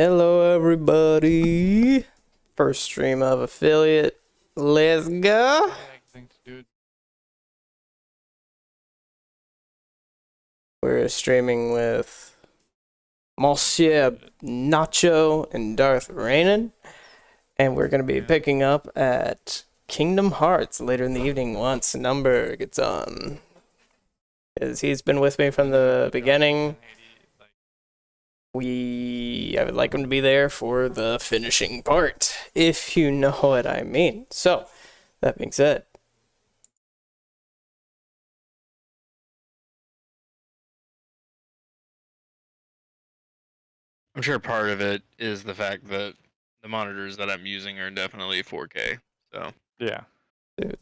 Hello, everybody. First stream of Affiliate. Let's go. We're streaming with Monsieur Nacho and Darth Rainan. And we're going to be picking up at Kingdom Hearts later in the evening once Number gets on. Because he's been with me from the beginning. I would like him to be there for the finishing part, if you know what I mean. So, that being said. I'm sure part of it is the fact that the monitors that I'm using are definitely 4K. So yeah, dude,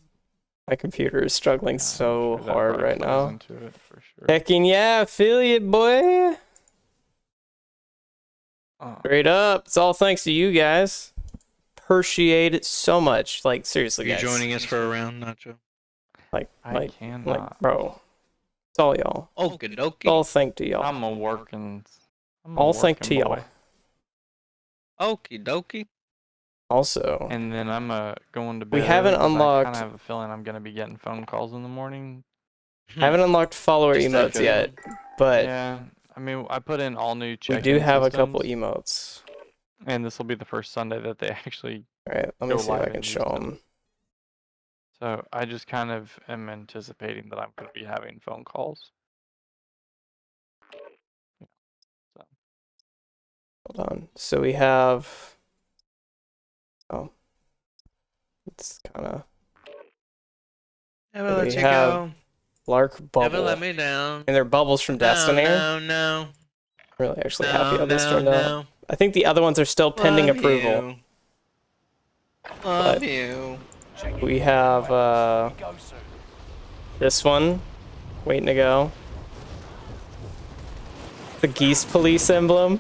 my computer is struggling so hard right now. Into it for sure. Hecking yeah, Affiliate boy. Straight up. It's all thanks to you guys. Appreciate it so much. Like, seriously, are you guys. joining us for a round, Nacho? Like, cannot. bro. It's all y'all. Okie dokie. All thank to y'all. I'm a working. All thank to y'all. Okie dokie. Also, and then I'm going to bed. We haven't unlocked. I kind of have a feeling I'm gonna be getting phone calls in the morning. I haven't unlocked follower emotes yet, but yeah, I mean, I put in all new check-in we do have systems, a couple emotes. and this will be the first Sunday that they actually. All right, let me see if I can show them. So I just kind of am anticipating that I'm going to be having phone calls. So. Hold on. So we have. Oh. It's kind of. Never let you have go. Lark Bubble. Never let me down. And they're bubbles from Destiny. No. Really actually happy how this turned out. I think the other ones are still pending approval. Love you. We have this one waiting to go. The Geese Police emblem.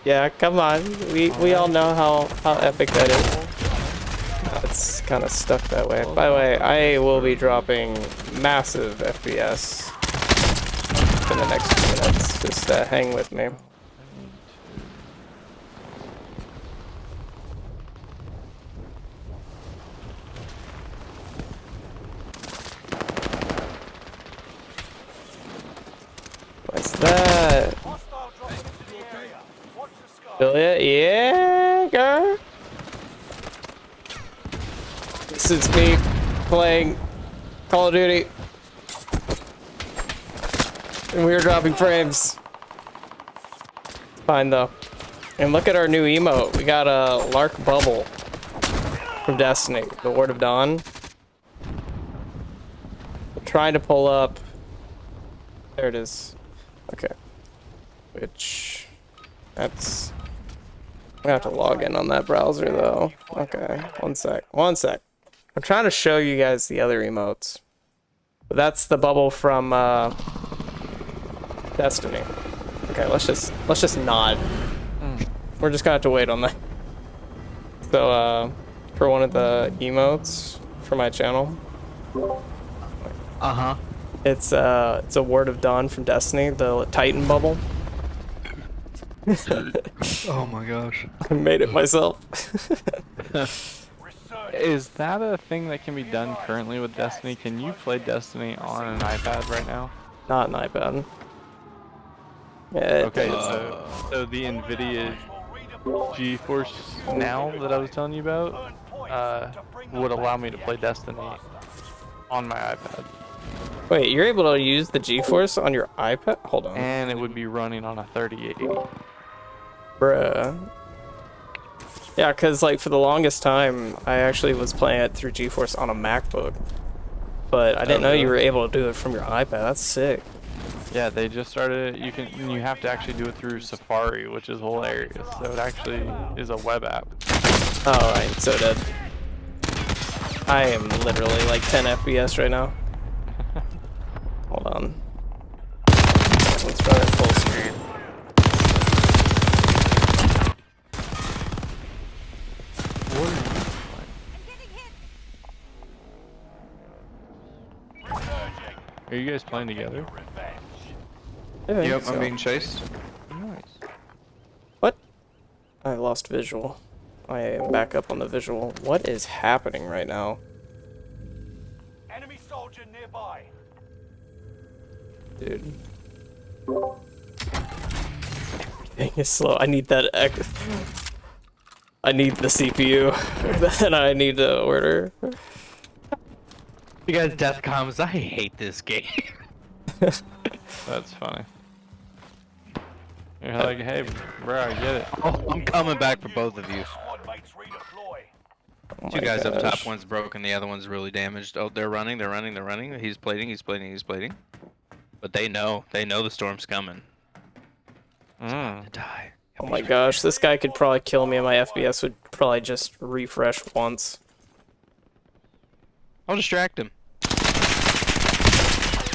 Yeah, come on. We all know how epic that is. It's kind of stuck that way. By the way, I will be dropping massive FPS in the next few minutes. Just hang with me. What's that? Affiliate? Yeah, girl. This is me playing Call of Duty. And we are dropping frames. It's fine though. And look at our new emote. We got a Lark Bubble from Destiny, the Word of Dawn. I'm trying to pull up. There it is. Okay. Which, that's, I'm gonna have to log in on that browser though. Okay, one sec. I'm trying to show you guys the other emotes. But that's the bubble from Destiny. Okay, let's just nod. We're just gonna have to wait on that. So for one of the emotes for my channel. It's a Word of Dawn from Destiny, the Titan bubble. Oh my gosh. I made it myself. Is that a thing that can be done currently with Destiny? Can you play Destiny on an iPad right now? Not an iPad. Yeah, okay, so the NVIDIA GeForce Now that I was telling you about would allow me to play Destiny on my iPad. Wait, you're able to use the GeForce on your iPad? Hold on. And it would be running on a 3080. Bruh. Yeah, because like for the longest time, I actually was playing it through GeForce on a MacBook. But I didn't know you were able to do it from your iPad. That's sick. Yeah, they just started. You have to actually do it through Safari, which is hilarious. So it actually is a web app. Oh, right. So dead. I am literally like 10 FPS right now. Hold on. Let's run it full screen. Are you guys playing together? Yeah, Yep, so. I'm being chased. Nice. What? lost visual. I am back up on the visual. What is happening right now? Enemy soldier nearby. Dude. Everything is slow. I need that I need the CPU that I need to order. You guys, death comes. I hate this game. That's funny. You're like, hey, bro, I get it. Oh, I'm coming back for both of you. Squad mates redeploy. Oh Two my guys up top, gosh. one's broken, the other one's really damaged. Oh, they're running. He's plating. But they know the storm's coming. Mm. To die. Oh my gosh, this guy could probably kill me and my FPS would probably just refresh once. I'll distract him.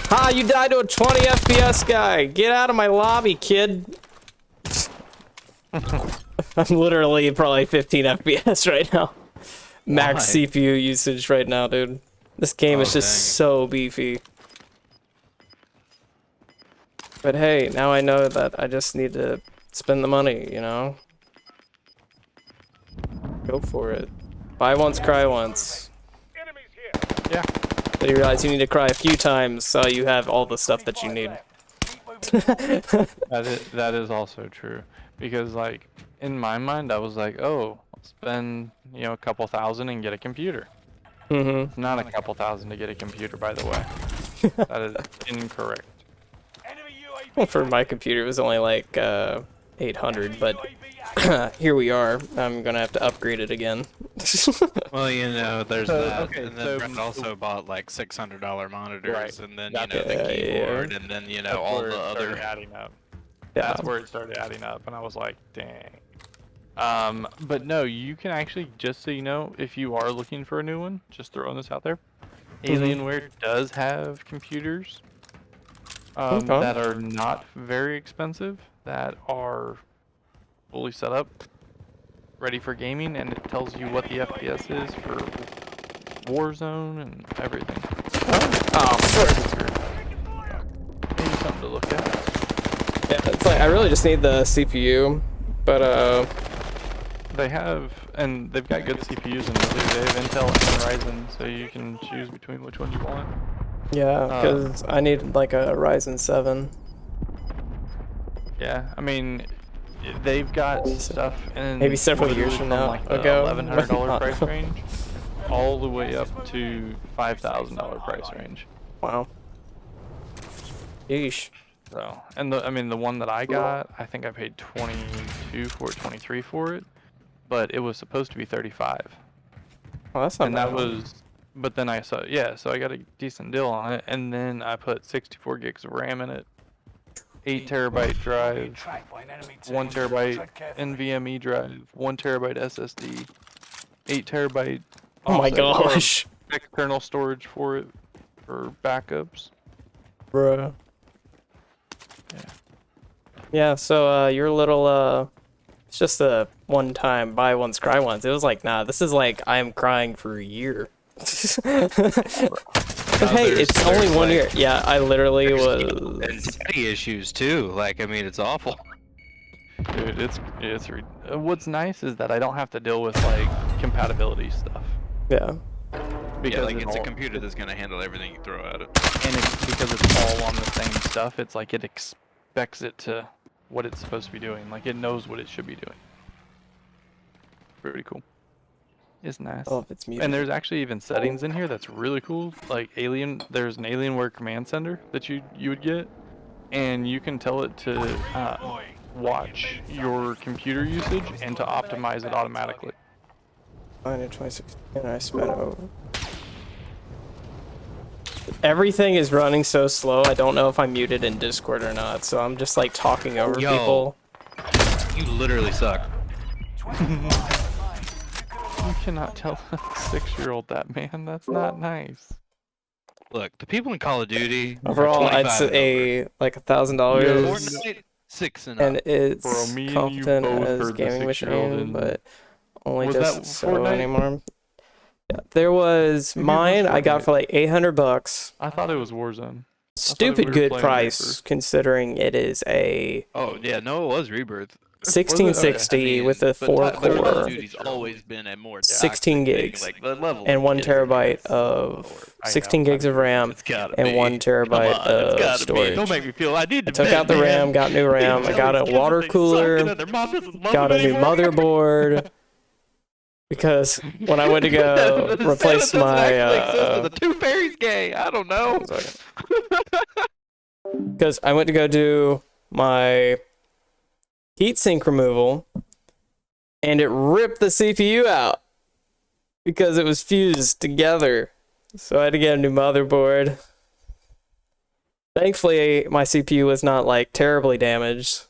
Ha, you died to a 20 FPS guy! Get out of my lobby, kid! I'm literally probably 15 FPS right now. Max Why? CPU usage right now, dude. This game is Oh, just dang. so beefy. But hey, now I know that I just need to spend the money, you know? Go for it. Buy once, cry once. Enemies here. Yeah. Then you realize you need to cry a few times so you have all the stuff that you need. Keep moving. That is also true. Because, like, in my mind, I was like, oh, I'll spend, you know, a couple thousand and get a computer. Mm-hmm. It's not a couple thousand to get a computer, by the way. That is incorrect. Enemy UAV. Well, for my computer, it was only like 800, but UAV active. here we are. I'm gonna have to upgrade it again. Well, you know, there's So, that, okay, and then so- Brett also bought like $600 monitors, Right. and then That's you know it. the Yeah, keyboard, and then you know That's all where the it started other. adding up. Yeah. That's where it started adding up, and I was like, dang. But no, you can actually, just so you know, if you are looking for a new one, just throwing this out there, Alienware does have computers Okay. that are not very expensive, that are fully set up, ready for gaming, and it tells you what the FPS is for Warzone and everything. Oh, Maybe something to look at. yeah. It's like I really just need the CPU, but They have, and they've got good CPUs in there too. They have Intel and Ryzen, so you can choose between which one you want. yeah, because I need like a Ryzen 7. Yeah, I mean, they've got stuff in Maybe several literally years from now like the ago. $1,100 price range, all the way up to $5,000 price range. Wow. Yeesh. So, and I mean, the one that I got, I think I paid 22 for it, 23 for it, but it was supposed to be 35. Well, that's not And bad. that was, but then I saw, yeah, so I got a decent deal on it, and then I put 64 gigs of RAM in it, 8 terabyte drive, Tracked by an enemy team. 1 terabyte Tread carefully. NVMe drive, 1 terabyte SSD, 8 terabyte Oh my offset- or gosh, external storage for it for backups. bruh. Yeah. Yeah, so your little it's just a one-time buy once, cry once. It was like, nah, this is like I am crying for a year. But hey, there's- it's only there's, 1 like- year. Yeah, I literally And was. daddy issues too. Like, I mean, it's awful. Dude, what's nice is that I don't have to deal with like compatibility stuff. Yeah. Yeah, like it it's a all- computer that's gonna handle everything you throw at it. and it's because it's all on the same stuff. It's like it expects it to what it's supposed to be doing. Like it knows what it should be doing. Pretty cool. It's nice. Oh, if it's muted. And there's actually even settings in here that's really cool. Like there's an Alienware command center that you would get, and you can tell it to watch your computer usage and to optimize it automatically. 926, and I spent over. Everything is running so slow. I don't know if I'm muted in Discord or not. So I'm just like talking over Yo. people. You literally suck. You cannot tell a 6-year-old that, man. That's not nice. Look, the people in Call of Duty. are Overall, 25 it's and over. a like $1,000, Fortnite 6 and up. and it's Bro, me and you competent both as heard the gaming 6-year-old machine, in- but only Was just that so Fortnite? anymore. Yeah, there was Maybe it was mine. I got Fortnite. for like $800. I thought it was Warzone. Stupid we were good playing price Reaper. considering it is a Oh yeah, no, it was Rebirth. 1660 with a 4 Call of core, Duty's always been a more 16 toxic thing, gigs, like the level and of 1 kids in terabyte this. of I know, 16 gigs of RAM It's gotta and be. 1 terabyte Come on, it's of gotta storage. Be. Don't make me feel I need to I took out the man. RAM, got new RAM. I got a water cooler, got a new motherboard. Because when I went to go replace my the Tooth Fairy's gay. I don't know. because I went to go do my heatsink removal, and it ripped the CPU out because it was fused together. So I had to get a new motherboard. Thankfully, my CPU was not like terribly damaged.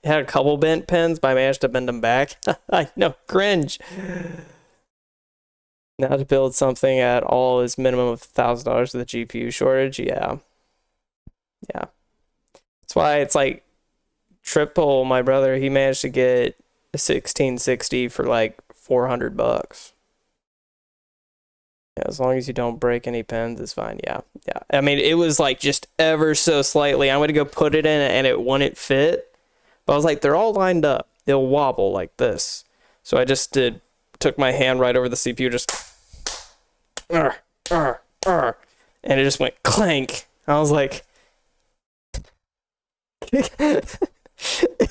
It had a couple bent pins, but I managed to bend them back. I know, cringe. Now to build something at all is minimum of $1,000 with the GPU shortage. Yeah. That's why it's like triple. My brother, he managed to get a 1660 for like $400. Yeah, as long as you don't break any pins, it's fine. Yeah. I mean, it was like just ever so slightly. I went to go put it in and it wouldn't fit. But I was like, they're all lined up. They'll wobble like this. So I just took my hand right over the CPU, just and it just went clank. I was like, it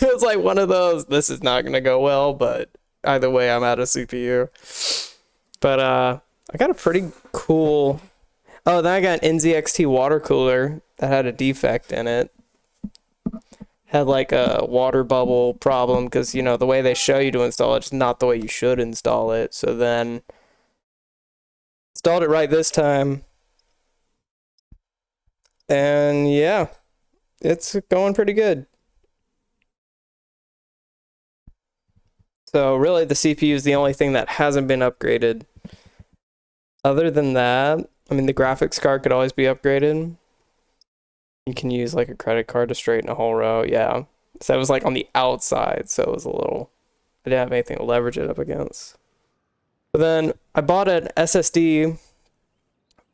was like one of those, this is not gonna go well, but either way I'm out of CPU. But I got a pretty cool, then I got an NZXT water cooler that had a defect in it. Had like a water bubble problem because, you know, the way they show you to install it is not the way you should install it. So then installed it right this time. And yeah, it's going pretty good. So really the CPU is the only thing that hasn't been upgraded. Other than that, I mean, the graphics card could always be upgraded. You can use like a credit card to straighten a whole row. Yeah. So it was like on the outside. So it was a little, I didn't have anything to leverage it up against. But then I bought an SSD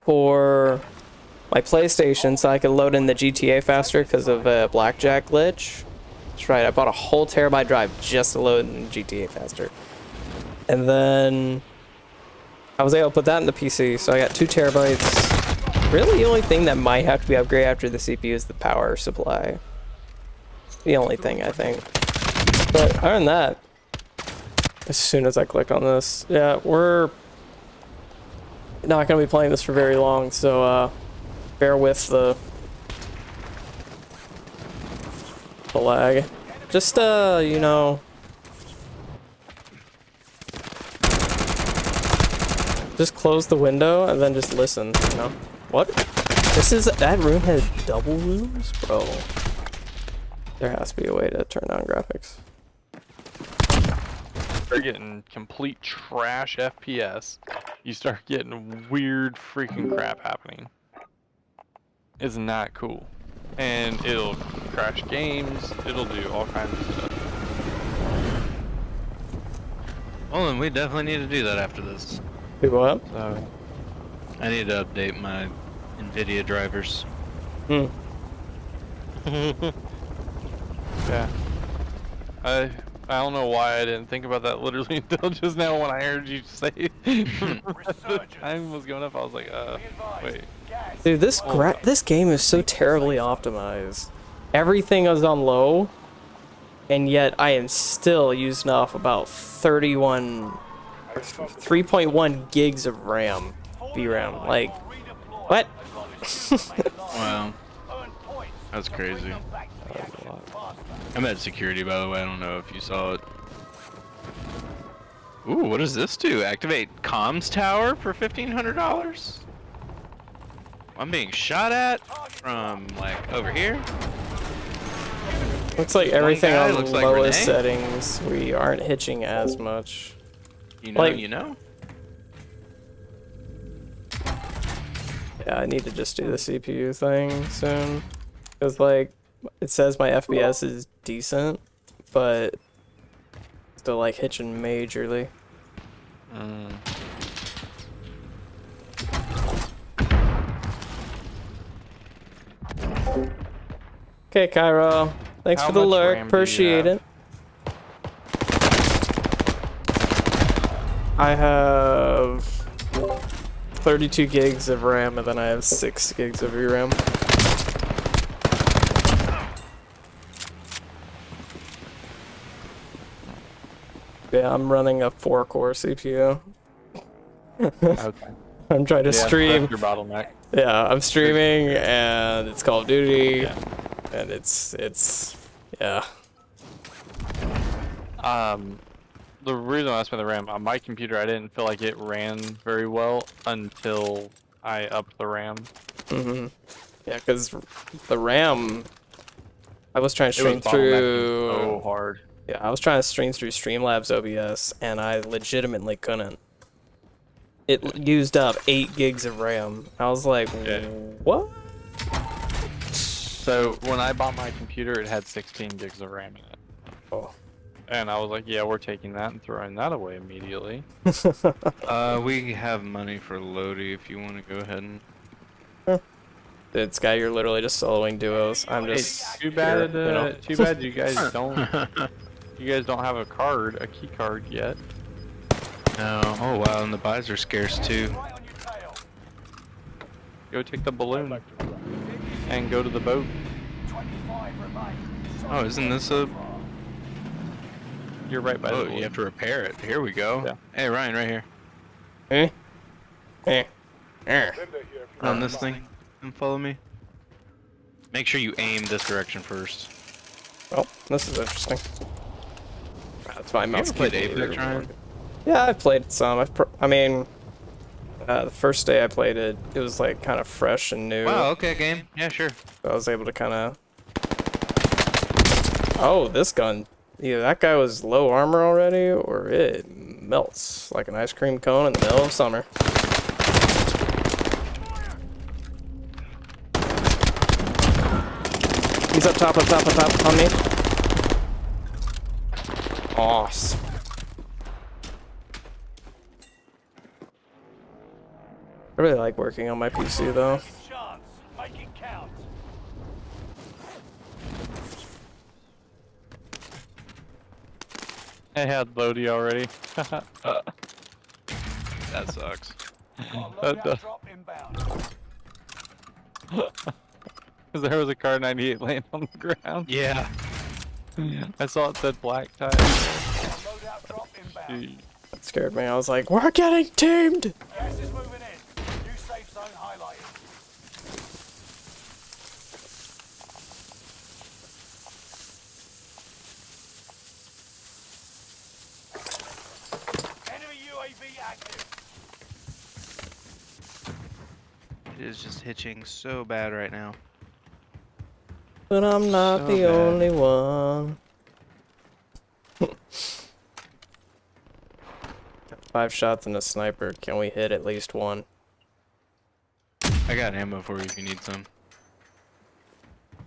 for my PlayStation so I could load in the GTA faster because of a blackjack glitch. That's right. I bought a whole terabyte drive just to load in GTA faster. And then I was able to put that in the PC. So I got 2 terabytes. Really, the only thing that might have to be upgraded after the CPU is the power supply. The only thing, I think. But other than that, as soon as I click on this, yeah, we're not going to be playing this for very long, so bear with the lag. Just, you know, just close the window and then just listen, you know? What? That room has double rooms? Bro. There has to be a way to turn on graphics. They're getting complete trash FPS. You start getting weird freaking crap happening. It's not cool. And it'll crash games, it'll do all kinds of stuff. Well, then we definitely need to do that after this. Do what? So, I need to update my NVIDIA drivers. yeah. I don't know why I didn't think about that literally until just now when I heard you say the time was going up. I was like, wait. Dude, this game is so terribly optimized. Everything is on low, and yet I am still using off about 3.1 gigs of RAM, VRAM. Like, what? Wow. That's crazy. I'm at security, by the way. I don't know if you saw it. Ooh, what does this do? Activate comms tower for $1,500? I'm being shot at from, like, over here. Looks like everything guy on looks like lowest Renee. settings, we aren't hitching as much. You know, Like- you know? Yeah, I need to just do the CPU thing soon. Because, like, it says my FPS is decent, but still, like, hitching majorly. Okay, Cairo. Thanks How for the much alert. RAM do you Appreciate have? it. I have 32 gigs of RAM, and then I have 6 gigs of VRAM. Yeah, I'm running a 4-core CPU. Okay. I'm trying to Yeah, stream. that's your bottleneck. Yeah, I'm streaming, and it's Call of Duty, Yeah. and it's yeah. The reason I asked about the RAM, on my computer, I didn't feel like it ran very well until I upped the RAM. Mm-hmm. Yeah, because the RAM, I was trying to It was stream bottlenecking so through. hard. Yeah, I was trying to stream through Streamlabs OBS, and I legitimately couldn't. It used up 8 gigs of RAM. I was like, Yeah. what? So when I bought my computer, it had 16 gigs of RAM in it. Oh. And I was like, yeah, we're taking that and throwing that away immediately. We have money for Lodi if you want to go ahead and. Dude, Sky, you're literally just soloing duos. I'm just It's too bad. here, you know? Too bad you guys don't. You guys don't have a key card yet. No. Oh wow, and the buys are scarce too. Right on your tail. Go take the balloon and go to the boat. 25 remain. Oh, isn't this a? You're right by the Oh, balloon. you have to repair it. Here we go. Yeah. Hey Ryan, right here. Eh? Eh? On this thing. And follow me. Make sure you aim this direction first. Oh, this is interesting. That's my You mouse. ever played keyboard. Apex, Ryan? Yeah, I played some. I mean, the first day I played it, it was like kind of fresh and new. Wow. Okay, game. Yeah, sure. So I was able to kind of. Oh, this gun. Either that guy was low armor already, or it melts like an ice cream cone in the middle of summer. He's up top, on me. Awesome. I really like working on my PC though. Chance. Make it count. I had Lodi already. That sucks. Got a That loadout does. drop inbound. Because there was a car 98 laying on the ground. Yeah. I saw it said black tire. Loadout drop inbound. Gee. That scared me. I was like, we're getting teamed! Gas is moving in. New safe zone highlighted. Enemy UAV active. It is just hitching so bad right now. But I'm not So the bad. only one. 5 shots and a sniper. Can we hit at least one? I got ammo for you if you need some.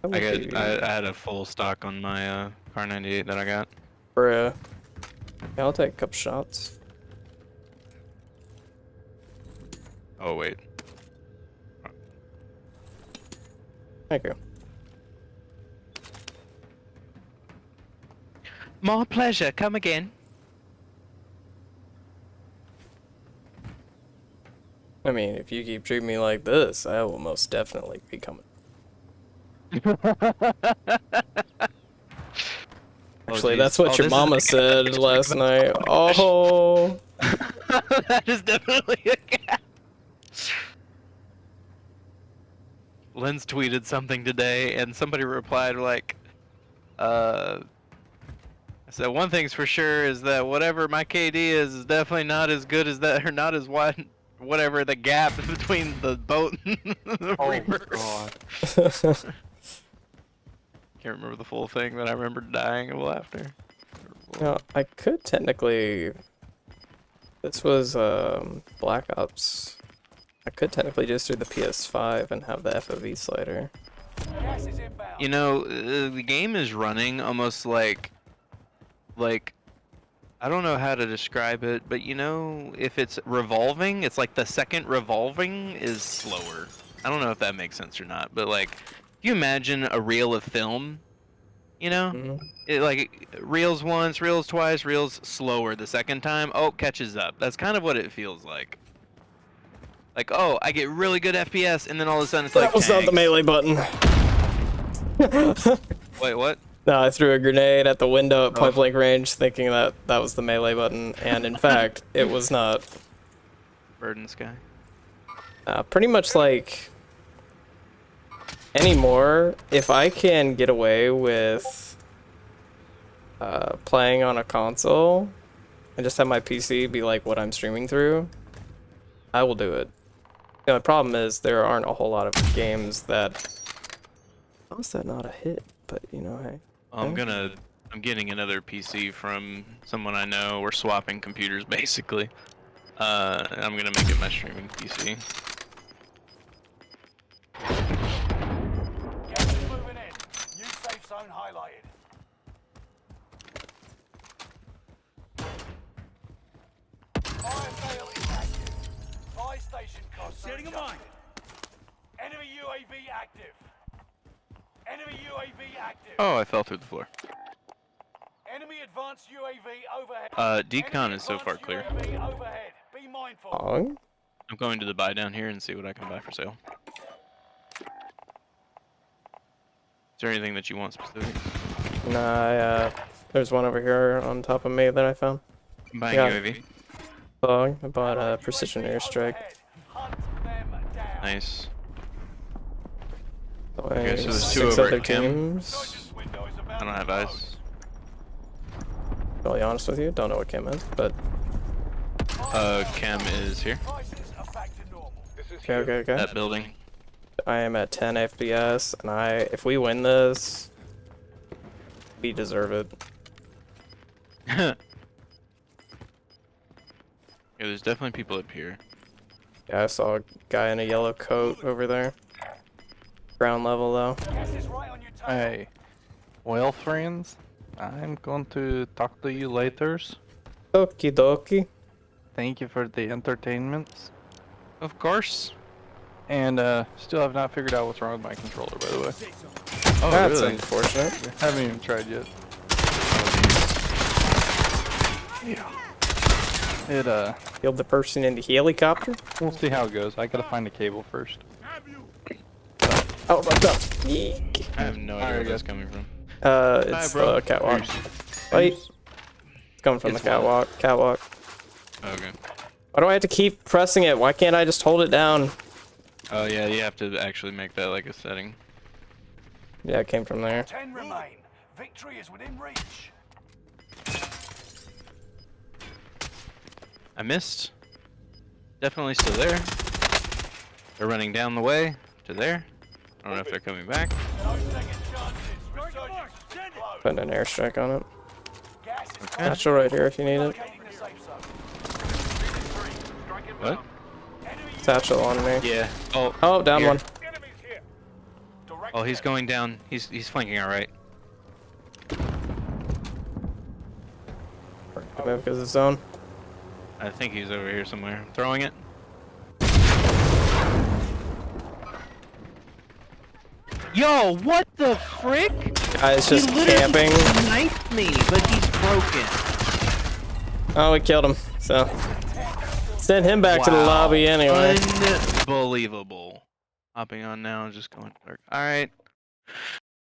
That would be- I had a full stock on my car 98 that I got. Bruh. Yeah, I'll take a couple shots. Oh wait. Thank you. More pleasure. Come again. I mean, if you keep treating me like this, I will most definitely be coming. Actually, geez. that's what Oh, your this is mama the guy said that last night. Oh, That is definitely a cat. Lynn's tweeted something today, and somebody replied like, I said one thing's for sure is that whatever my KD is definitely not as good as that, or not as wide, whatever the gap between the boat and the Oh Reaper. god. Can't remember the full thing, but I remember dying of laughter. no, I could technically. This was Black Ops. I could technically just do the PS5 and have the FOV slider. Gas is inbound. You know, the game is running almost like I don't know how to describe it, but you know, if it's revolving, it's like the second revolving is slower. I don't know if that makes sense or not, but like, if you imagine a reel of film, You know, Mhm. it like reels once, reels twice, reels slower the second time. Oh, catches up. That's kind of what it feels like. Like, oh, I get really good FPS, and then all of a sudden it's like That was not the tanks. melee button. Wait, what? No, I threw a grenade at the window at point Oh. blank range, thinking that that was the melee button, and in fact, it was not. Bird in the sky. Pretty much like anymore, if I can get away with playing on a console and just have my PC be like what I'm streaming through, I will do it. The only problem is there aren't a whole lot of games that. How is that not a hit? But you know, hey. I'm getting another PC from someone I know. We're swapping computers basically. And I'm gonna make it my streaming PC. Gas is moving in. New safe zone highlighted. Fire sale is active. Buy station costs are adjusted. Enemy UAV active. Enemy UAV active. Oh, I fell through the floor. Enemy advanced UAV overhead. Decon Enemy is so far advanced clear. UAV overhead. Be mindful. Pong? I'm going to the buy down here and see what I can buy for sale. Is there anything that you want specific? Nah, there's one over here on top of me that I found. I'm buying Yeah. UAV. Pong. I bought a precision airstrike. Overhead. Hunt them down. Nice. Okay, so there's two six over other at Kim. teams. This window is about I don't to have close. eyes. To be honest with you, don't know what Kim is, but Chem is here. Prices are back to normal. okay. That building. I am at 10 FPS, and if we win this, we deserve it. Yeah, there's definitely people up here. Yeah, I saw a guy in a yellow coat over there. Ground level though. Gas is right on your tail. Hey, well, friends, I'm going to talk to you later. Okie dokie. Thank you for the entertainment. Of course. And still have not figured out what's wrong with my controller, by the way. Oh, That's really? unfortunate. Haven't even tried yet. It Killed the person in the helicopter. we'll see how it goes. I gotta find a cable first. Oh, what's up? Yeek. I have no idea Alright, where that's guys. coming from. It's Hi, bro. the catwalk. Wait. It's coming from It's the catwalk. Catwalk. Okay. Why do I have to keep pressing it? Why can't I just hold it down? Oh yeah, you have to actually make that like a setting. Yeah, it came from there. 10 remain. Victory is within reach. I missed. Definitely still there. They're running down the way to there. I don't know if they're coming back. No second chances. Resurgence has been closed. Put an airstrike on it. Gas is Okay. Natural right here if you need it. locating the safe zone. What? Enemy Satchel on me. Yeah. Oh. Oh, down Here. one. enemies here. Direct Oh, he's hit. going down. He's flanking all right. Move because of zone. I think he's over here somewhere. I'm throwing it. Yo, what the frick? Guy's just he literally camping. sniped me, but he's broken. Oh, we killed him. So send him back to the Wow. lobby anyway. Unbelievable. Hopping on now, just going dark. All right.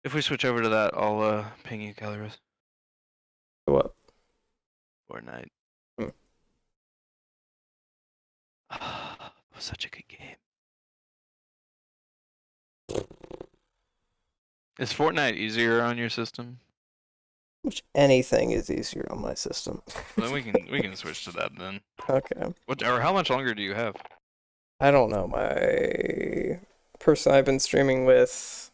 If we switch over to that, I'll ping you, Caloris. What? Fortnite. Hmm. Such a good game. Is Fortnite easier on your system? Which anything is easier on my system. Then we can switch to that then. Okay. What or how much longer do you have? I don't know. My person I've been streaming with.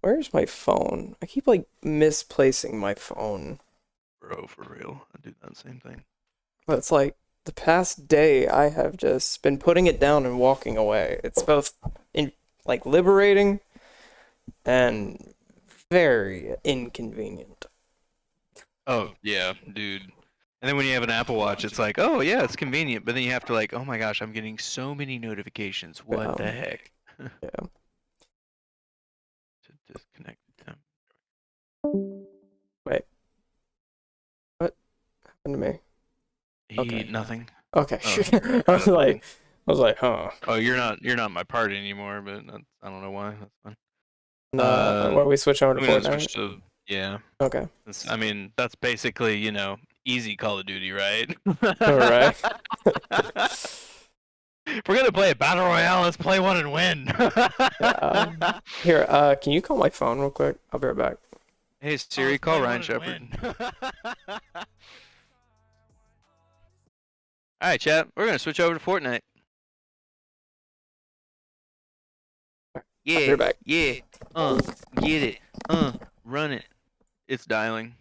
Where's my phone? I keep like misplacing my phone. Bro, for real. I do that same thing. But it's like the past day I have just been putting it down and walking away. It's both like liberating and very inconvenient. Oh, yeah, dude. And then when you have an Apple Watch, it's like, oh yeah, it's convenient, but then you have to like, oh my gosh, I'm getting so many notifications. What the heck? Yeah. To disconnect them. Okay. Nothing. Okay. Oh, I was like, huh. Oh, you're not my party anymore, but I don't know why. That's fine. No, what, we switch over to I'm gonna Fortnite? switch to yeah. Okay. I mean, that's basically easy Call of Duty, right? All right. If we're gonna play a battle royale, let's play one and win. Here, can you call my phone real quick? I'll be right back. Hey Siri, call Ryan Shepard. All right, chat. We're gonna switch over to Fortnite. Yeah, You're back. yeah. Get it. Run it. It's dialing.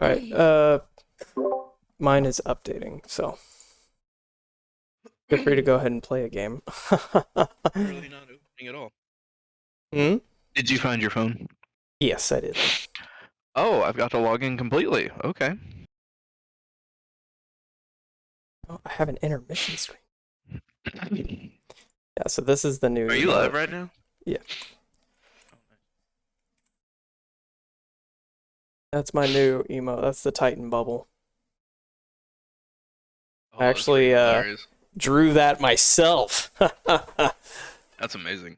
All right. Mine is updating, so feel free to go ahead and play a game. Really not opening at all. Hmm? Did you find your phone? Yes, I did. Oh, I've got to log in completely. Okay. Oh, I have an intermission screen. Yeah, so this is the new. Are you live right now? Yeah. That's my new emote. That's the Titan bubble. Oh, I actually drew that myself. that's amazing.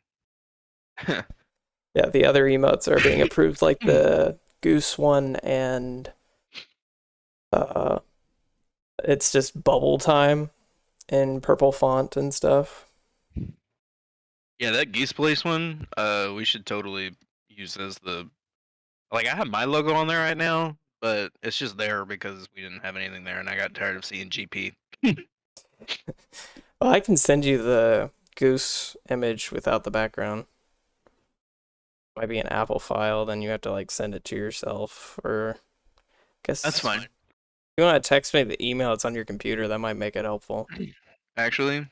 Yeah, the other emotes are being approved, like the goose one, and it's just bubble time in purple font and stuff. Yeah, that Geese Place one, we should totally use as the. Like, I have my logo on there right now, but it's just there because we didn't have anything there, and I got tired of seeing GP. Well, I can send you the goose image without the background. Might be an Apple file, then you have to like send it to yourself, or guess That's fine. If you want to text me the email that's on your computer, that might make it helpful. Actually,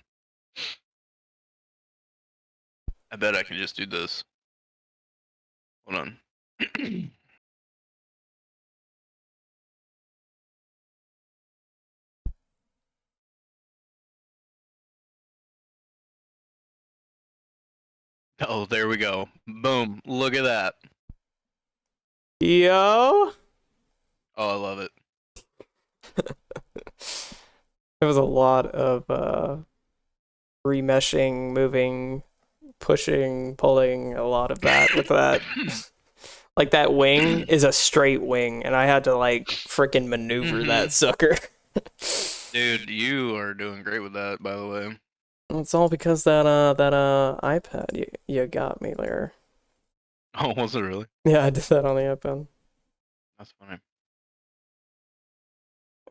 I bet I can just do this. Hold on. Oh, there we go. Boom. Look at that. Yo! Oh, I love it. There was a lot of remeshing, moving, pushing, pulling, a lot of that with that. Like that wing is a straight wing, and I had to like freaking maneuver that sucker. Dude, you are doing great with that, by the way. It's all because that iPad you got me there. Oh, was it really? Yeah, I did that on the iPad. That's funny.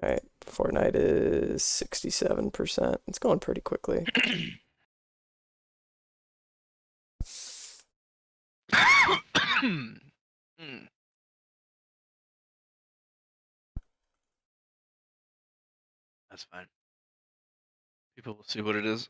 All right, Fortnite is 67%. It's going pretty quickly. That's fine. People will see what it is.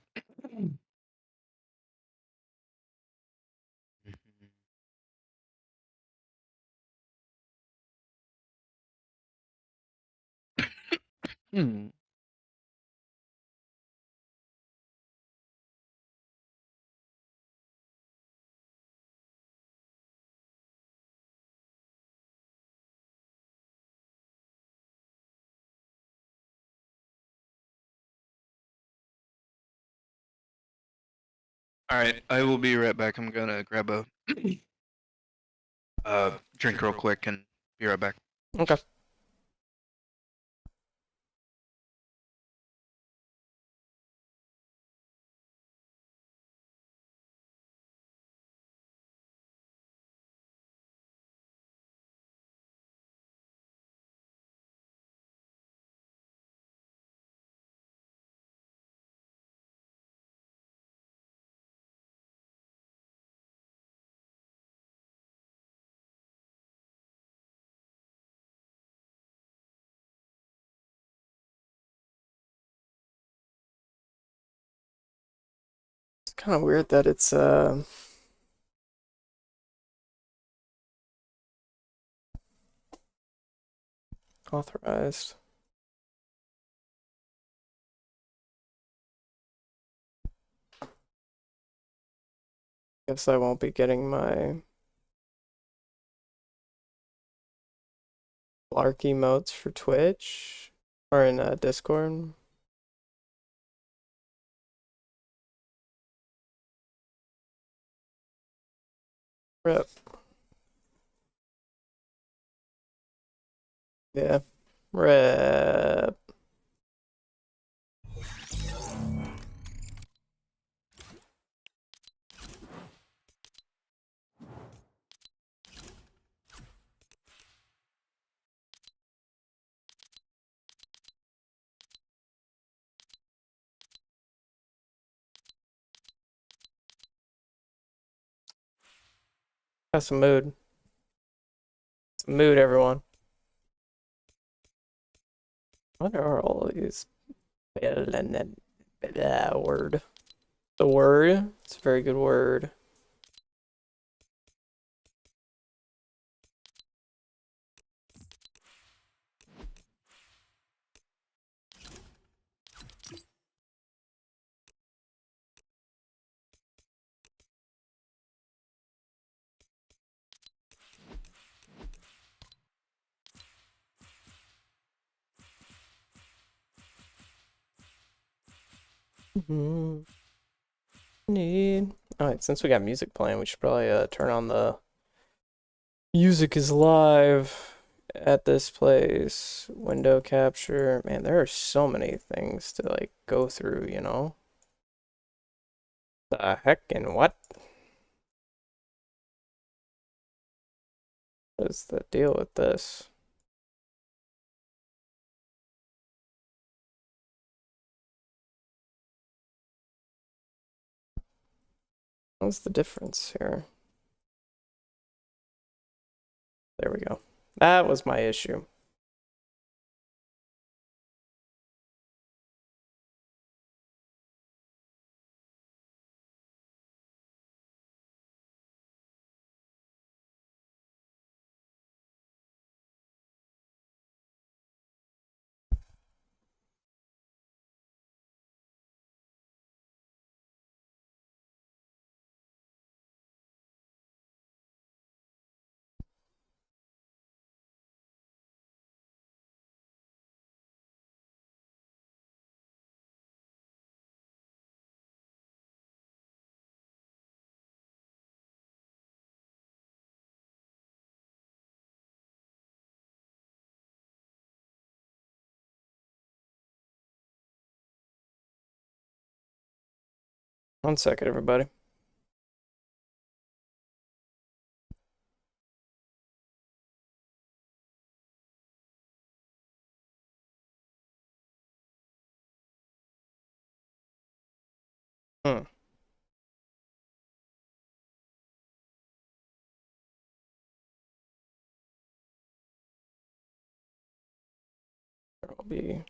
All right, I will be right back. I'm gonna grab a Drink real quick and be right back. Okay. It's kind of weird that it's authorized. Guess I won't be getting my Lark emotes for Twitch or in Discord. Rip. Yeah. Rip. Got some mood. Some mood, everyone. What are all of these? Word. The word? It's a very good word. Need. Alright, since we got music playing, we should probably turn on the music is live at this place. Window capture. Man, there are so many things to like go through, you know? The heck and what? What is the deal with this? What's the difference here? There we go. That was my issue. One second, everybody. Hmm. There will be.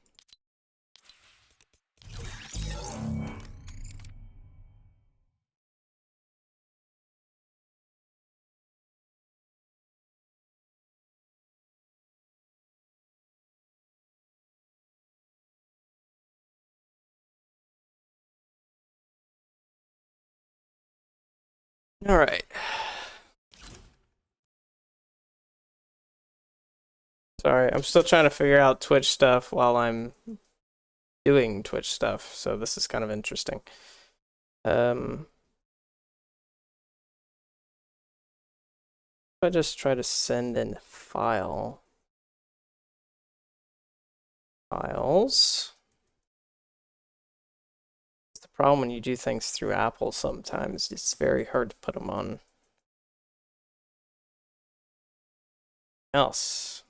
All right. Sorry, I'm still trying to figure out Twitch stuff while I'm doing Twitch stuff, so this is kind of interesting. There I just try to send in files. It's the problem when you do things through Apple sometimes. It's very hard to put them on else.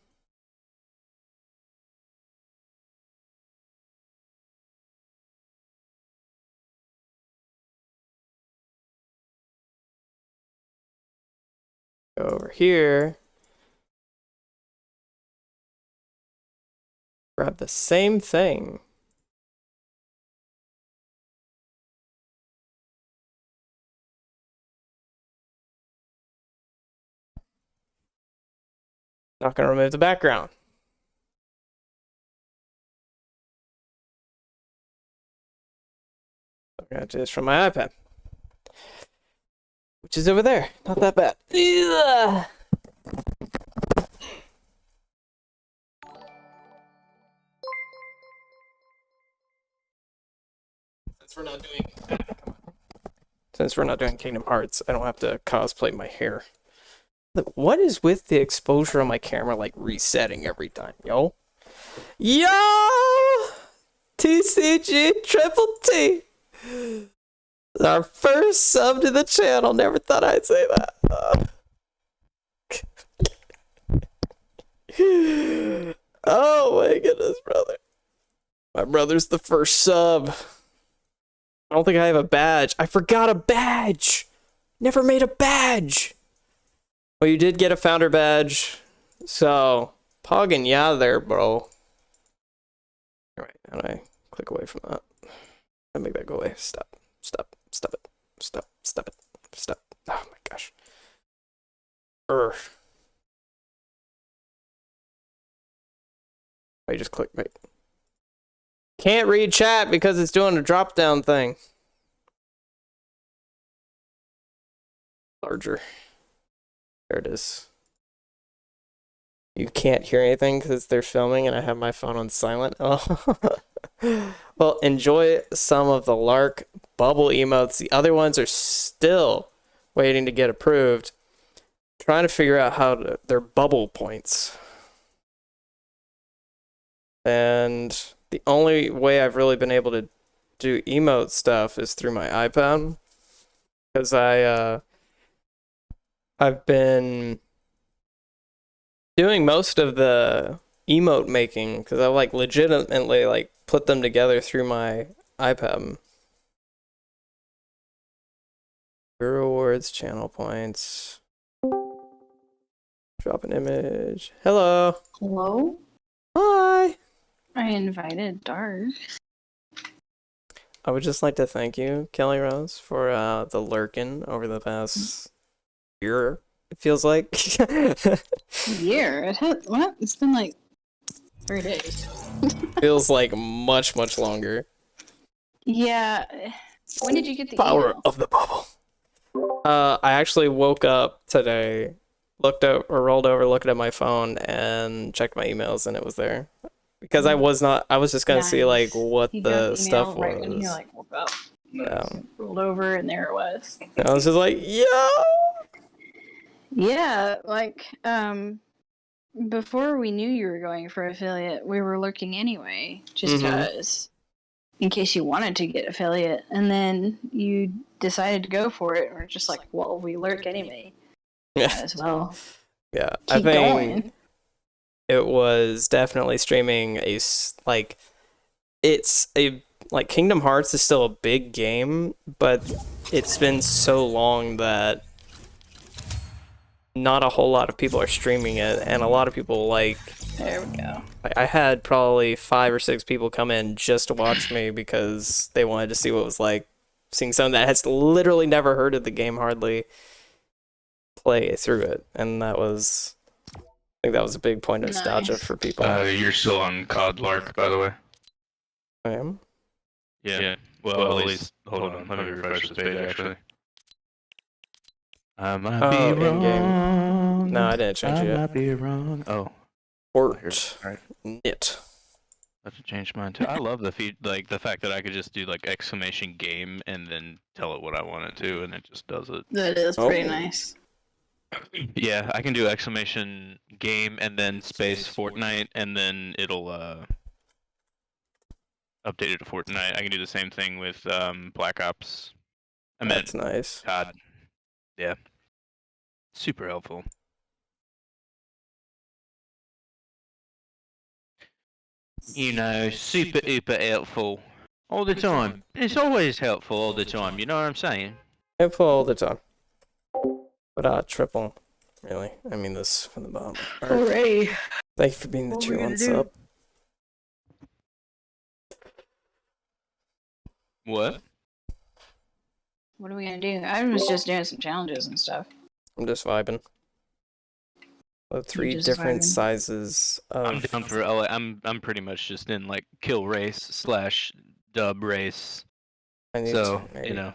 Go over here. Grab the same thing. Not going to remove the background. I'm going to do this from my iPad, which is over there. Not that bad. Ugh. Since we're not doing Kingdom Hearts, I don't have to cosplay my hair. Look, what is with the exposure on my camera like resetting every time, yo? Yo! TCG Triple T! Our first sub to the channel. Never thought I'd say that. Oh my goodness, brother. My brother's the first sub. I don't think I have a badge. I forgot a badge. Never made a badge. Well, you did get a founder badge. So, Poggin, yeah there, bro. Alright, how do I click away from that? I'll make that go away. Stop. Stop. Stop it. Stop. Stop it. Stop. Oh my gosh. I just click right. Can't read chat because it's doing a drop down thing. Larger. There it is. You can't hear anything because they're filming and I have my phone on silent. Oh. Well, enjoy some of the Lark bubble emotes. The other ones are still waiting to get approved. Trying to figure out how to, their bubble points. And the only way I've really been able to do emote stuff is through my iPad. Because I've been doing most of the emote making because I like legitimately like put them together through my iPad. Rewards, channel points. Drop an image. Hello. Hello? Hi. I invited Darth. I would just like to thank you, Kelly Rose, for the lurking over the past year, it feels like. Year? It has, what? It's been like 3 days. Feels like much, much longer. Yeah. When did you get the Power email? of the bubble. I actually woke up today, looked out or rolled over, looked at my phone, and checked my emails, and it was there. Because I was just gonna see like what You got the email stuff was. right when you like woke up. Yeah. Rolled over and there it was. I was just like, yo. Yeah, like before we knew you were going for affiliate, we were looking anyway, just cause in case you wanted to get affiliate, and then you decided to go for it. We're just like, well, we lurk anyway. Yeah. Might as well. Yeah. Keep I think going. it was definitely streaming like it's a like Kingdom Hearts is still a big game, but it's been so long that not a whole lot of people are streaming it, and a lot of people like There we go. I had probably 5 or 6 people come in just to watch me because they wanted to see what it was like seeing someone that has literally never heard of the game hardly play through it, and that was I think that was a big point of nostalgia Nice. for people. You're still on COD Lark, by the way. I am. Yeah. Well, at least hold on. Let me refresh this page. Actually. I might Oh, be in-game. wrong. No, I didn't change I it. might be wrong. Oh, Port alright. knit. I have to change mine too. I love the the fact that I could just do like exclamation game and then tell it what I want it to, and it just does it. That is Oh. pretty nice. Yeah, I can do exclamation game and then space Fortnite, and then it'll update it to Fortnite. I can do the same thing with Black Ops. I meant That's nice. COD. Yeah. Super helpful. You know, super uber helpful. All the time. It's always helpful all the time, you know what I'm saying? Helpful all the time. But triple. Really? I mean this from the bottom. Hooray! Thank you for being the What tier we gonna 1 do? sub. What? What are we gonna do? I was just doing some challenges and stuff. I'm just vibing. The 3 just different vibing. sizes I'm of. down for I'm pretty much just in like kill race / dub race. I need So, to maybe- you know,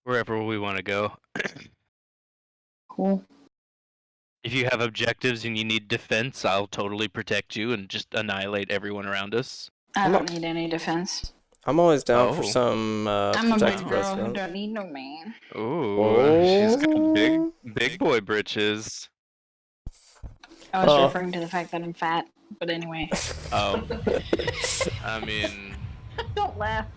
wherever we want to go. Cool. If you have objectives and you need defense, I'll totally protect you and just annihilate everyone around us. I I'm don't need any defense. I'm always down for Oh. some I'm a big protective girl who resident. don't need no man. Ooh, she's got big boy britches. I was Oh. referring to the fact that I'm fat, but anyway. Oh, I mean, Don't laugh.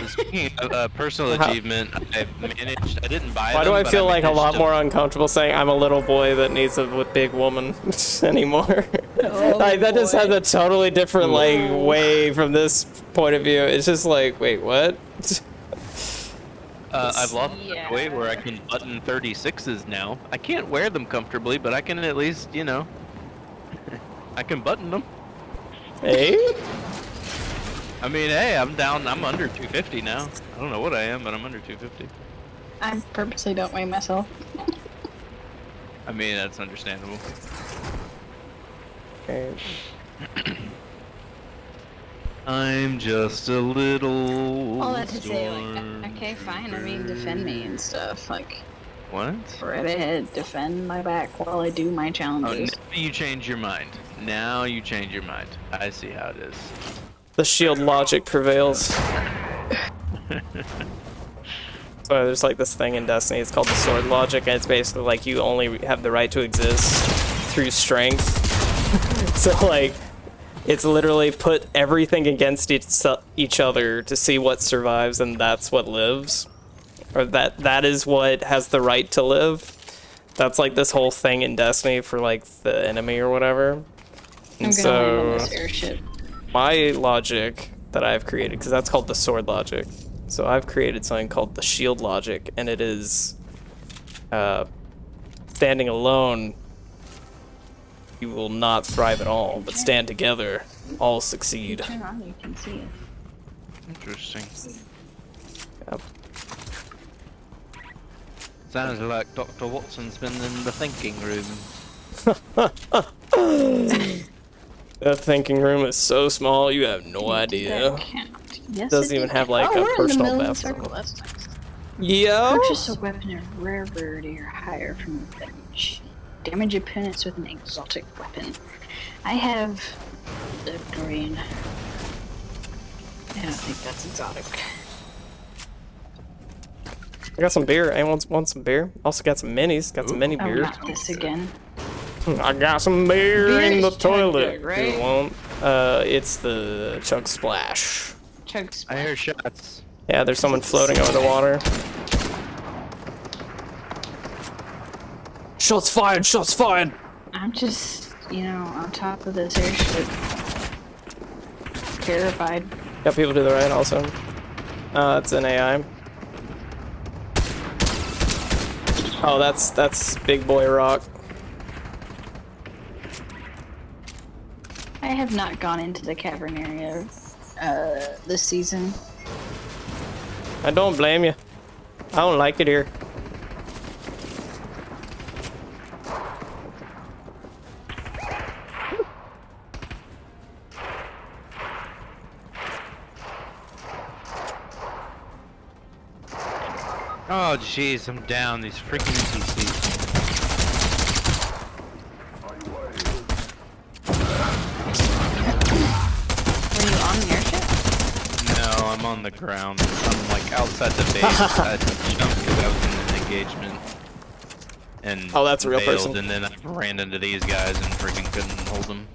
speaking of personal How- achievement, I managed. I didn't buy Why them. do I but feel like a managed lot to- more uncomfortable saying I'm a little boy that needs a big woman anymore? Like that just has a totally different like way from this point of view. It's just like, wait, what? I've lost Yeah. the weight where I can button 36s now. I can't wear them comfortably, but I can at least, you know, I can button them. Hey? I mean, hey, I'm down. I'm under 250 now. I don't know what I am, but I'm under 250. I purposely don't weigh myself. I mean, that's understandable. Okay. I'm just a little. All that to say, storm like, okay, fine. I mean, defend me and stuff. Like, What? right ahead, defend my back while I do my Oh, challenges. now you change your mind. Now you change your mind. I see how it is. The shield logic prevails. So there's like this thing in Destiny, it's called the sword logic, and it's basically like you only have the right to exist through strength. So like, it's literally put everything against each other to see what survives, and that's what lives. Or that is what has the right to live. That's like this whole thing in Destiny for like the enemy or whatever. I'm And gonna land on so this airship. my logic that I've created, because that's called the sword logic. So I've created something called the shield logic, and it is standing alone, you will not thrive at all, but stand together, all succeed. Turn on, you can see it. Interesting. Yep. Sounds like Dr. Watson's been in the thinking room. The thinking room is so small, you have no idea. That count. Yes, Doesn't it even did. have, like, oh, a we're personal in the middle of the bathroom. circle. That's nice. Yo! Purchase a weapon of rare rarity or higher from the bench. Damage opponents with an exotic weapon. I have the green. I don't think that's exotic. I got some beer. Anyone want some beer? Also got some minis. Got some mini Oh, beer. not this again. I got some beer Beer in the is chug toilet. jug, right? You want? It's the Chug Splash. Chug I splash. hear shots. Yeah, there's someone floating over the water. Shots fired! Shots fired! I'm just, on top of this airship. Terrified. Got people to the right also. It's an AI. Oh, that's Big Boy Rock. I have not gone into the cavern area this season. I don't blame you. I don't like it here. Oh, jeez, I'm down. These freaking NPCs. Were you on the airship? No, I'm on the ground. I'm like outside the base. I jumped because I was in an engagement. and Oh, that's a real bailed, person. and then I ran into these guys and freaking couldn't hold them.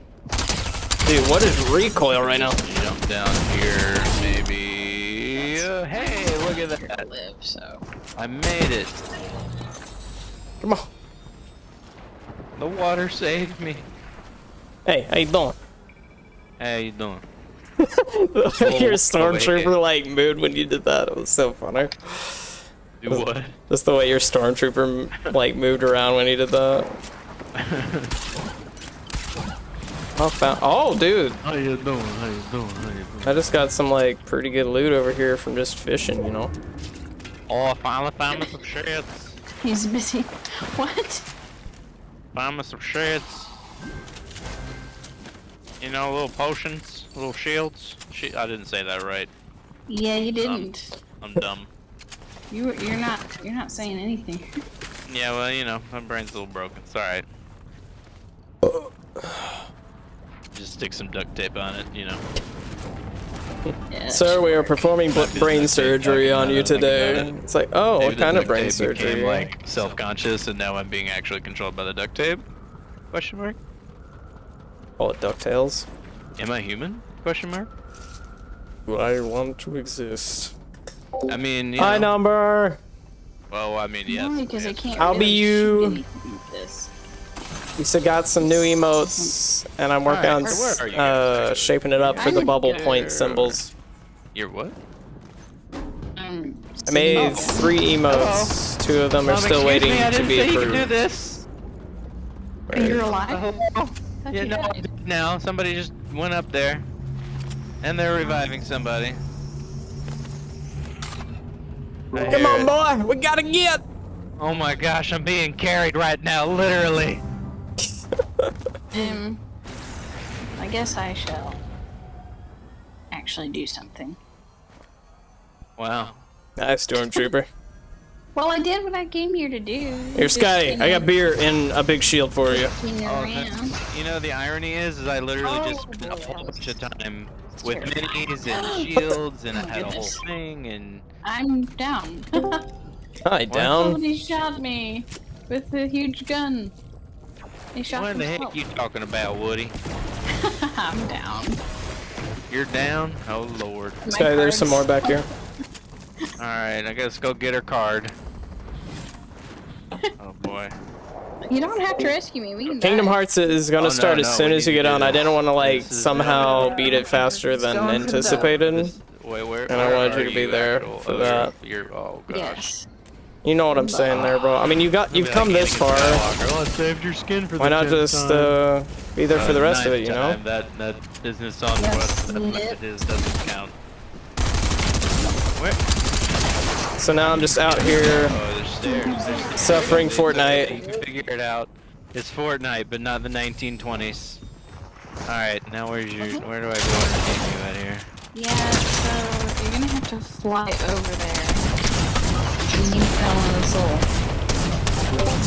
Dude, what is recoil right now? Jump down here, maybe. Hey, look at that! Live, so. I made it. Come on. The water saved me. Hey, how you doing? How you doing? Your stormtrooper like mood when you did that. It was so funny. Do what? Just the way your stormtrooper like moved around when he did that. Oh, dude. How you doing? How you doing? How you doing? I just got some like pretty good loot over here from just fishing, you know. Oh, I finally found me some shits. He's busy. What? Found me some shits. You know, little potions, little shields. I didn't say that right. Yeah, you didn't. I'm dumb. You're not saying anything. Yeah, well, you know, my brain's a little broken. It's alright. Just stick some duct tape on it, you know. Yeah. Sir, we are performing brain surgery on you today. about it. It's like, oh, Maybe what the kind of duct brain tape surgery? became, like, self-conscious, and now I'm being actually controlled by the duct tape? Question mark? Call it DuckTales. Am I human? Question mark? Do I want to exist? I mean, you High know, number. well, I mean, yes. No, because I can't. I'll be really you. shoot anything with this. We still got some new emotes, and I'm working Alright, on where are you guys? shaping it up for the I'm bubble here. point symbols. You're what? I made 3 emotes. 2 of them are still waiting to be approved. this. And you're alive? Thought Yeah, you no, died. now somebody just went up there, and they're reviving somebody. I Come hear on, it. boy, we gotta get. Oh my gosh, I'm being carried right now, literally. I guess I shall actually do something. Wow. Nice, Stormtrooper. Well, I did what I came here to do. Here, Scotty, I got beer and a big shield for you. You know, the irony is I literally just spent a whole bunch of time with minis and shields, and I had a whole goodness. thing, and I'm down. Hi, down. Somebody shot me with a huge gun. He shot what in the himself. heck you talking about, Woody? I'm down. You're down? Oh lord. My Scotty, there's some more cards- back here. Alright, I guess go get her card. Oh boy. You don't have to rescue me. We can Kingdom die. Hearts is gonna Oh, no, start as no, soon we as you need to get do on. I this. didn't want to like This is- somehow beat it faster than Going for the- anticipated. Wait, where? And I where wanted are you to be there actual- for oh, that. You're, oh gosh. Yes. You know what I'm saying there, bro. I mean, you've come this far. Oh, I saved your skin for Why the not 10th just time. be there for the rest of it, you know? Ninth time. That business on Yes, what Nip. it is doesn't count. Where? So now I'm just out here Oh, there's stairs. There's stairs. suffering You Fortnite. can figure it out. It's Fortnite, but not the 1920s. Alright, now where do I go and take you out here? Yeah, so you're gonna have to fly over there. And you fell in the soul.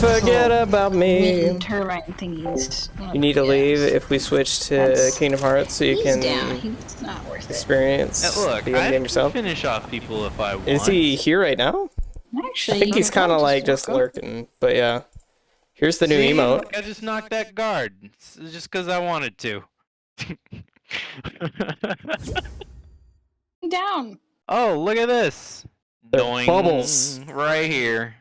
Forget about me. Wind turbine thingies. You need to Yes. leave if we switch to That's- Kingdom Hearts so you He's can down. He's not worth it. experience Now, look, the I game can yourself. finish off people if I want. Is he here right now? Actually, I think he's kind of like just lurking, but yeah. Here's the new See? emote. Look, I just knocked that guard. It's just because I wanted to. down. Oh, look at this. The Doing bubbles. right here.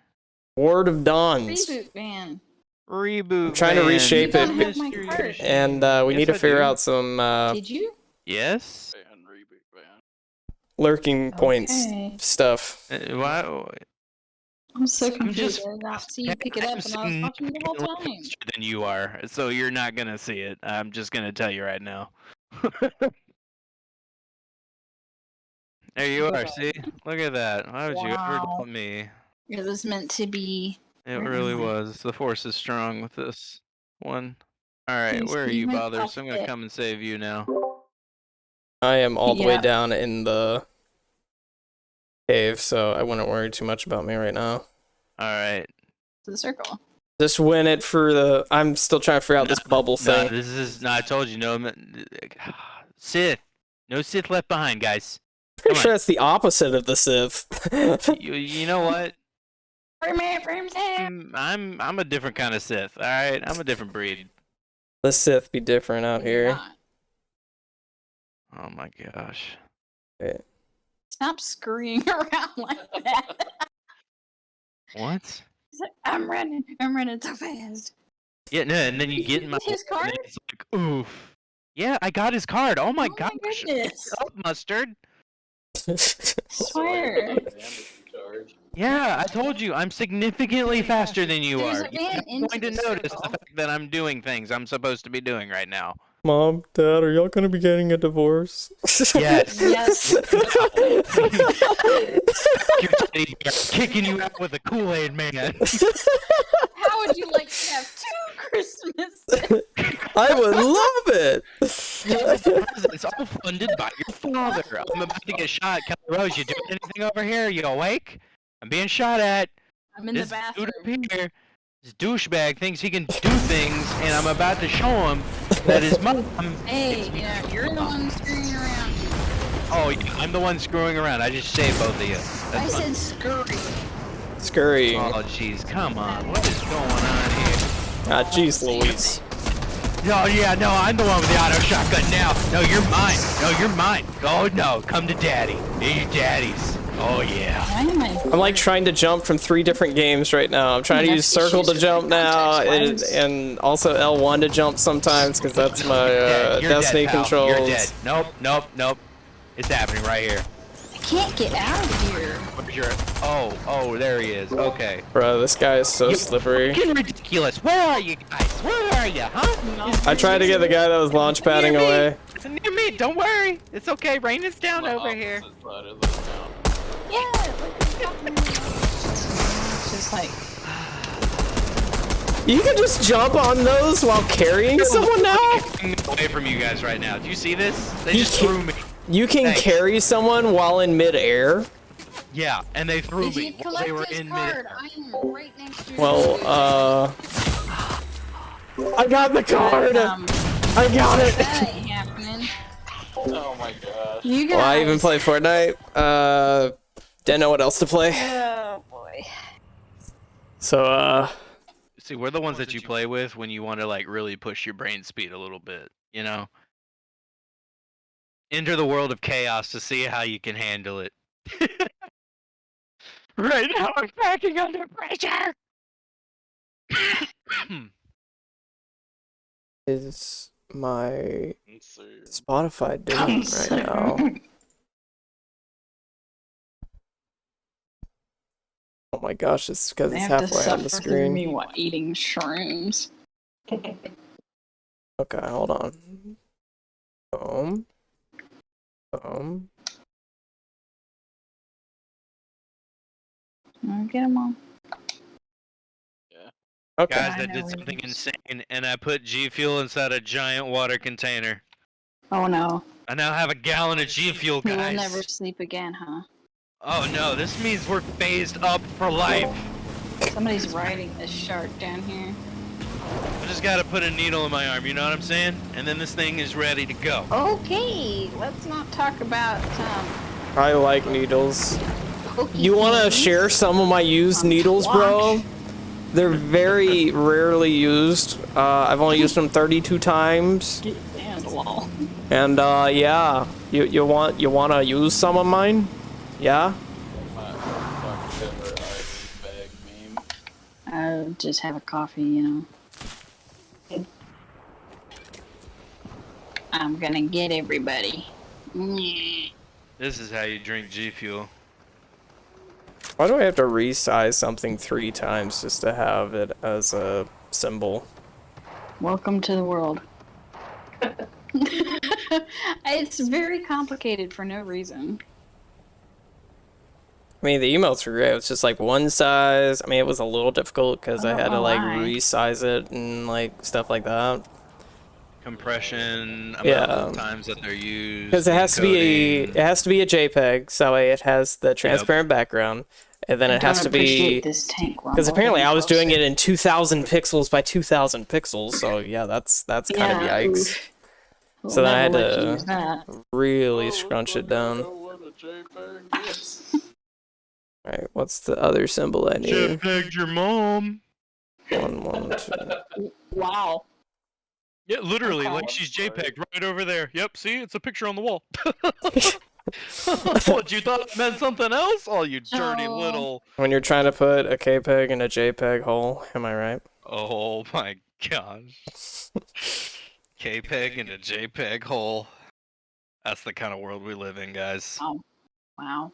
Ward of Dawns. Reboot van. Reboot. I'm trying to van. reshape You it. don't have my card. And we Yes, need to I figure do. out some Did you? Yes. lurking points Okay. stuff. Why? I'm so I'm confused. just- I did not see you pick it up, and I was watching you the whole time. faster than you are, so you're not gonna see it. I'm just gonna tell you right now. There you are. See? Look at that. Why would you ever Wow. doubt me? It was meant to be. It Where really am I? was. The force is strong with this one. All right, Please where are be you, my Bothers? I'm gonna puppet. come and save you now. I am all the way Yeah. down in the cave, so I wouldn't worry too much about me right now. All right. To the circle. Just win it for the. I'm still trying to figure out this bubble No, thing. this is. No, I told you. No, Sith. No Sith left behind, guys. Pretty come sure on. that's the opposite of the Sith. You know what? I'm a different kind of Sith. All right, I'm a different breed. The Sith be different out here. Oh my gosh. Stop scurrying around like that. What? He's like, I'm running so fast. Yeah, no, and then you get in my His and then card? it's like, oof. Yeah, I got his card. Oh my gosh. goodness. Oh, Mustard. Swear. Yeah, I told you, I'm significantly faster than you There's are. a You're van not into going to the notice circle. the fact that I'm doing things I'm supposed to be doing right now. Mom, Dad, are y'all gonna be getting a divorce? Yes. Yes. Your teddy bear kicking you out with a Kool-Aid man. How would you like to have 2 Christmases? I would love it. It's all funded by your father. I'm about to get shot. Kelly Rose, you doing anything over here? You awake? I'm being shot at. I'm in This the bathroom. dude up here, this douchebag thinks he can do things, and I'm about to show him that his mom. Hey, yeah, you're the one screwing around. Oh, yeah, I'm the one screwing around. I just saved both of you. I That's fine. said scurry. Scurry. Oh, jeez, come on. What is going on here? Ah, jeez, Louise. No, yeah, no, I'm the one with the auto shotgun now. No, you're mine. No, you're mine. Oh, no, come to daddy. They're your daddies. Oh, yeah. Why am I? I'm like trying to jump from 3 different games right now. I'm trying to You use have circle to issues jump with now, context and also L1 to jump sometimes because that's my Dead. You're destiny dead, pal. controls. You're dead. Nope, nope, nope. It's happening right here. I can't get out of here. Where's your... Oh, there he is. Okay. Bro, this guy is so slippery. Fucking ridiculous. Where are you guys? Where are you, huh? I tried to get the guy that was launch padding Near me. away. Near me. Don't worry. It's okay. Rain is down over here. Yeah. It's just like You can just jump on those while carrying someone now? I'm away from you guys right now. Do you see this? They You just can't- threw me. You can Thanks. carry someone while in midair? Yeah, and they threw Did me you while they collect were his in card? mid. I am right next to you. Well, I got the card! I got it! That ain't happening. Oh my god. You guys. Well, I even play Fortnite. Didn't know what else to play. Oh boy. So, See, we're the ones that you play with when you want to like really push your brain speed a little bit, you know? Enter the world of chaos to see how you can handle it. Right now I'm packing under pressure. is my Let's see. Spotify doing right now? Oh my gosh, it's because They it's have to halfway on the suffer through me screen. while eating shrooms. Okay, hold on. Boom. Get them all. Okay. Guys, I I know did what it something is. insane, and I put G Fuel inside a giant water container. Oh no. I now have a gallon of G Fuel, You will guys. never sleep again, huh? Oh no, this means we're phased up for life. Somebody's riding this shark down here. I just gotta put a needle in my arm, you know what I'm saying? And then this thing is ready to go. Okay, let's not talk about I like needles. hokey You want to things. share some of my used needles, bro? Watch. They're very rarely used. I've only used them 32 times. And lol. And yeah, you want to use some of mine? Yeah. I'll just have a coffee, you know. I'm gonna get everybody. This is how you drink G Fuel. Why do I have to resize something 3 times just to have it as a symbol? Welcome to the world. It's very complicated for no reason. I mean, the emotes were great. It was just like one size. I mean, it was a little difficult because I don't had to know like why. resize it and like stuff like that. Compression, amount Yeah. of times that they're used. Because it has to be a JPEG, so it has the transparent background, and then I it has don't to appreciate be. this tank Because rumble apparently getting I was doing closer. it in 2,000 pixels by 2,000 pixels, so yeah, that's kind of yikes. oof. We'll So then I had never let you to- use that. Really scrunch it down. Alright, what's the other symbol I need? JPEG'd your mom. 1, 1, 2. Wow. Yeah, literally, Okay. like she's JPEG'd right over there. Yep, see, it's a picture on the wall. What, you thought it meant something else? Oh, you dirty So- little. When you're trying to put a KPEG in a JPEG hole, am I right? Oh my gosh. KPEG and a JPEG hole. That's the kind of world we live in, guys. Wow.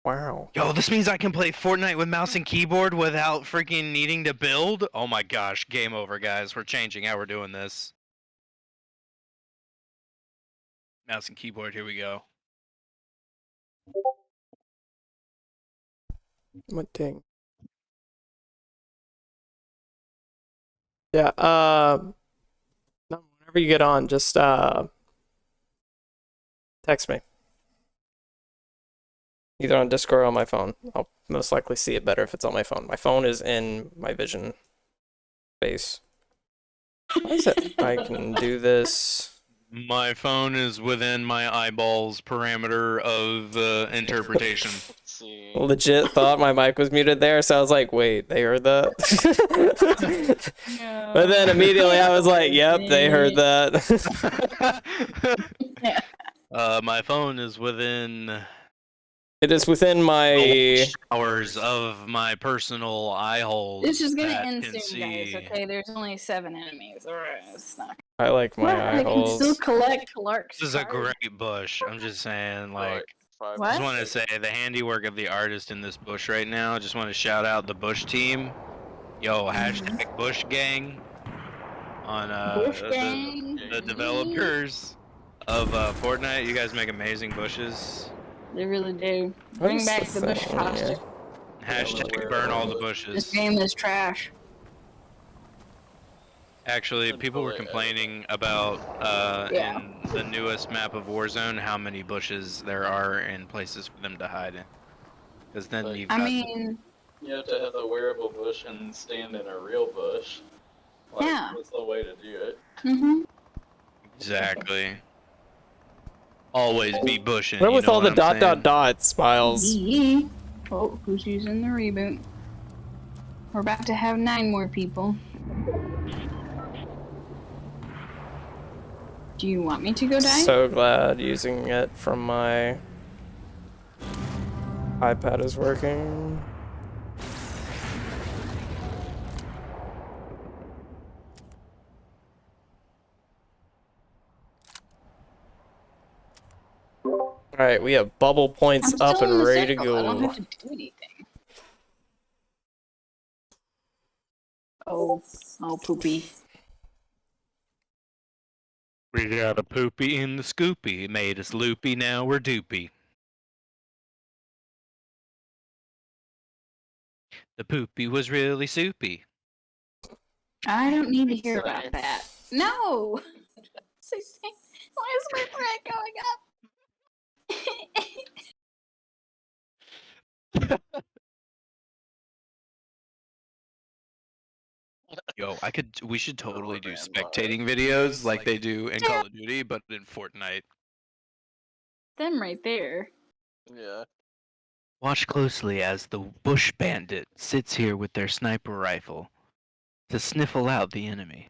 Wow. Yo, this means I can play Fortnite with mouse and keyboard without freaking needing to build? Oh my gosh, game over, guys. We're changing how we're doing this. Mouse and keyboard, here we go. What dang? Yeah, no, whenever you get on, just text me. Either on Discord or on my phone. I'll most likely see it better if it's on my phone. My phone is in my vision space. Why is it I can do this? My phone is within my eyeballs parameter of interpretation. See. Legit thought my mic was muted there, so I was like, wait, they heard that? But then immediately I was like, yep, they heard that. My phone is within It is within my... hours of my personal eye holes. This is gonna that end can soon, guys. see. Okay, there's only 7 enemies. Alright, it's not. I like my What? eye I can still holes. collect Clark's. This is a card. great bush. I'm just saying, like, Five. What? just want to say the handiwork of the artist in this bush right now. Just want to shout out the Bush team. Yo, hashtag Bush Gang on Bush gang. the developers of Fortnite. You guys make amazing bushes. They really do. What Bring is back the bush thing here? costume. Hashtag burn all the This bushes. game is trash. Actually, people were complaining about Yeah. in the newest map of Warzone how many bushes there are and places for them to hide in. Because then Like- you've I got mean, You have to have a wearable bush and stand in a real bush. Like, Yeah. That's the way to do it. exactly. Always be bushing. What you with know all the what I'm saying? dots, Miles? Oh, who's using the reboot? We're about to have 9 more people. Do you want me to go die? So glad using it from my iPad is working. Alright, we have bubble points I'm up still in and the ready to circle. I don't go. have to do anything. Oh poopy. We got a poopy in the scoopy. It made us loopy, now we're doopy. The poopy was really soupy. I don't need to hear about that. No! So sad. Why is my thread going up? Yo, we should totally do man, spectating videos like they do in Call of Duty, but in Fortnite. Them right there. Yeah. Watch closely as the bush bandit sits here with their sniper rifle to sniffle out the enemy.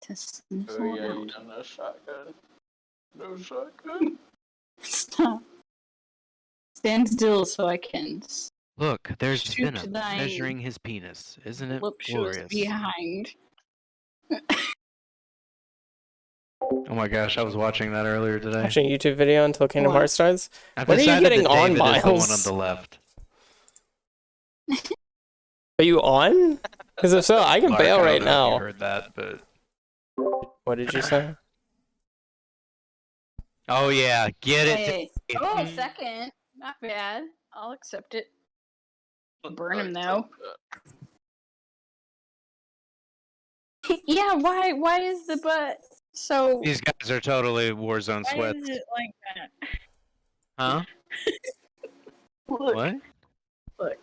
To sniffle Oh yeah, you out. don't know shotgun. No shotgun. Stop. Stand still so I can Look, there's Shoot Venom thine measuring his penis. Isn't it voluptuous glorious? behind. Oh my gosh, I was watching that earlier today. Watching a YouTube video until Kingdom What? Hearts starts. I've when are you decided getting that on, David is the one on Miles? the left. Are you on? Because if so, I can Mark, bail I don't right know if you now. heard that, but What did you say? oh yeah, get it. Hey. Oh, Mm. second. Not bad. I'll accept it. But- Burn him, alright, though. Yeah, why is the butt so... These guys are totally Warzone Why sweats. is it like that? Huh? Look, What? look.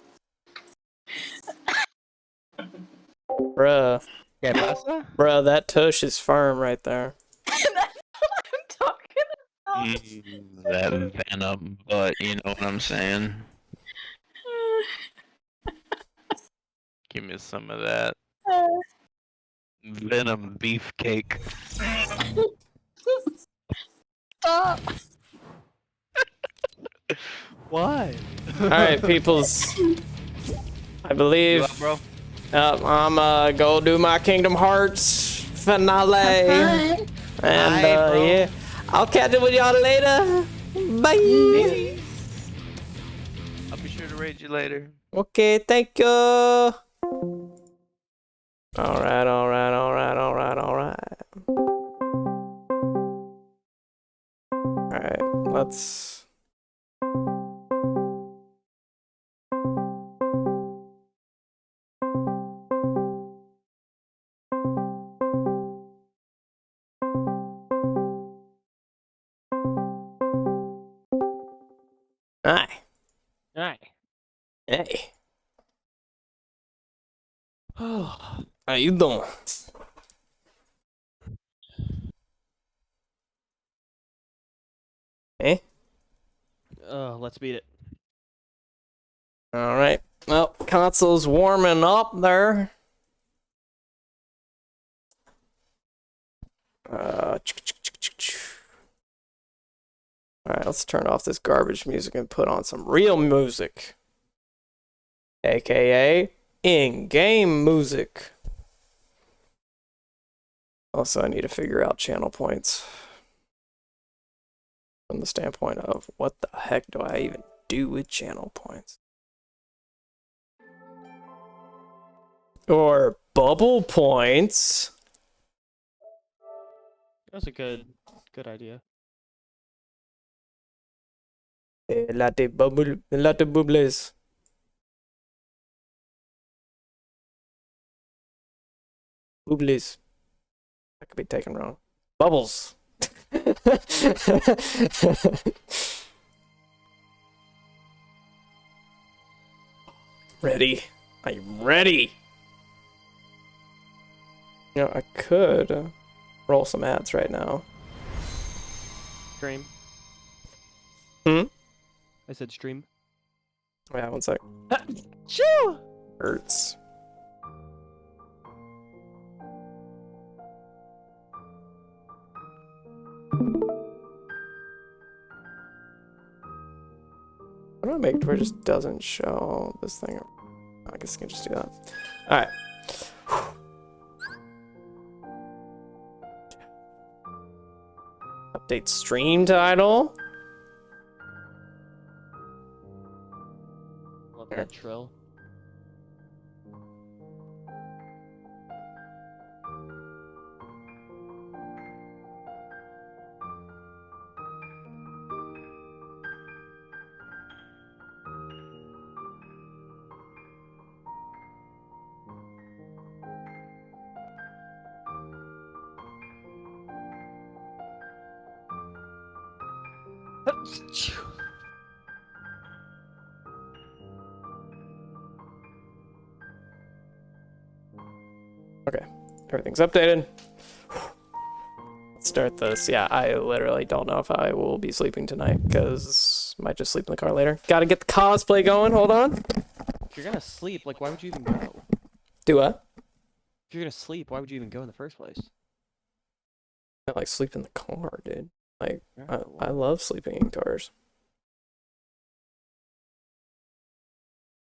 Bruh. ¿Qué pasa? Bruh, that tush is firm right there. That's what I'm talking about. That Venom, but you know what I'm saying. Give me some of that Venom beefcake. Stop. Why? All right, peoples. I believe bro? I'm go do my Kingdom Hearts finale. Hi. And Bye, bro. yeah, I'll catch up with y'all later. Bye. I'll be sure to raid you later. Okay, thank you. All right, all right, all right, all right, all right. All right, let's. Hi. Hi. Hey. How you doing? Eh? Let's beat it. All right. Well, console's warming up there. All right, let's turn off this garbage music and put on some real music. AKA in-game music. Also, I need to figure out channel points. From the standpoint of what the heck do I even do with channel points? Or bubble points. That's a good idea. Latte bubbles. Bubbles. That could be taken wrong. Bubbles. Ready. I'm ready. You know, I could roll some ads right now. Stream. Hmm? I said stream. Oh, yeah, 1 sec. Shoo! Hurts. How do I make it where it just doesn't show this thing? I guess I can just do that. Alright. Update stream title. Love that trill. Okay, everything's updated. Let's start this. Yeah, I literally don't know if I will be sleeping tonight because I might just sleep in the car later. Gotta get the cosplay going. Hold on. If you're gonna sleep, like, why would you even go? Do what? If you're gonna sleep, why would you even go in the first place? I like sleep in the car, dude. Like, Yeah, I love sleeping in cars.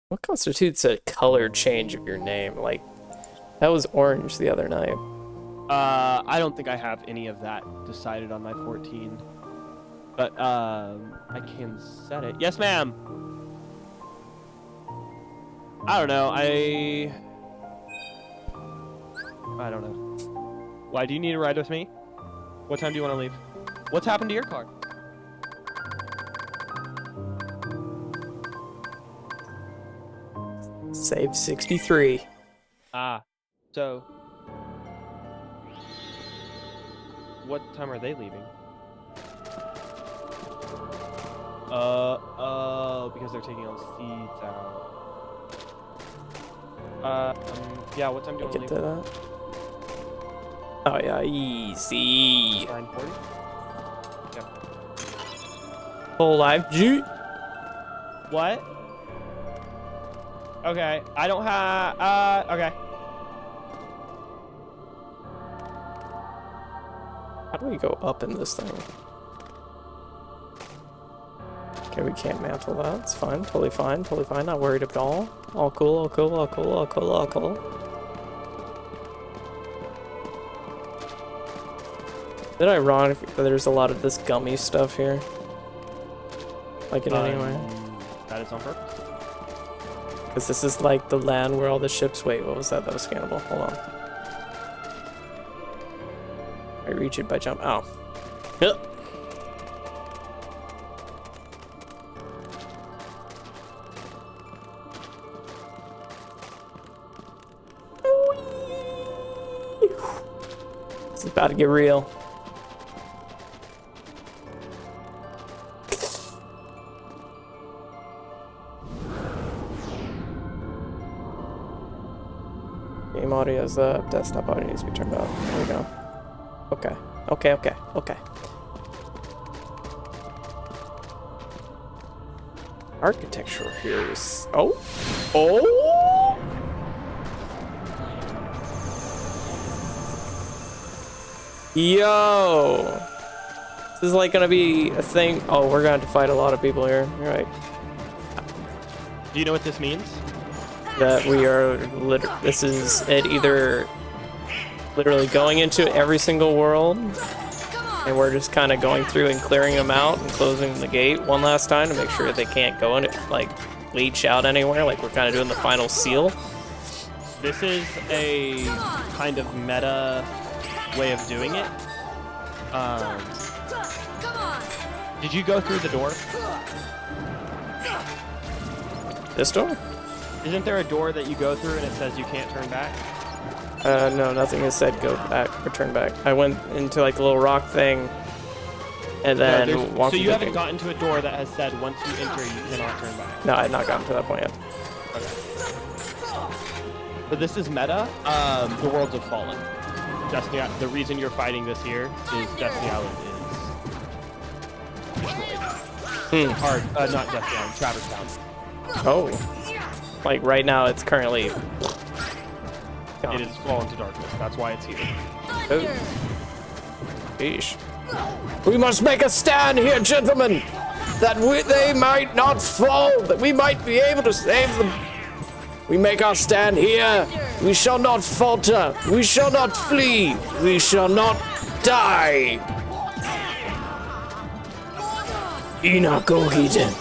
What constitutes a color change of your name? Like, that was orange the other night. I don't think I have any of that decided on my 14. But, I can set it. Yes, ma'am! I don't know, I don't know. Why, do you need to ride with me? What time do you want to leave? What's happened to your car? Save 63. Ah, so... What time are they leaving? Oh, because they're taking all the seeds out. Yeah, what time do you want to Get leave? to that. Oh yeah, easy. 9:40? Whole life, G. What? Okay, I don't have. Okay. How do we go up in this thing? Okay, we can't mantle that. It's fine. Totally fine. Totally fine. Not worried at all. All cool. All cool. All cool. All cool. All cool. Is it ironic that there's a lot of this gummy stuff here? Like in any way? That is on purpose. Because this is like the land where all the ships... Wait, what was that? That was scannable. Hold on. I reach it by jump. Oh. Yep. This is about to get real. Game audio is up. Desktop audio needs to be turned up. There we go. Okay. Okay, okay, okay. Architecture here is... Oh! Oh! Yo! This is like gonna be a thing. Oh, we're gonna have to fight a lot of people here. You're right. Do you know what this means? That we are this is it either literally going into every single world and we're just kind of going through and clearing them out and closing the gate one last time to make sure they can't go in, like leach out anywhere, like we're kind of doing the final seal. This is a kind of meta way of doing it. Did you go through the door? This door? Isn't there a door that you go through and it says you can't turn back? No, nothing has said go back or turn back. I went into like a little rock thing and then walked. So you haven't gotten to a door that has said once you enter you cannot turn back? No, I had not gotten to that point yet. Okay. But this is meta. The Worlds have fallen. Destiny, the reason you're fighting this here is Destiny Island is destroyed. Or, not Destiny Island, Traverse Town. Oh. Like right now it's currently gone. It is fallen to darkness. That's why it's here. Oh. Yeesh. We must make a stand here, gentlemen, that they might not fall, that we might be able to save them. We make our stand here. We shall not falter. We shall not flee. We shall not die. Inakohiden.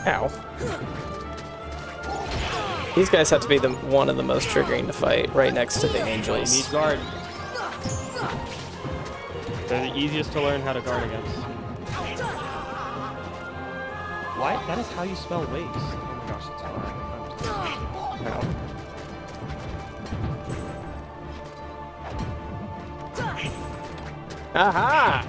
Ow. These guys have to be one of the most triggering to fight, right next to the angels. You need guard. They're the easiest to learn how to guard against. Why? That is how you spell waste. Oh my gosh, it's hard. Aha!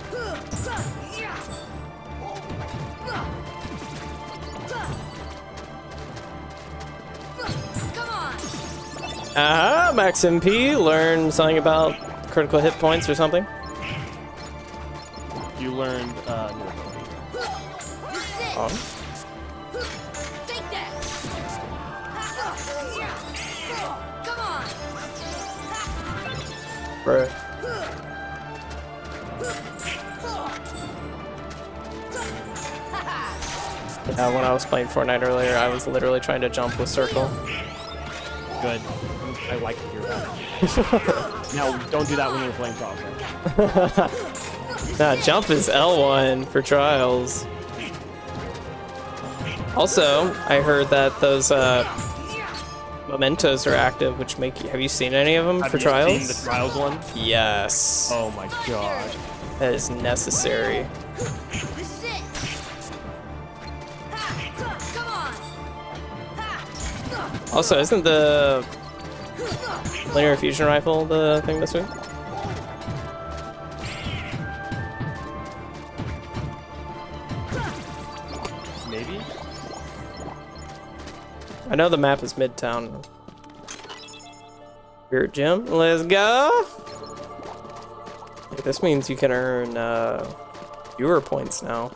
Aha! Max MP, learn something about critical hit points or something. You learned new ability. Take that. Come on. Bruh. When I was playing Fortnite earlier, I was literally trying to jump with circle. Good. I like to hear that. Now, don't do that when you're playing Trials, right? Nah, jump is L1 for Trials. Also, I heard that those mementos are active, which make you... Have you seen any of them for Trials? Have you seen the Trials one? Yes. Oh my god. That is necessary. Also, isn't the linear fusion rifle the thing this week? Maybe? I know the map is Midtown. Spirit Gym, let's go! This means you can earn viewer points now.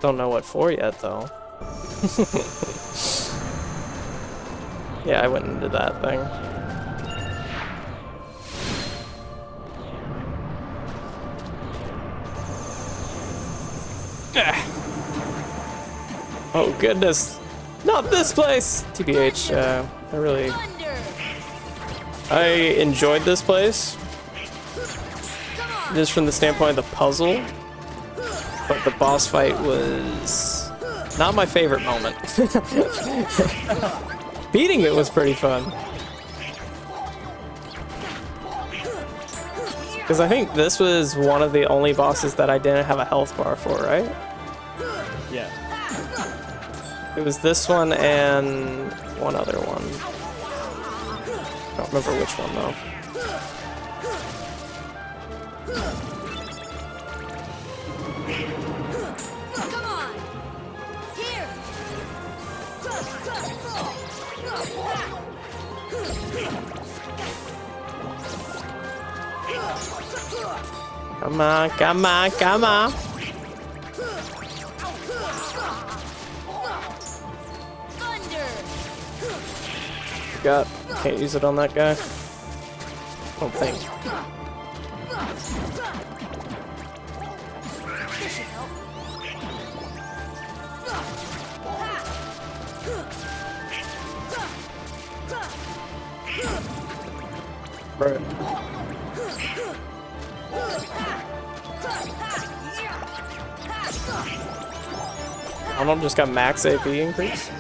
Don't know what for yet, though. Yeah, I went into that thing. Oh goodness, not this place! TBH, I enjoyed this place. Just from the standpoint of the puzzle. But the boss fight was not my favorite moment. Beating it was pretty fun. Because I think this was one of the only bosses that I didn't have a health bar for, right? Yeah. It was this one and one other one. I don't remember which one though. Come on. Here. Come on, come on, come on. Thunder. Got, can't use it on that guy. I don't think. This should help. Right. Arnold just got max AP increase.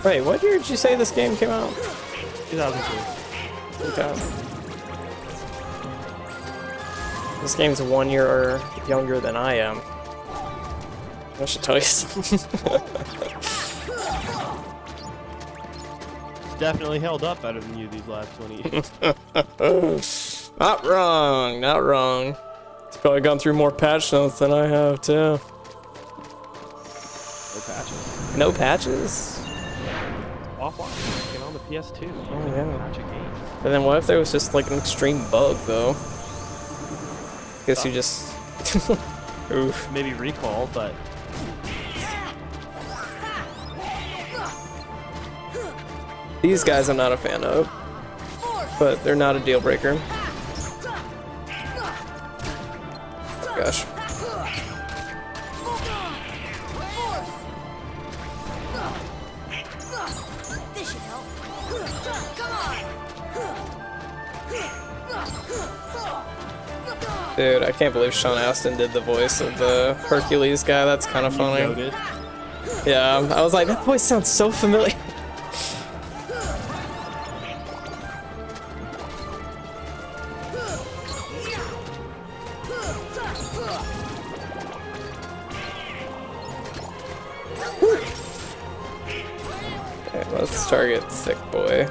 Wait, what year did you say this game came out? 2002. Okay. This game's 1 year younger than I am. I should tell you something. It's definitely held up better than you these last 20 years. Not wrong, not wrong. It's probably gone through more patch notes than I have too. No patches. No patches? Offline. Get on the PS2. Oh yeah. Patch a game. And then what if there was just like an extreme bug though? Guess you just oof. Maybe recall, but These guys I'm not a fan of. But they're not a deal breaker. Gosh. This should help. Come on. Dude, I can't believe Sean Astin did the voice of the Hercules guy. That's kind of funny. noted. Yeah, I was like, that voice sounds so familiar. Okay, let's target Thick Boy.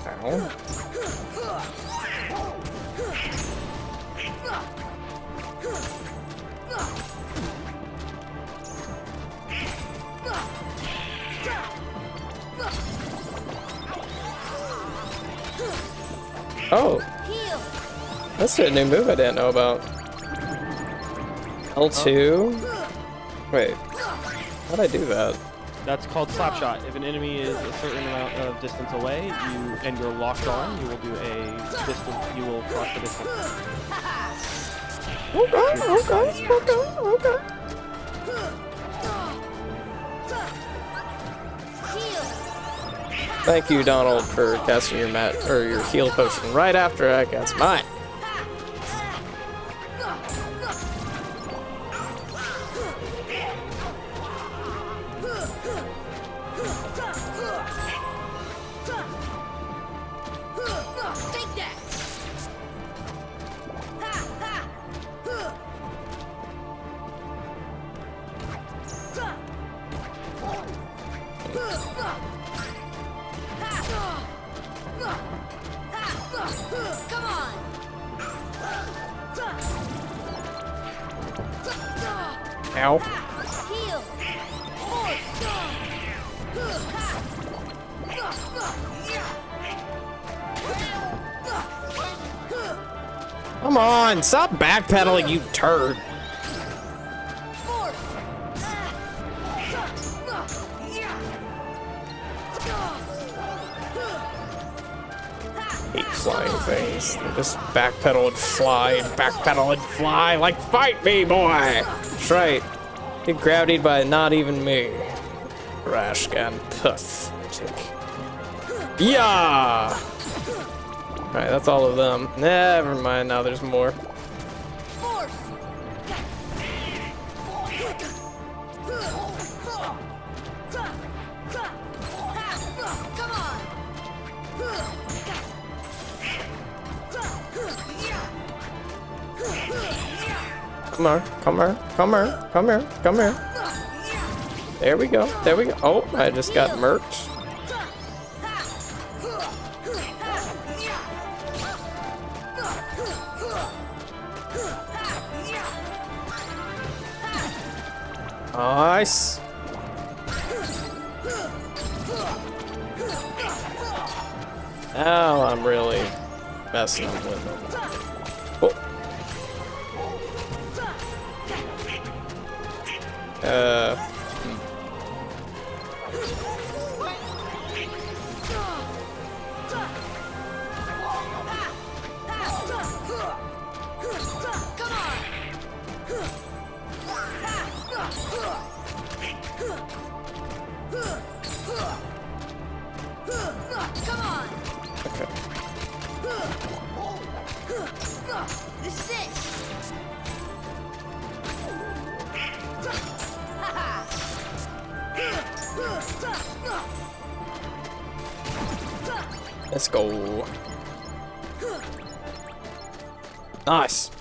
Ow. Oh, that's a new move I didn't know about. L2? Wait, how'd I do that? That's called Slapshot. If an enemy is a certain amount of distance away, and you're locked on, you will do a distance. You will cross the distance. Okay. Thank you, Donald, for casting your your heal potion right after I cast mine. Take that. Come on. Ow. Heal. Come on, stop backpedaling, you turd. Hate flying things. They just backpedal and fly and backpedal and fly. Like, fight me, boy! That's right. Get gravitied by not even me. Rashgan pathetic. Yeah! Alright, that's all of them. Never mind, now there's more. Come on, come here, come here, come here, come here. There we go, there we go. Oh, I just got murked. Nice. Now I'm really messing with them. Oh. Okay. This is it. Let's go. Nice.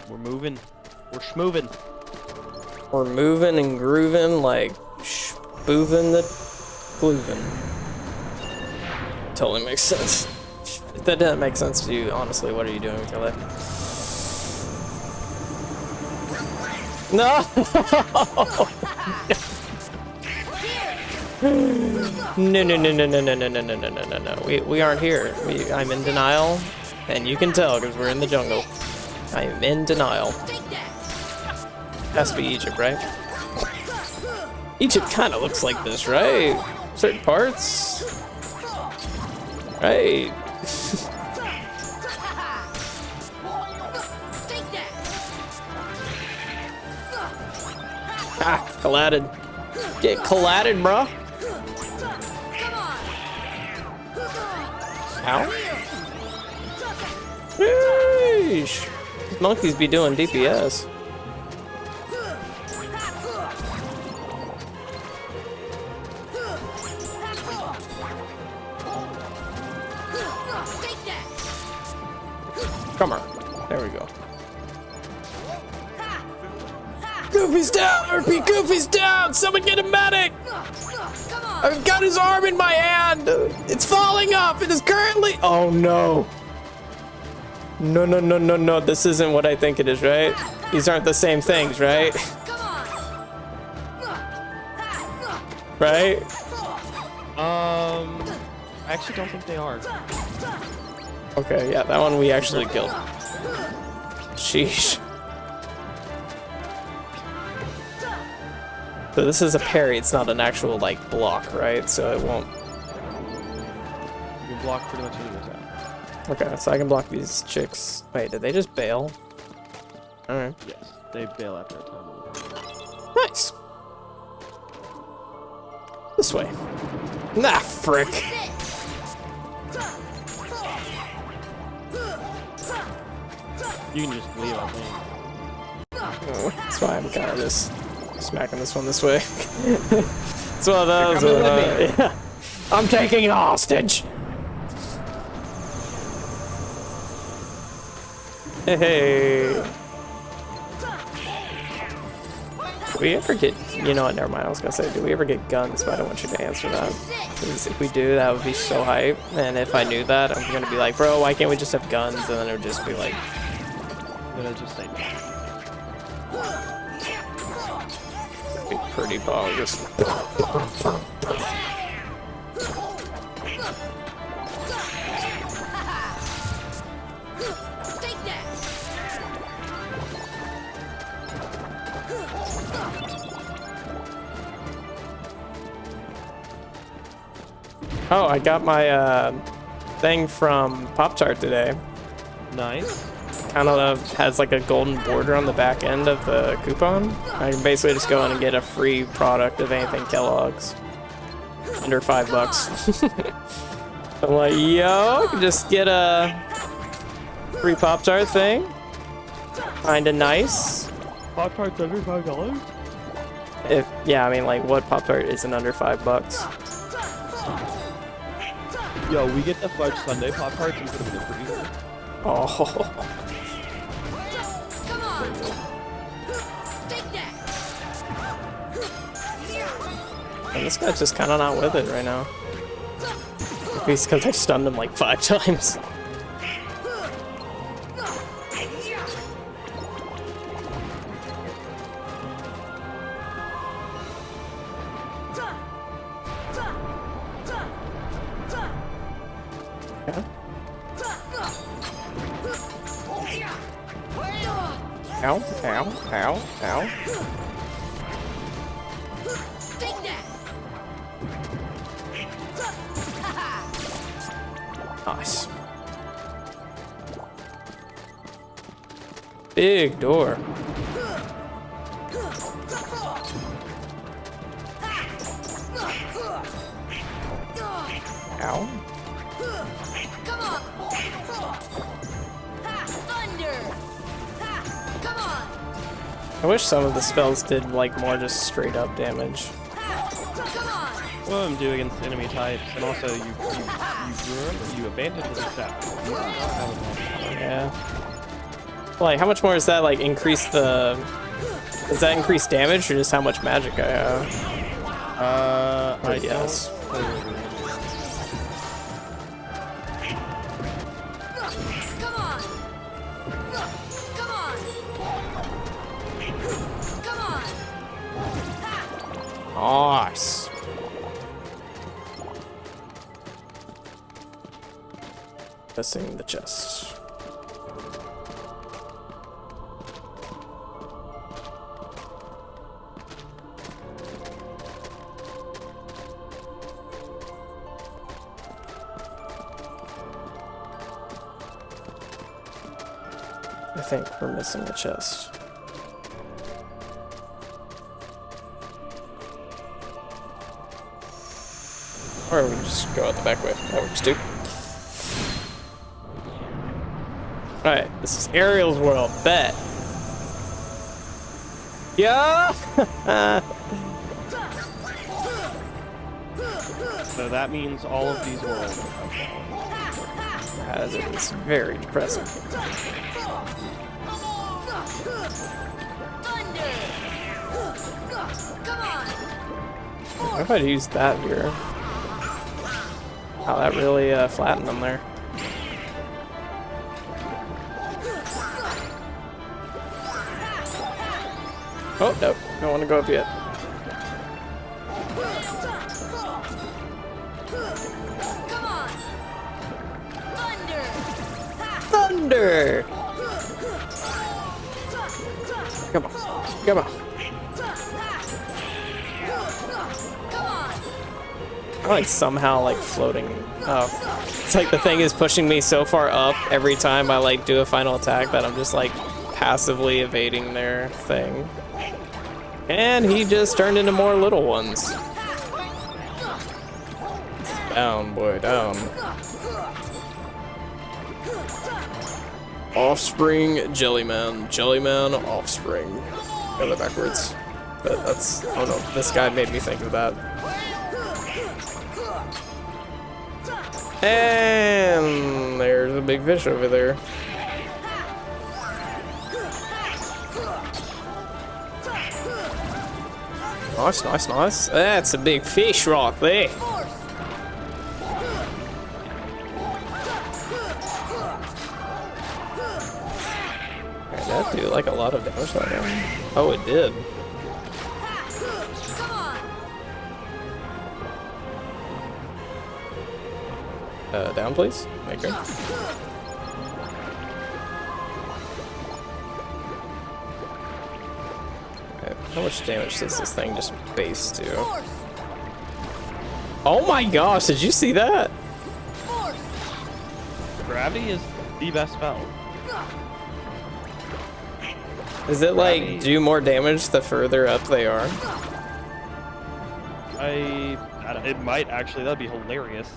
We're moving. We're schmoving. We're moving and grooving like spooving the gloovin. Totally makes sense. If that doesn't make sense to you, honestly, what are you doing with your life? No! No, no, no, no, no, no, no, no, no, no, no, no. We aren't here. I'm in denial, and you can tell because we're in the jungle. I am in denial. Has to be Egypt, right? Egypt kind of looks like this, right? Certain parts. Right. Ah, collided. Get collided, bruh. Ow. Sheesh. These monkeys be doing DPS. Come on. There we go. Goofy's down! RP Goofy's down! Someone get a medic! I've got his arm in my hand! It's falling off! It is currently— Oh no! No, no, no, no, no. This isn't what I think it is, right? These aren't the same things, right? Right? I actually don't think they are. Okay, yeah, that one we actually killed. Sheesh. So this is a parry, it's not an actual, like, block, right? So it won't... You can block pretty much any attack. Okay, so I can block these chicks. Wait, did they just bail? Alright. Yes, they bail after a time. Nice! This way. Nah, frick! You can just leave, I think. Oh, that's why I'm kind of just smacking this one this way. It's one of those. You're coming with me. Yeah. I'm taking a hostage. Hey. Do we ever get you know what? Never mind. I was gonna say, do we ever get guns? But I don't want you to answer that. Because if we do, that would be so hype. And if I knew that, I'm gonna be like, bro, why can't we just have guns? And then it would just be like, I'm gonna just say no. be pretty bogus. Take that. Oh, I got my thing from Pop-Tart today. Nice. Kind of has like a golden border on the back end of the coupon. I can basically just go in and get a free product of anything Kellogg's. Under $5. I'm like, yo, I can just get a free Pop-Tart thing. Kinda nice. Pop-Tart's under $5? Yeah, I mean, like, what Pop-Tart isn't under $5? Yo, we get the fudge sundae Pop-Tarts and put them in the freezer. Oh. Come on. Take that. And this guy's just kind of not with it right now. Maybe it's because I stunned him like 5 times. Okay. Ow, ow, ow, ow. Take that. Nice. Big door. Ow. Come on. Ha, thunder. Ha, come on. I wish some of the spells did like more just straight up damage. Come on. What I'm doing against enemy types, and also you abandoned the attack. Yeah. Like, how much more is that? Like, increase the? Does that increase damage or just how much magic I have? I guess. Come on. Come on. Come on. Ha. Nice. Missing the chest. I think we're missing the chest. Or we can just go out the back way. That works too. Alright, this is Ariel's world. Bet. Yeah! So that means all of these worlds are As it is very depressing. Thunder. Come on. What if I'd used that here? Oh, that really flattened them there. Oh, nope. Don't want to go up yet. Come on. Thunder. Thunder! Come on. Come on. Come on. I'm like somehow like floating. Oh. It's like the thing is pushing me so far up every time I like do a final attack that I'm just like passively evading their thing. And he just turned into more little ones. Down, boy, down. Offspring, Jellyman. Jellyman, Offspring. Got that backwards. But that's, oh no, this guy made me think of that. And there's a big fish over there. Nice, nice, nice. That's a big fish right there. Force. Did that do like a lot of damage right now? Oh, it did. Come on. Down, please. Thank you. Okay, how much damage does this thing just base do? Force. Oh my gosh, did you see that? Force. Gravity is the best spell. Does it like do more damage the further up they are? It might actually. That'd be hilarious.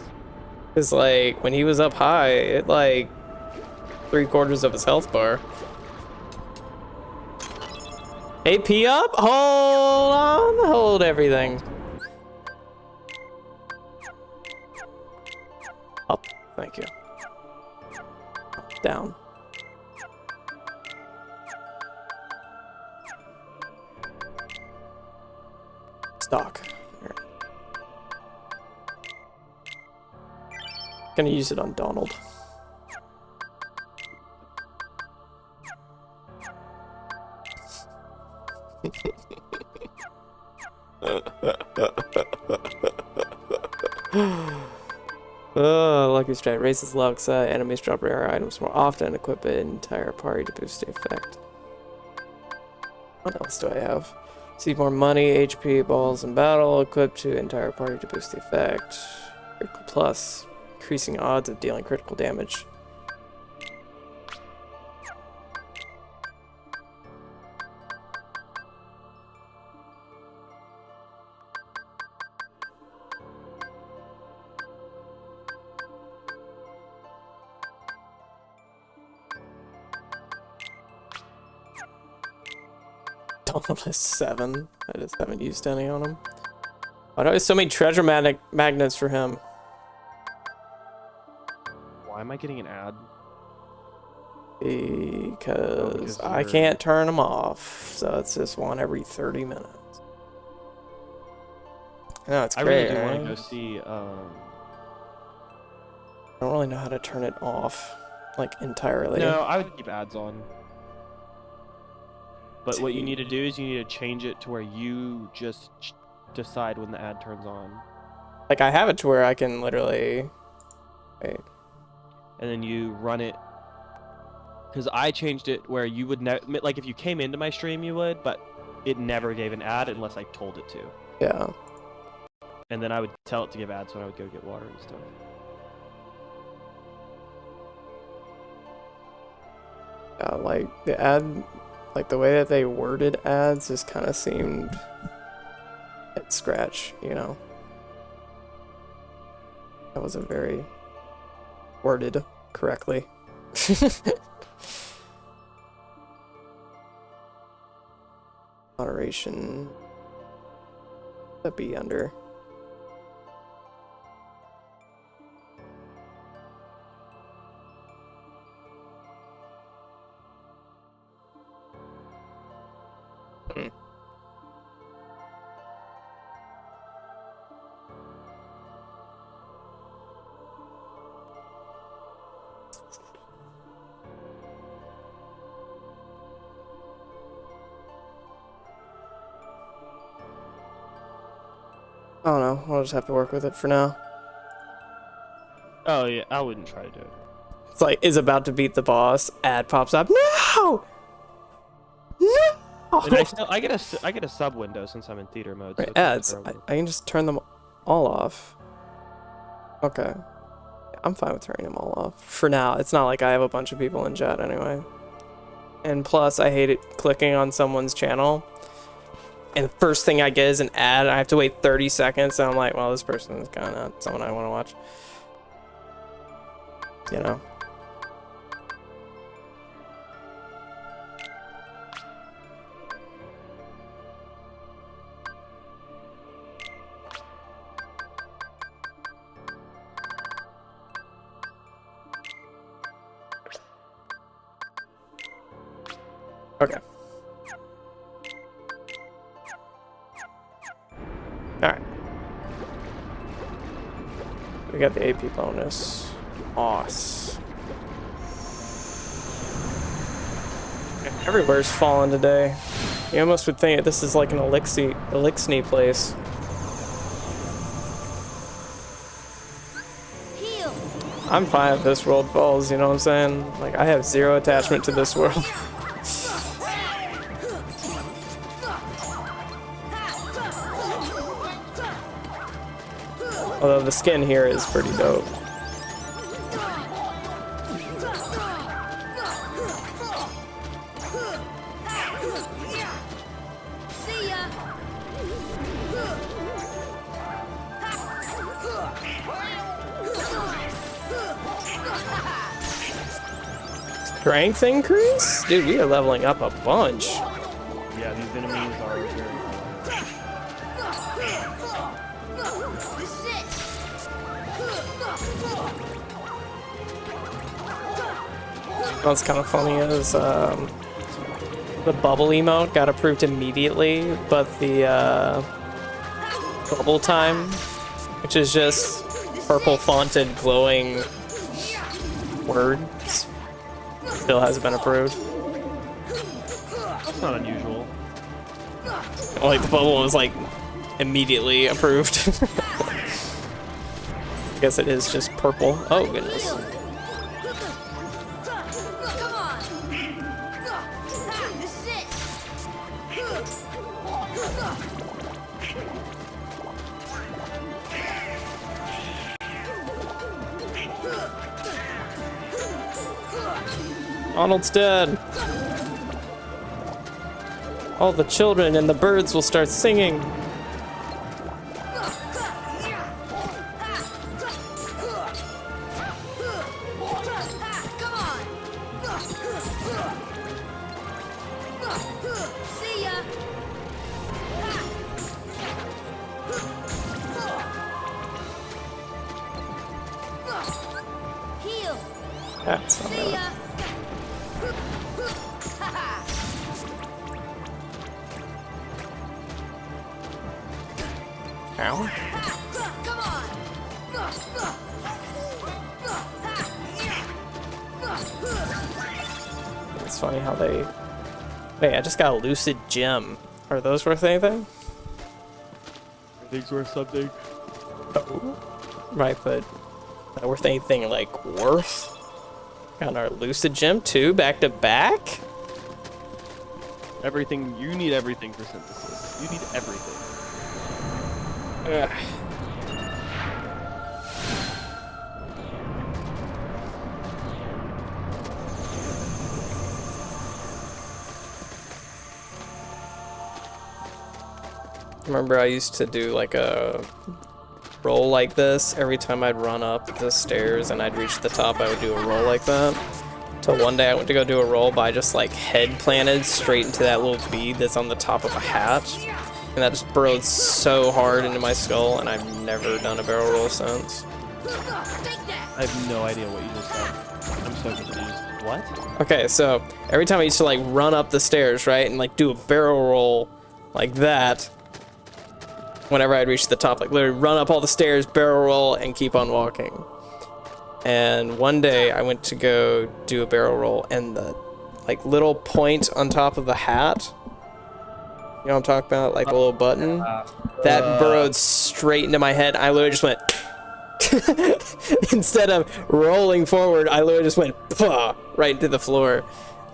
Cause like when he was up high, it like 3/4 of his health bar. AP up, hold on, hold everything. Up, thank you. Down. Stock. Alright. Gonna use it on Donald. Oh, Lucky Strike raises luck. Enemies drop rare items more often. Equip an entire party to boost the effect. What else do I have? See more money, HP, balls in battle. Equipped to entire party to boost the effect. Critical plus. Increasing odds of dealing critical damage. Donald has 7. I just haven't used any on him. Why do I have so many treasure magnets for him? Why am I getting an ad? Because I you're- can't turn them off. So it's just one every 30 minutes. No, it's I great. really do want right? to go see. I don't really know how to turn it off, like entirely. No, I would keep ads on. But what you need to do is you need to change it to where you just decide when the ad turns on. Like I have it to where I can literally. Wait. And then you run it. Because I changed it where you would like if you came into my stream you would, but it never gave an ad unless I told it to. Yeah. And then I would tell it to give ads when I would go get water and stuff. Yeah, like the ad, like the way that they worded ads just kind of seemed head scratch, you know. That wasn't very worded correctly. Moderation. That'd be under. I don't know. We'll just have to work with it for now. Oh yeah, I wouldn't try to do it. It's like, is about to beat the boss. Ad pops up. No! No! And I get a sub window since I'm in theater mode. So Right, it's not ads. terrible. I can just turn them all off. Okay. I'm fine with turning them all off. For now. It's not like I have a bunch of people in chat anyway. And plus, I hate it clicking on someone's channel. And the first thing I get is an ad. I have to wait 30 seconds. And I'm like, well, this person is kind of not someone I want to watch. You know? Okay. Alright. We got the AP bonus. Awesome. Everywhere's fallen today. You almost would think this is like an Elixni place. I'm fine if this world falls, you know what I'm saying? Like, I have zero attachment to this world. Although the skin here is pretty dope. Strength increase? Dude, we are leveling up a bunch. Yeah, these enemies are very What's kind of funny is the bubble emote got approved immediately, but the bubble time, which is just purple fonted glowing words, still hasn't been approved. That's not unusual. Like the bubble was like immediately approved. I guess it is just purple. Oh goodness. Arnold's dead. All the children and the birds will start singing. That's not right. Ow. It's funny how they... Wait, I just got a lucid gem. Are those worth anything? Everything's worth something. Oh. Right, but not worth anything like worth? Got our lucid gem too, back to back? Everything, you need everything for synthesis. You need everything. Ugh. Remember I used to do like a roll like this. Every time I'd run up the stairs and I'd reach the top, I would do a roll like that. Till one day I went to go do a roll, but I just like head planted straight into that little bead that's on the top of a hat. And that just burrowed so hard into my skull, and I've never done a barrel roll since. I have no idea what you just said. I'm so confused. What? Okay, so every time I used to like run up the stairs, right, and like do a barrel roll like that, whenever I'd reach the top, like literally run up all the stairs, barrel roll, and keep on walking. And one day I went to go do a barrel roll, and the like little point on top of the hat, you know what I'm talking about? Like a little button. That burrowed straight into my head. I literally just went... Instead of rolling forward, I literally just went right into the floor.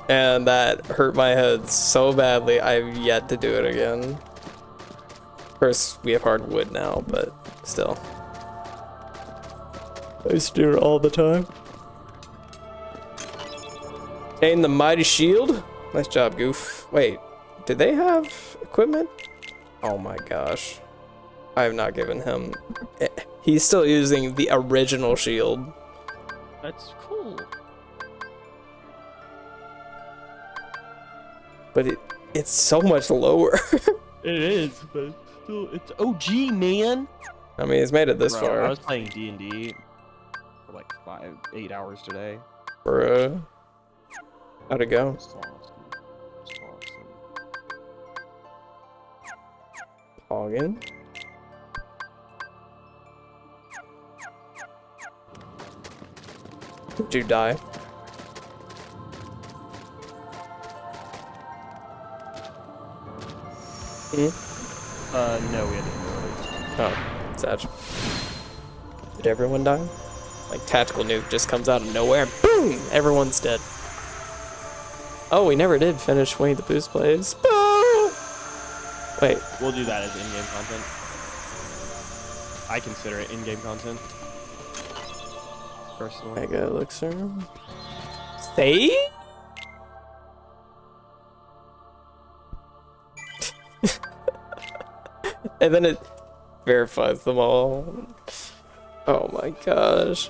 And that hurt my head so badly, I've yet to do it again. Of course, we have hardwood now, but still. I used to do it all the time. Obtain the mighty shield. Nice job, Goof. Wait, did they have equipment? Oh my gosh. I have not given him... He's still using the original shield. That's cool. But it's so much lower. It is, but still, it's OG, man. I mean, he's made it this Bro, far. I was playing D&D for like 8 hours today. Bruh. How'd it go? It's awesome. It's awesome. Poggin. Did you die? No, we had to. Oh, sad. Did everyone die? Like tactical nuke just comes out of nowhere. Boom! Everyone's dead. Oh, we never did finish Winnie the Pooh's plays. Boo! Wait, We'll do that as in-game content. I consider it in-game content. Personally. Mega Elixir. Save? And then it verifies them all. Oh my gosh.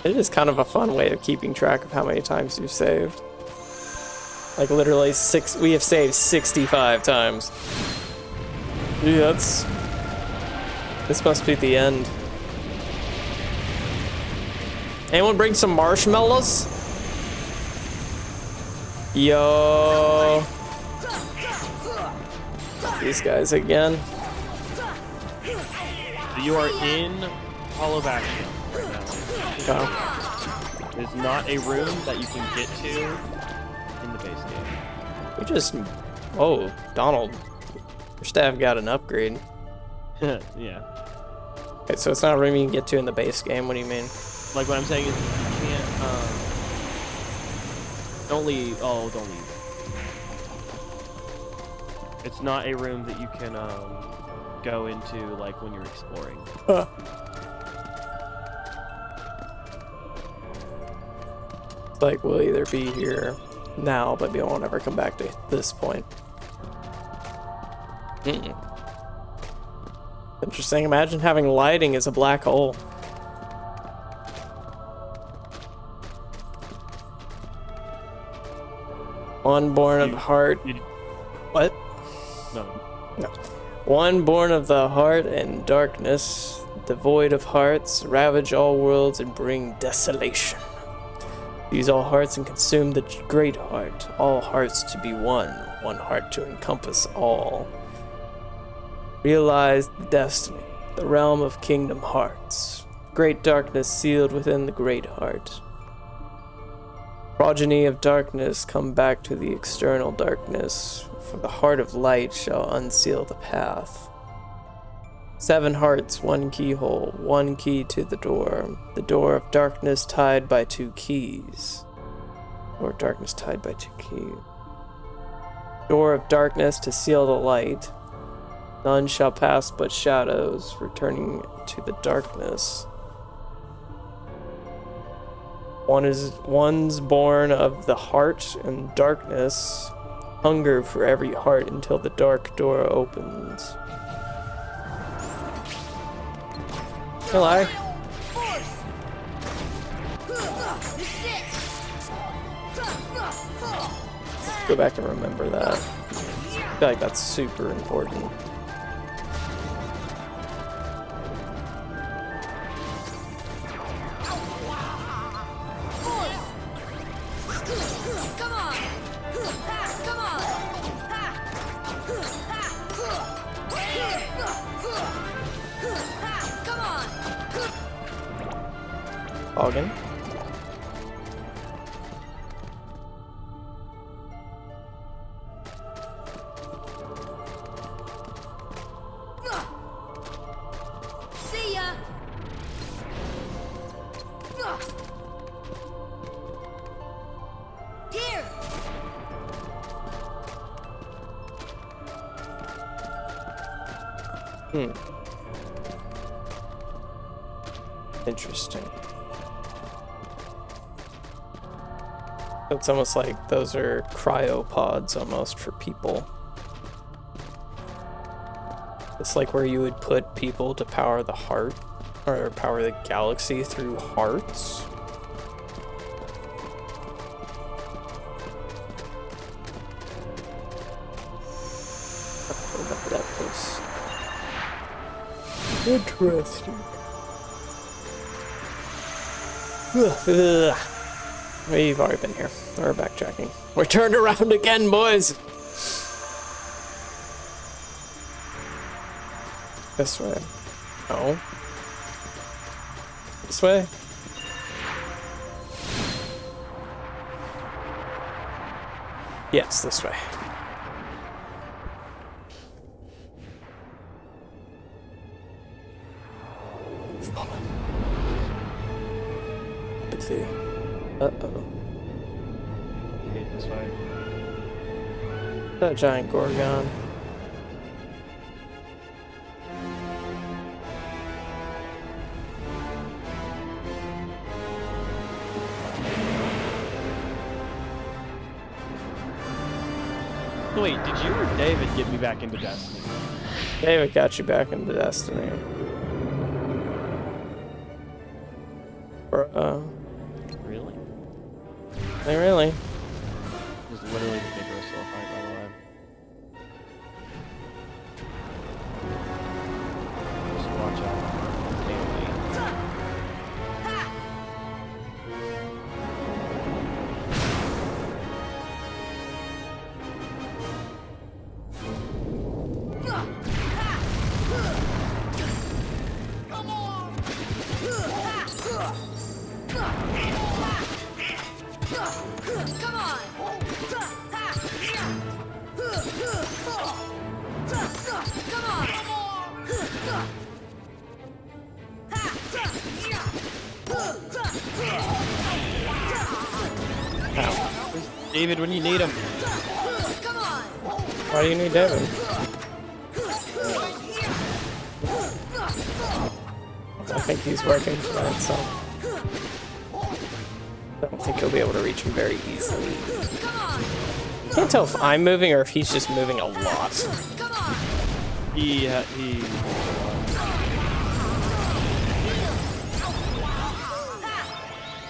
It is kind of a fun way of keeping track of how many times you've saved. Like literally we have saved 65 times. Yeah, this must be the end. Anyone bring some marshmallows? Yo. These guys again. So you are in Hall of Action right now. Oh. There's not a room that you can get to in the base game. We just... Whoa, Donald. Your staff got an upgrade. Yeah. Okay, so it's not a room you can get to in the base game. What do you mean? Like what I'm saying is you can't don't leave. It's not a room that you can go into like when you're exploring. Like we'll either be here now, but we won't ever come back to this point. Interesting. Imagine having lighting as a black hole. One born of heart. What? No. No. One born of the heart and darkness, devoid of hearts, ravage all worlds and bring desolation. Use all hearts and consume the great heart, all hearts to be one, one heart to encompass all. Realize the destiny, the realm of Kingdom Hearts, great darkness sealed within the great heart. Progeny of darkness, come back to the external darkness, for the heart of light shall unseal the path. 7 hearts, 1 keyhole, 1 key to the door of darkness tied by 2 keys. Door of darkness tied by 2 keys. Door of darkness to seal the light. None shall pass but shadows, returning to the darkness. One's born of the heart and darkness, hunger for every heart until the dark door opens. Hello. Go back and remember that. I feel like that's super important. Login. See ya. Here. Interesting. It's almost like those are cryopods almost for people. It's like where you would put people to power the heart, or power the galaxy through hearts. Remember that place. Interesting. We've already been here. We're backtracking. We're turned around again, boys! This way. No. This way? Yes, this way. Apathy. Uh-oh. Okay, this way. That giant Gorgon. So wait, did you or David get me back into Destiny? David got you back into Destiny. Really? They really? It was literally the big wrestle fight, by the way. Just watch out. David, when you need him. Why do you need David? I think he's working tonight, so I don't think he'll be able to reach him very easily. I can't tell if I'm moving or if he's just moving a lot. He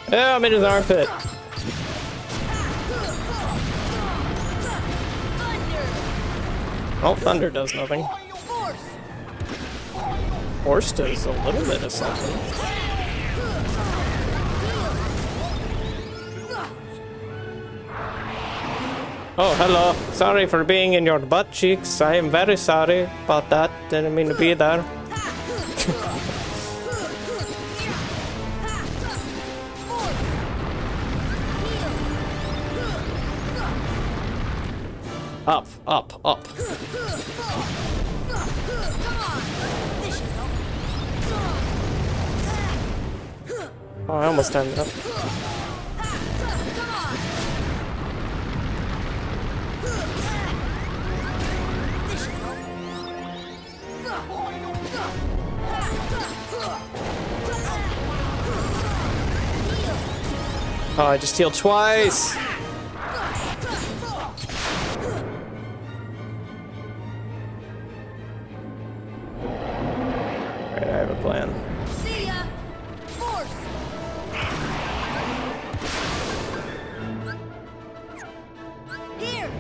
Oh, I'm in his armpit. Oh, thunder does nothing. Horse does a little bit of something. Oh, hello. Sorry for being in your butt cheeks. I am very sorry about that. Didn't mean to be there. Up, up, up. Oh, I almost timed it up. Oh, I just healed twice. Alright, I have a plan. See ya. Force. Here.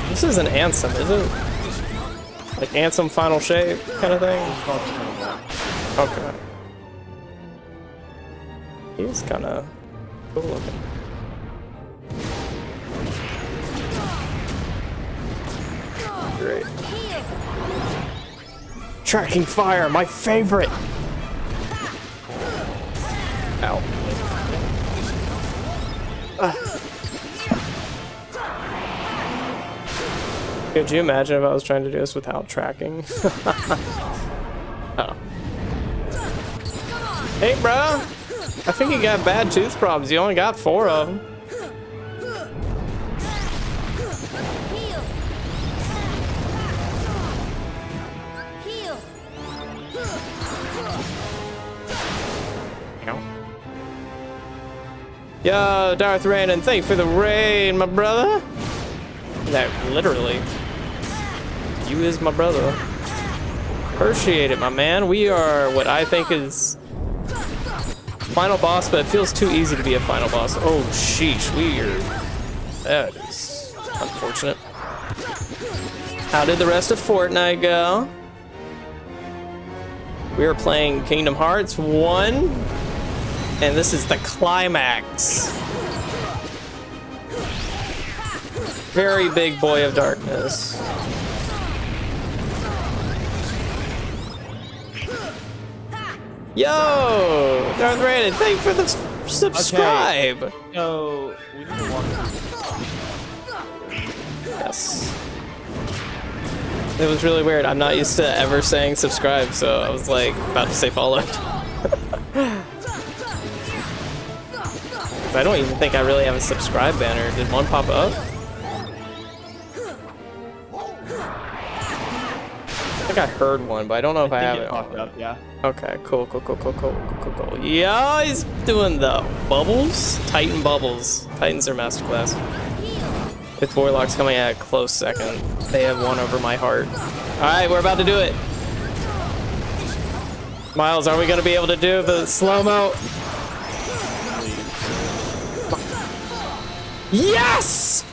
This is an Ansem, is it? Like Ansem Final Shape kind of thing? Okay. He's kind of cool looking. Great. Tracking fire, my favorite! Ow. Could you imagine if I was trying to do this without tracking? Oh. Hey, bro! I think you got bad tooth problems. You only got 4 of them. Yo, Darth Raiden, thank you for the rain, my brother. That literally. You is my brother. Appreciate it, my man. We are what I think is final boss, but it feels too easy to be a final boss. Oh, sheesh. We are. That is unfortunate. How did the rest of Fortnite go? We are playing Kingdom Hearts 1. And this is the climax. Very big boy of darkness. Yo! Darth Raiden, thank you for the subscribe! So, we need to walk Yes. It was really weird. I'm not used to ever saying subscribe, so I was like about to say follow. I don't even think I really have a subscribe banner. Did one pop up? I think I heard one, but I don't know if I have it. popped up, yeah. Okay, cool. Yeah, he's doing the bubbles. Titan bubbles. Titans are masterclass. With Warlocks coming at a close second. They have won over my heart. Alright, we're about to do it. Miles, are we going to be able to do the slow-mo? Yes!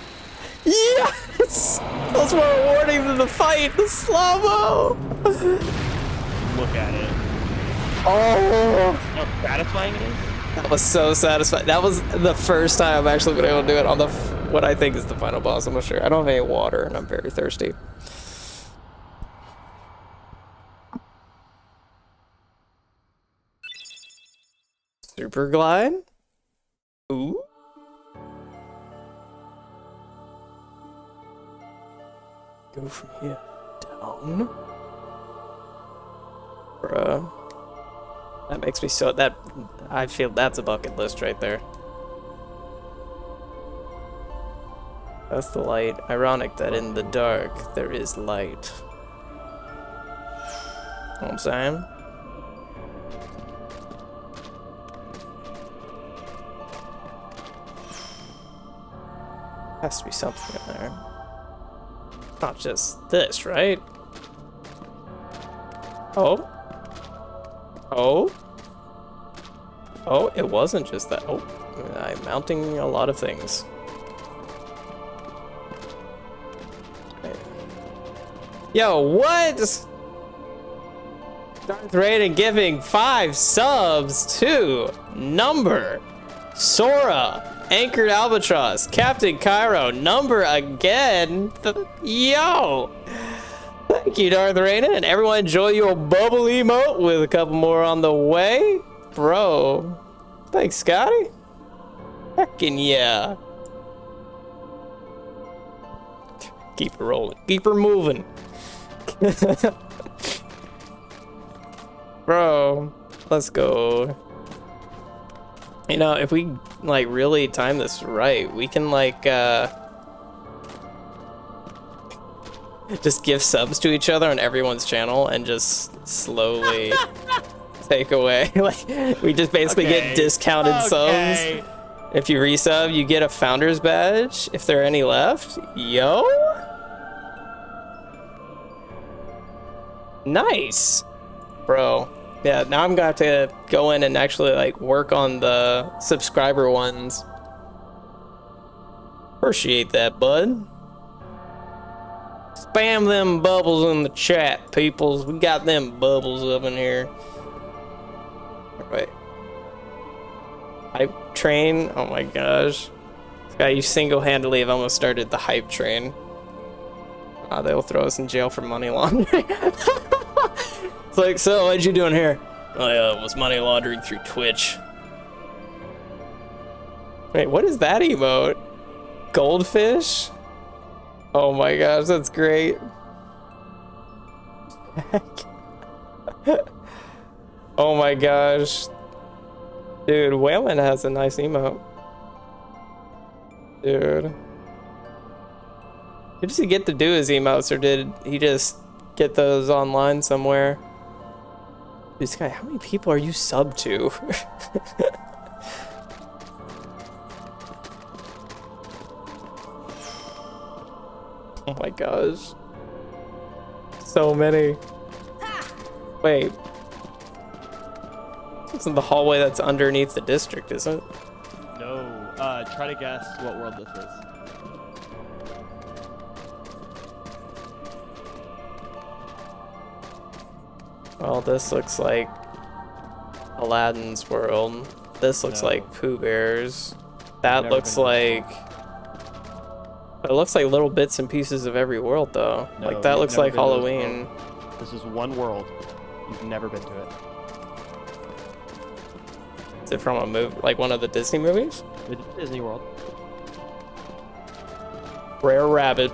Yes! Those were rewarding than the fight, the slow-mo! Look at it. Oh! How satisfying it is? That was so satisfying. That was the first time I've actually been able to do it on the what I think is the final boss. I'm not sure. I don't have any water and I'm very thirsty. Super glide. Ooh. Go from here down. Bruh. That makes me so that I feel that's a bucket list right there. That's the light. Ironic that in the dark there is light. Know what I'm saying? Has to be something in there. Not just this, right? Oh. Oh. Oh, it wasn't just that. Oh, I'm mounting a lot of things. Okay. Yo, what? Darth Raiden giving 5 subs to Number, Sora, Anchored Albatross, Captain Cairo, Number again. Yo! Thank you, Darth Raiden, and everyone enjoy your bubble emote with a couple more on the way. Bro, thanks, Scotty. Heckin' yeah. Keep her rolling. Keep her moving. Bro, let's go. You know, if we, like, really time this right, we can, like, just give subs to each other on everyone's channel and just slowly take away. Like, we just basically get discounted subs. If you resub, you get a founder's badge if there are any left. Yo! Nice! Bro. Yeah, now I'm gonna have to go in and actually, like, work on the subscriber ones. Appreciate that, bud. Spam them bubbles in the chat, peoples. We got them bubbles up in here. Alright. Hype train? Oh my gosh. This guy, you single-handedly have almost started the hype train. They'll throw us in jail for money laundering. It's like, so what'd you doing here? I was money laundering through Twitch. Wait, what is that emote? Goldfish? Oh my gosh, that's great. Oh my gosh. Dude, Waylon has a nice emote. Dude. Does he get to do his emotes, or did he just get those online somewhere? This guy, how many people are you subbed to? Oh my gosh. So many. Wait. This isn't the hallway that's underneath the district, is it? No. Try to guess what world this is. Well, this looks like Aladdin's world. This looks No. like Pooh Bears. That Never looks been to like. It looks like little bits and pieces of every world, though. No, Like that you've looks never like been to this Halloween. world. This is one world. You've never been to it. Is it from a movie, like one of the Disney movies? It's Disney World. Rare Rabbit.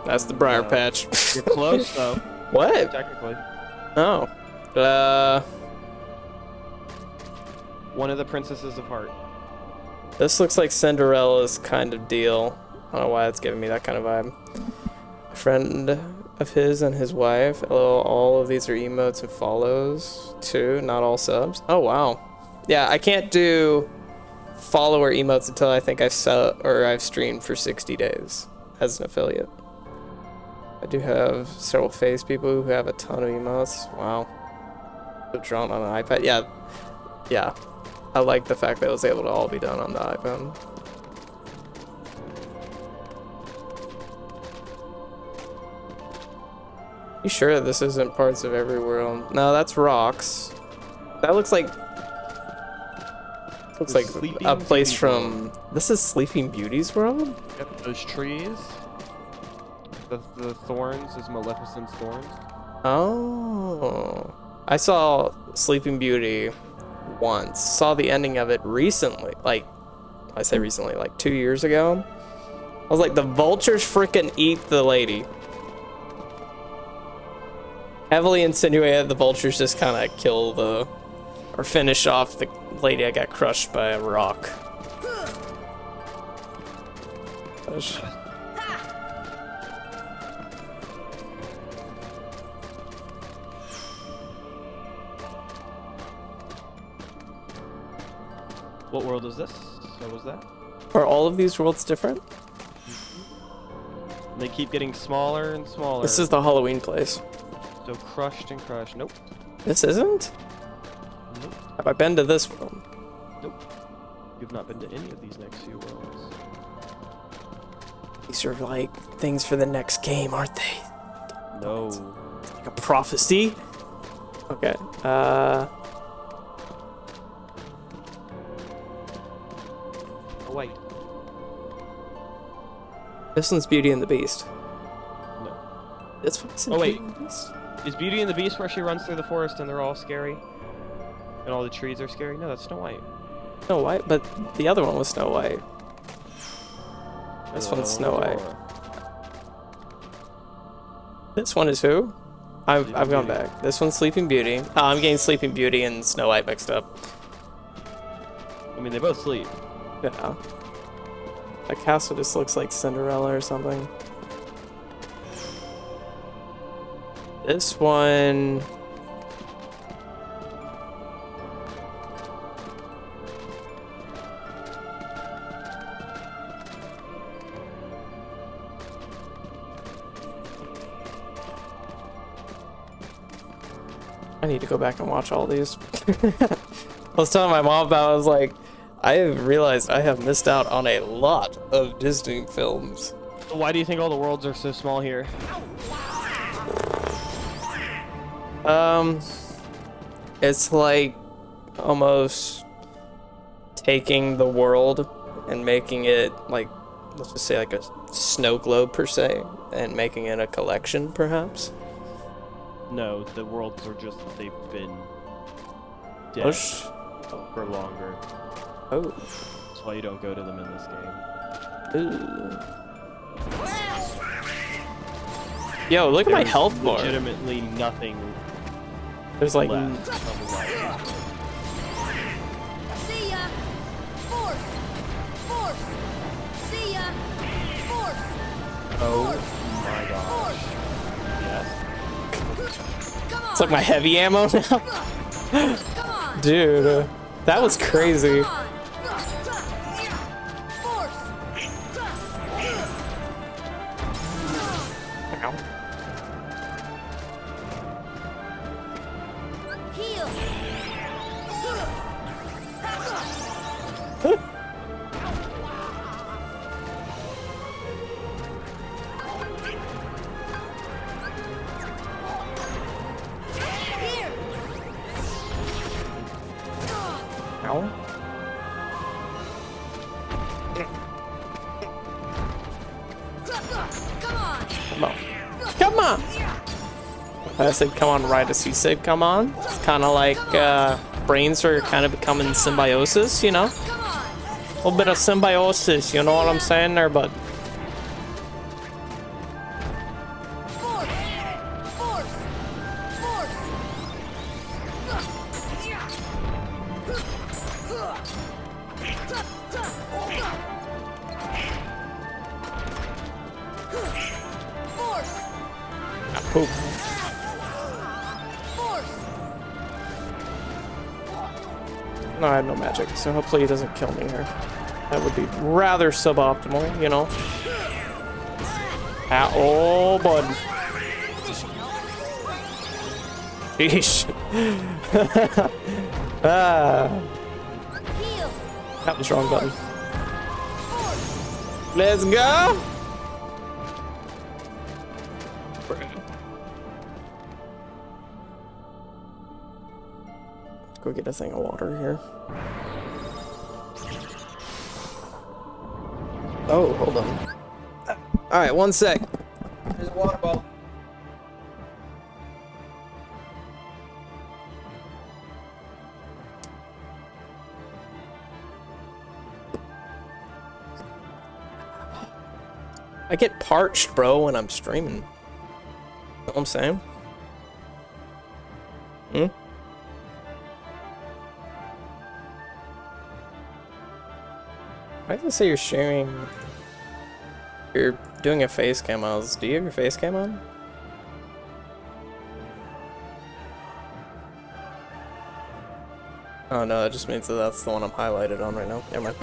That's the Briar No. Patch. You're close though, What? technically. Oh. One of the Princesses of Heart. This looks like Cinderella's kind of deal. I don't know why it's giving me that kind of vibe. A friend of his and his wife. All of these are emotes and follows too. Not all subs. Oh wow. Yeah, I can't do follower emotes until I think I've streamed for 60 days as an affiliate. I do have several face people who have a ton of emotes. Wow. They're drawn on an iPad. Yeah. I like the fact that it was able to all be done on the iPhone. You sure this isn't parts of every world? No, that's rocks. That looks like Sleeping a place Beauty from. This is Sleeping Beauty's world? Yep, those trees. The thorns is Maleficent's thorns. Oh. I saw Sleeping Beauty once. Saw the ending of it recently. Like, I say recently, like 2 years ago. I was like, the vultures freaking eat the lady. Heavily insinuated the vultures just kind of kill the, or finish off the lady that got crushed by a rock. Gosh. What world is this? What was that? Are all of these worlds different? And they keep getting smaller and smaller. This is the Halloween place. So crushed and crushed. Nope. This isn't? Nope. Have I been to this world? Nope. You've not been to any of these next few worlds. These are like things for the next game, aren't they? No. Like a prophecy? Okay. Oh, wait. This one's Beauty and the Beast. No. This one's Oh, wait. Beauty and the Beast? Is Beauty and the Beast where she runs through the forest and they're all scary? And all the trees are scary? No, that's Snow White. Snow White, but the other one was Snow White. This one's Snow White. This one is who? I've gone Beauty. back. This one's Sleeping Beauty. Oh, I'm getting Sleeping Beauty and Snow White mixed up. I mean, they both sleep. Yeah. That castle just looks like Cinderella or something. This one... I need to go back and watch all these. I was telling my mom about it, I was like, I have realized I have missed out on a lot of Disney films. Why do you think all the worlds are so small here? It's like almost taking the world and making it like, let's just say like a snow globe per se, and making it a collection perhaps. No, the worlds are just, they've been dead Push. for longer. Oh. That's why you don't go to them in this game. Ooh. Yo, look at my There's health bar. legitimately nothing There's like left of life. See ya. Force. Force. See ya. Force. Oh my gosh. Yes. Come on. it's like my heavy ammo now. Come on. Dude, that was crazy. Come on. Force. Heal. Here. Ow. I said, come on, Ridus. He said, come on. It's kind of like brains are kind of becoming symbiosis, you know? A little bit of symbiosis, you know what I'm saying there, bud? Force! Force! Force! Force! Poop. Force! No, I have no magic, so hopefully he doesn't kill me here. That would be rather suboptimal, you know? Ah, oh, bud. Sheesh. Ah. Heal! That was wrong button. Let's go! Let's go get a thing of water here. Oh, hold on. Alright, 1 sec. There's a water bottle. I get parched, bro, when I'm streaming. Know what I'm saying? Hmm? Why does it say you're sharing? You're doing a face cam, Miles. Do you have your face cam on? Oh no, that just means that that's the one I'm highlighted on right now. Never mind.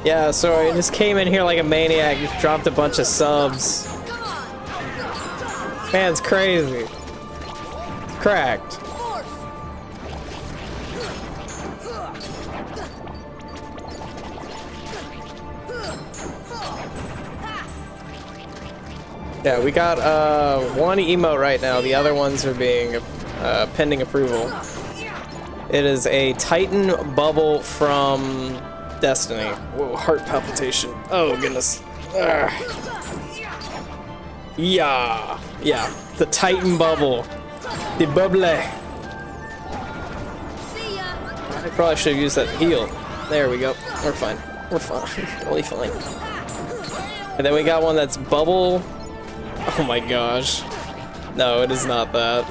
Yeah, so I just came in here like a maniac, just dropped a bunch of subs. Man, it's crazy. It's cracked. Yeah, we got one emote right now. The other ones are being pending approval. It is a Titan bubble from Destiny. Whoa, heart palpitation. Oh goodness. Yeah, yeah. The Titan bubble. The bubble. See ya! I probably should have used that heal. There we go. We're fine. We're fine. Totally fine. And then we got one that's bubble. Oh my gosh. No, it is not that.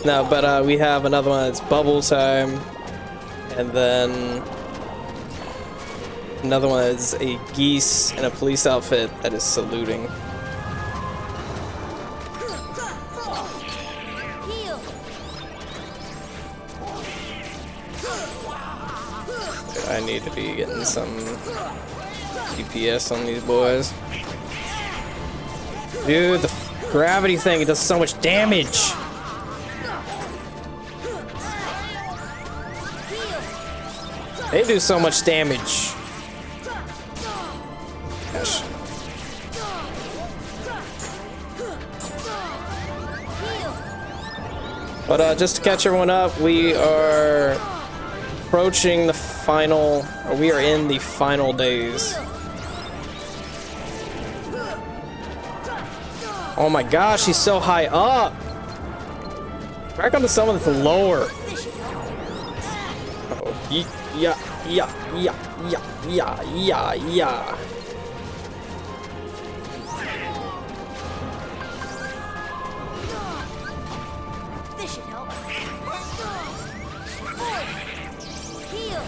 No, but we have another one that's bubble time. And then another one is a geese in a police outfit that is saluting. Heal! I need to be getting some DPS on these boys. Dude, the gravity thing, it does so much damage. They do so much damage. Gosh. But just to catch everyone up, we are approaching the final, or we are in the final days. Oh my gosh, he's so high up. Back onto someone that's lower. Oh, yeah. This should help. Heal!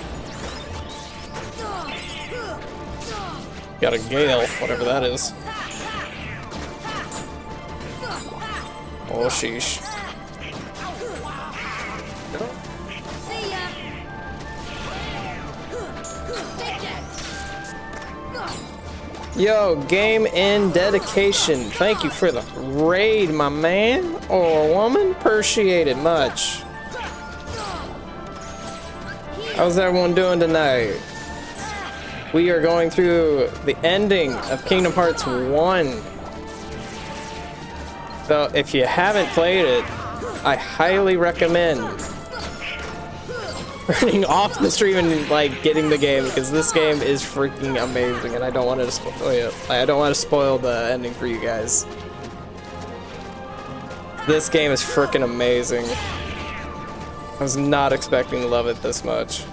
Got a gale, whatever that is. Oh, sheesh. See ya! Yo, game in dedication. Thank you for the raid, my man or woman. Appreciate it much. How's everyone doing tonight? We are going through the ending of Kingdom Hearts 1. So if you haven't played it, I highly recommend turning off the stream and like getting the game because this game is freaking amazing, and I don't want to spoil. I don't want to spoil the ending for you guys. This game is freaking amazing. I was not expecting to love it this much.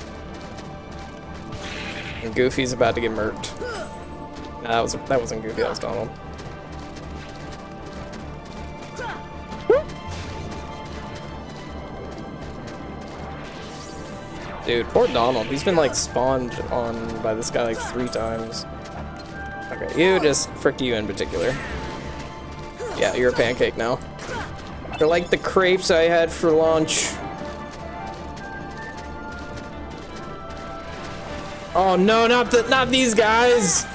And Goofy's about to get murked. Nah, that wasn't Goofy. That was Donald. Dude, poor Donald. He's been like spawned on by this guy like 3 times. Okay, you just frick you in particular. Yeah, you're a pancake now. They're like the crepes I had for lunch. Oh no, not these guys!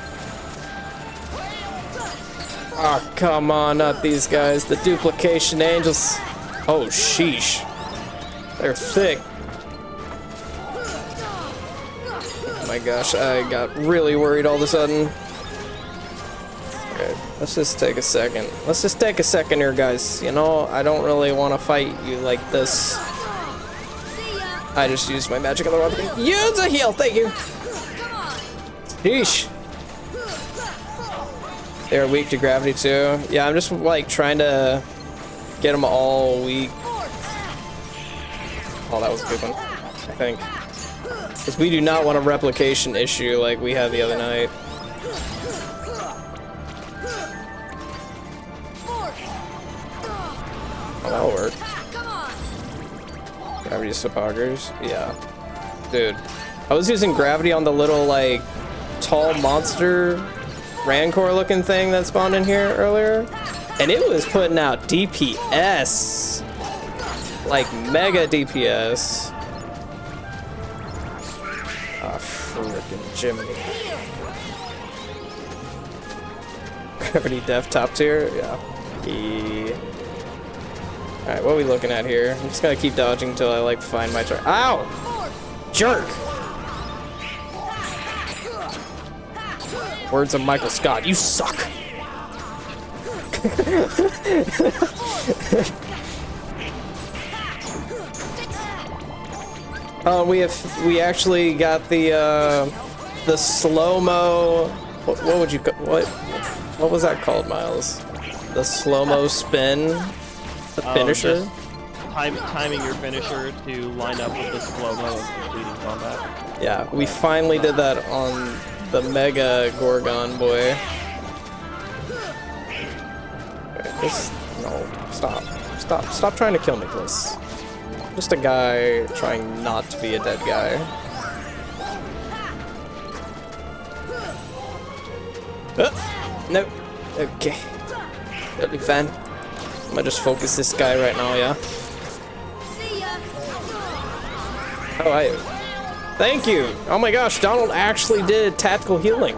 Oh, come on, not these guys. The duplication angels. Oh, sheesh. They're thick. Oh my gosh, I got really worried all of a sudden. Okay, let's just take a second. Let's just take a second here, guys. You know, I don't really want to fight you like this. I just used my magic on the wrong thing. Use a heal, thank you. Sheesh. They're weak to gravity too. Yeah, I'm just like trying to get them all weak. Oh, that was a good one, I think. Because we do not want a replication issue like we had the other night. Oh, that'll work. Gravity Spoggers. Yeah. Dude. I was using gravity on the little, like, tall monster Rancor looking thing that spawned in here earlier. And it was putting out DPS. Like, mega DPS. Ah, frickin' Jiminy. Gravity Death top tier? Yeah. Alright, what are we looking at here? I'm just gonna keep dodging until I like find my turn. Ow! Jerk! Words of Michael Scott, you suck! We actually got the slow-mo. What would you what was that called, Miles? The slow-mo spin, the finisher. Timing your finisher to line up with the slow-mo of completing combat. Yeah, we finally did that on the Mega Gorgon boy. No, stop trying to kill me, please. Just a guy trying not to be a dead guy. No. Okay. That'll be fine. I'm gonna just focus this guy right now, yeah? Oh, thank you! Oh my gosh, Donald actually did tactical healing.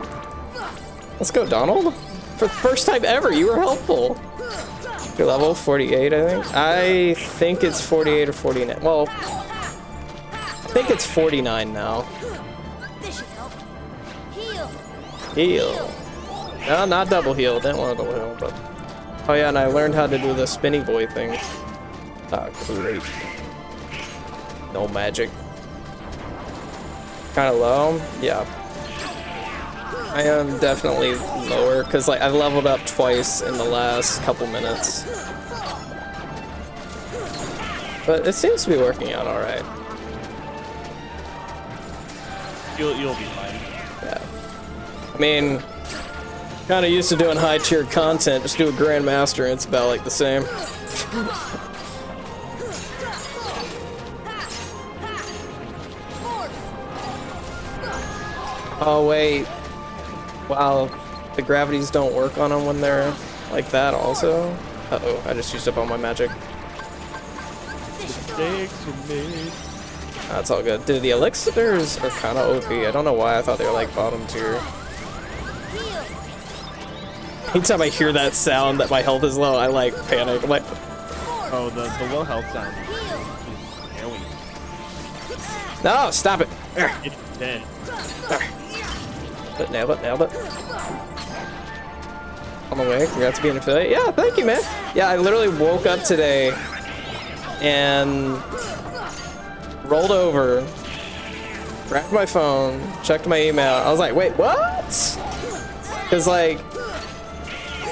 Let's go, Donald. For the first time ever, you were helpful. Your level 48, I think. I think it's 48 or 49. Well, I think it's 49 now. Heal. No, not double heal. Didn't want to double heal, but. Oh yeah, and I learned how to do the spinny boy thing. Ah, great. No magic. Kind of low. Yeah. I am definitely lower because like I leveled up twice in the last couple minutes, but it seems to be working out all right. You'll be fine. Yeah. I mean, kind of used to doing high tier content. Just do a Grandmaster and it's about like the same. Oh wait. Wow, the gravities don't work on them when they're like that also? Uh-oh, I just used up all my magic. That's all good. Dude, the elixirs are kind of OP. I don't know why I thought they were like bottom tier. Anytime I hear that sound that my health is low, I like panic. I'm like, oh, the low health sound. No, stop it. It's dead. Nailed it, nailed it. On the way, congrats to being an affiliate. Yeah, thank you, man. Yeah, I literally woke up today and rolled over, grabbed my phone, checked my email. I was like, wait, what? Because, like,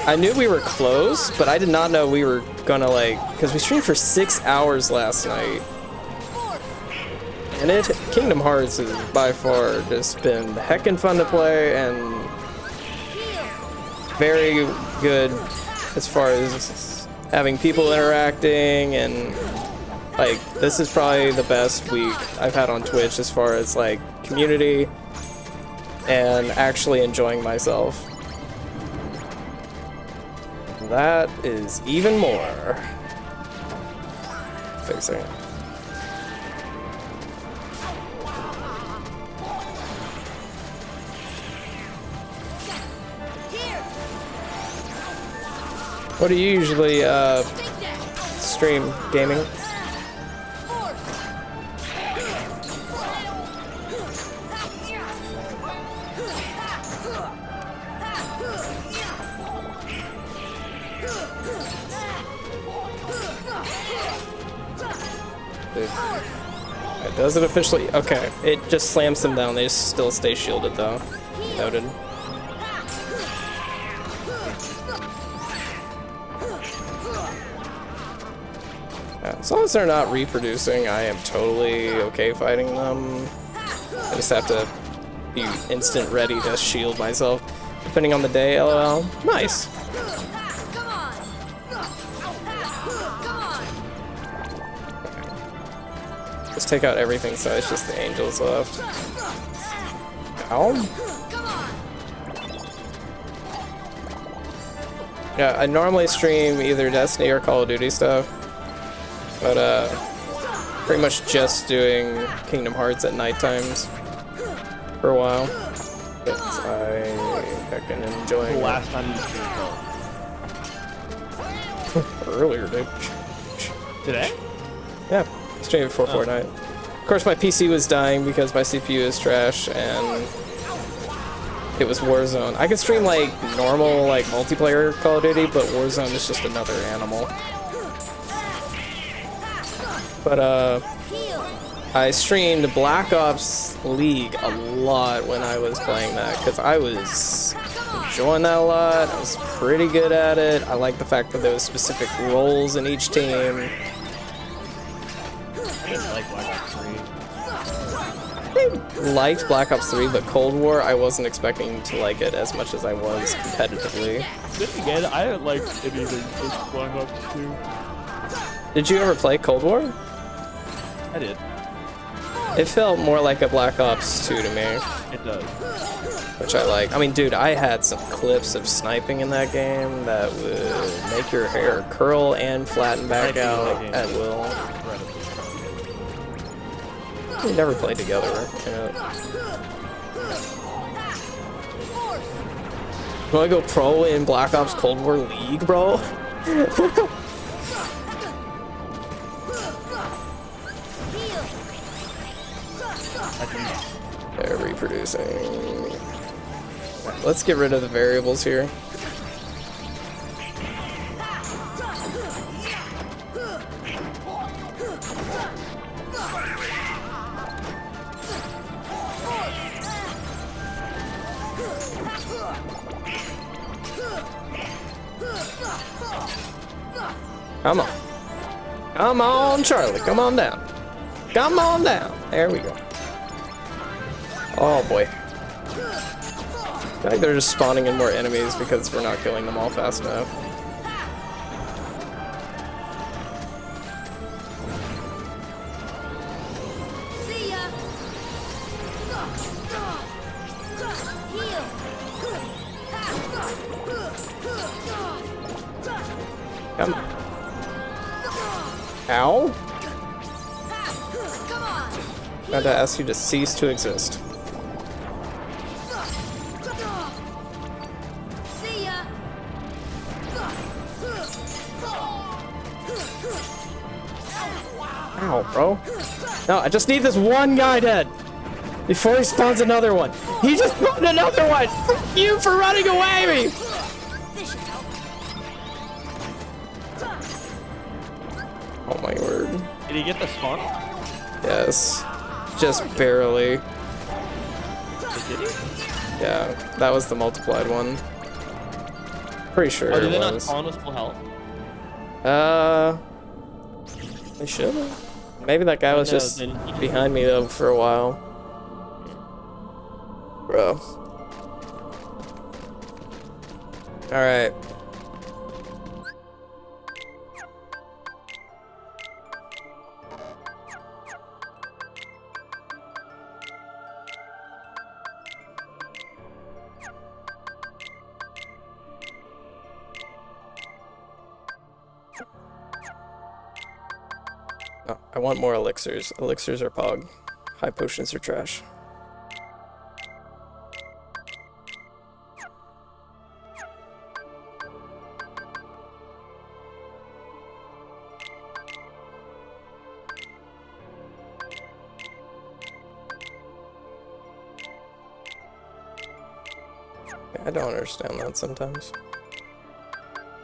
I knew we were close, but I did not know we were gonna, like, because we streamed for 6 hours last night. And Kingdom Hearts has by far just been heckin' fun to play and very good as far as having people interacting, and like this is probably the best week I've had on Twitch as far as like community and actually enjoying myself. That is even more. Fixing it. What do you usually stream gaming? Does it officially? Okay, it just slams them down. They still stay shielded though. Noted. As long as they're not reproducing, I am totally okay fighting them. I just have to be instant ready to shield myself, depending on the day, lol. Nice! Just take out everything so it's just the angels left. Ow. Yeah, I normally stream either Destiny or Call of Duty stuff. But pretty much just doing Kingdom Hearts at night times for a while. But I heckin' enjoying The it. last time you streamed Earlier, dude. today? Yeah, streamed before Fortnite. Of course, my PC was dying because my CPU is trash and it was Warzone. I could stream like normal, like multiplayer Call of Duty, but Warzone is just another animal. But I streamed Black Ops League a lot when I was playing that because I was enjoying that a lot. I was pretty good at it. I like the fact that there was specific roles in each team. I didn't like Black Ops 3. I liked Black Ops 3, but Cold War, I wasn't expecting to like it as much as I was competitively. Then again, I didn't like anything since Black Ops 2. Did you ever play Cold War? I did. It felt more like a Black Ops 2 to me, It does. which I like. I mean, dude, I had some clips of sniping in that game that would make your hair curl and flatten back out at will. We never played together. You wanna go pro in Black Ops Cold War League, bro? They're reproducing. Let's get rid of the variables here. Come on. Come on, Charlie. Come on down. Come on down. There we go. Oh boy. I feel like they're just spawning in more enemies because we're not killing them all fast enough. See ya. Come on. Ow. I had to ask you to cease to exist. See ya. Ow, bro. No, I just need this one guy dead before he spawns another one. He just spawned another one. Fuck you for running away, me. Oh my word. Did he get the spawn? Yes. Just barely. Did he? Yeah, that was the multiplied one. Pretty sure Oh, did it they not was. spawn with full health? They should have. Maybe that guy Oh, was no, just then he- behind me though for a while. Bro. Alright. Oh, I want more elixirs. Elixirs are pog. High potions are trash. I don't understand that sometimes.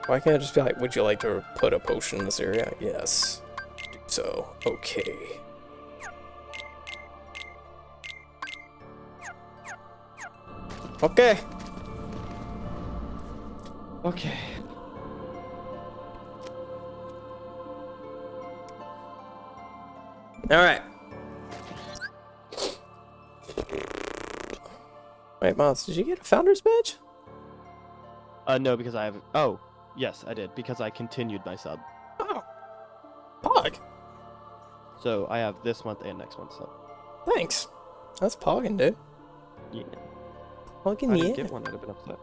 Why can't I just be like, would you like to put a potion in this area? Yes. Do so. Okay. Okay. Okay. Alright. Wait, Miles, did you get a founder's badge? No, because I have. Oh, yes, I did because I continued my sub. Oh. Pog. So I have this month and next month sub. Thanks. That's pogging, dude. Yeah. Pogging, I yeah. didn't get one. I'd have been upset.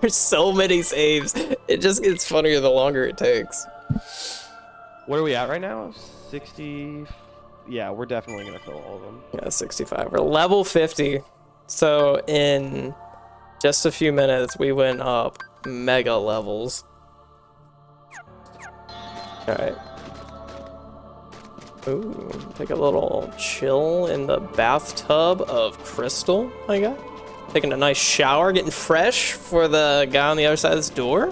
There's so many saves. It just gets funnier the longer it takes. What are we at right now? 60. Yeah, we're definitely gonna fill all of them. Yeah, 65. We're level 50. So in just a few minutes, we went up mega levels. Alright. Ooh, take a little chill in the bathtub of crystal I got. Taking a nice shower, getting fresh for the guy on the other side of this door.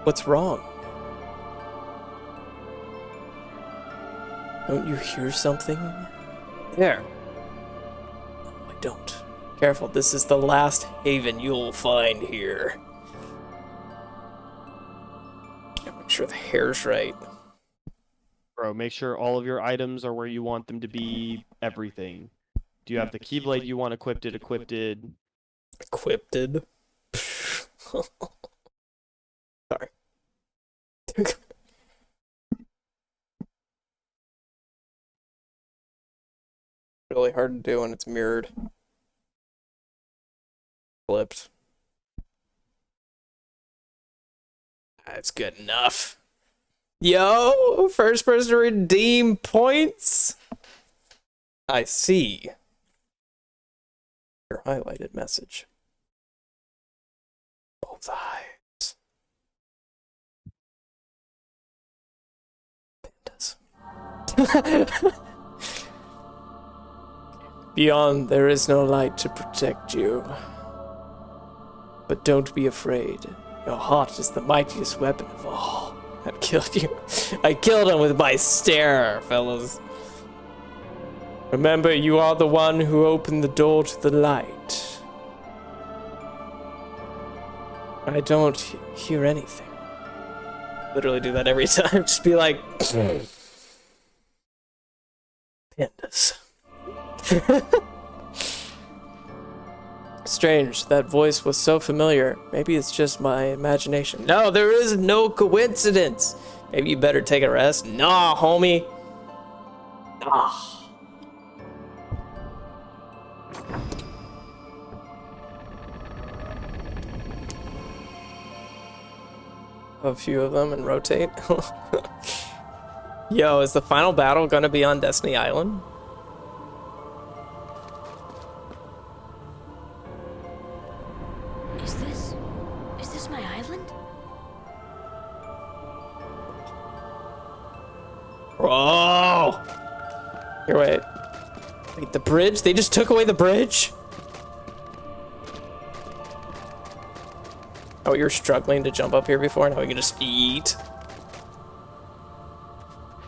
What's wrong? Don't you hear something? There. No, I don't. Careful, this is the last haven you'll find here. Gotta make sure the hair's right. Bro, make sure all of your items are where you want them to be. Everything. Do you have the keyblade you want equipped? Equipped. Sorry. Really hard to do when it's mirrored. Flipped. That's good enough. Yo, first person to redeem points. I see. Your highlighted message. Both eyes. Pandas. Beyond, there is no light to protect you. But don't be afraid. Your heart is the mightiest weapon of all. I killed you. I killed him with my stare, fellas. Remember, you are the one who opened the door to the light. I don't hear anything. Literally do that every time. Just be like... Pandas. Strange, that voice was so familiar. Maybe it's just my imagination. No, there is no coincidence. Maybe you better take a rest. Nah, homie. Nah. A few of them and rotate. Yo, is the final battle gonna be on Destiny Island? Is this my island? Bro! Here, wait. Wait, the bridge? They just took away the bridge? Oh, you're struggling to jump up here before? Now we can just eat.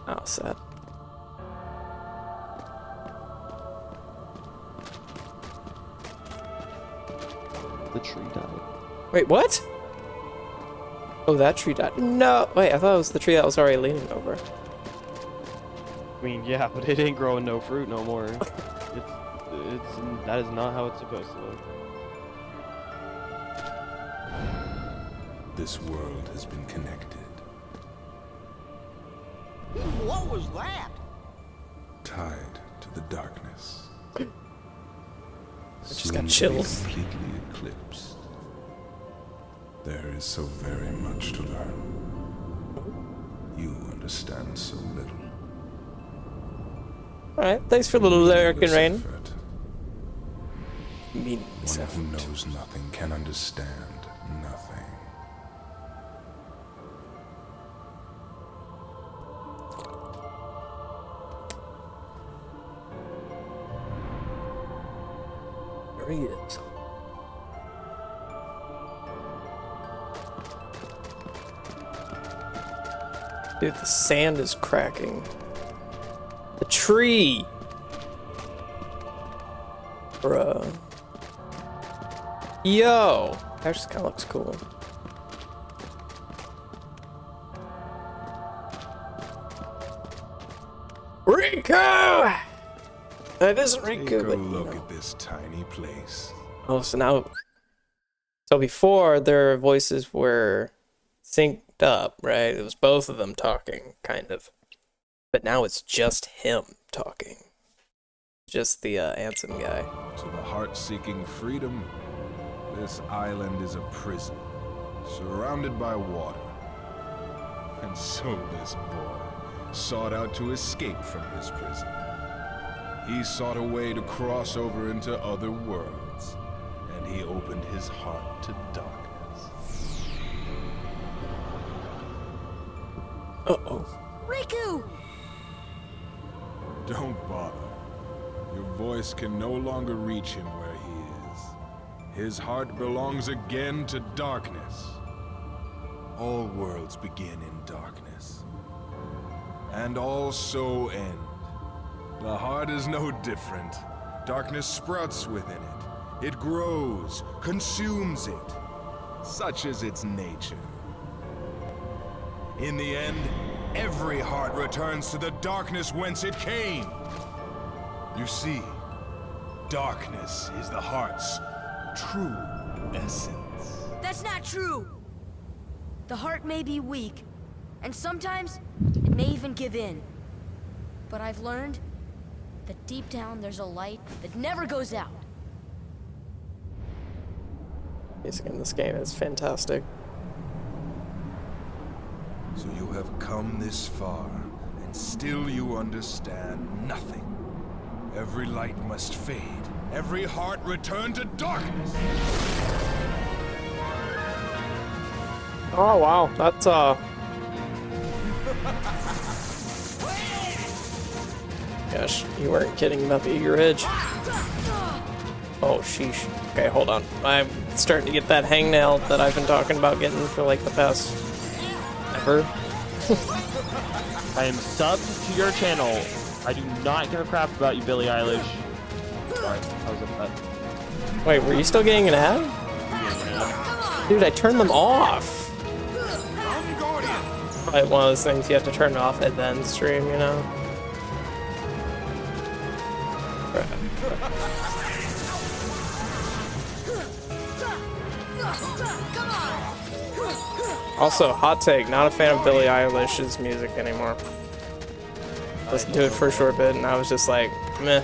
Oh, sad. The tree died. Wait, what? Oh, that tree died. No, wait, I thought it was the tree that was already leaning over. I mean, yeah, but it ain't growing no fruit no more. That is not how it's supposed to look. This world has been connected. What was that? Tied to the darkness. I just got Soon to be chills. completely eclipsed. There is so very much to learn. You understand so little. Alright, thanks for the little lyric and rain. Effort. Meaningless One who effort. knows nothing can understand nothing. There he is. Dude, the sand is cracking. The tree! Bruh. Yo! That just kinda looks cool. Rico! That isn't Rico, Take a but you look know. at this tiny place. Oh, so now... So before, their voices were synced up, right? It was both of them talking, kind of. But now it's just him talking. Just the Ansem guy. To the heart seeking freedom, this island is a prison, surrounded by water. And so this boy sought out to escape from his prison. He sought a way to cross over into other worlds, and he opened his heart to darkness. Uh-oh. Riku! Don't bother. Your voice can no longer reach him where he is. His heart belongs again to darkness. All worlds begin in darkness. And all so end. The heart is no different. Darkness sprouts within it. It grows, consumes it. Such is its nature. In the end, every heart returns to the darkness whence it came. You see, darkness is the heart's true essence. That's not true! The heart may be weak, and sometimes it may even give in. But I've learned that deep down there's a light that never goes out. Music in this game is fantastic. So you have come this far, and still you understand nothing. Every light must fade. Every heart return to darkness. Oh wow, that's Gosh, you weren't kidding about the Eager Ridge. Oh sheesh. Okay, hold on. I'm starting to get that hangnail that I've been talking about getting for like the past ever. I am subbed to your channel. I do not give a crap about you, Billie Eilish. Sorry, I was upset. Wait, were you still getting an ad? Dude, I turned them off. Probably one of those things you have to turn off and then stream, you know? Also, hot take, not a fan of Billie Eilish's music anymore. Listened to it for a short bit and I was just like, meh.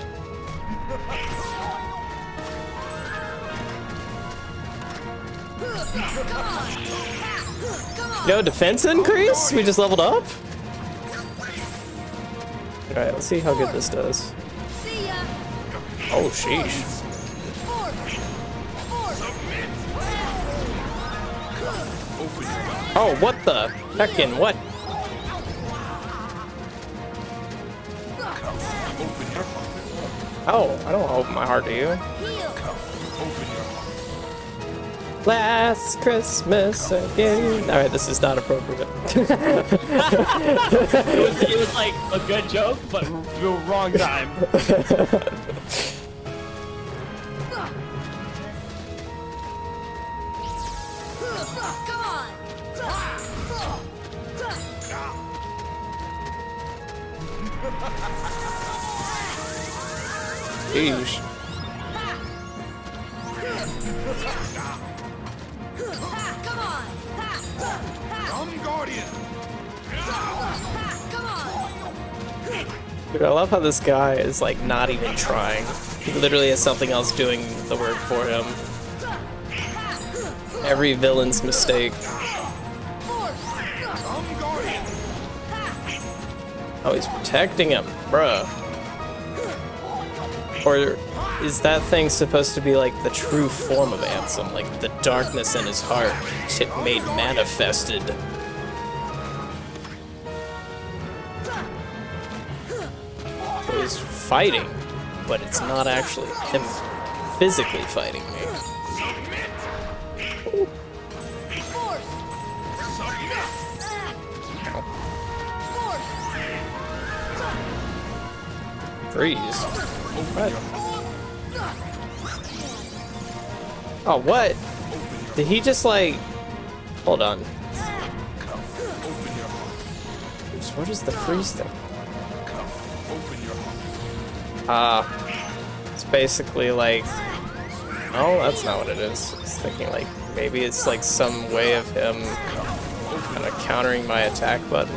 Yo, defense increase? We just leveled up? Alright, let's see how good this does. Oh, sheesh. Oh, what the heckin' what? Oh, I don't open my heart to you. Last Christmas again. Alright, this is not appropriate. It was like a good joke, but the wrong time. Come on! Sheesh. Come on! Come, Guardian! Come on! Dude, I love how this guy is like not even trying. He literally has something else doing the work for him. Every villain's mistake. Oh, he's protecting him, bruh. Or is that thing supposed to be like the true form of Ansem, like the darkness in his heart, made manifested? So he's fighting, but it's not actually him physically fighting me. Freeze. What? Oh, what? Did he just like... Hold on. What is the freeze thing? It's basically like... Oh, that's not what it is. I was thinking like, maybe it's like some way of him kind of countering my attack button.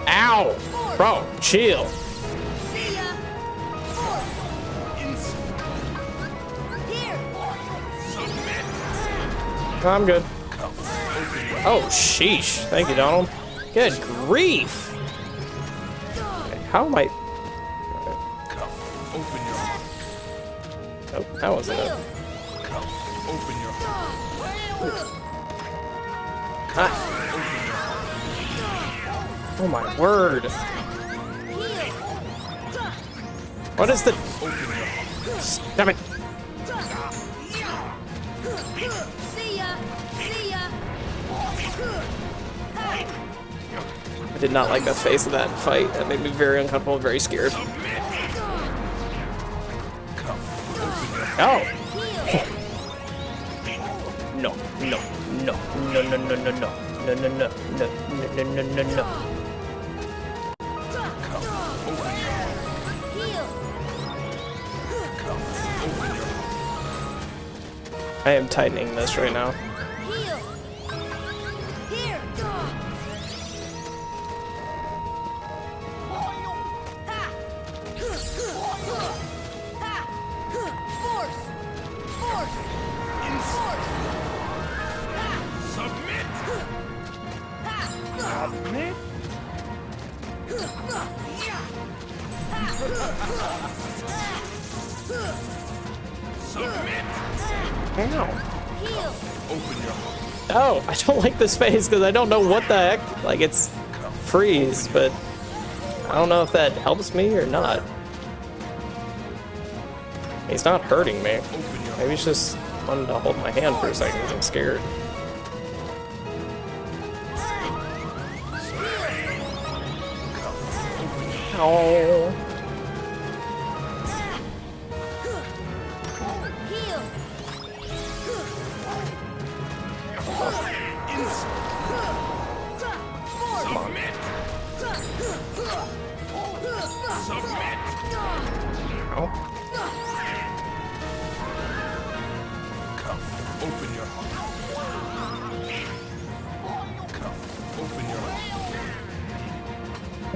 Ow! Bro, chill. I'm good. Oh, sheesh. Thank you, Donald. Good grief. Okay, how am I... Oh, that wasn't it. Ah. Oh my word. What is the... Stop it. I did not like the face of that fight. That made me very uncomfortable and very scared. Oh! No, no, no, no, no, no, no, no, no, no, no, no, no, no, no, no, no. I am tightening this right now. Oh, I don't like this phase because I don't know what the heck. Like, it's freeze, but I don't know if that helps me or not. He's not hurting me. Maybe he's just wanted to hold my hand for a second because I'm scared. Oh.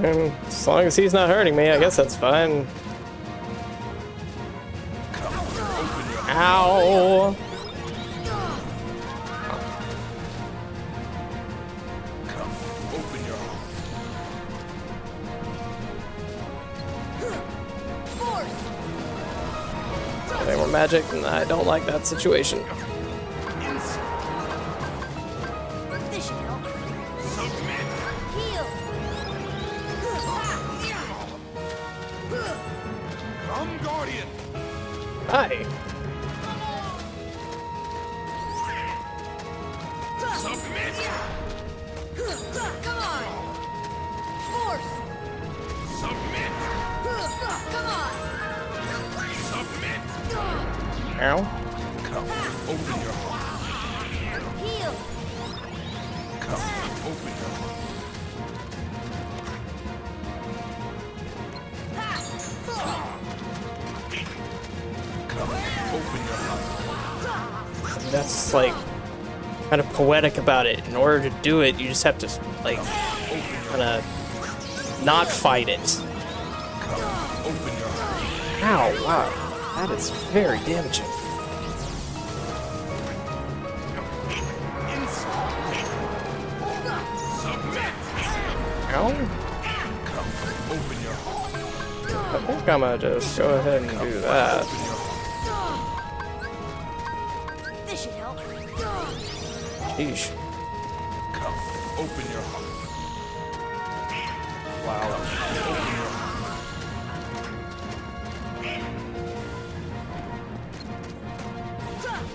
And as long as he's not hurting me, I guess that's fine. Ow! They were magic, and I don't like that situation. Hi. Ow. Come, open your heart. Heal. Come, open your heart. Come, open your heart. That's like kind of poetic about it. In order to do it, you just have to like kind of not fight it. Come, open your heart. Ow! Wow, that is very damaging. Ow! Come, open your heart. I think I'm gonna just go ahead and do that. This should help. Sheesh. Come, open your heart. Wow.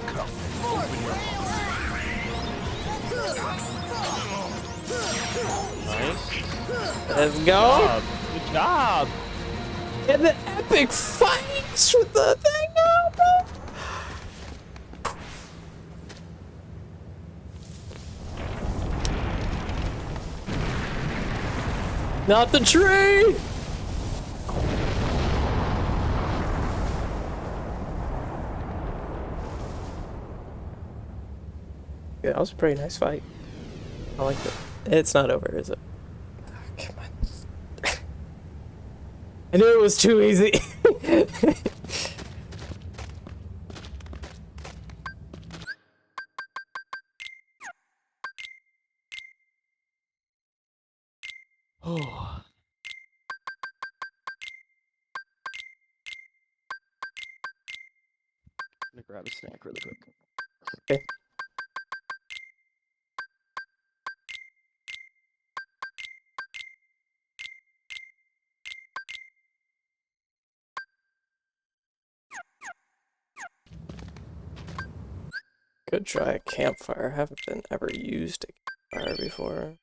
Come, open your heart. Nice. Let's go! Good job. And the epic fights with the thing now, bro! Not the tree! Yeah, that was a pretty nice fight. I liked it. It's not over, is it? Oh, come on. I knew it was too easy. Oh. I'm gonna grab a snack really quick. Okay. Could try a campfire. I haven't been ever used a campfire before.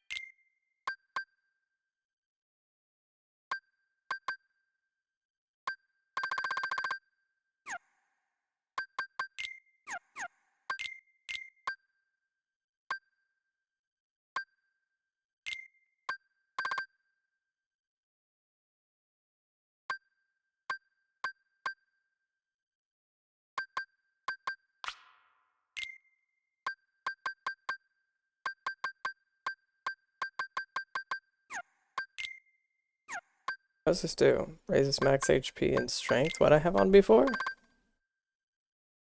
What does this do? Raises max HP and strength. What I have on before?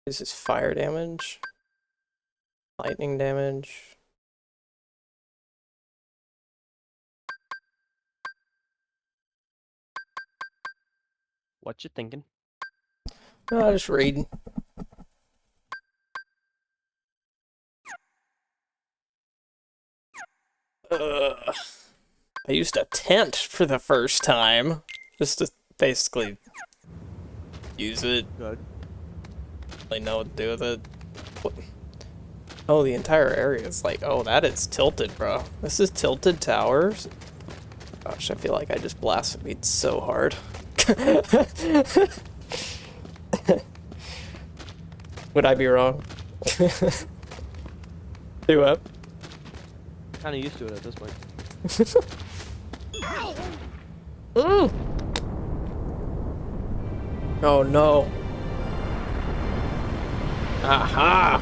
This is fire damage. Lightning damage. What you thinking? Oh, just reading. I used a tent for the first time, just to basically use it. Good. Really know what to do with it. What? Oh, the entire area is like, oh, that is tilted, bro. This is Tilted Towers. Gosh, I feel like I just blasphemed so hard. Would I be wrong? Do up. Kind of used to it at this point. Mm. Oh no. Aha!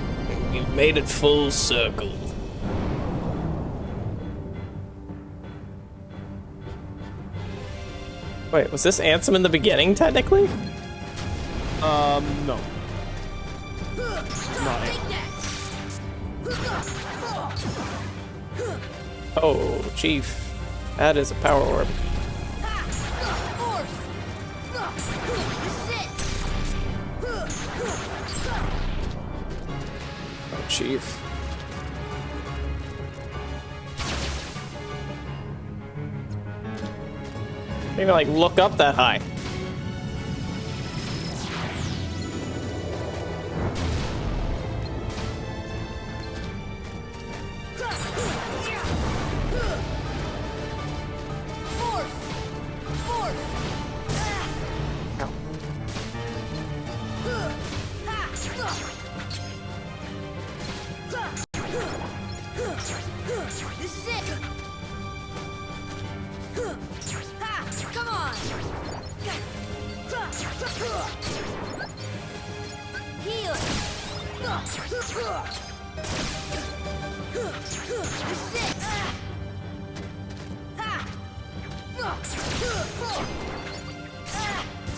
You've made it full circle. Wait, was this Ansem in the beginning, technically? No. Not it. Oh, Chief. That is a power orb. Oh, Chief. Maybe like look up that high.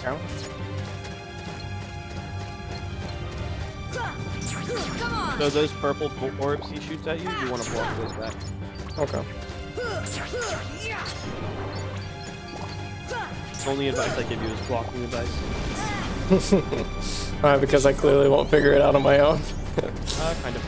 Ow. So those purple orbs he shoots at you, you want to block those back. Okay. Only advice I give you is blocking advice. Because I clearly won't figure it out on my own. Kind of.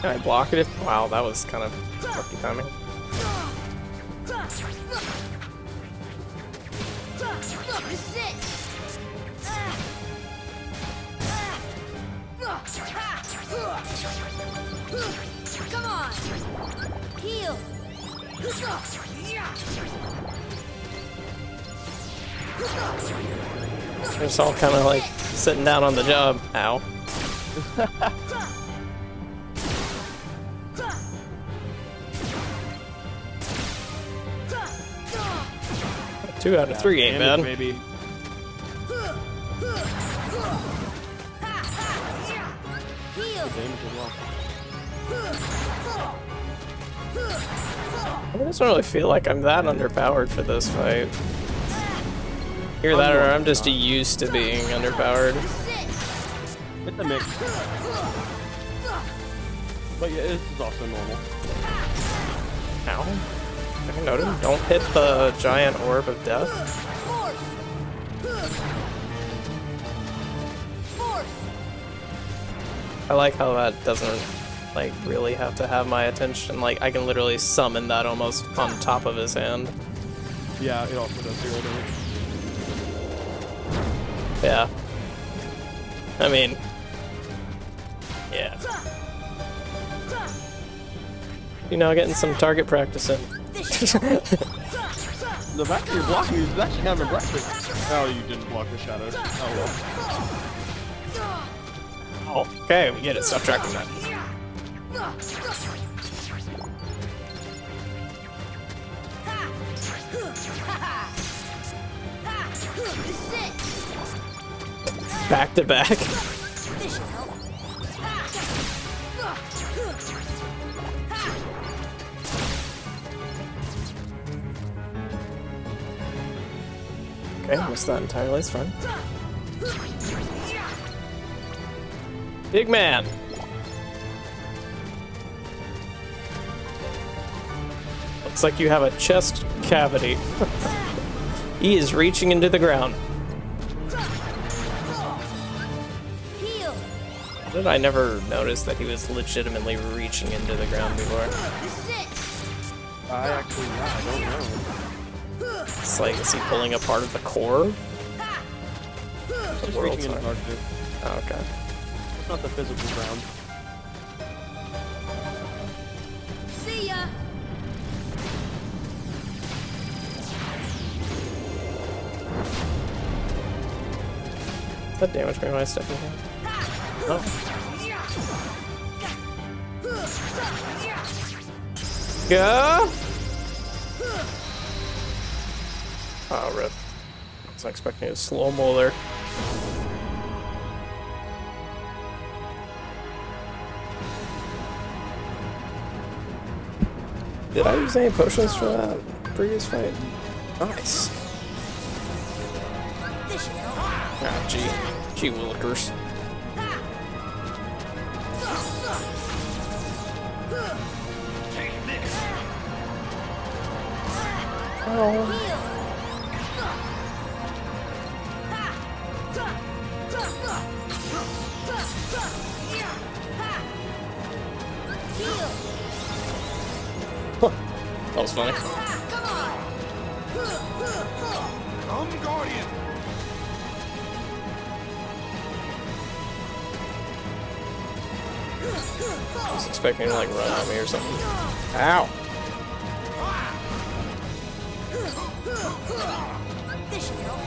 Can I block it? Wow, that was kind of lucky timing. Come on! Heal! They're just all kind of like sitting down on the job. Ow. 2 out of 3 ain't bad. Maybe. I just don't really feel like I'm that underpowered for this fight. Either that or I'm just used to being underpowered. It's a mix. But yeah, this is also normal. Ow. I noted. Don't hit the giant orb of death. I like how that doesn't like really have to have my attention. Like I can literally summon that almost on top of his hand. Yeah, it also does 0 damage. Yeah. I mean, yeah. You know, getting some target practice in. The fact that you're blocking is actually kind of impressive. Oh, you didn't block the shadows. Oh well. Oh, okay, we get it. Stop tracking that. Back to back. Okay, missed that entirely. It's fine. Big man. Looks like you have a chest cavity. He is reaching into the ground. How did I never notice that he was legitimately reaching into the ground before? I actually, yeah, I don't know. It's like, is he pulling a part of the core? Just reaching in the dark, dude. Oh, okay. It's not the physical ground. See ya! Does that damage me when I step in here? No. Go! Oh, rip. I was expecting a slow-mo there. Did I use any potions for that previous fight? Nice. Ah, gee. Gee willikers. Oh. That was funny. Come, Guardian! I was expecting to like run at me or something. Ow! This should help.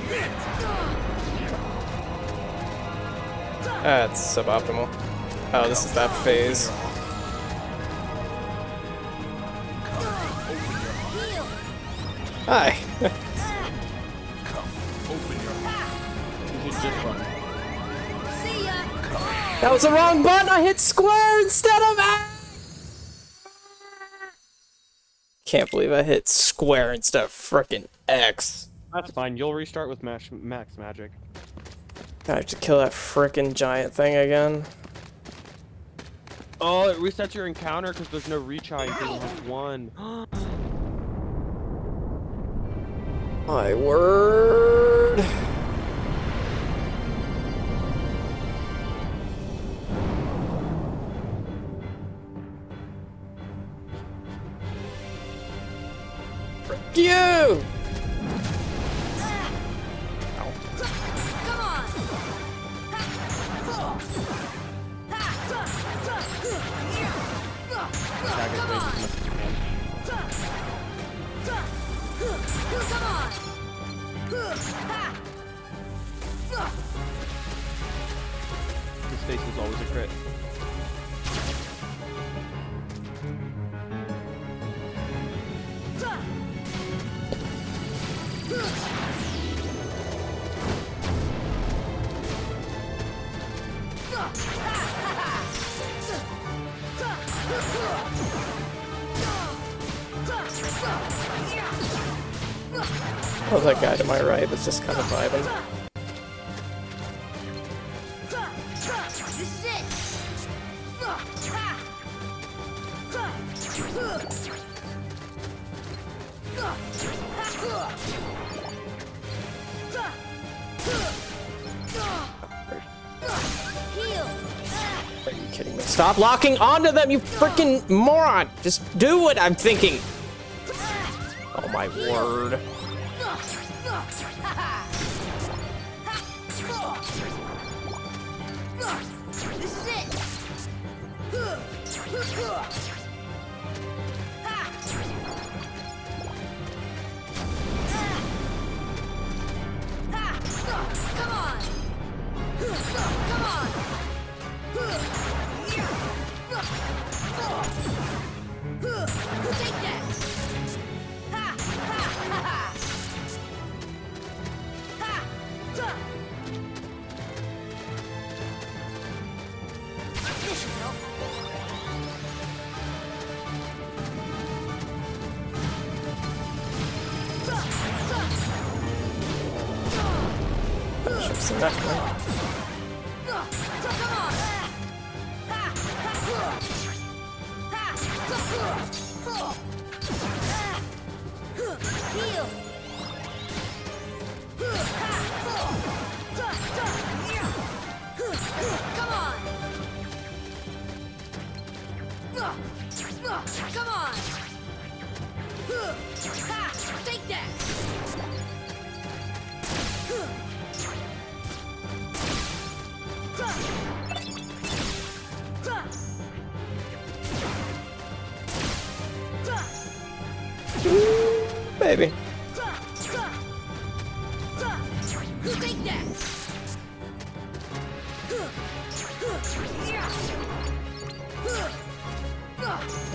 Good dodge. That's suboptimal. Oh, this is that phase. Hi. You should just run. See ya. That was the wrong button. I hit square instead of Can't believe I hit square instead of frickin' X. That's fine. You'll restart with max magic. I have to kill that frickin' giant thing again. Oh, it resets your encounter because there's no retry until you have one. My word. Frick you! Come on. Attack as much as you can. Come on. His face is always a crit. Oh, that guy to my right that's just kind of vibing. This is it. Heal. Are you kidding me? Stop locking onto them, you freaking moron! Just do what I'm thinking. Oh my word. This is it. Come on. Come on. Take that. This should help. Should've seen that coming. Heal. Come on. Come on. Take that. Baby. Take that.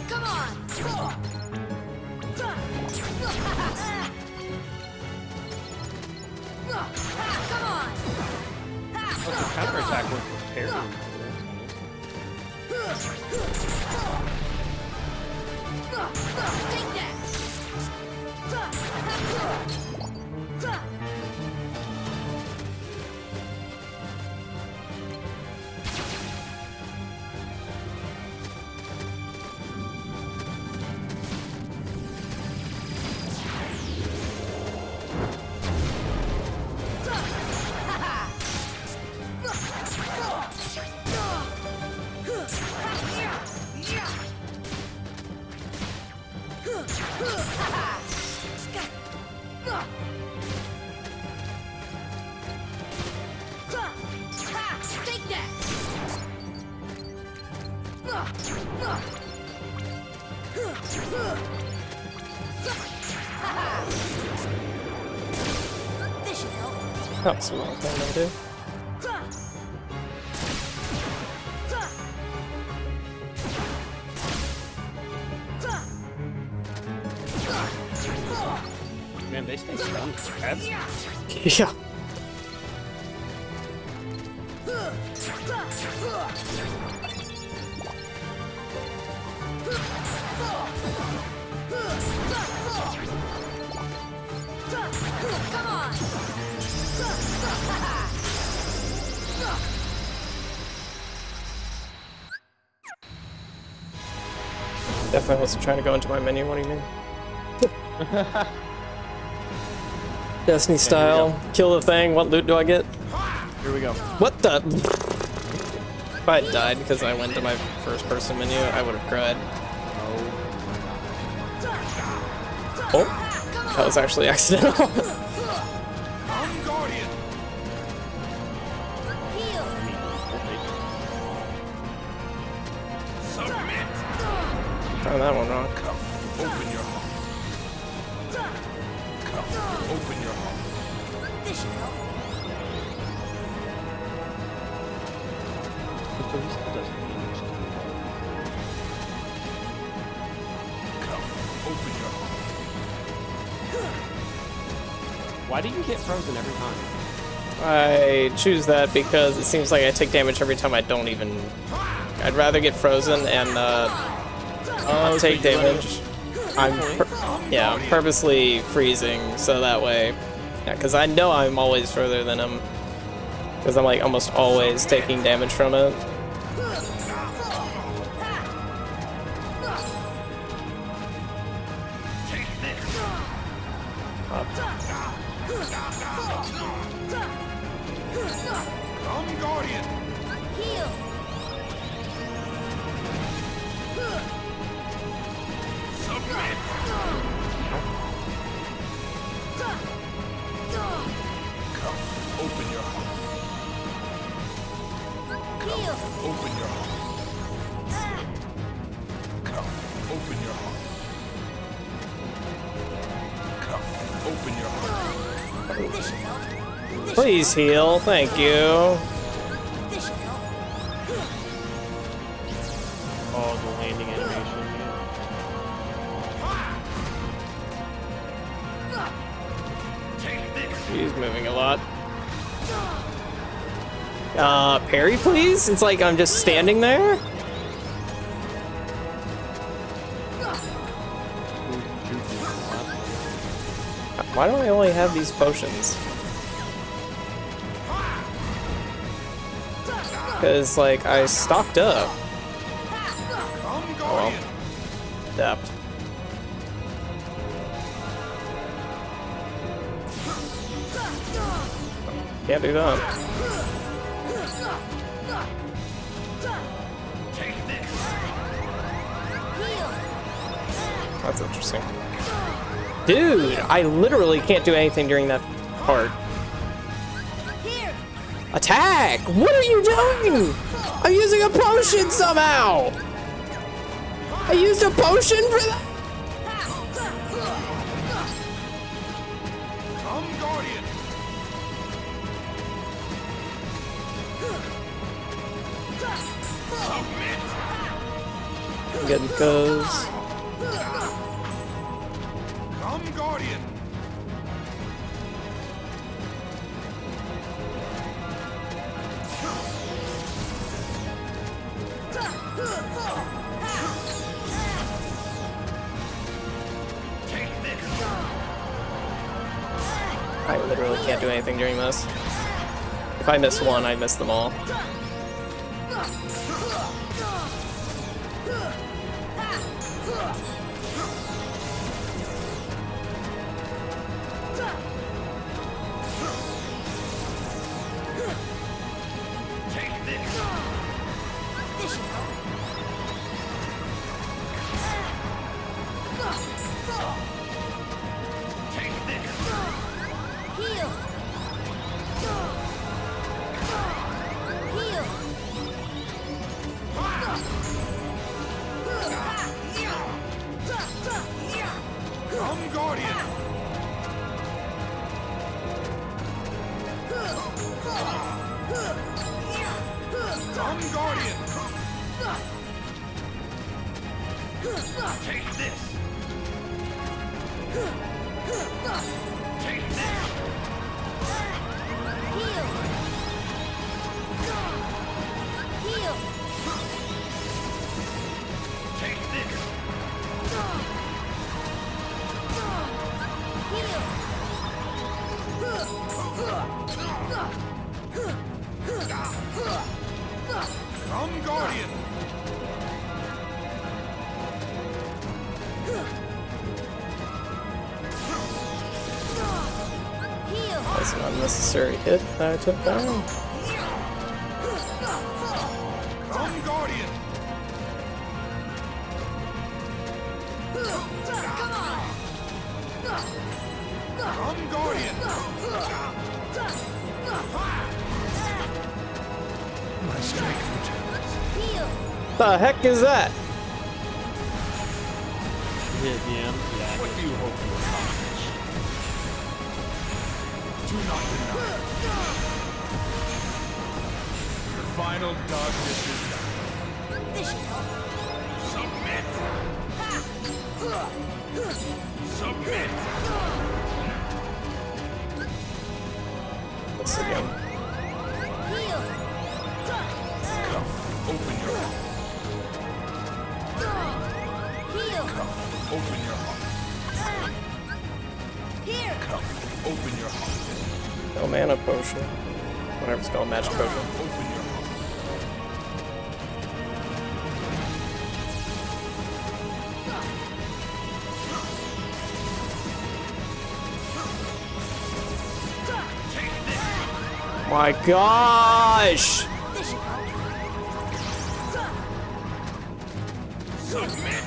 Come on. Come on. Oh, the counterattack works with parry. Take that. This should help. That's the wrong thing to do. Man, they stay stunned forever. Yeah. Come on. Definitely wasn't trying to go into my menu. What do you mean? Destiny style. Kill the thing. What loot do I get? Here we go. What the? If I died because I went to my first person menu, I would have cried. Oh, that was actually accidental. Found that one wrong. Open your heart. Open your heart. This should help. Open your heart. Why do you get frozen every time? I choose that because it seems like I take damage every time I don't even... I'd rather get frozen and not take damage. I'm purposely freezing so that way. Yeah, because I know I'm always further than him. Because I'm like almost always taking damage from it. Come, Guardian. Heal. Submit. Come, open your heart. Heal. Open your heart. Come, open your heart. Come, open your heart. This should help. Please heal, thank you. This should help. Oh, the landing animation. He's moving a lot. Parry, please? It's like I'm just standing there? Why do I only have these potions? Because, like, I stocked up. Oh, well. Depth. Can't do that. That's interesting. Dude, I literally can't do anything during that part. Attack! What are you doing? I'm using a potion somehow! I used a potion for that? Come, Guardian. Submit. I'm getting those. Come, Guardian. I literally can't do anything during this. If I miss one, I miss them all. Heal. Heal. Take this. Take this. Heal. Heal. Take this. Come, Guardian. That's an unnecessary hit that I took down. Come, Guardian. Come, Guardian. My strength returns. The heck is that? Yeah. What do you hope to accomplish? Do not deny. Your final darkness is done. This should help. Submit. Submit. This again. Heal. Come, open your heart. Heal. Open your heart. Here. Come, open your heart. No mana potion. Whatever it's called, magic potion. Open your heart. My gosh! This should help. Submit.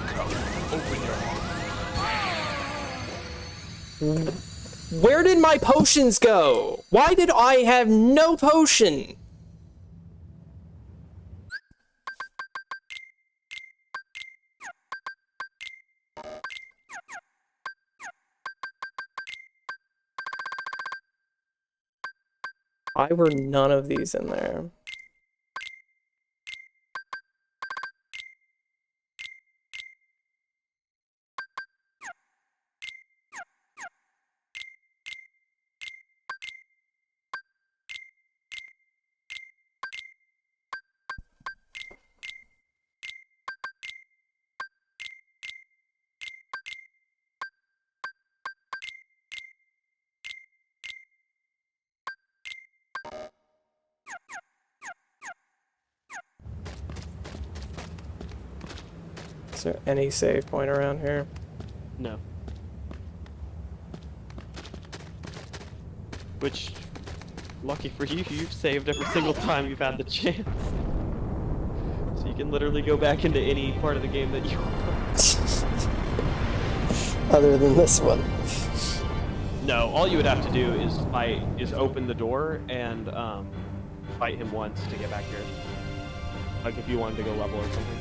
Come, open your heart. Where did my potions go? Why did I have no potion? Why were none of these in there? Is there any save point around here? No. Which, lucky for you, you've saved every single time you've had the chance. So you can literally go back into any part of the game that you want. Other than this one. No, all you would have to do is open the door and fight him once to get back here. Like if you wanted to go level or something.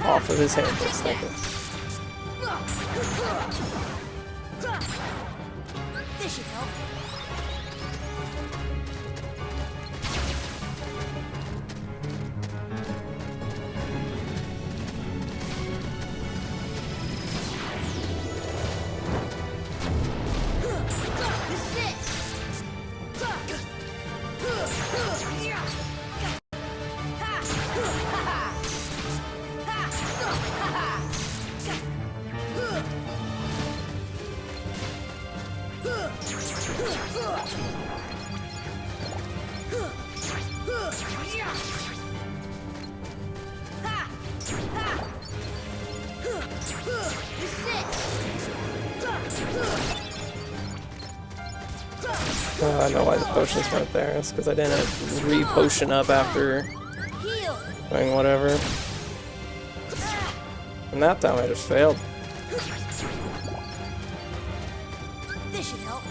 Off of his hand, just like it. This should help. I know why the potions weren't there. It's because I didn't re-potion up after doing whatever. And that time I just failed. This should help.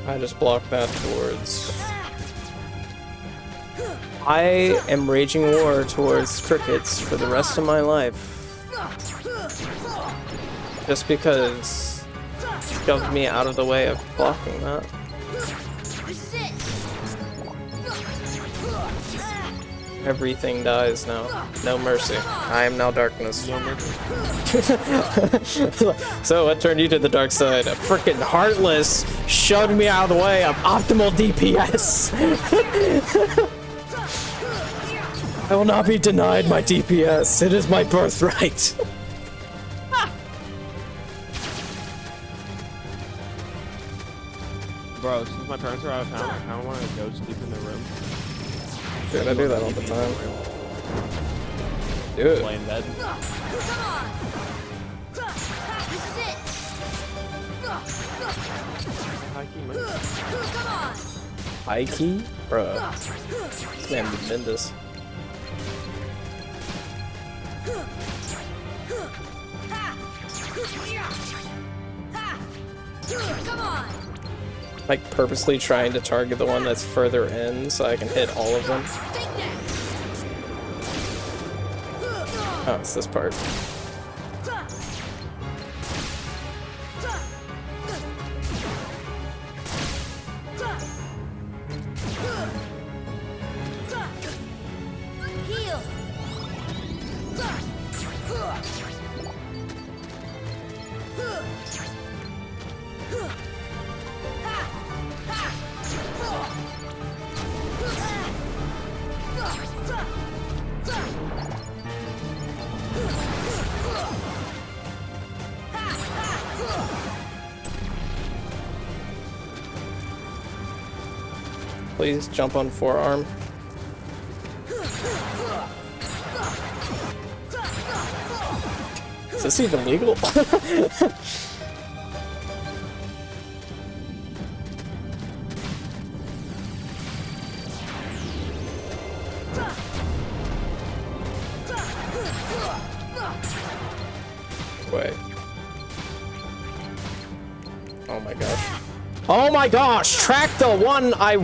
I just blocked that towards... I am raging war towards crickets for the rest of my life. Just because it shoved me out of the way of blocking that. Everything dies now. No mercy. I am now darkness. No mercy. So what turned you to the dark side? A frickin' Heartless shoved me out of the way of optimal DPS. I will not be denied my DPS. It is my birthright. Bro, since my parents are out of town, I kind of want to go sleep in their room. Dude, I do that all the time. Do it. Play in bed. High key? Bruh. This man would mend this. Come on. Like purposely trying to target the one that's further in so I can hit all of them. Oh, it's this part. Heal. Please jump on forearm. Is this even legal? Wait. Oh my gosh. Oh my gosh! Track the one I...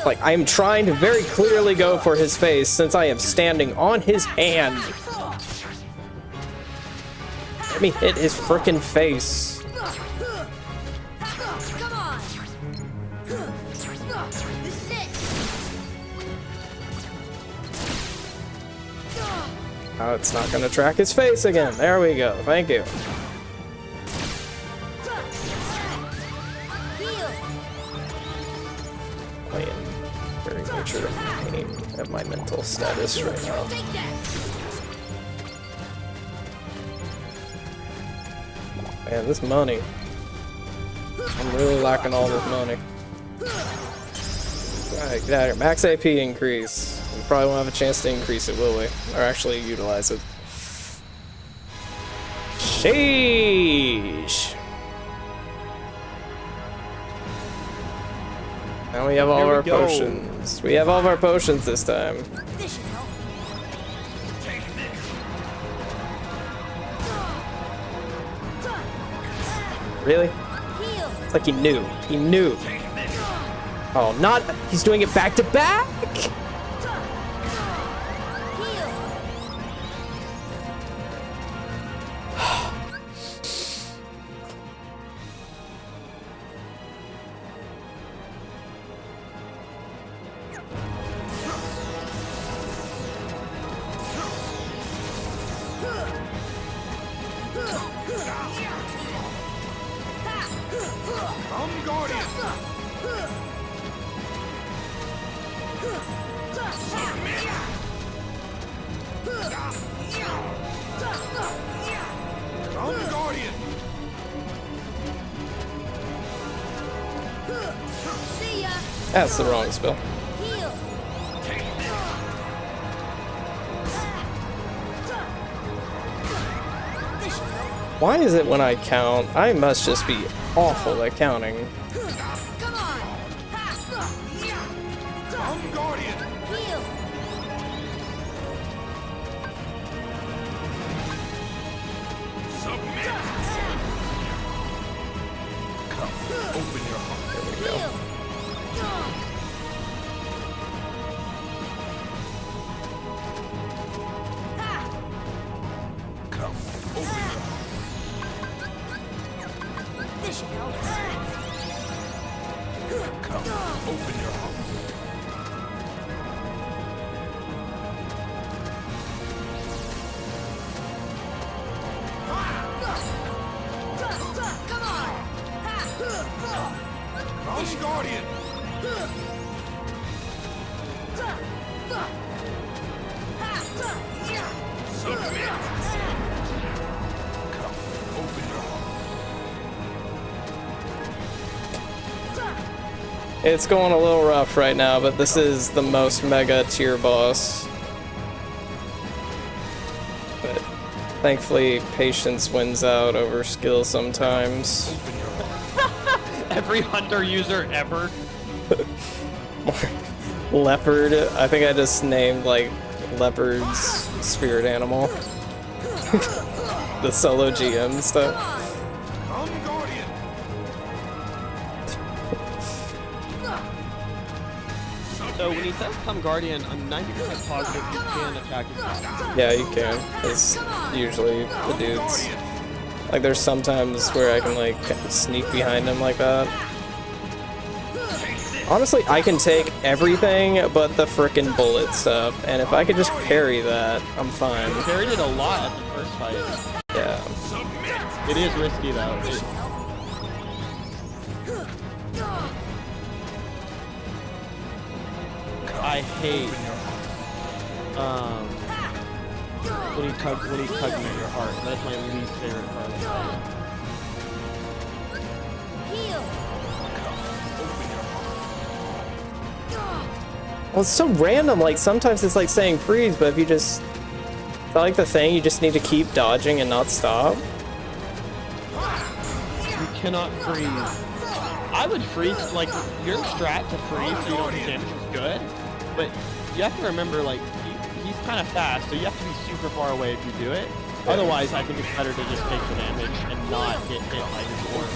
Like, I am trying to very clearly go for his face since I am standing on his hand. Let me hit his frickin' face. Oh, it's not gonna track his face again. There we go. Thank you. I am very much pain at my mental status right now. Man, this money. I'm really lacking all this money. Alright, get out of here. Max AP increase. We probably won't have a chance to increase it, will we? Or actually utilize it. Sheesh! Now we have all of our potions. We have all of our potions this time. Really? It's like he knew. He knew. Oh, not... He's doing it back to back? That's the wrong spell. Why is it when I count? I must just be awful at counting. Come, Guardian! Heal! Submit! Come, open your heart. There we go. Come, open your heart. This should help. Come, open your heart. Come on! Come, Guardian! Submit! Come, open your heart. It's going a little rough right now, but this is the most mega tier boss. But thankfully, patience wins out over skill sometimes. Every hunter user ever. Leopard. I think I just named like Leopard's spirit animal. The solo GM stuff. Come, Guardian! So when he says come guardian, I'm 90% positive you can attack his back. Yeah, you can. It's usually the dudes. Like there's sometimes where I can like sneak behind him like that. Honestly, I can take everything but the frickin' bullet stuff, and if I could just parry that, I'm fine. He parried it a lot at the first fight. Yeah. It is risky though. I hate when he's tugging at your heart. That's my least favorite part of the fight. Well, it's so random. Like sometimes it's like saying freeze, but if you just, it's not like the thing. You just need to keep dodging and not stop. You cannot freeze. I would freeze, like, your strat to freeze so you don't get damage is good, but you have to remember, like, he's kind of fast, so you have to be super far away if you do it. Otherwise, I think it's better to just take the damage and not get hit by his orb.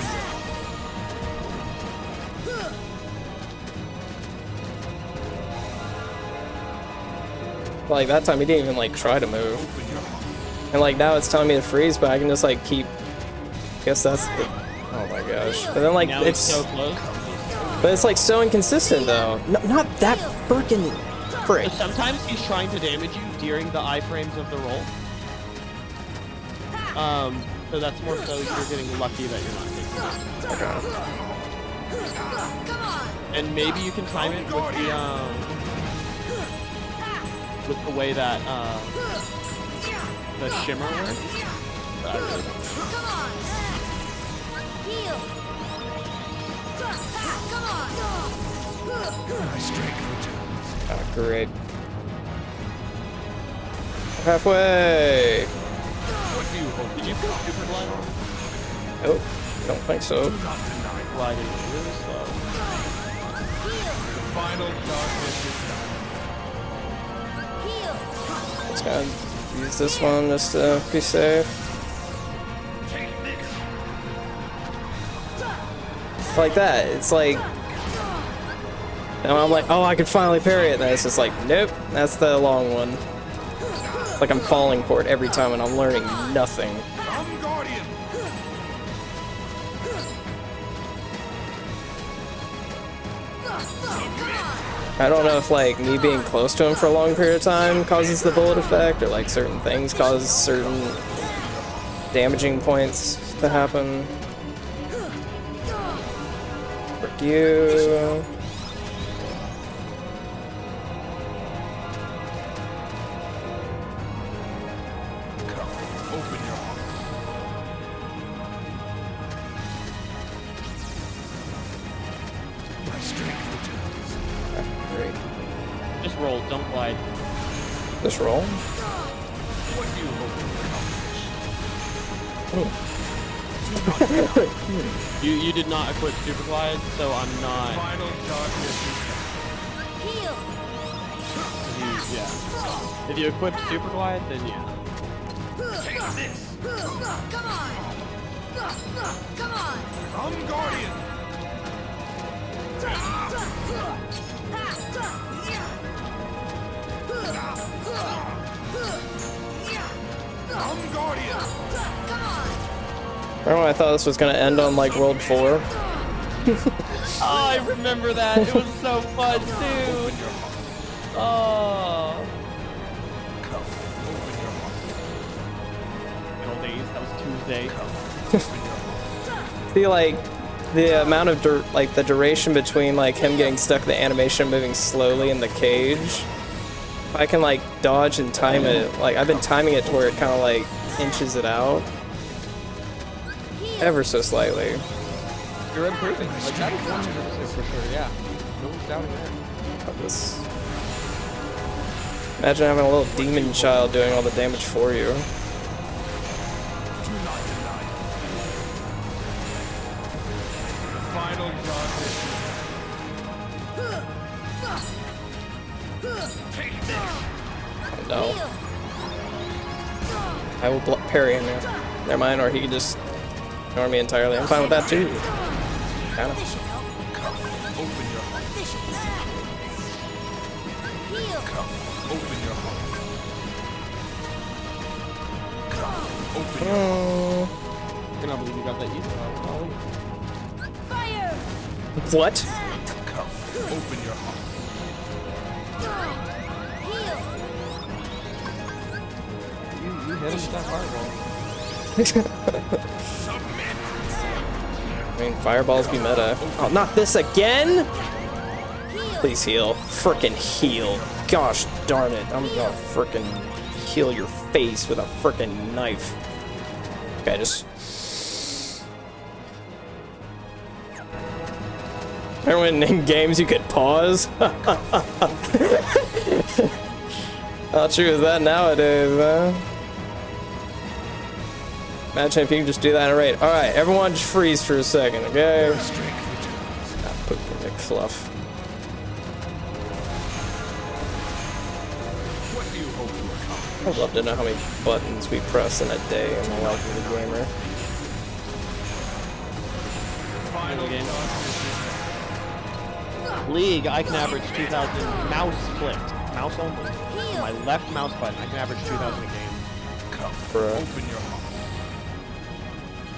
Like that time he didn't even like try to move. And like now it's telling me to freeze, but I can just like keep, I guess that's the, oh my gosh. But then like Now it's so close. But it's like so inconsistent though. No, not that freaking frick. But sometimes he's trying to damage you during the iframes of the roll. So that's more so you're getting lucky that you're not taking it. Okay. And maybe you can time it with the way that the shimmer works. Ah, great. Halfway. What do you hope? Did you feel super glide? Oh, don't think so. Gliding really slow. The final darkness is done. Just gonna use this one just to be safe. Like that. It's like, and I'm like, oh, I can finally parry it. And it's just like, nope, that's the long one. It's like I'm falling for it every time and I'm learning nothing. Come, Guardian! I don't know if like me being close to him for a long period of time causes the bullet effect, or like certain things cause certain damaging points to happen. Frick you. Open your heart. My strength returns. Great. Just roll, don't glide. This roll. What do you hope to accomplish? You did not equip super glide, so I'm not. Final darkness is done. Heal! If you equip Super Glide, then yeah. Take this! Come on! Come on! I'm Guardian! I'm Guardian! Remember when I thought this was gonna end on like World 4? Oh, I remember that. It was so fun, dude. Oh. Good old days. That was Tuesday. See, like, the amount of the duration between like him getting stuck, the animation moving slowly in the cage. If I can like dodge and time it, like I've been timing it to where it kind of like inches it out, ever so slightly. You're improving. Like that is 100% for sure. Yeah. No one's doubting that. This. Imagine having a little demon child doing all the damage for you. Final darkness. No. I will parry him there. Never mind, or he can just ignore me entirely. I'm fine with that too. Kind of. I cannot believe you got that easy. Fire! What? Open your heart. You hit him with that fireball. I mean, fireballs be meta. Oh, not this again! Please heal. Frickin' heal. Gosh darn it. I'm gonna frickin' heal your face with a frickin' knife. Okay, just... Remember when in games you could pause? How true is that nowadays, huh? Imagine if you can just do that in a raid. Alright, everyone just freeze for a second, okay? Poop McFluff. I'd love to know how many buttons we press in a day in the life of a gamer. Final game. League, I can average 2,000 mouse clicks. Mouse only. My left mouse button, I can average 2,000 a game. Bruh.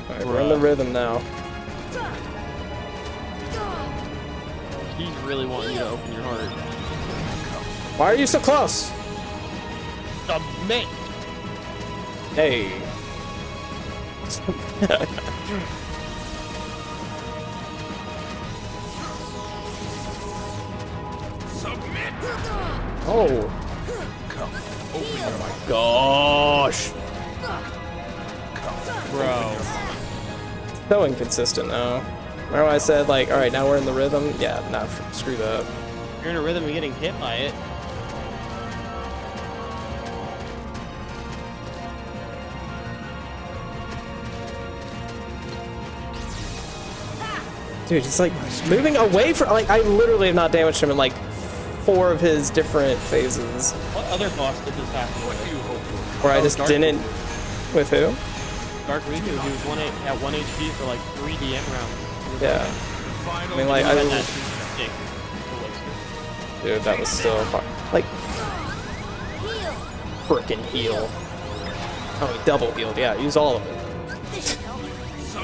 Alright, we're in the rhythm now. He's really wanting you to open your heart. Why are you so close? Submit! Hey. Oh. Oh my gosh. Bro. So inconsistent now. Remember when I said, like, alright, now we're in the rhythm? Yeah, nah, screw that. You're in a rhythm and getting hit by it. Dude, it's like moving away from, like, I literally have not damaged him in like 4 of his different phases. What other boss did this happen with? Where I just Dark didn't. With who? Dark Riku, he was at 1 HP for like 3 DM rounds. Yeah. I mean, like, dude, that was still fun. Like, frickin' heal. Oh, he double healed. Yeah, use all of it.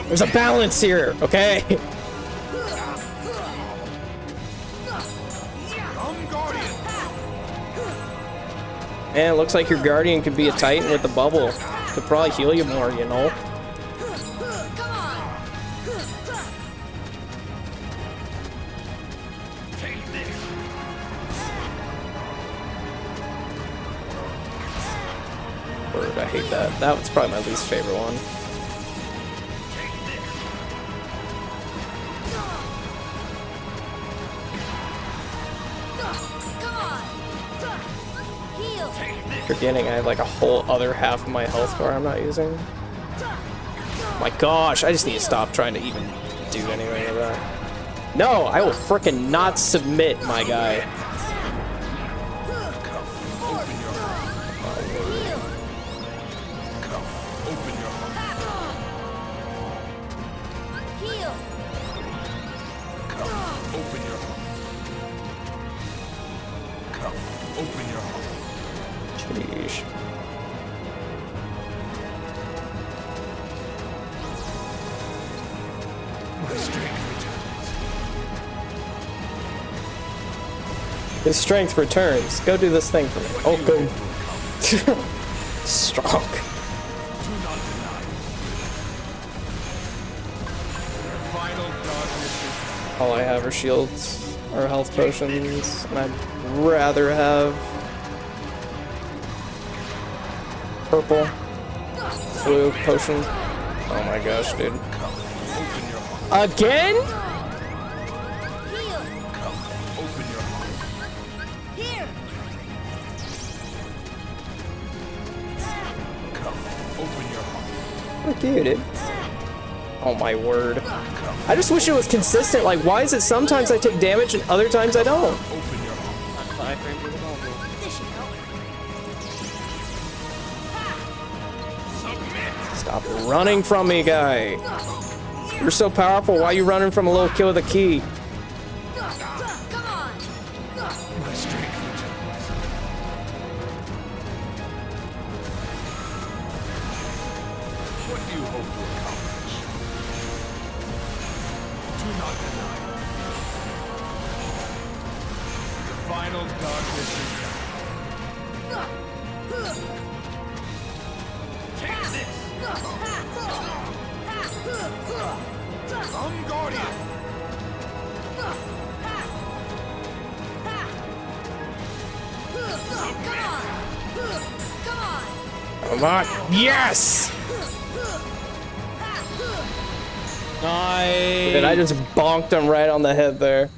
There's a balance here, okay? And it looks like your Guardian could be a Titan with the bubble. Could probably heal you more, you know? Word, I hate that. That was probably my least favorite one. Forgetting I have like a whole other half of my health bar I'm not using. My gosh, I just need to stop trying to even do anything with that. No, I will frickin' not submit, my guy. Come, open your heart. Sheesh. My strength returns. His strength returns. Go do this thing for me. Oh, go. Strong. Do not deny. Final darkness is All I have are shields or health potions, and I'd rather have purple blue potion. Oh my gosh, dude. Again? open your heart. Here. Come, open your heart. Fuck you, dude. Oh my word. I just wish it was consistent. Like, why is it sometimes I take damage and other times I don't? Open your heart. Stop running from me, guy. You're so powerful. Why are you running from a little kid with a key? My strength returns. What do you hope to accomplish? Do not deny. The final darkness is done. Take this! Come, Guardian! Come on. Yes! Nice. Dude, I just bonked him right on the head there.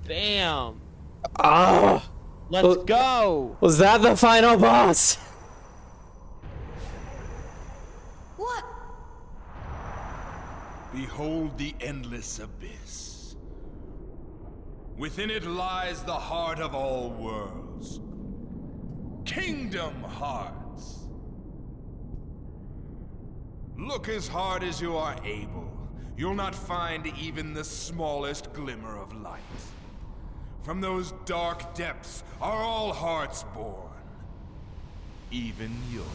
Bam. Ah! Let's go. Was that the final boss? What? Behold the endless abyss. Within it lies the heart of all worlds. Kingdom Hearts. Look as hard as you are able. You'll not find even the smallest glimmer of light. From those dark depths are all hearts born. Even yours.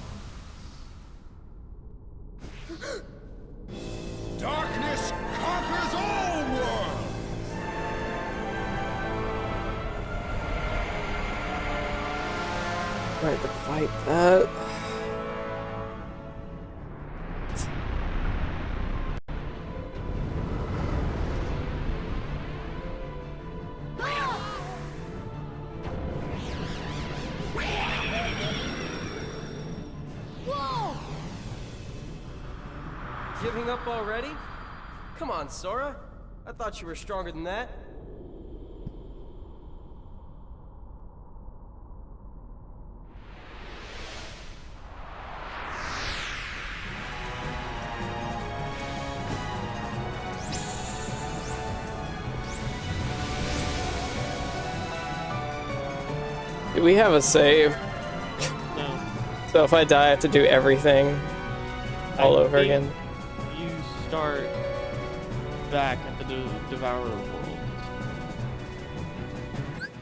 Darkness conquers all worlds! Right to fight that. Giving up already? Come on, Sora. I thought you were stronger than that. Do we have a save? No. So if I die, I have to do everything all over think again. You start back at the Devourer world.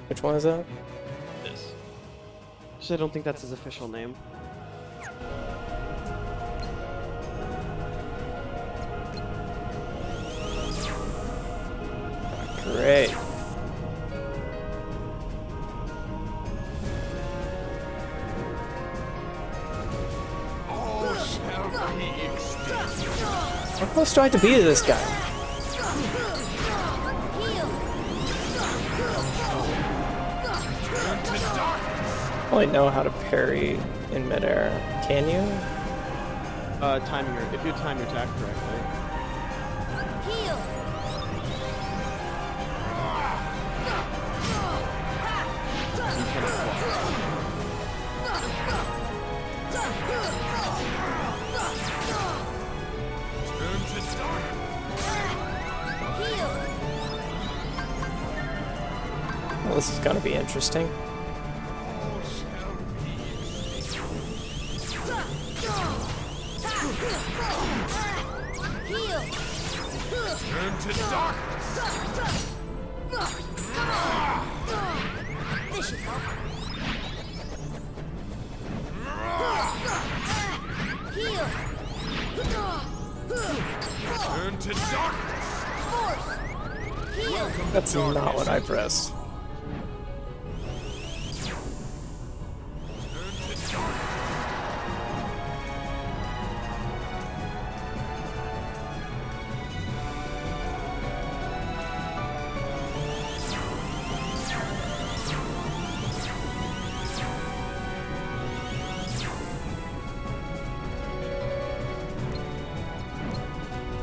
Which one is that? This. Actually, I don't think that's his official name. Great. How close do I have to be to this guy? I only know how to parry in midair. Can you? If you time your attack correctly. Well, this is gonna be interesting. Turn to darkness. This should help. Heal. Turn to darkness. Force. Heal. That's not what I pressed.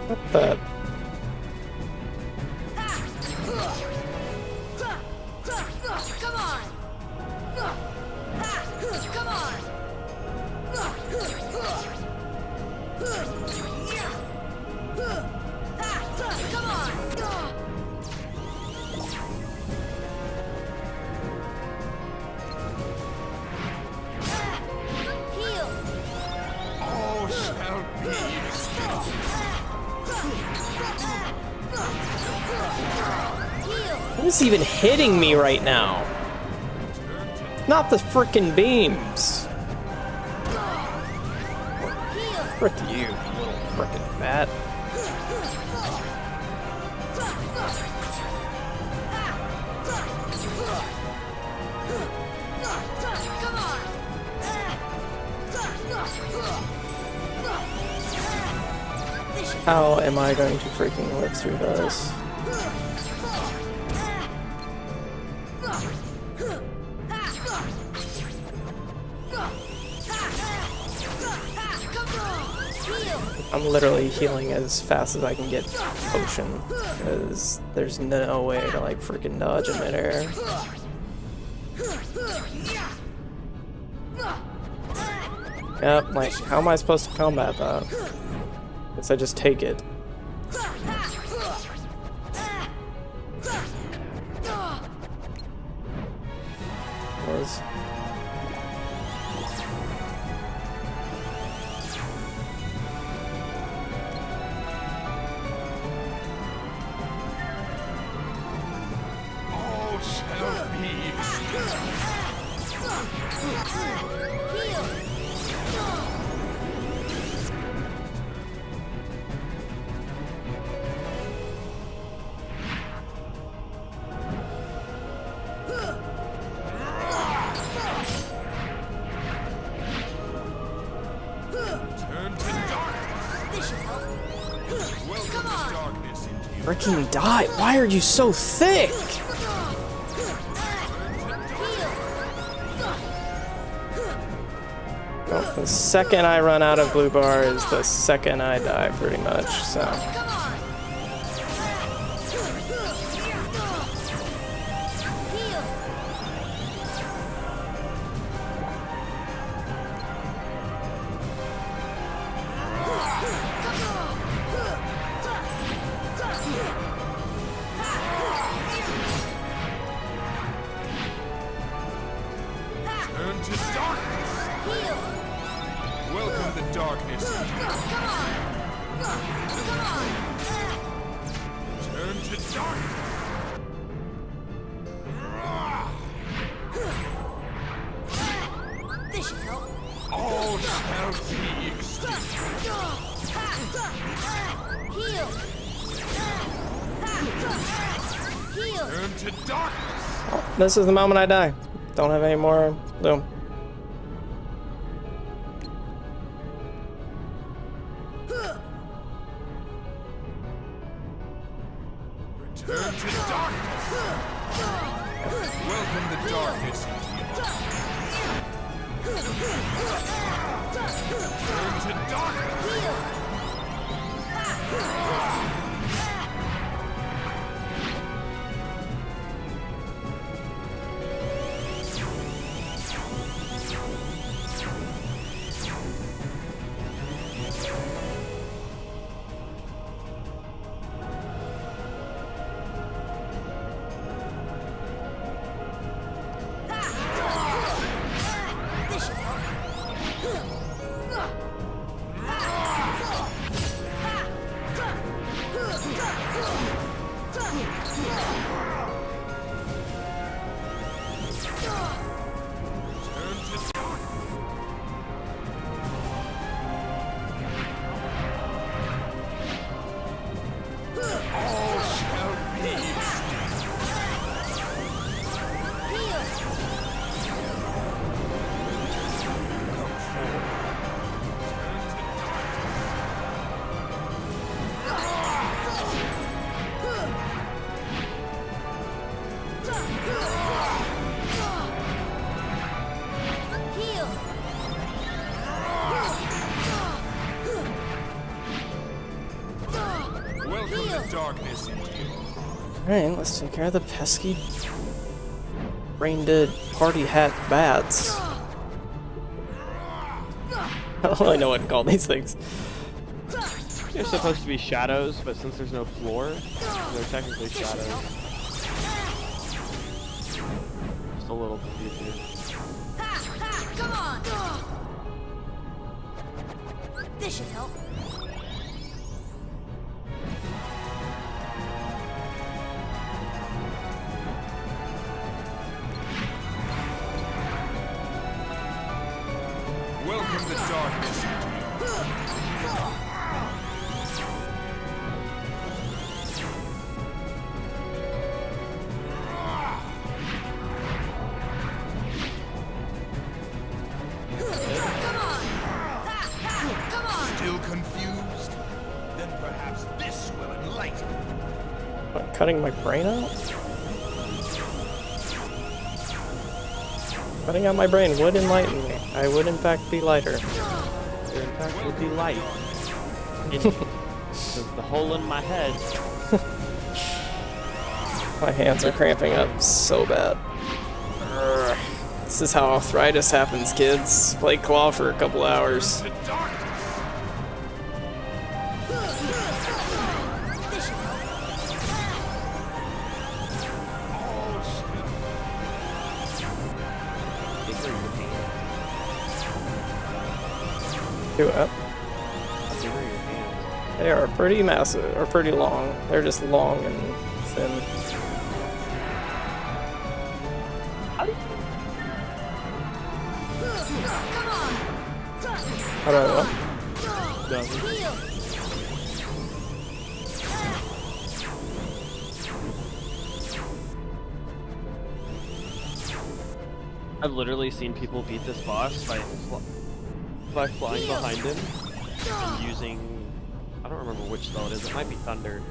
What the? Come on. Come on. Come on. Heal. All shall be What is even hitting me right now? Not the frickin' beams. Frick you, little frickin' bat. How am I going to freaking live through this? I'm literally healing as fast as I can get potion, because there's no way to like freaking dodge in midair. Yep, like how am I supposed to combat that? Guess I just take it. Was. all shall be Turn to darkness. Welcome to darkness into your Freaking die! Why are you so thick? Well, the second I run out of blue bar is the second I die, pretty much, so. Turn to darkness. Welcome to darkness. Turn to darkness. This should help. All shall be extinct. Heal. Heal. Turn to darkness. This is the moment I die. Don't have any more loom. Return to darkness. Welcome to darkness into your Turn to darkness. This should help. Alright, let's take care of the pesky brain-dead party hat bats. I don't really know what to call these things. They're supposed to be shadows, but since there's no floor, they're technically shadows. Just a little confusing. Come on! This should help. Welcome the darkness. Still confused? Then perhaps this will enlighten. What, cutting my brain out? Cutting out my brain would enlighten me. I would in fact be lighter. There in fact would be light. There's the hole in my head. My hands are cramping up so bad. Urgh. This is how arthritis happens, kids. Play claw for a couple hours. Do it. They are pretty massive, or pretty long. They're just long and thin. How do I know? I've literally seen people beat this boss by flying behind him and using, I don't remember which spell it is, it might be Thunder,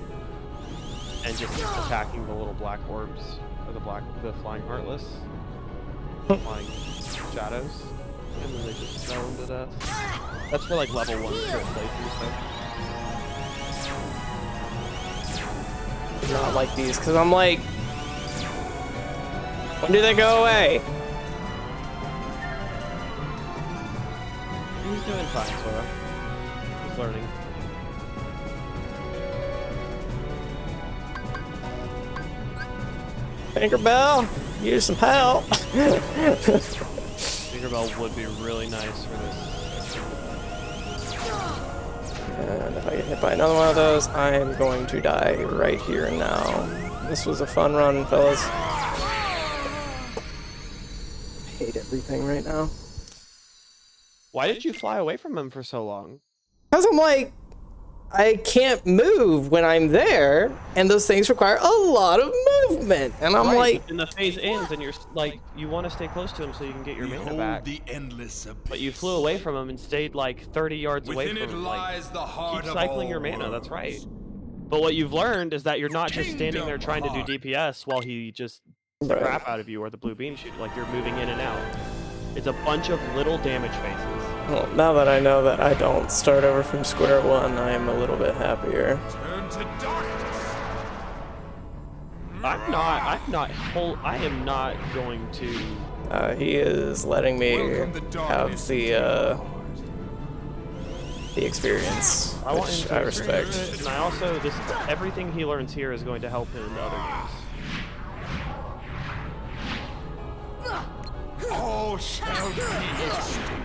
and just attacking the little black orbs, or the flying Heartless, flying shadows, and then they just fell into death. That's for like level 1 crit playthrough stuff. Not like these, because I'm like, when do they go away? He's doing fine, Sora. He's learning. Tinkerbell, use some help. Tinkerbell would be really nice for this. And if I get hit by another one of those, I am going to die right here and now. This was a fun run, fellas. I hate everything right now. Why did you fly away from him for so long? Because I'm like, I can't move when I'm there, and those things require a lot of movement. And I'm like, and the phase ends, and you're like, you want to stay close to him so you can get your mana back. The endless abyss. But you flew away from him and stayed like 30 yards away from him. Lies the heart keep cycling your mana. That's right. But what you've learned is that you're not just standing there trying to do DPS while he just the crap out of you or the blue beam shoot. Like you're moving in and out. It's a bunch of little damage phases. Well, now that I know that I don't start over from square one, I am a little bit happier. Turn to darkness. I am not going to. He is letting me have the experience, I want him which to I respect. experience it, and I also everything he learns here is going to help him in other games. All shall be extinct.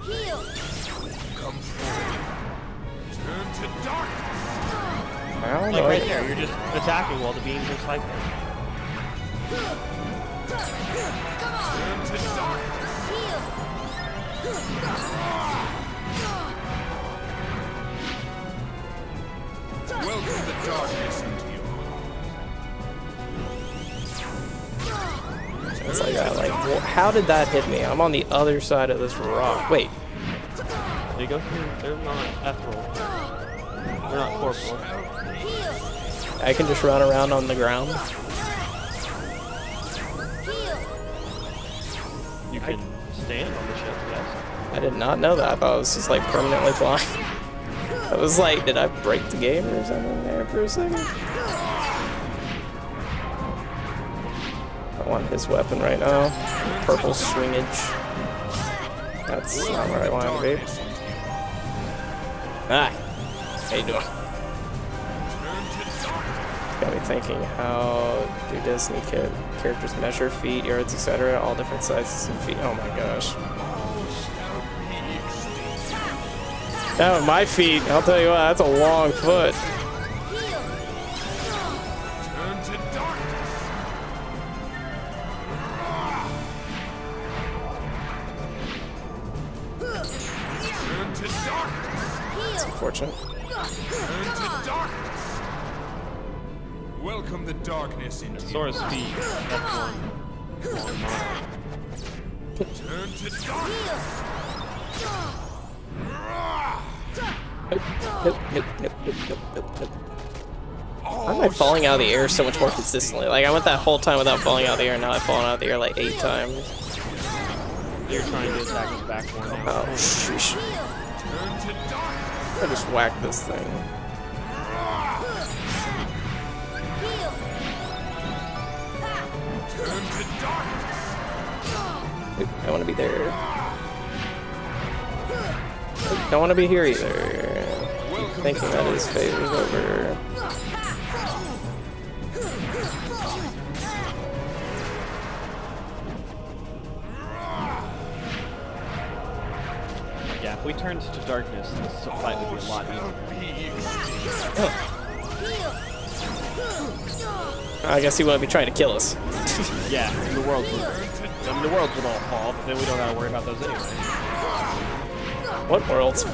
Heal. Come forth. Turn to darkness. Like right there, you're just attacking while the beams are cycling. Turn to darkness. Welcome the darkness into your It's like, how did that hit me? I'm on the other side of this rock. Wait. They go through, they're not ethereal. They're not corporal. I can just run around on the ground. You can stand on the ship, yes. I did not know that. I thought it was just like permanently flying. I was like, did I break the game or something there for a second? I want his weapon right now. Purple stringage. That's not where I want to be. Ah! How you doing? Got me thinking, how do Disney characters measure feet, yards, etc.? All different sizes of feet. Oh my gosh. That my feet, I'll tell you what, that's a long foot. It's unfortunate. Welcome the darkness into Sora's feet. That's one. Turn to darkness. Why am I falling out of the air so much more consistently? Like, I went that whole time without falling out of the air, now I've fallen out of the air like 8 times. You're trying to attack his back more now. Oh, sheesh. I just whacked this thing. I want to be there. Don't want to be here either. Keep thinking that his phase is over. Yeah, if we turned to darkness, this fight would be a lot easier. I guess he wouldn't be trying to kill us. Yeah, and the world would all fall, but then we don't gotta worry about those anyway. What worlds?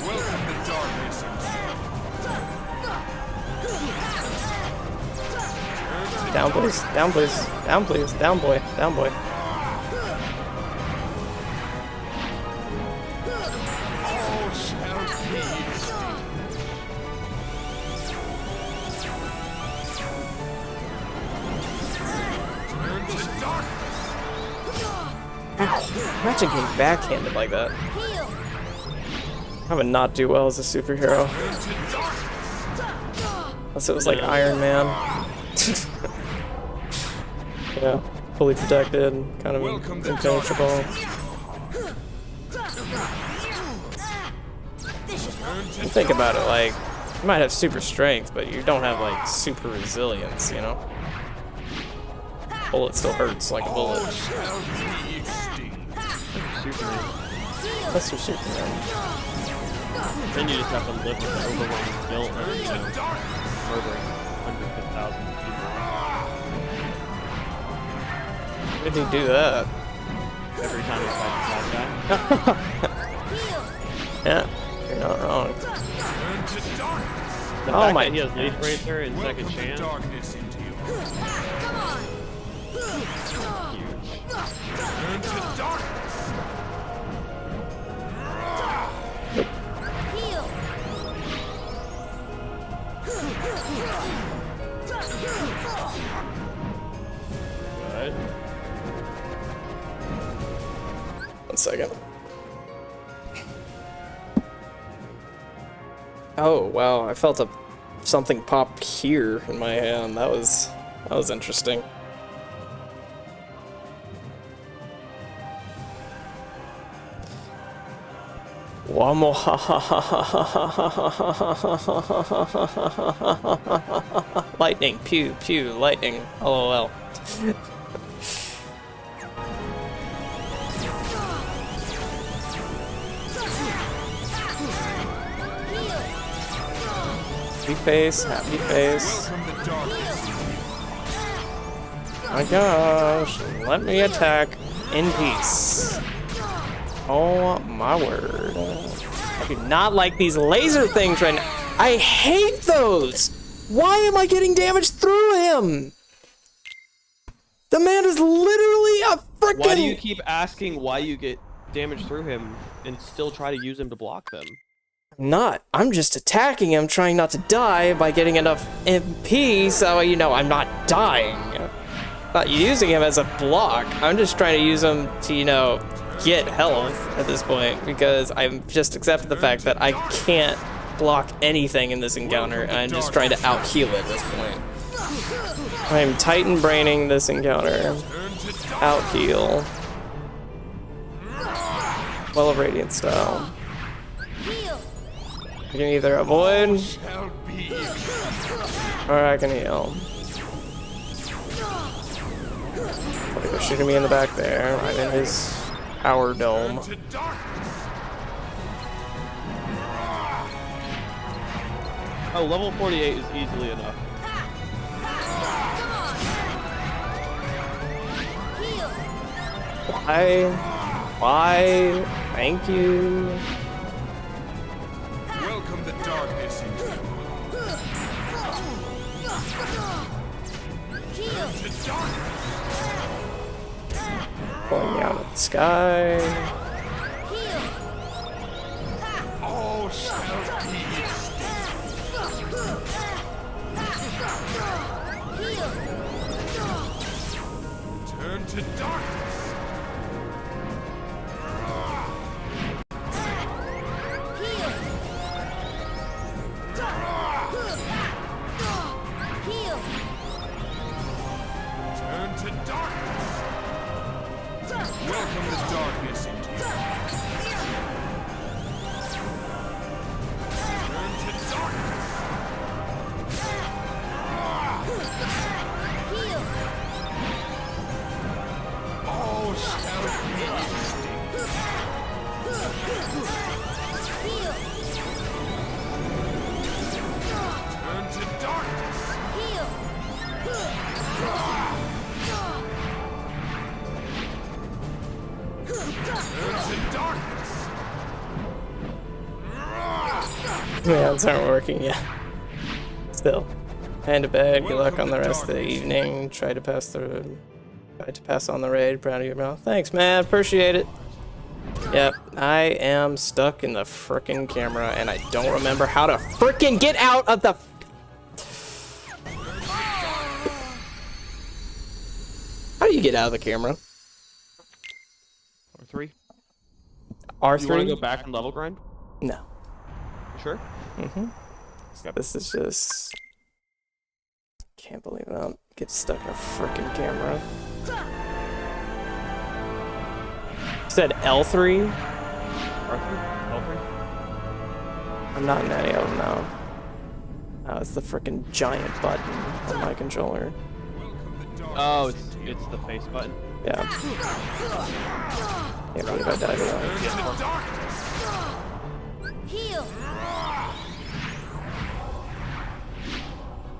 Welcome the darkness Down, please. Down, please. Down, please. Down, boy. Down, boy. all shall be Turn to darkness. Imagine getting backhanded like that. I would not do well as a superhero. Unless it was like Iron Man. Yeah, fully protected, kind of impenetrable. Think about it, like, you might have super strength, but you don't have like super resilience, you know? Bullet still hurts like a bullet. That's your Superman. Then you just have to live with the overwhelming guilt of, you know, murdering hundreds of thousands of people. When did he do that? Every time he fights that guy. Yeah, you're not wrong. The Oh fact my that he has Leaf Racer and Second Chance. Good. 1 second. Oh wow, I felt something pop here in my hand. That was interesting. Lightning, pew, pew, lightning, lol. Happy face, happy face. My gosh, let me attack in peace. Oh my word. I do not like these laser things right now. I hate those! Why am I getting damage through him? The man is literally a freaking... Why do you keep asking why you get damage through him and still try to use him to block them? Not. I'm just attacking him, trying not to die by getting enough MP so, you know, I'm not dying. Not using him as a block. I'm just trying to use him to, you know, get health at this point because I've just accepted the fact that I can't block anything in this encounter and I'm just trying to out-heal at this point. I'm Titan braining this encounter. Out-heal. Well of Radiant style. I can either avoid or I can heal. They're shooting me in the back there. I'm in his power dome. Oh, level 48 is easily enough. Why? Thank you. Welcome the darkness into your Pulling me out of the sky. All shall be turn to darkness. Turn to darkness. Welcome the darkness into your turn to darkness. All shall be turn to darkness. Yeah, those aren't working yet. Still. Hand to bed, good luck on the rest of the evening. Try to pass on the raid. Proud of your mouth. Thanks, man. Appreciate it. Yep, I am stuck in the frickin' camera and I don't remember how to frickin' get out of the How do you get out of the camera? R3. R3? You want to go back and level grind? No. You sure? Mm-hmm. This is just... Can't believe I don't get stuck in a frickin' camera. You said L3? R3? L3? I'm not in any of them now. Oh, it's the frickin' giant button on my controller. Oh, it's the face button. Yeah. Can't believe I died of that.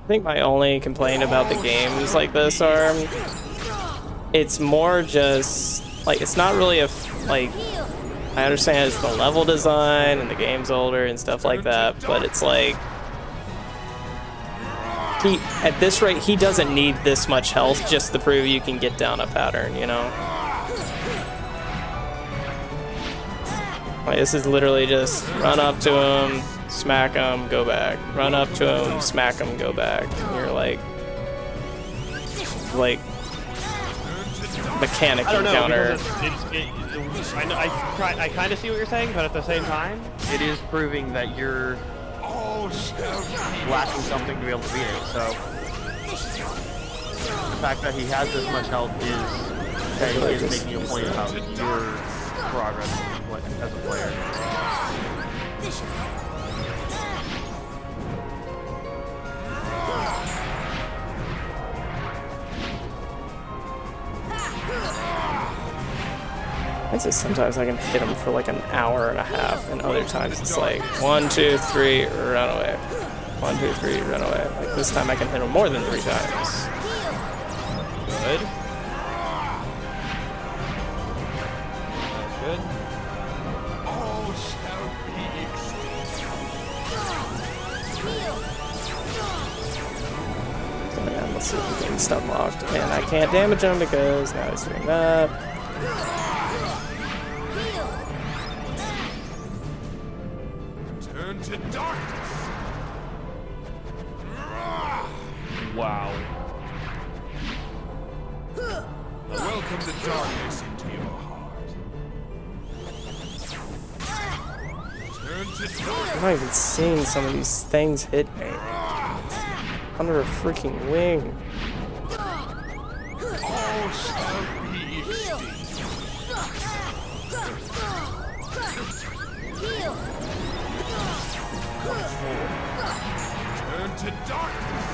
I think my only complaint about the games like this are it's more just like it's not really a like I understand it's the level design and the game's older and stuff like that, but it's like he at this rate he doesn't need this much health just to prove you can get down a pattern, you know. Like, this is literally just run up to him, smack him, go back. Run up to him, smack him, go back. And you're like mechanic encounter. I kind of see what you're saying, but at the same time, it is proving that you're lacking something to be able to beat it. So the fact that he has this much health is making a point about your progress as a player. It's just sometimes I can hit him for like an hour and a half, and other times it's like 1, 2, 3, run away. 1, 2, 3, run away. Like this time I can hit him more than 3 times. Good. That's good. So, man, let's see if we can stun locked. And I can't damage him because now he's doing that. Turn Wow. Welcome the darkness into your heart. Turn to darkness. I'm not even seeing some of these things hit me. Under a freaking wing. All shall be extinct. Come forth. Turn to darkness.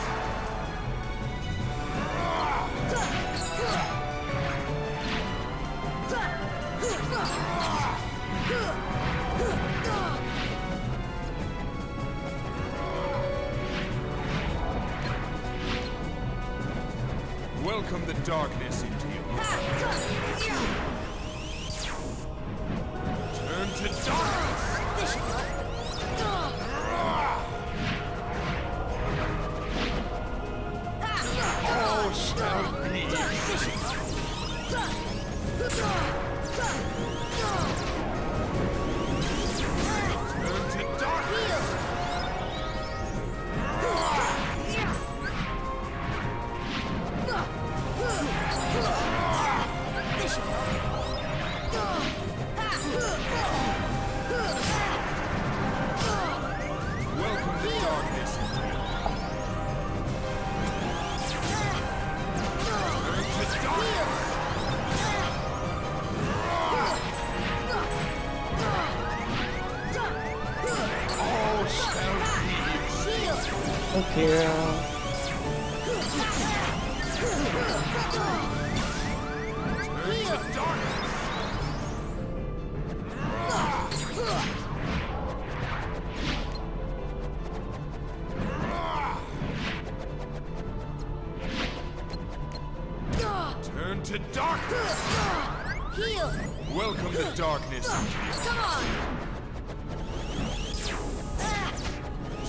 Welcome the darkness into your heart. Turn to darkness. All shall be extinct. Turn to darkness. Welcome to darkness. Turn to darkness. All shall be extinct. Okay. Turn to darkness. Turn to darkness. Heal. Welcome the darkness. Come on.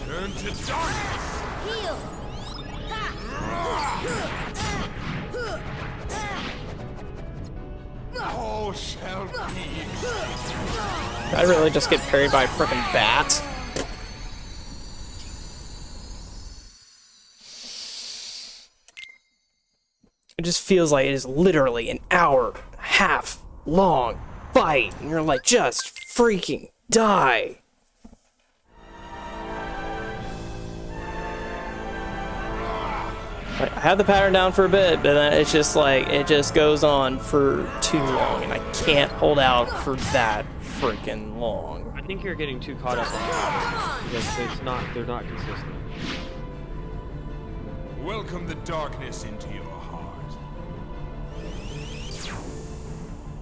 Turn to darkness. Heal. All shall be extinct. Did I really just get parried by a freaking bat? It just feels like it is literally an hour and a half long fight, and you're like, just freaking die. Like, I had the pattern down for a bit, but then it's just like, it just goes on for too long, and I can't hold out for that freaking long. I think you're getting too caught up on that because they're not consistent. Welcome the darkness into your heart.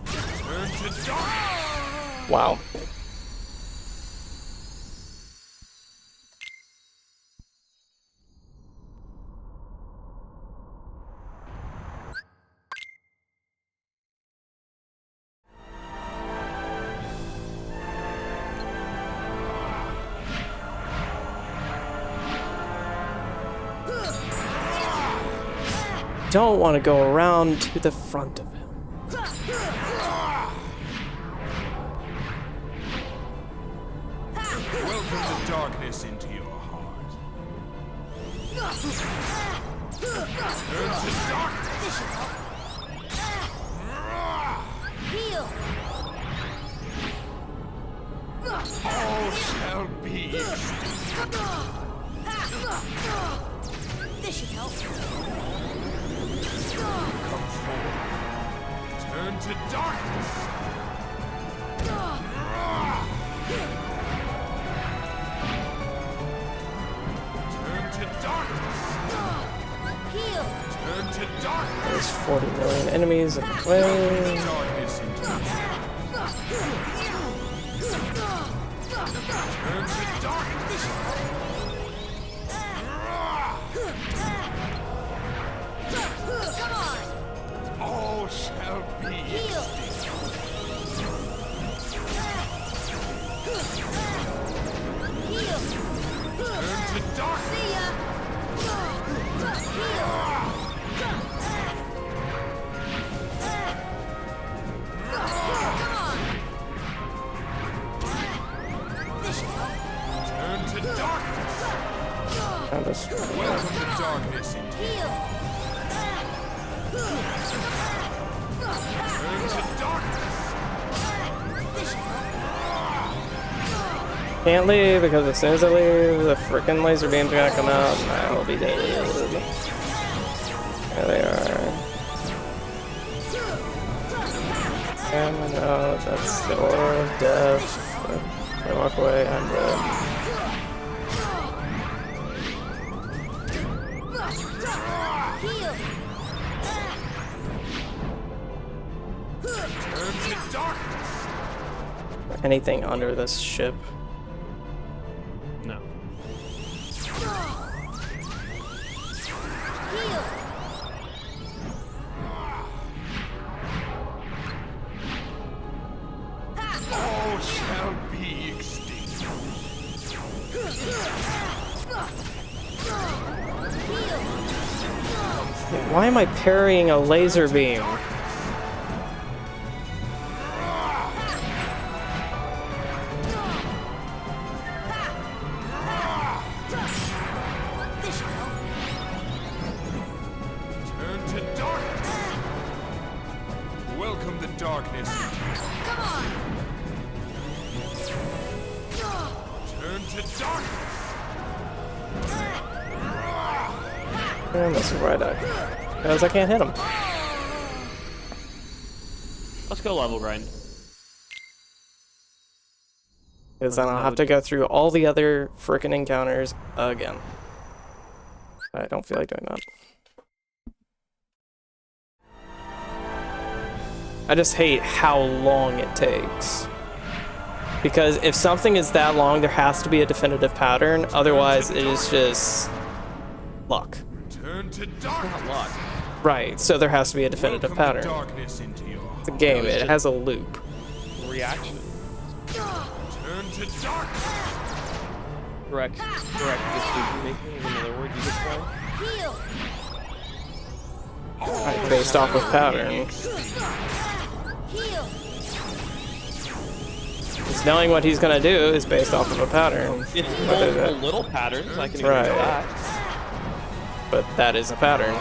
Turn to darkness. Wow. Don't want to go around to the front of him. Welcome the darkness into your heart. Turn to darkness. Heal. All shall be extinct. This should help. Come forward. Turn to darkness. Turn to darkness. Heal. Turn to darkness. There's 40 million enemies in the way. Darkness into your heart. Turn to darkness. Come on. All shall be Heal. Heal. Turn to darkness. See ya. Heal. Come on. This should help. Turn to darkness. darkness into your Turn to darkness. Can't leave because as soon as I leave, the frickin' laser beams are gonna come out and I will be dead. There they are. And no, that's the aura of death. I walk away, I'm dead. Turn to darkness. Anything under this ship? No. All shall be extinct. Why am I parrying a laser beam? Turn to darkness. Welcome the darkness. Turn to darkness. And this is where I die. Because I can't hit him. Let's go level grind. Because then I'll have to go through all the other frickin' encounters again. I don't feel like doing that. I just hate how long it takes. Because if something is that long, there has to be a definitive pattern. Otherwise, it is just luck. Turn to darkness. Not luck. Right, so there has to be a definitive pattern. Darkness into your It's a game, it has a loop. Reaction. Turn to darkness. Correct. Decision making is another word you could say. Right, based off of pattern. Because knowing what he's gonna do is based off of a pattern. It's multiple little patterns, I can agree with that. But that is a pattern.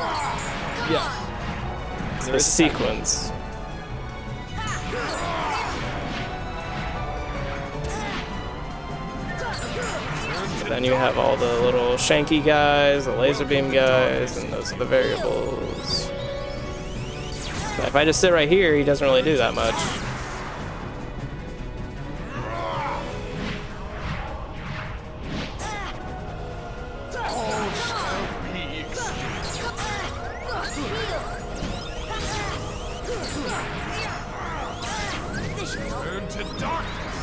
Yeah. It's a sequence. Then you have all the little shanky guys, the laser beam guys, and those are the variables. But if I just sit right here, he doesn't really do that much. Turn to darkness.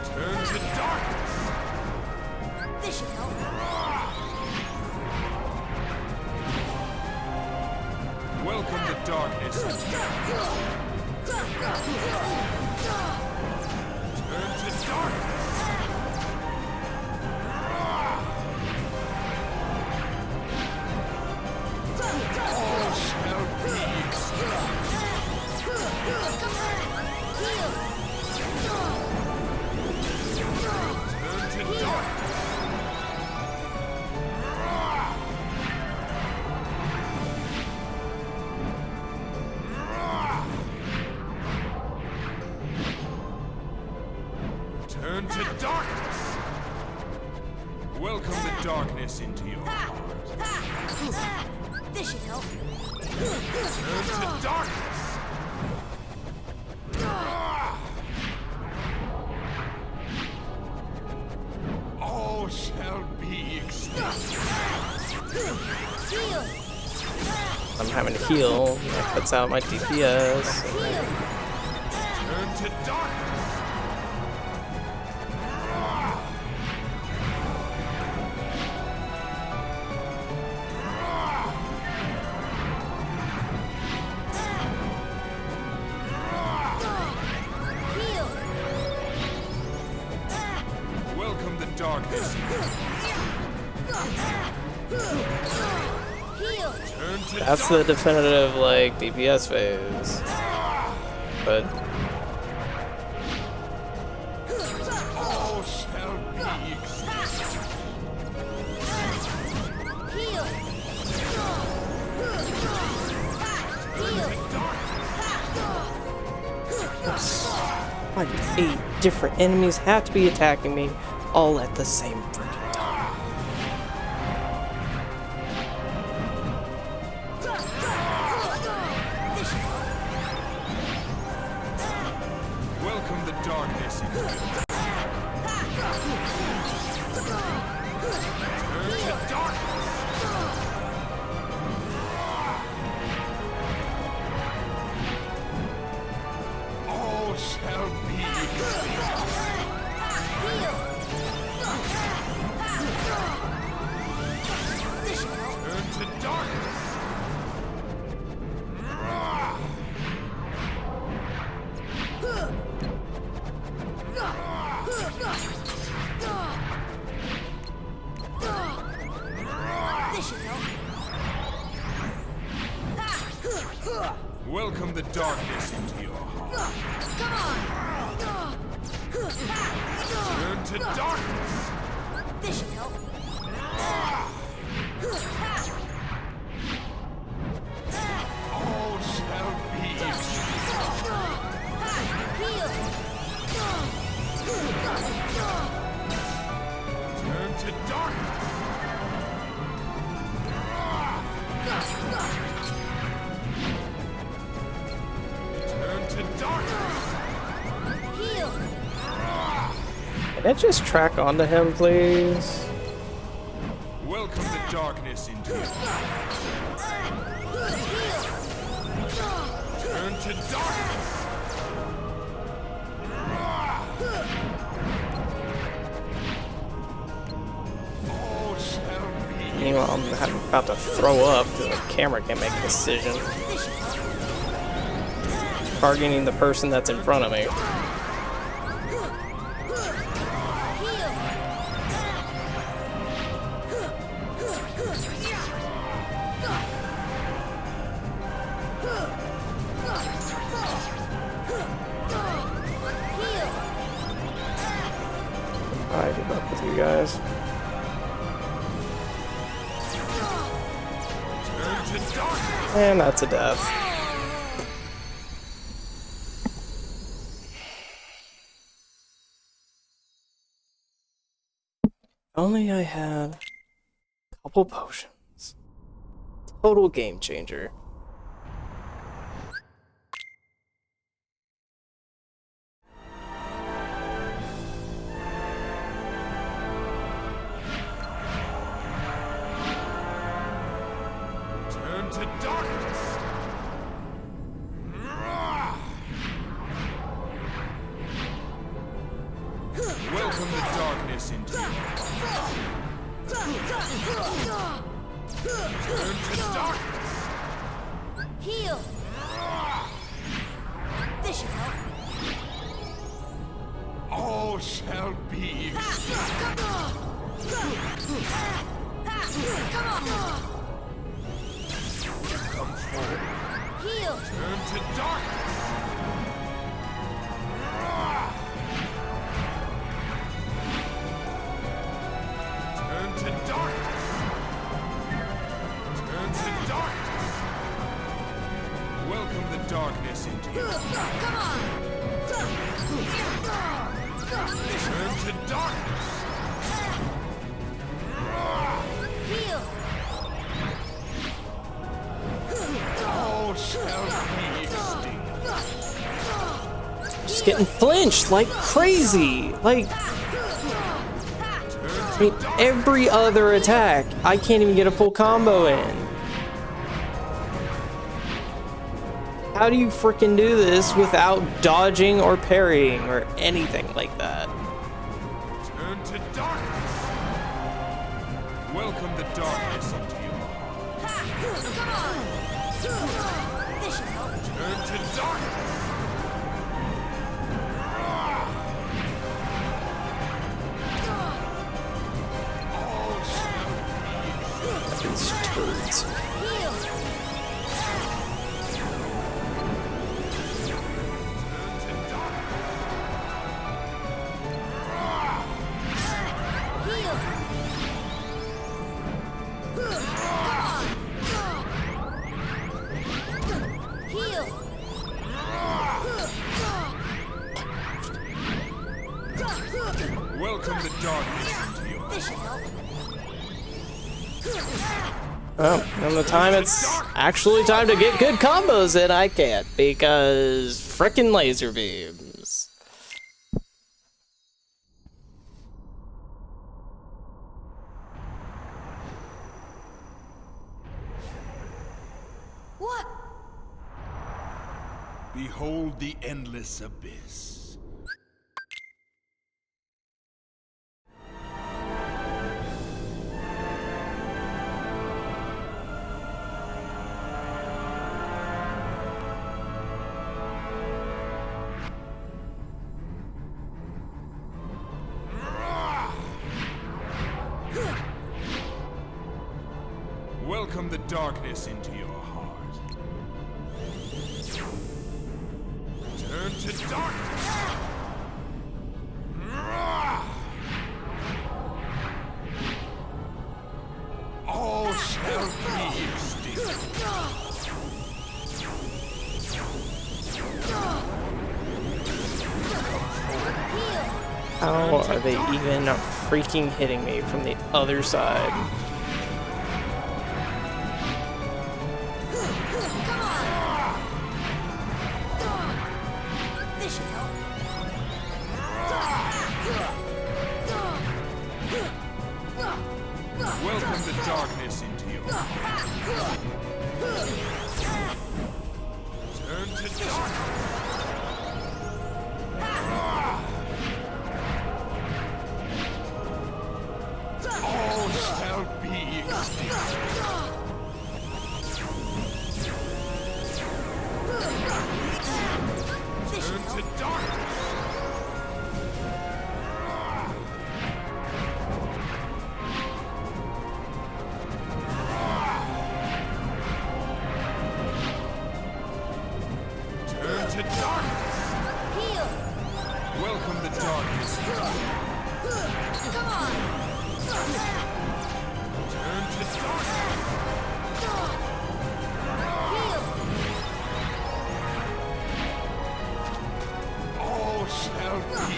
Turn to darkness. This should help. Welcome to darkness. Turn to darkness. All shall be Turn to darkness. Turn to darkness. Welcome the darkness into your heart. This should help. Turn to darkness. All shall be extinct. I'm having to heal. That cuts out my DPS. Turn to darkness. Welcome the darkness. Turn to That's the definitive, like, DPS phase. But All shall be extinct. Heal! Why do 8 different enemies have to be attacking me all at the same freaking time? Welcome the darkness into your Turn to darkness. All shall be extinct. Turn to darkness. Welcome the darkness into your heart. Turn to darkness. This should help. All shall be extinct. Turn to darkness. Turn to darkness. Can I just track onto him, please? Welcome the darkness into your heart. Turn to darkness. All shall be. Meanwhile, I'm about to throw up because the camera can't make a decision. Targeting the person that's in front of me. I give up with you guys. Turn to darkness. And that's a death. Only I had a couple potions. Total game changer. Turn to darkness. Welcome the darkness into your heart. Turn to darkness. Heal! This should help. All shall be extinct. Come forward. Heal! Turn to darkness. Turn to darkness. Turn to darkness. Welcome the darkness into your heart. Turn to darkness. Heal! All shall be extinct. Just getting flinched like crazy. Like, I mean, every other attack, I can't even get a full combo in. How do you freaking do this without dodging or parrying or anything like that? Turn to darkness. Welcome the darkness into your heart. Turn to darkness. All shall be These turds. Welcome the darkness into your Well, and the time it's actually time to get good combos in, I can't because frickin' laser beams. What? Behold the endless abyss. Welcome the darkness into your heart. Turn to darkness. All shall be extinct. How are they even freaking hitting me from the other side? Welcome the darkness into your heart. Turn to darkness. All shall be extinct. Turn to darkness. Turn to darkness. Welcome the darkness. Come on. Turn to darkness. All shall be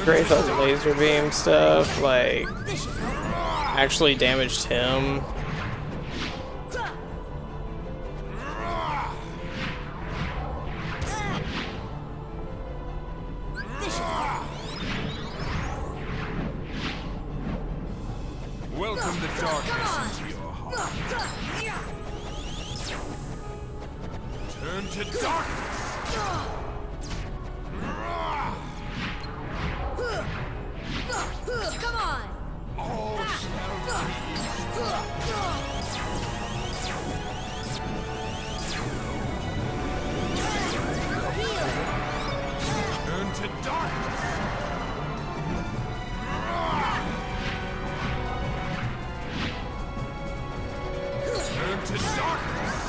Great those laser beam stuff, like, actually damaged him. Welcome the darkness into your heart. Turn to darkness. Come on. All shall turn to darkness. Turn to darkness.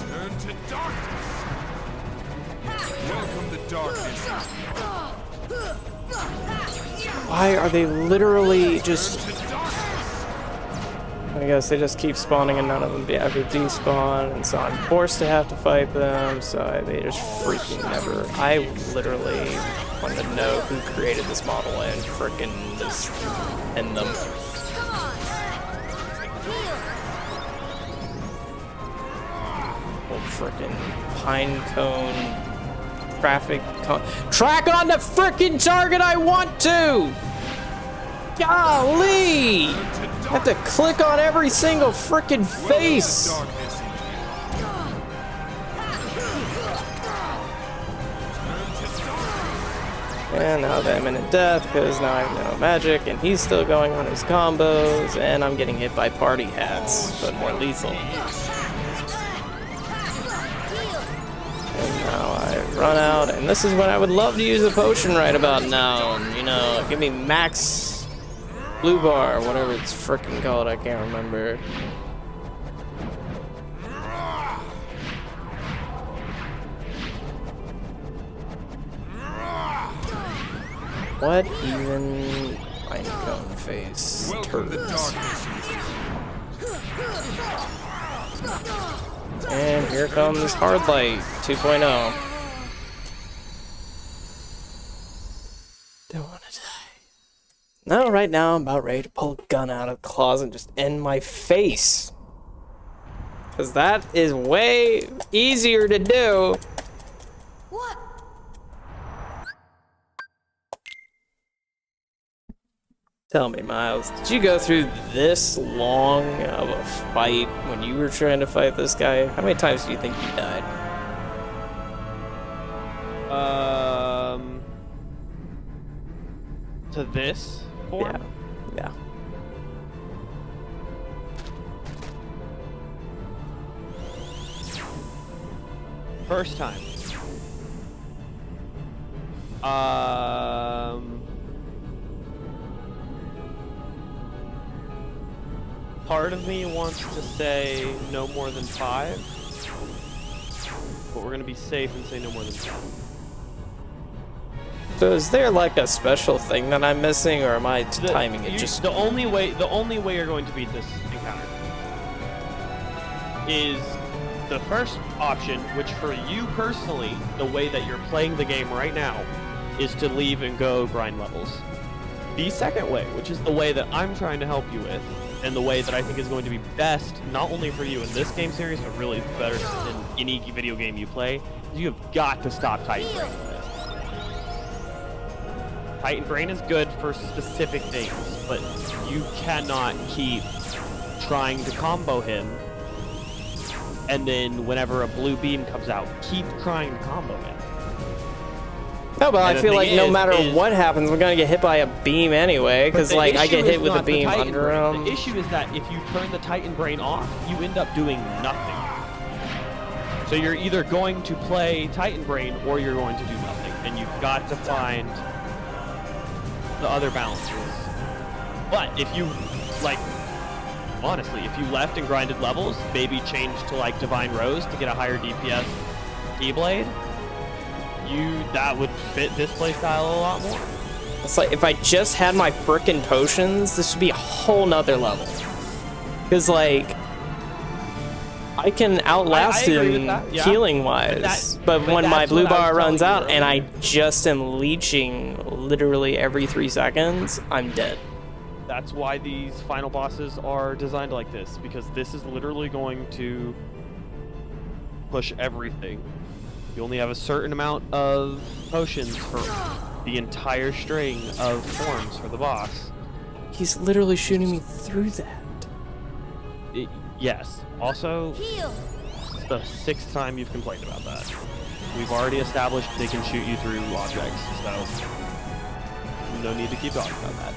Turn to darkness. Welcome the darkness. Why are they literally just... I guess they just keep spawning and none of them ever despawn, and so I'm forced to have to fight them, so they just freaking never... I literally want to know who created this model and freaking just end them. Well, freaking pine cone... Track on the frickin' target I want to! Golly! I have to click on every single frickin' face! And now that I'm in a death, because now I have no magic, and he's still going on his combos, and I'm getting hit by party hats, but more lethal. Now I run out, and this is when I would love to use a potion right about now. And, you know, give me max blue bar, whatever it's frickin' called, I can't remember. What even Pinecone face turds. And here comes Hardlight 2.0. Don't want to die. No, right now I'm about ready to pull a gun out of the closet and just end my face. Because that is way easier to do. What? Tell me, Miles, did you go through this long of a fight when you were trying to fight this guy? How many times do you think you died? To this form? Yeah. First time. Part of me wants to say no more than 5, but we're gonna be safe and say no more than 10. So is there like a special thing that I'm missing, or am I timing it just? The only way you're going to beat this encounter is the first option, which for you personally, the way that you're playing the game right now, is to leave and go grind levels. The second way, which is the way that I'm trying to help you with, and the way that I think is going to be best, not only for you in this game series, but really better in any video game you play, is you have got to stop Titan Brain with this. Titan Brain is good for specific things, but you cannot keep trying to combo him, and then whenever a blue beam comes out, keep trying to combo him. No, but I feel like no matter what happens, we're gonna get hit by a beam anyway, because like I get hit with a beam under him. The issue is that if you turn the Titan Brain off, you end up doing nothing. So you're either going to play Titan Brain or you're going to do nothing, and you've got to find the other balances. But if you, like, honestly, if you left and grinded levels, maybe changed to like Divine Rose to get a higher DPS Keyblade, that would fit this playstyle a lot more. It's like if I just had my frickin' potions, this would be a whole nother level. Because like I can outlast him healing wise, but when my blue bar runs out and I just am leeching literally every 3 seconds, I'm dead. That's why these final bosses are designed like this, because this is literally going to push everything. You only have a certain amount of potions for the entire string of forms for the boss. He's literally shooting me through that. Yes. Also, it's the 6th time you've complained about that. We've already established they can shoot you through objects, so no need to keep talking about that.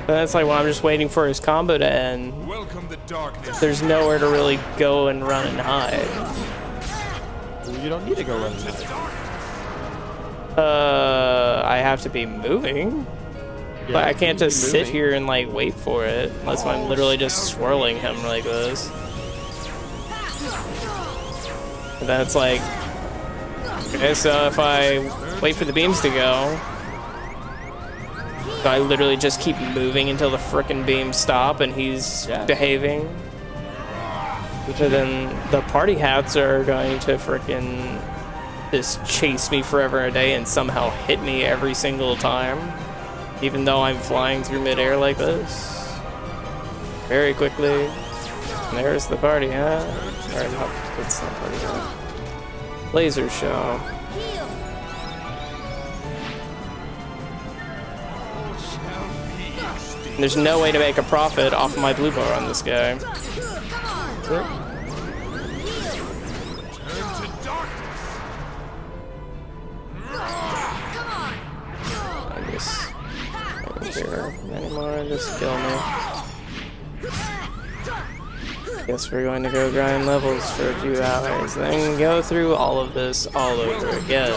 But that's like when I'm just waiting for his combo to end. There's nowhere to really go and run and hide. Well, you don't need to go run and hide. I have to be moving. Yeah, but I can't just sit here and like wait for it unless I'm literally just swirling him like this. And then it's like, okay, so if I wait for the beams to go, I literally just keep moving until the frickin' beams stop and he's behaving. But then the party hats are going to frickin' just chase me forever a day and somehow hit me every single time, even though I'm flying through midair like this. Very quickly. And there's the party hat. Or not, that's not party hat. Laser show. There's no way to make a profit off of my blue bar on this guy. Sure. I just don't care anymore. Just kill me. Guess we're going to go grind levels for a few hours, then go through all of this all over again.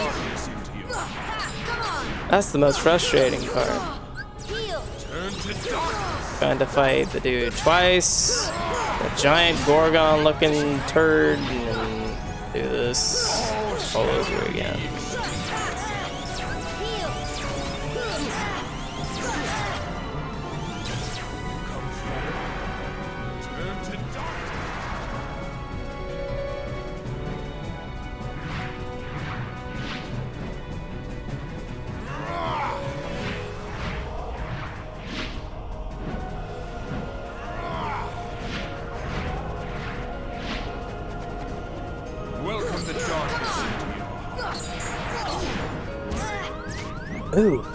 That's the most frustrating part. Turn to darkness. Trying to fight the dude twice, the giant Gorgon looking turd, and then do this all over again. Turn to darkness. Welcome the darkness into your Ooh.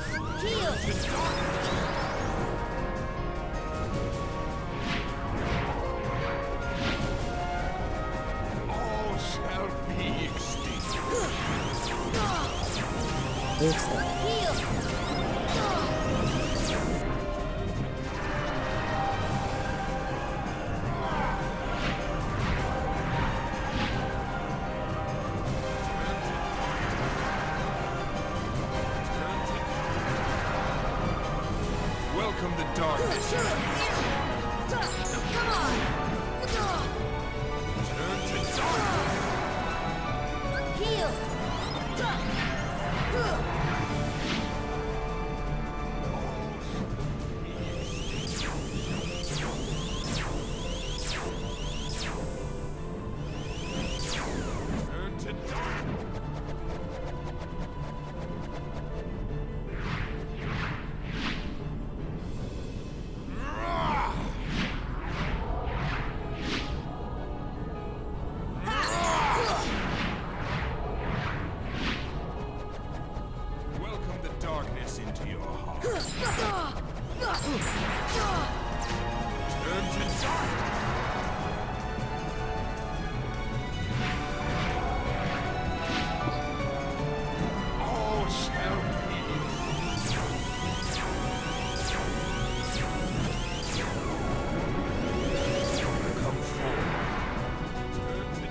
all shall be extinct. Welcome the darkness. Turn to darkness. Turn to darkness. Welcome the darkness into your heart. Turn to darkness. All shall be. Come forth. Turn to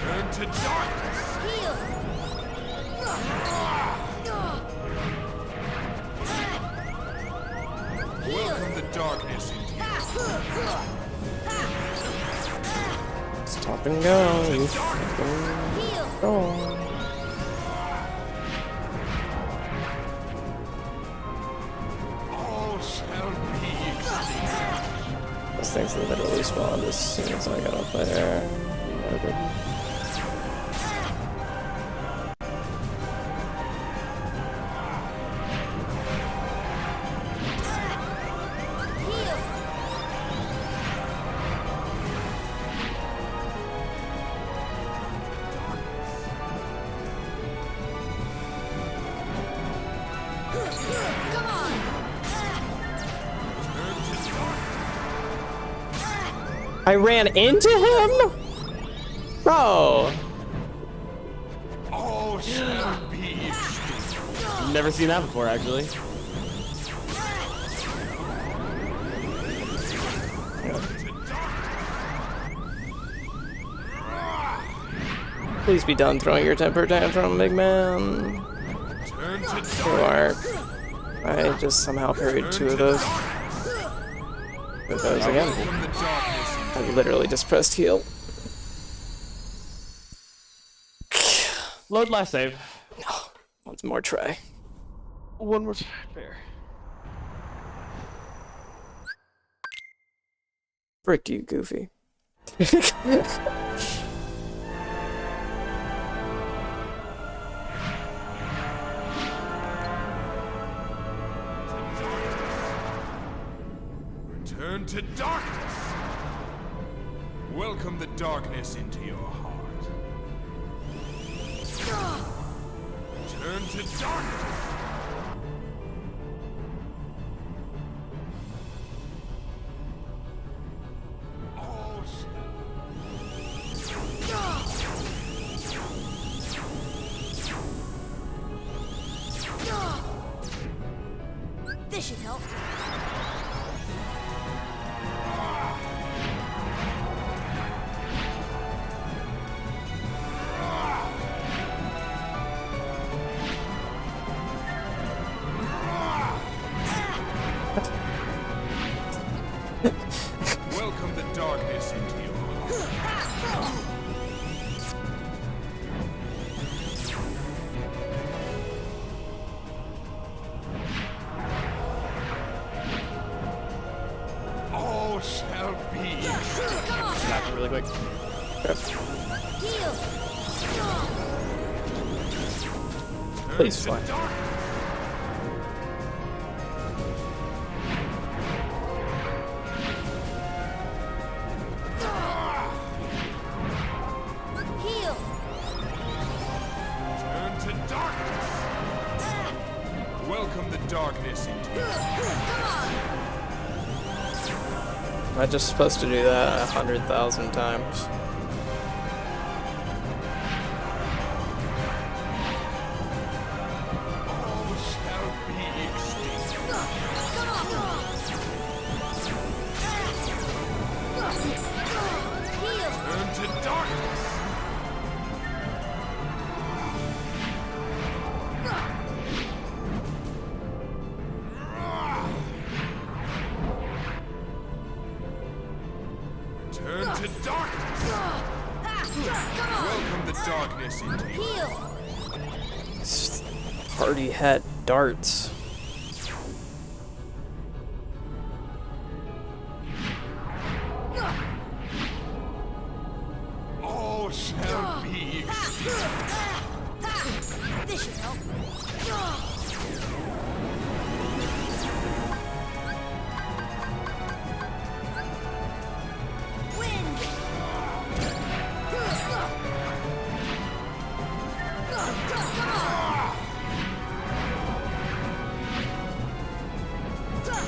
Turn to darkness. Welcome the darkness into your Stop and go. You fucking go. all shall be extinct. Those things literally spawned as soon as I got up there. Murdered. I ran into him? Bro. All shall be extinct. Never seen that before, actually. Please be done throwing your temper tantrum, big man. Turn to You are. I just somehow parried two of those. With those again. Welcome the darkness into I literally just pressed heal. Load last save. Once more try. One more time. Fair. Frick you, Goofy. Return to darkness. Welcome the darkness into your heart. Turn to darkness. All This should help. second really quick. Please fly. Turn to darkness. Welcome the darkness into your Am I just supposed to do that 100,000 times? all shall be extinct. Turn to darkness. Turn to darkness. Welcome the darkness into your Party hat darts. all shall be extinct. This should help.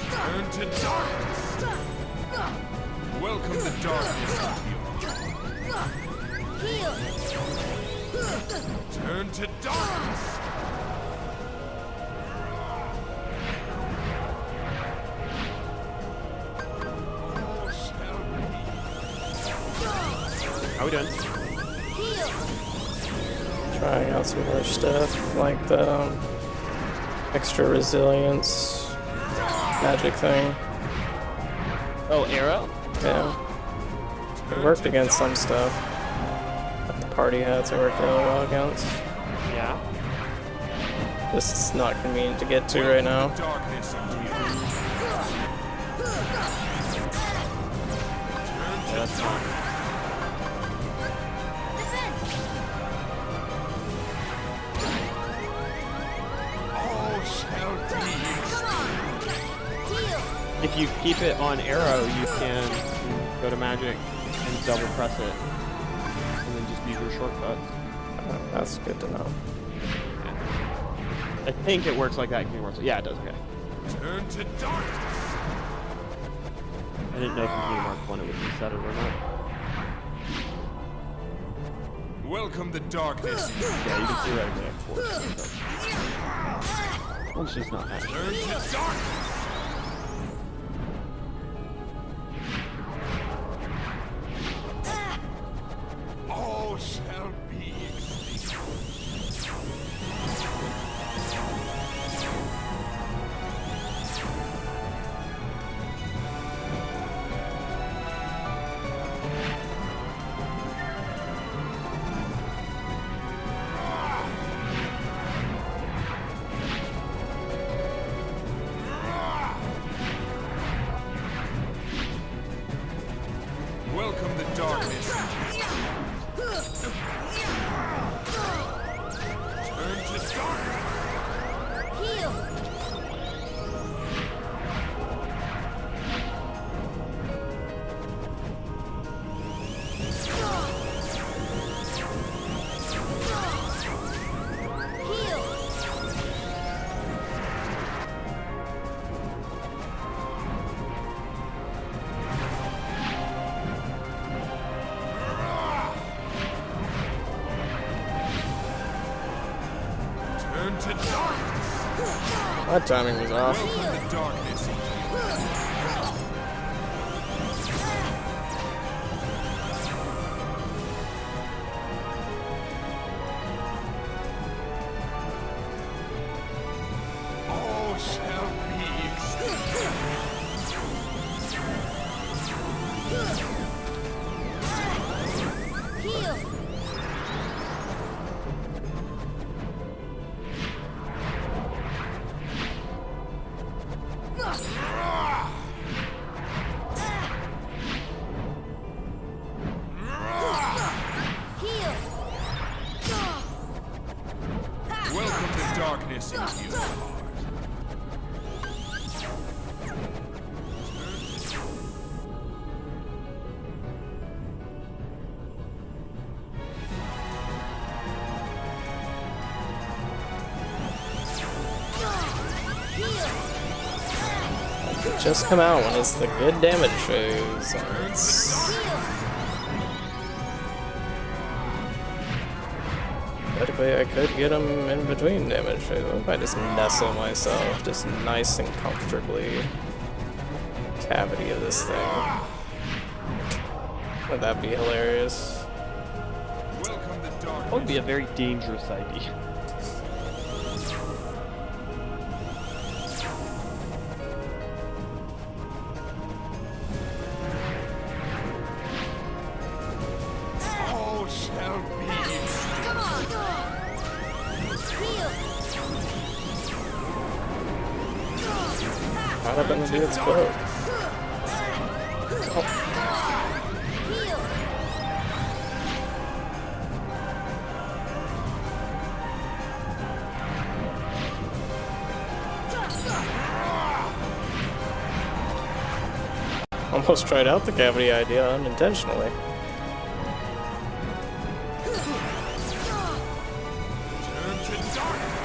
Turn to darkness. Welcome the darkness into your Turn to darkness. All shall How we doing? Trying out some more stuff like the extra resilience magic thing. Oh, arrow? Yeah. It worked against some stuff. But the party hats I worked really well against. Yeah. This is not convenient to get to right now. darkness into your Yeah, that's fine. all shall be extinct. If you keep it on arrow, you can go to magic and double press it, and then just use your shortcuts. That's good to know. I think it works like that. It works. Yeah, it does. Okay. Turn to darkness. I didn't know if you marked one it would be set it or not. Welcome the darkness. Yeah, you can see right there. It's just not magic. Turn to darkness. All shall be extinct. Welcome the darkness. Turn to darkness. Turn to darkness. My timing was off. Welcome the darkness. All shall be extinct. It just come out when it's the good damage phase. And it's theoretically, I could get him in between damage phase. What if I just nestle myself, just nice and comfortably cavity of this thing? Would that be hilarious? That would be a very dangerous idea. All shall be. Come on! Heal! How'd I been to do its quote? Heal! Almost tried out the cavity idea unintentionally. Turn to darkness.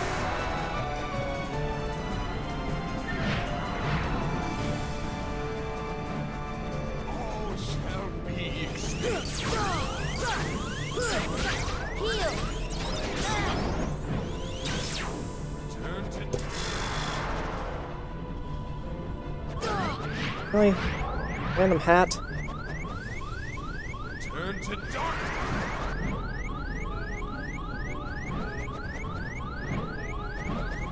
All shall be extinct. Heal! Turn to Really? Random hat? turn to darkness.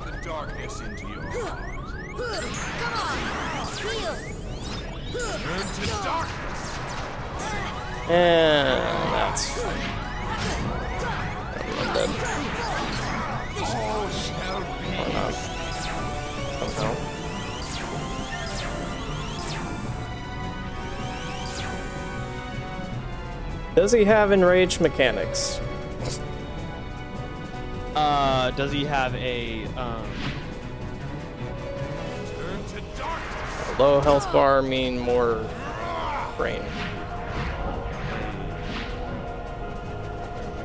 The darkness into your heart. Come on! Heal! Turn to darkness. And that's I'm dead. All shall be. Or not. Somehow. Does he have enraged mechanics? Does he have a, Turn to darkness. Low health bar mean more brain.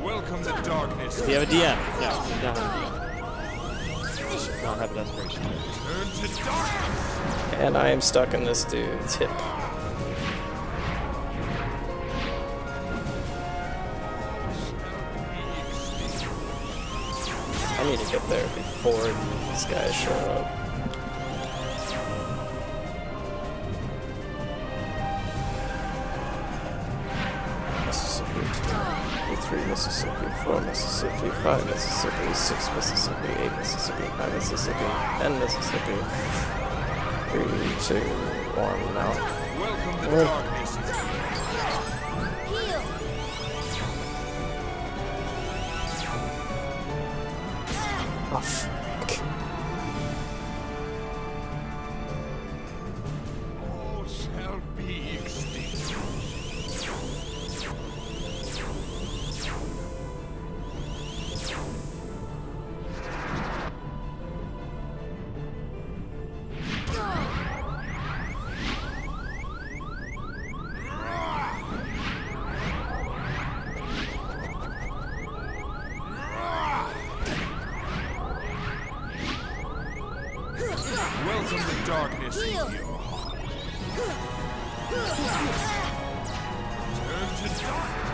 Welcome to darkness. does he have a DM? No, he does not have a DM. Does not have a desperation. Turn to darkness. And I am stuck in this dude's hip. I need to get there before these guys show up. Mississippi 2, 3 Mississippi, 4 Mississippi, 5 Mississippi, 6 Mississippi, 8 Mississippi, 9 Mississippi, 10 Mississippi. 3, 2, 1 now. Welcome to darkness. Heal! Oh, fuck. All shall be extinct. Welcome to darkness into your heart. Turn to darkness.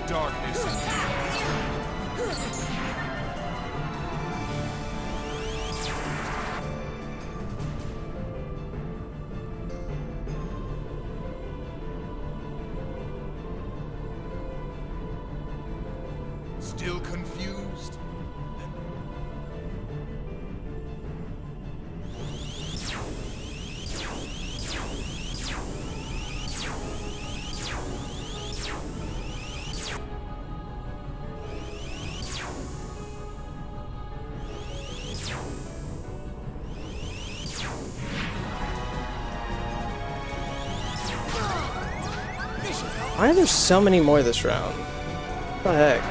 darkness in you. Still confused? Why are there so many more this round? What the heck?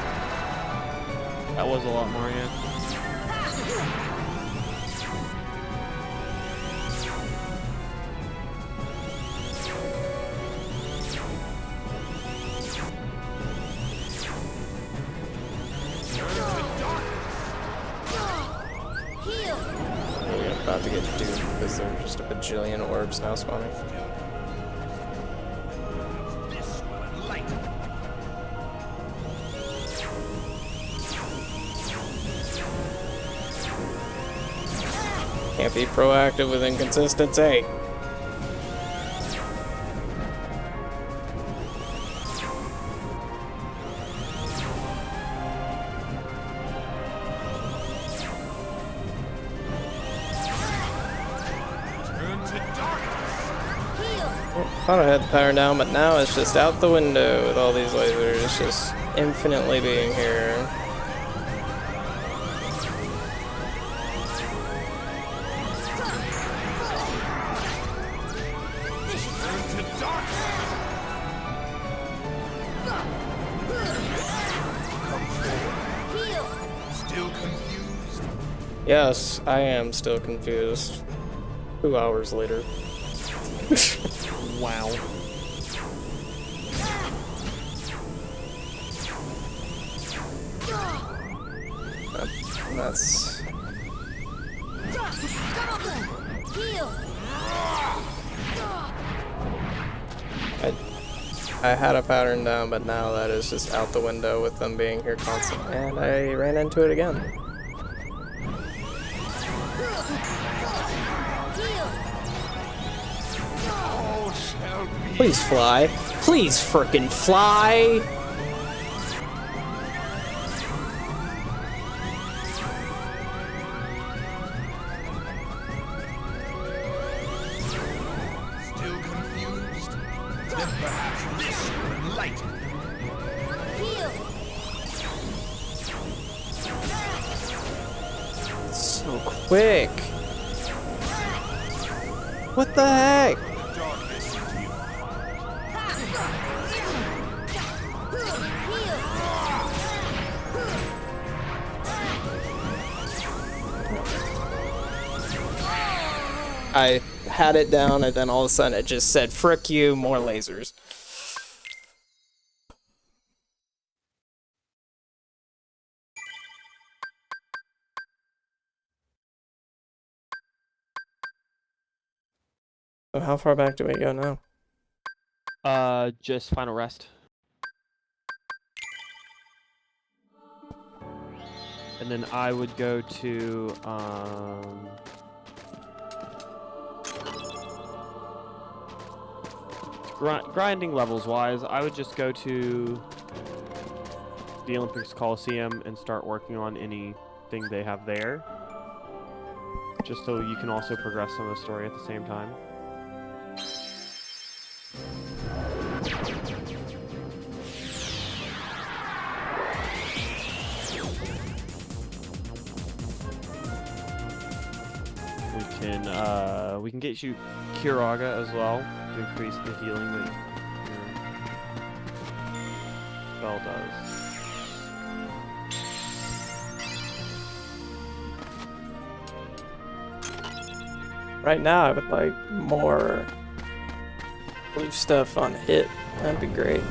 That was a lot more, yeah. We're about to get duped because there's just a bajillion orbs now spawning. Can't be proactive with inconsistency. Thought I had the power down, but now it's just out the window with all these lasers just infinitely being here. Still confused? Yes, I am still confused. 2 hours later. Wow. That's... I had a pattern down, but now that is just out the window with them being here constantly. And I ran into it again. Please fly. Please frickin' fly! Still confused? Then perhaps this will enlighten. So quick. What the heck? Darkness into you. I had it down and then all of a sudden it just said, frick you, more lasers. So how far back do we go now? Just final rest. And then I would go to, grinding levels wise, I would just go to the Olympics Coliseum and start working on anything they have there. Just so you can also progress some of the story at the same time. We can get you Kiraga as well to increase the healing that your spell does. Right now I would like more blue stuff on hit. That'd be great.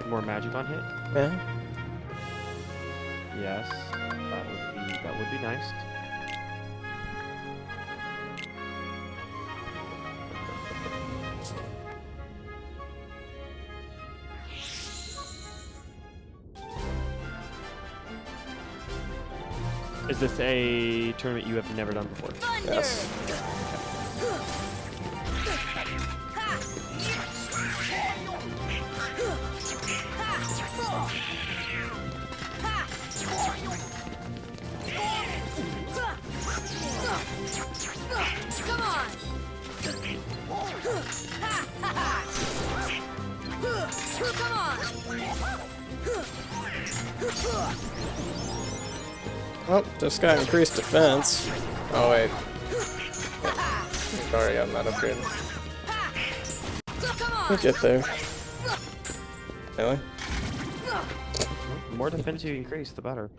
More magic on hit? Yeah. Yes. That would be nice. Is this a tournament you have never done before? Yes. Come on! Come on! Oh, just got increased defense. Oh wait. Sorry, I'm not upgraded. We'll get there. Really? The more defense you increase, the better.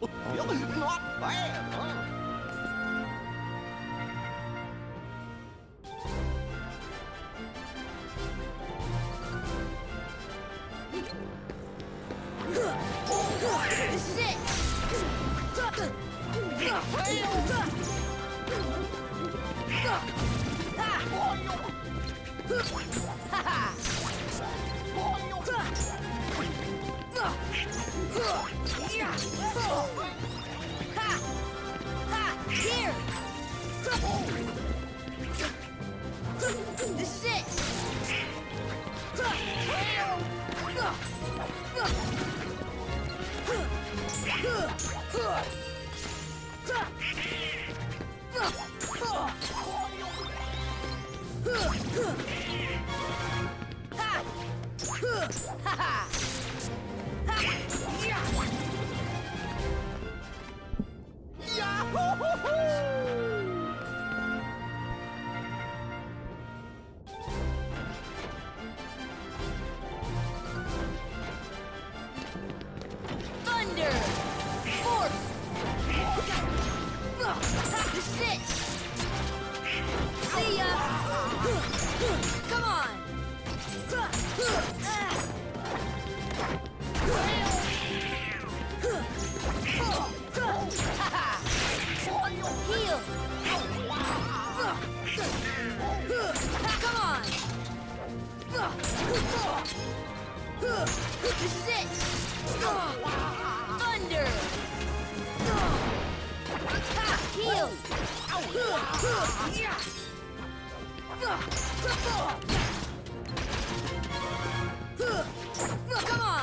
This is it! Here! This is it! Thunder! Force! This is it! See ya! Come on! Heal! Come on! This is it! Thunder! Heal! Come on!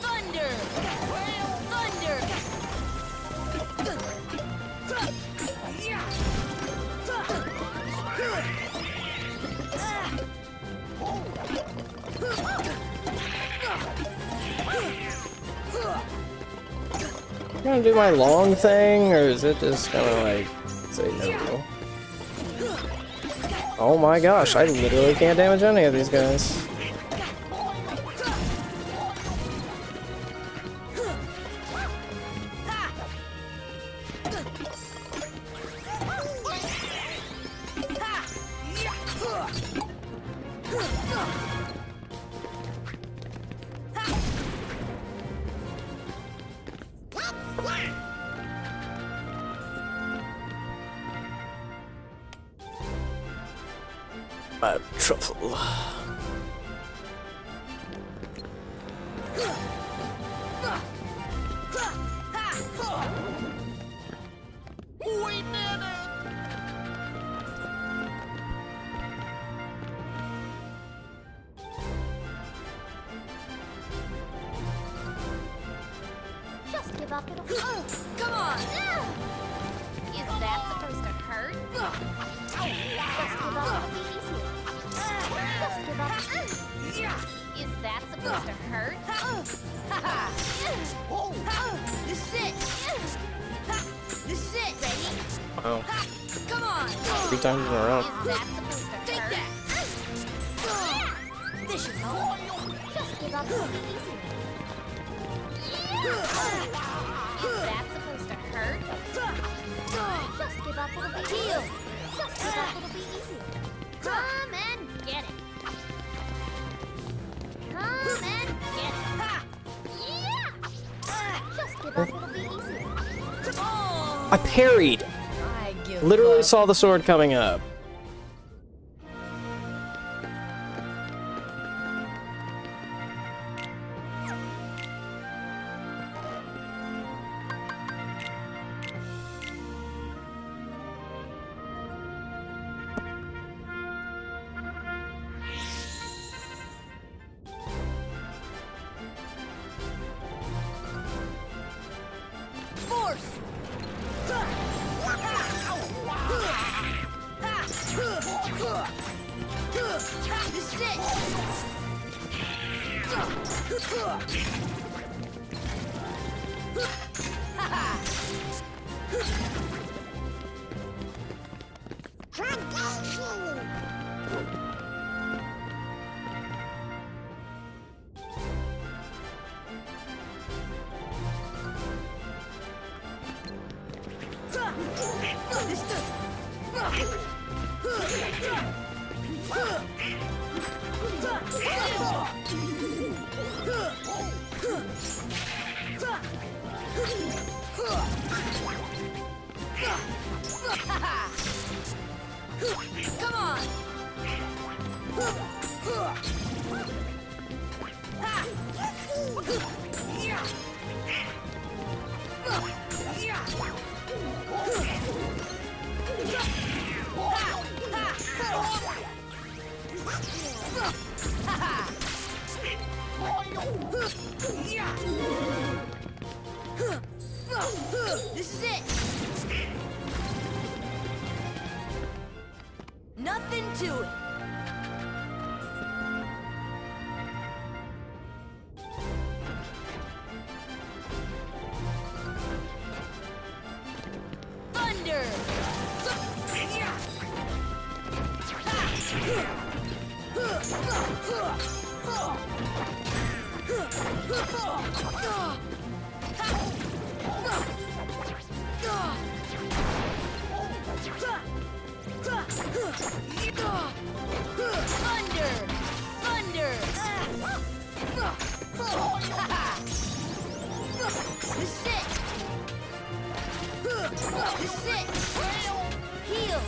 Thunder! Thunder! I'm gonna do my long thing, or is it just gonna like say no? Oh my gosh, I literally can't damage any of these guys. Truffle. Just give up, it'll come on! Is that supposed to hurt? Just give up, it'll be easier. Just give up. Is that supposed to hurt? This is it! This is it! Ready? Wow. Come on! 3 times in a row. Is that supposed to take hurt? That! This should help. Just give up, it'll be easier. Is that supposed to hurt? Just give up, it'll be heal. Just give up, it'll be easier. Come and get it. Come I parried. Literally saw the sword coming up. Force! This is it! Come on! This is it! Nothing to it! Thunder! Thunder! Thunder! This is it! This is it! Heal!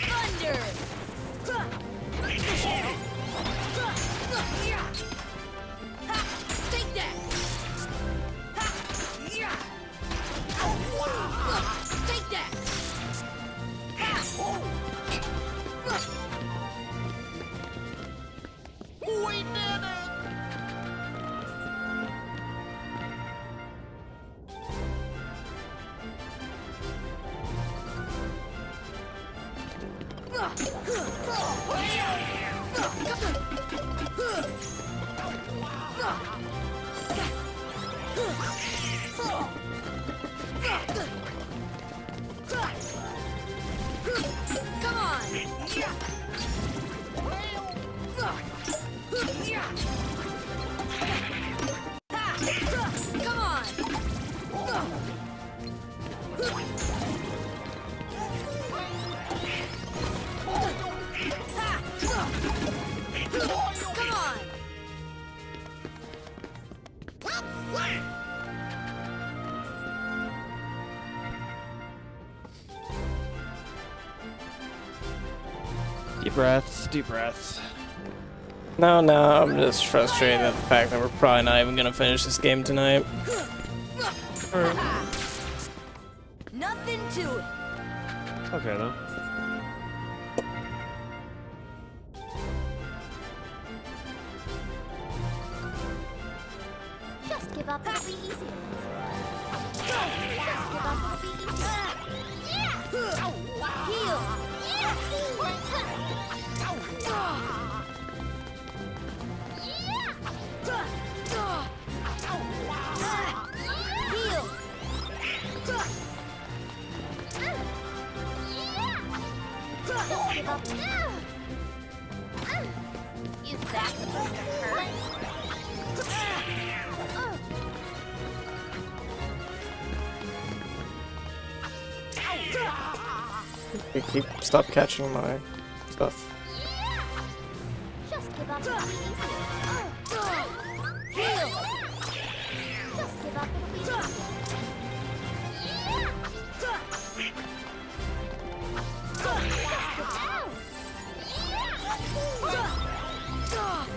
Thunder! Take that! Take that! We did it! Come on! Come on! Come on! Deep breaths, deep breaths. No, I'm just frustrated at the fact that we're probably not even gonna finish this game tonight. Nothing to it. Okay, though. Just give up, it'll be easier. Just give up, it'll be easier. Heal! Heal! Just give up. Is that supposed to hurt? Stop catching my stuff. Just give up, it'll be easy. Heal. Just give up, it'll be easy.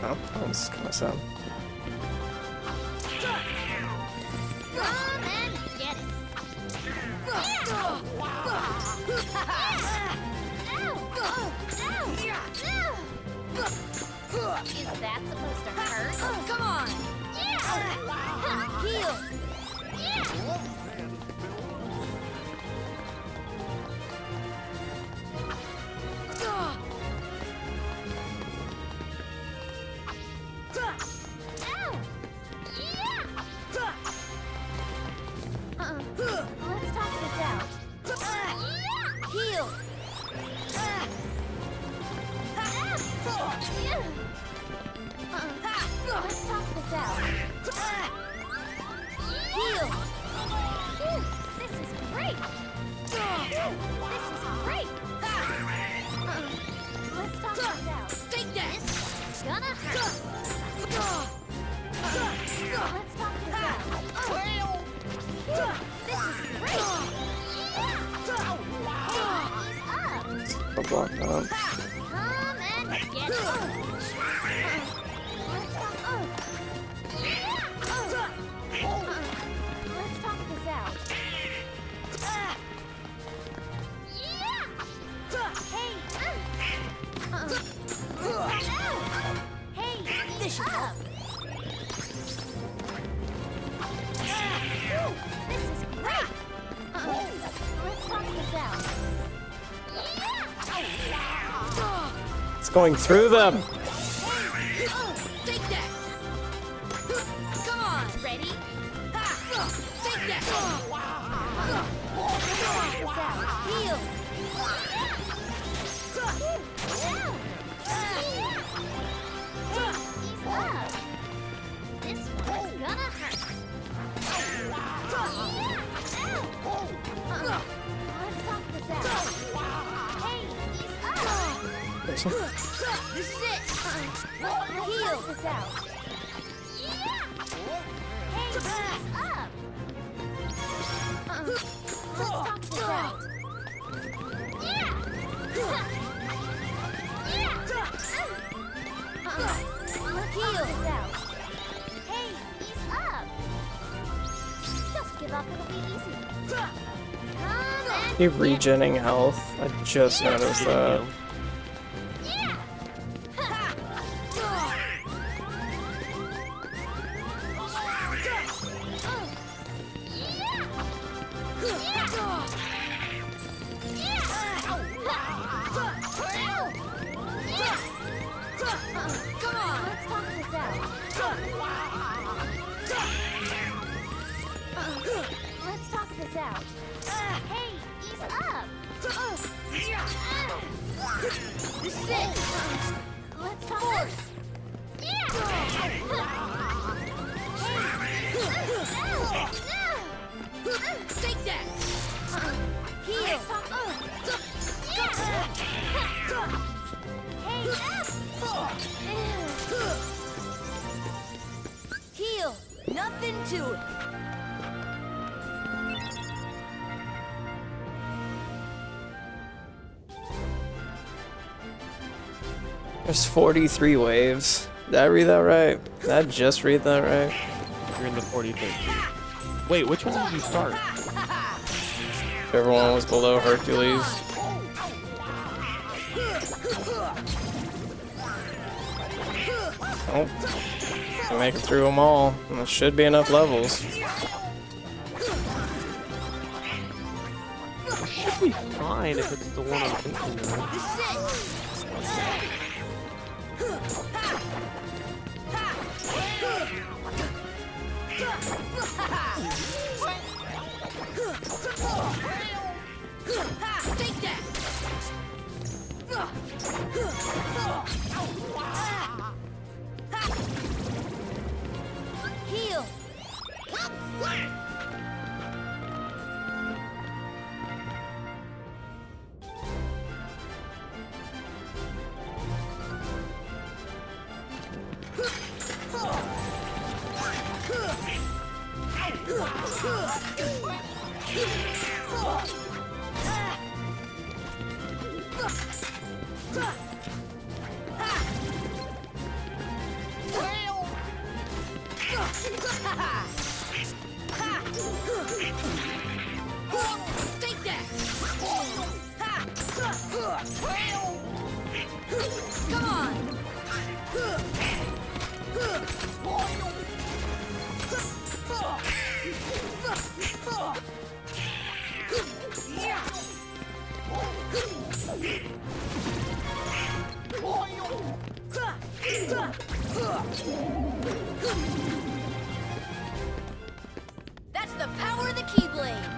Oh, that was kind of sad. Come and get it. Is that supposed to hurt? Come on. Heal. Let's talk this out. Heal. Let's talk this out. Heal. This is great. This is great. Let's talk this out. Take that. This is gonna hurt. Let's talk this out. This is great. Ease up. I'll block that up. Come and get it. Let's talk this out. Hey, ease up. This is great. Let's talk this out. It's going through them. Take that. Come on, ready? Take that. Heal. Ease up. This one's gonna hurt. Let's talk this out. Hey, ease up. This is it. Heal this out. Hey, ease up. Let's talk this out. Let's heal this out. Hey, ease up. Just give up, it'll be easy. Come and He regenning health. I just noticed that. Come on, let's talk this out. Let's talk this out. Hey, ease up. This is it. Let's talk this. Take that. Heal. Heal. Nothing to it. There's 43 waves. Did I read that right? Did I just read that right? You're in the 43rd. Wait, which one did you start? Everyone was below Hercules. Oh, can make it through them all. And there should be enough levels. It should be fine if it's the one I'm thinking of. Take that. Heal. Take that! Come on! That's the power of the Keyblade!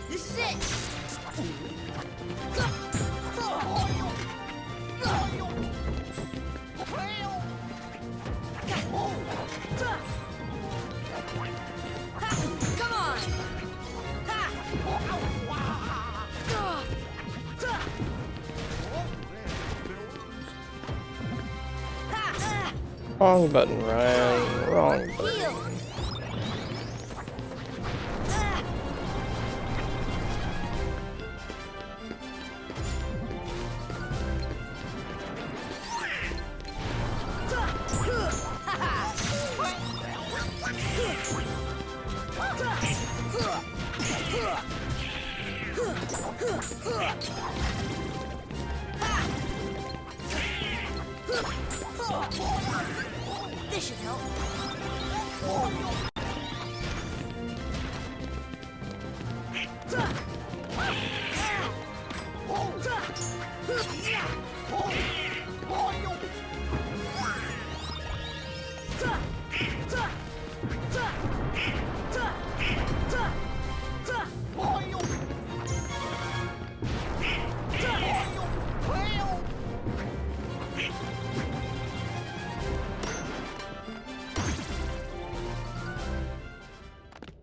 This is it! Come on! Wrong button, Ryan. Wrong button. Heal! This should help.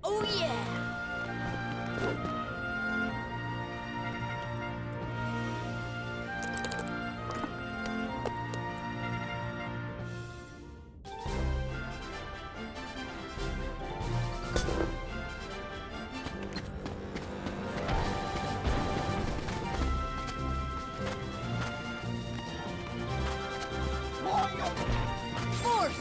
Oh yeah! Force!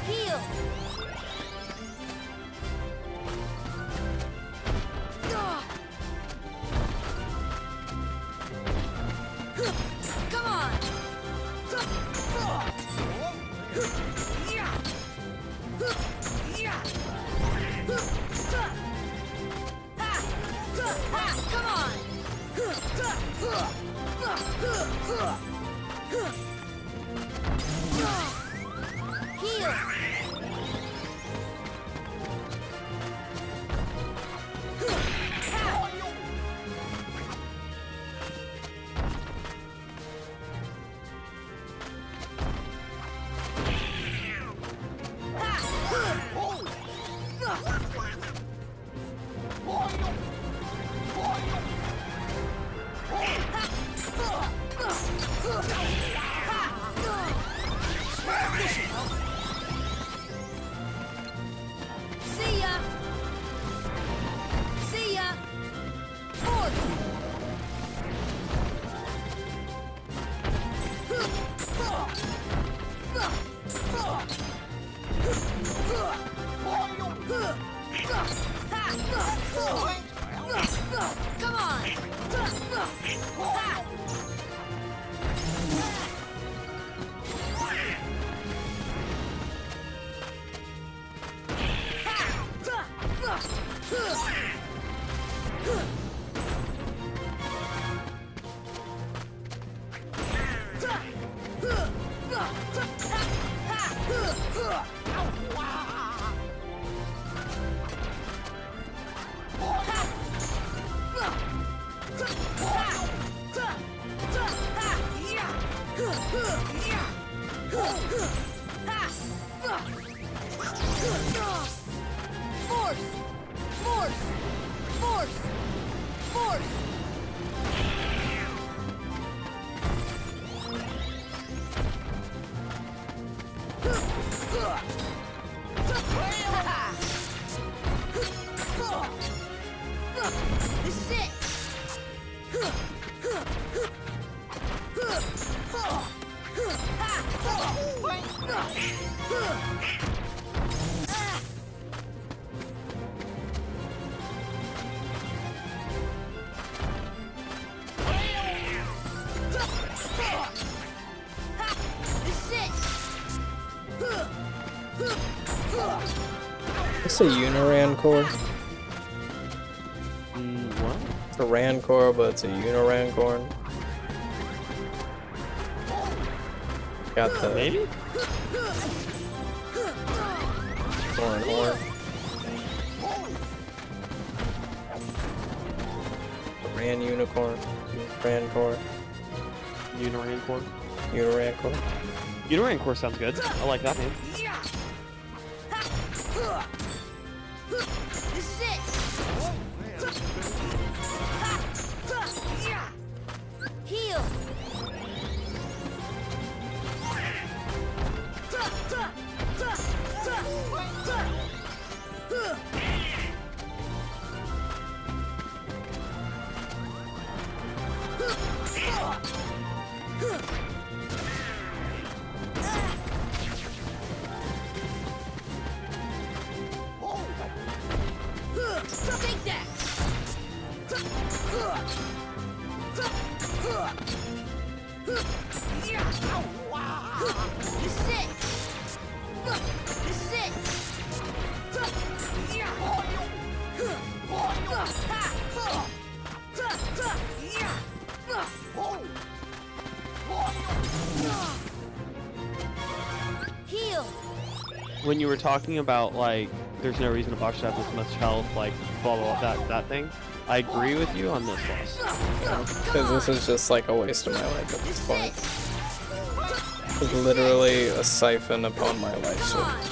Heal! Come on! Come on! Heal! See ya! See ya! Force! Come on! This is it! It's a Uniran core. What? It's a Ran core, but it's a Uniran core. Got the Maybe? horn. The Ran unicorn. Ran core. Uniran core. Uniran core. Uniran core sounds good. I like that name. This is it! Heal! Take that! This is it! This is it! Heal! When you were talking about like, there's no reason a boss should have this much health, like blah blah, that thing, I agree with you on this boss. Because this is just like a waste of my life at this point. It's literally a siphon upon my life source.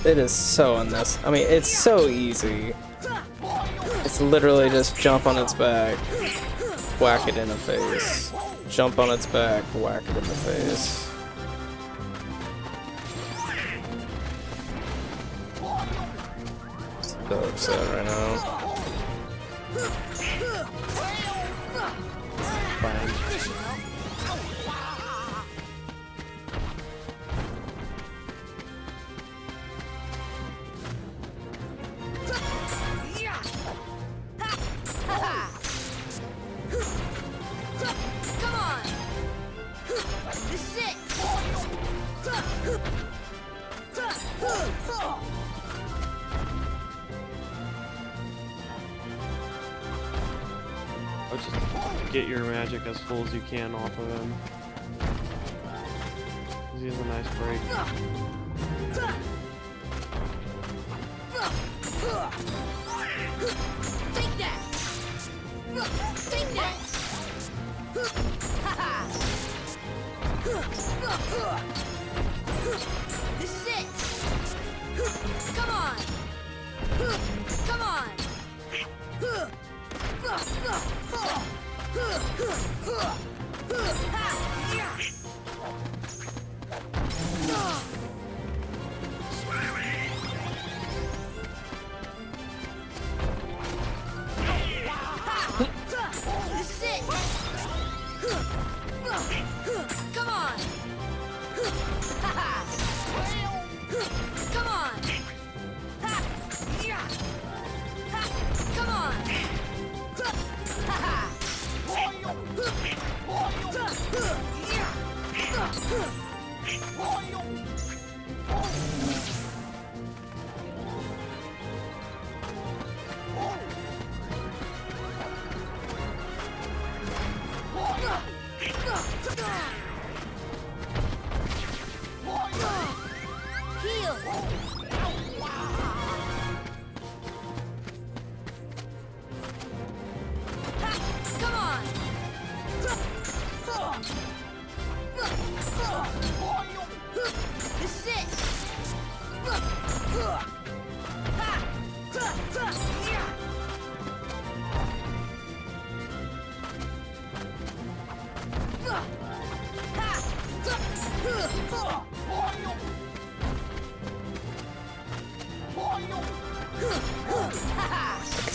It is so unnecessary. I mean, it's so easy. It's literally just jump on its back, whack it in the face. Jump on its back, whack it in the face. So upset right now. Come on! This is it! Or just get your magic as full as you can off of him. 'Cause he has a nice break. Take that! Take that! This is it! Come on! Come on! This is it! Come on! Come on!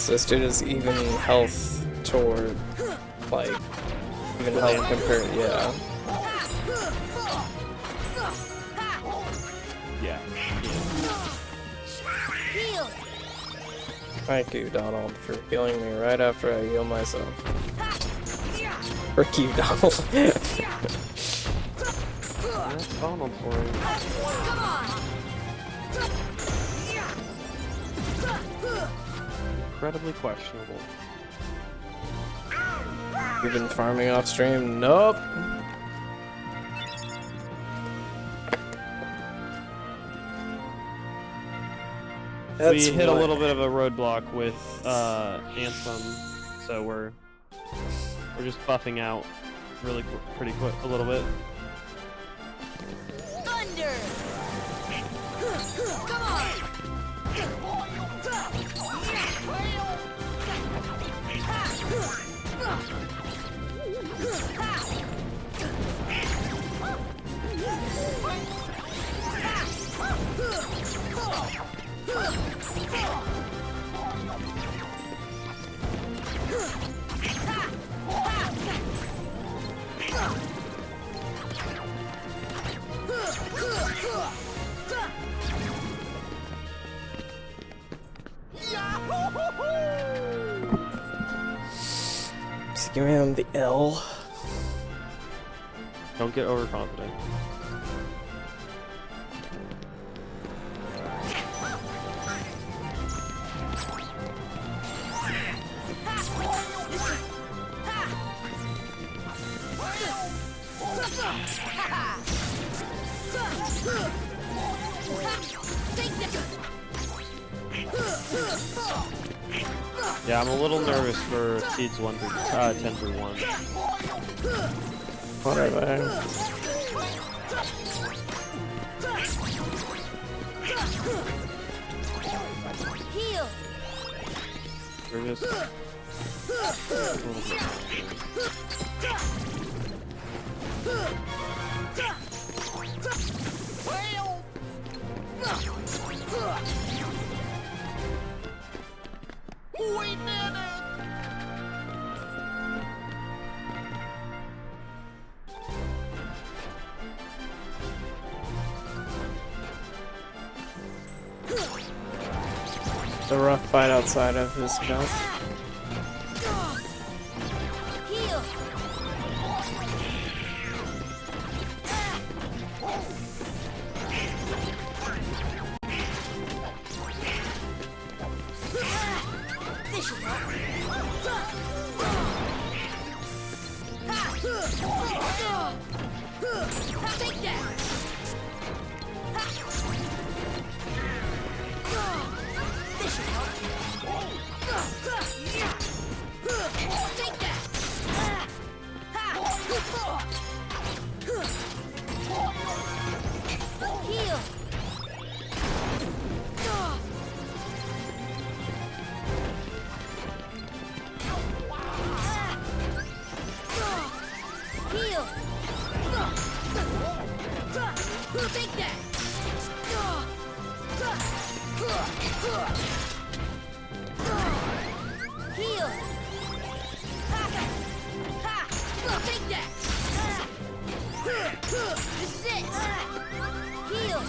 This dude is even health toward, like, even health compared, yeah. Yeah. Thank you, Donald, for healing me right after I heal myself. Frick you, Donald. That's Donald for you. Incredibly questionable. You've been farming off stream? Nope. We hit a little bit of a roadblock with Anthem, so we're just buffing out really pretty quick a little bit. Thunder! Come on! Just give him the L. Don't get overconfident. Yeah, I'm a little nervous for Seeds 10 through 1. Whatever. Heal! We're just We did it! It's a rough fight outside of his belt. Heal! This should help. Take that! This should help. Take that! Heal! Heal! Take that! Heal! Take that! This is it! Heal!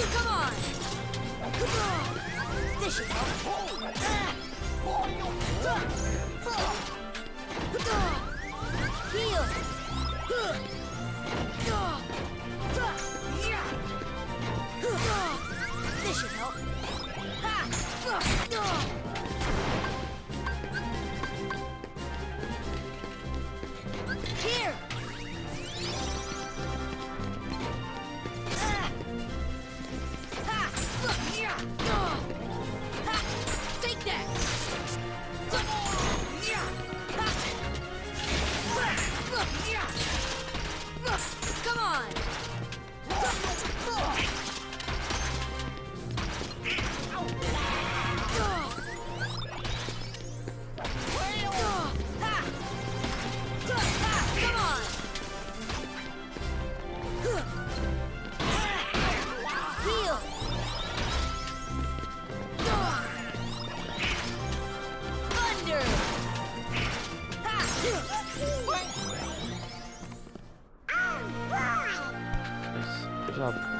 Come on! This should help. Heal! This should help. job.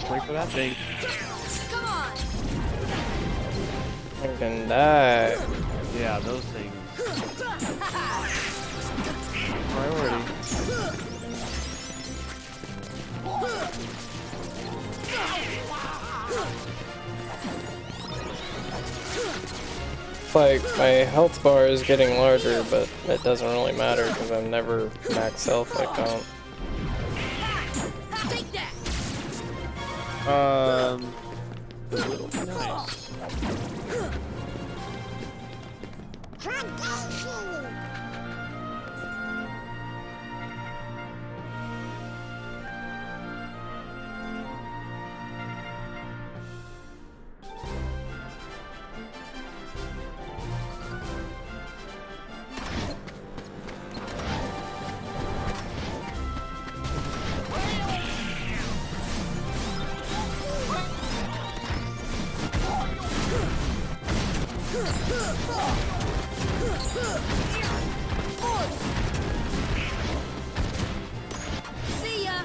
Straight for that thing. Freaking die. Yeah, those things. Priority. like my health bar is getting larger, but it doesn't really matter because I'm never max health, I count. Nice. See ya.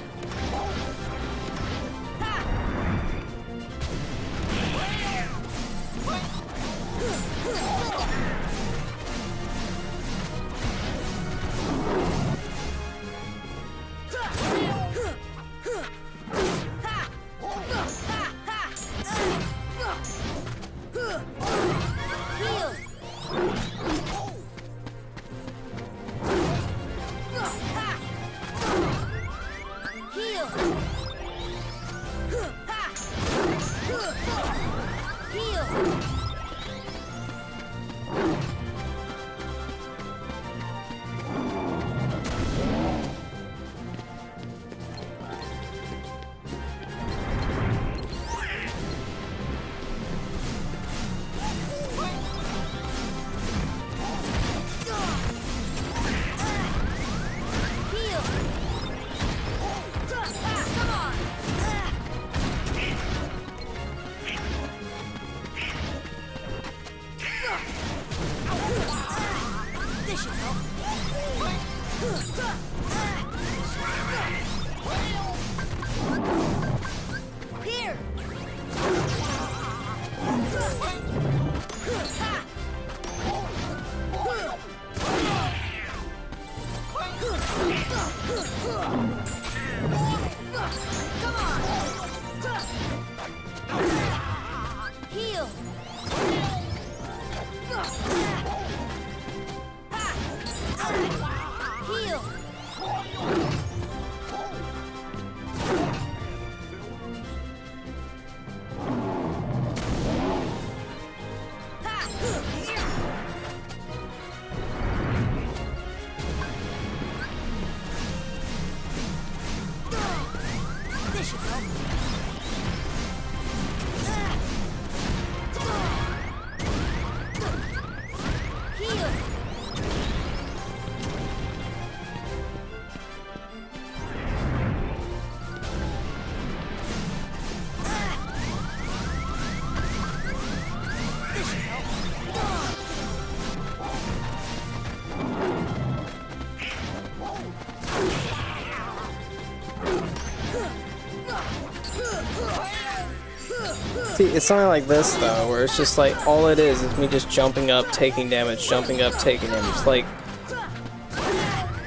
See, it's something like this though, where it's just like all it is me just jumping up, taking damage, jumping up, taking damage. Like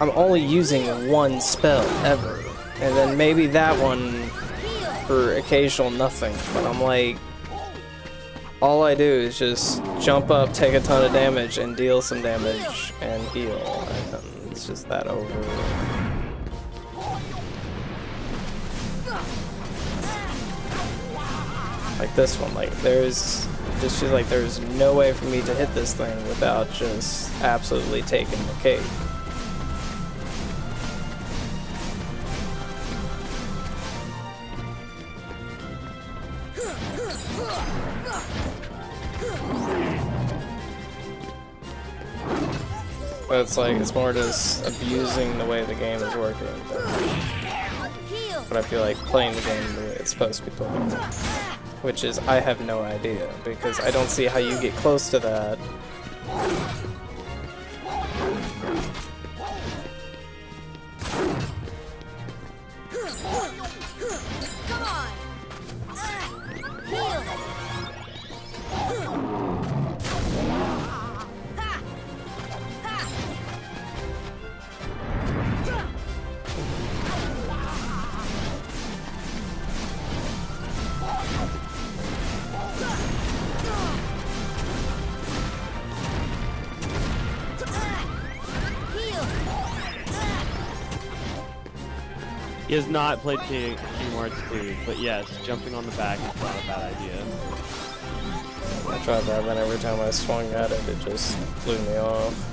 I'm only using one spell ever, and then maybe that one for occasional nothing. But I'm like, all I do is just jump up, take a ton of damage, and deal some damage and heal. And it's just that over. Like this one, like there's just feels like there's no way for me to hit this thing without just absolutely taking the cake. But it's like it's more just abusing the way the game is working. But I feel like playing the game the way it's supposed to be played. Which is, I have no idea, because I don't see how you get close to that. He has not played Kingdom Hearts 2, but yes, jumping on the back is not a bad idea. I tried that, but every time I swung at it, it just blew me off.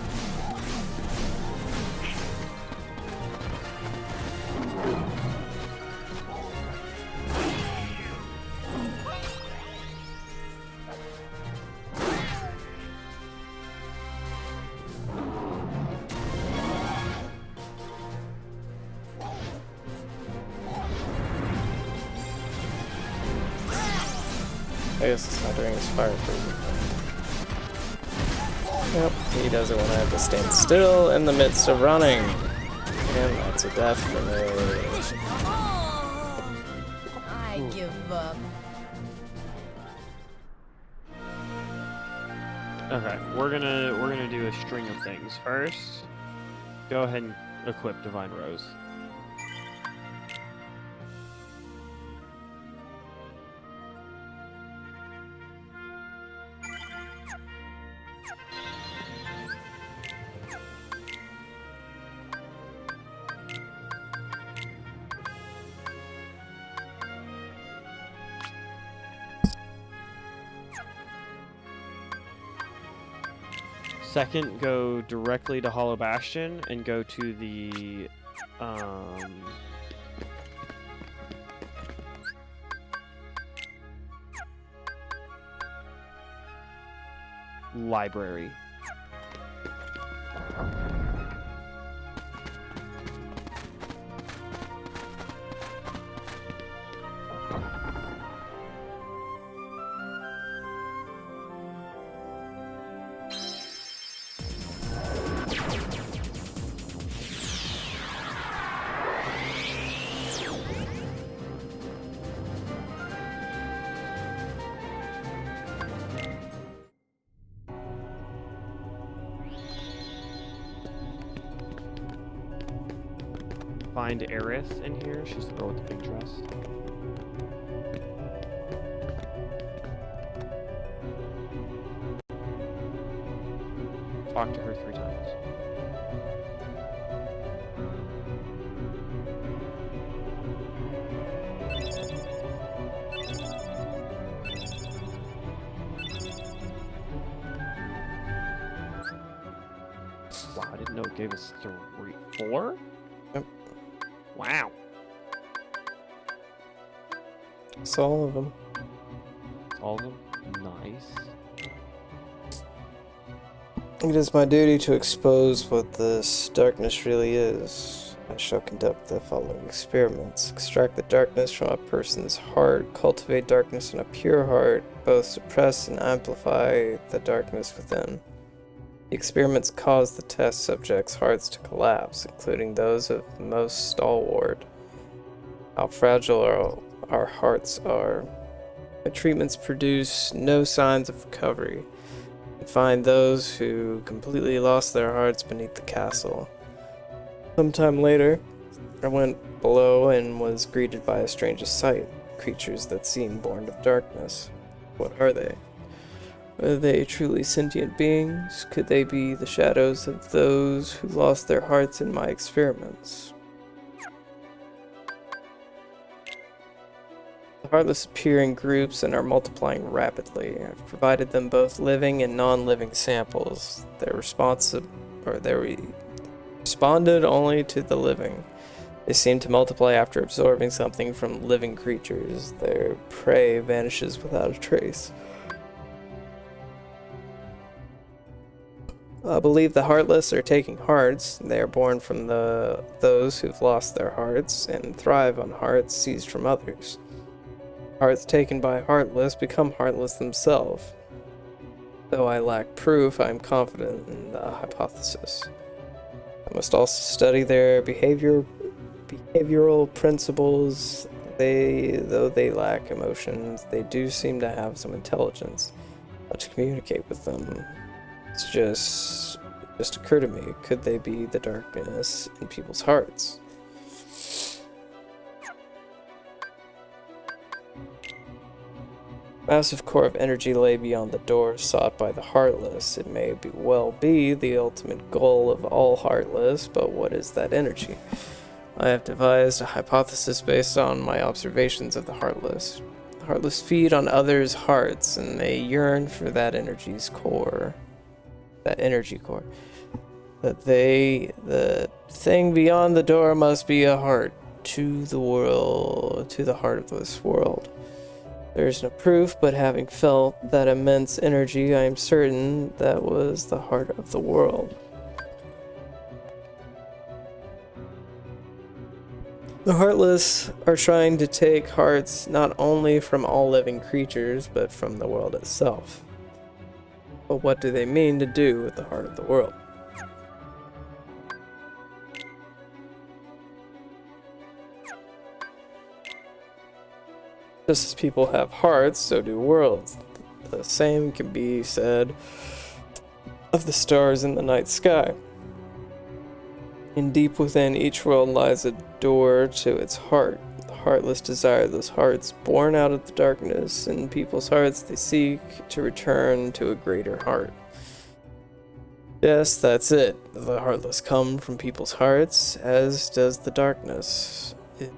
I guess it's not during his fire freezing. Yep, he doesn't want to have to stand still in the midst of running. And that's a death for me. I give up. Okay, we're gonna do a string of things. First, go ahead and equip Divine Rose. Second, go directly to Hollow Bastion and go to the library. Find Aerith in here. She's the girl with the big dress. Talk to her 3 times. Wow, I didn't know it gave us 4? Yep. Wow. It's all of them. All of them? Nice. It is my duty to expose what this darkness really is. I shall conduct the following experiments. Extract the darkness from a person's heart, cultivate darkness in a pure heart, both suppress and amplify the darkness within. The experiments cause the test subjects' hearts to collapse, including those of the most stalwart. How fragile our hearts are. My treatments produce no signs of recovery, and find those who completely lost their hearts beneath the castle. Sometime later, I went below and was greeted by a strange sight, creatures that seem born of darkness. What are they? Are they truly sentient beings? Could they be the shadows of those who lost their hearts in my experiments? The Heartless appear in groups and are multiplying rapidly. I've provided them both living and non-living samples. They responded only to the living. They seem to multiply after absorbing something from living creatures. Their prey vanishes without a trace. I believe the Heartless are taking hearts. They are born from those who've lost their hearts and thrive on hearts seized from others. Hearts taken by Heartless become Heartless themselves. Though I lack proof, I am confident in the hypothesis. I must also study their behavioral principles. Though they lack emotions, they do seem to have some intelligence. How to communicate with them. It's just occurred to me, could they be the darkness in people's hearts? Massive core of energy lay beyond the door sought by the Heartless. It may well be the ultimate goal of all Heartless, but what is that energy? I have devised a hypothesis based on my observations of the Heartless. The Heartless feed on others' hearts, and they yearn for that energy's core. That energy core. The thing beyond the door must be a heart to the world, to the heart of this world. There is no proof, but having felt that immense energy, I am certain that was the heart of the world. The Heartless are trying to take hearts not only from all living creatures, but from the world itself. But what do they mean to do with the heart of the world? Just as people have hearts, so do worlds. The same can be said of the stars in the night sky. And deep within each world lies a door to its heart. The Heartless desire those hearts born out of the darkness. In people's hearts, they seek to return to a greater heart. Yes, that's it. The Heartless come from people's hearts, as does the darkness. It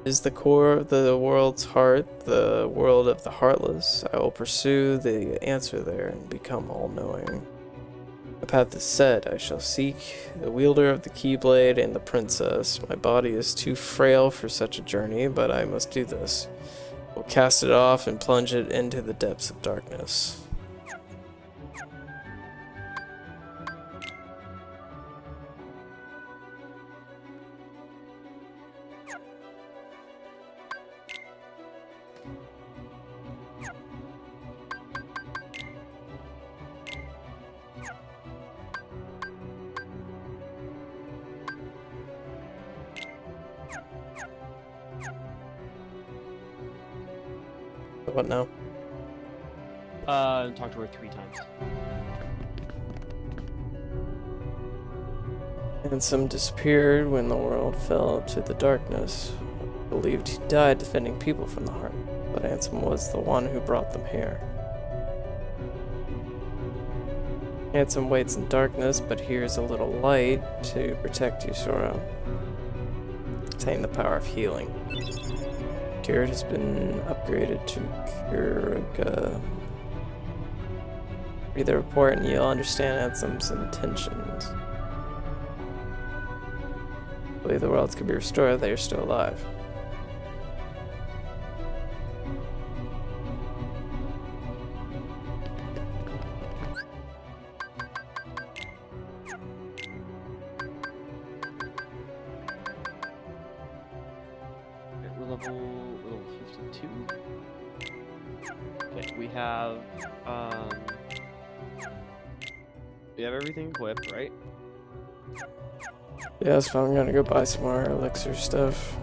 is the core of the world's heart, the world of the Heartless. I will pursue the answer there and become all-knowing. The path is set. I shall seek the wielder of the Keyblade and the princess. My body is too frail for such a journey, but I must do this. I will cast it off and plunge it into the depths of darkness. What now? Talk to her 3 times. Ansem disappeared when the world fell to the darkness. I believed he died defending people from the heart, but Ansem was the one who brought them here. Ansem waits in darkness, but hears a little light to protect you, Sora. Obtain the power of healing. Turret has been upgraded to Kuraga. Read the report and you'll understand Ansem's intentions. I believe the worlds could be restored, they are still alive. Level 52. Okay, we have everything equipped, right? Yeah, so I'm gonna go buy some more elixir stuff.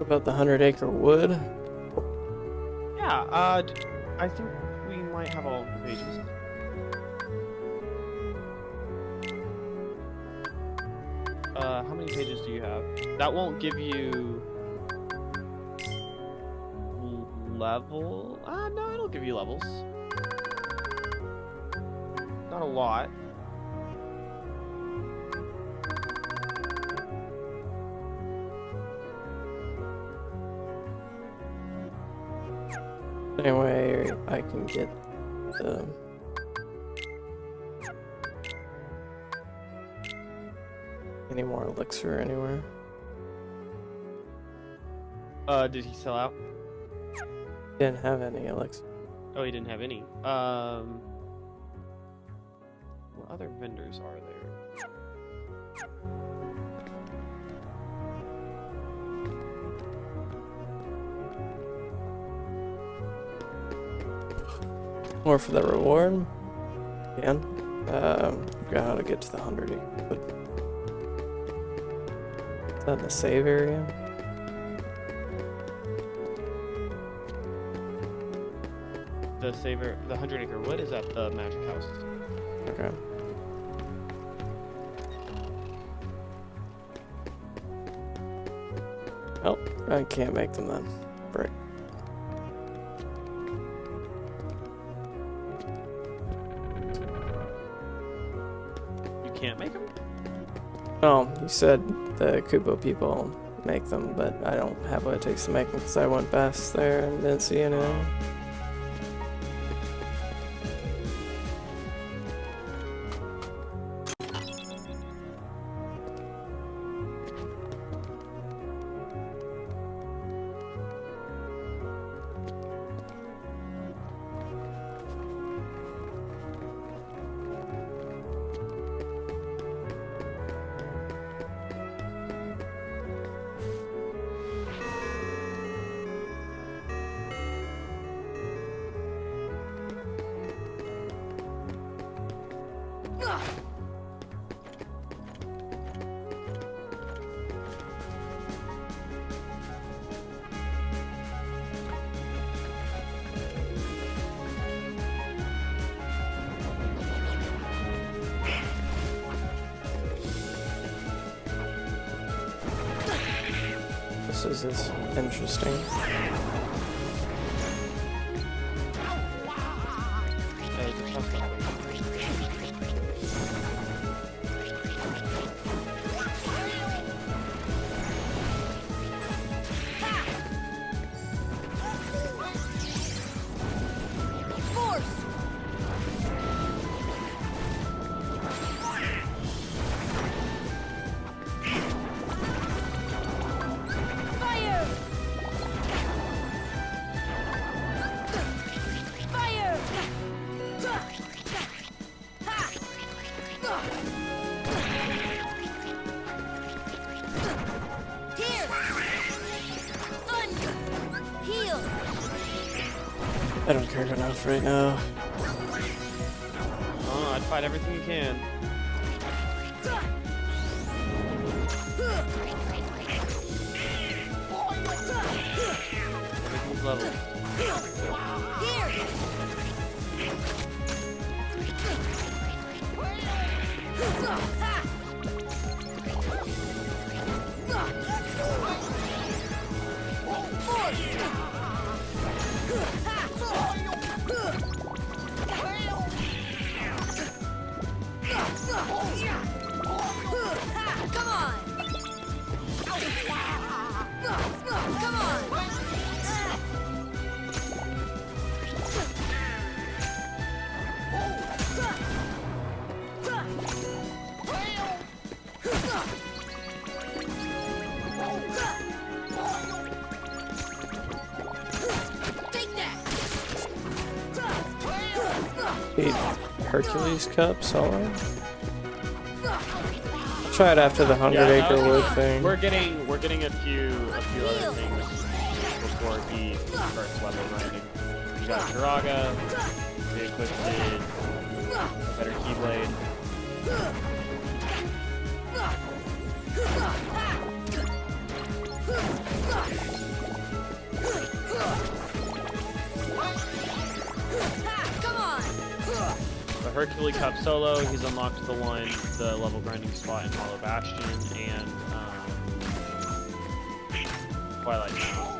About the 100-acre wood? Yeah, I think we might have all the pages. How many pages do you have? That won't give you level. No, it'll give you levels. Not a lot. Anyway, I can get the. Any more elixir anywhere? Did he sell out? Didn't have any elixir. Oh, he didn't have any. What other vendors are there? More for the reward. Again. Forgot how to get to the 100 acre. Is that in the save area? The saver, the 100 acre wood is at the magic house. Okay. Oh, I can't make them then. Brick. You can't make them? Oh, you said the Kubo people make them, but I don't have what it takes to make them because I went past there and didn't see anything. This is interesting. I don't care enough right now. Oh, I'd fight everything you can. Everything's level. Hercules cup solo. I'll try it after the 100 acre wood thing. We're getting a few other things before he starts level grinding. You got Jiraga, the Eclipsed, a better Keyblade. The Hercules Cup solo, he's unlocked the level grinding spot in Hollow Bastion and Twilight Town.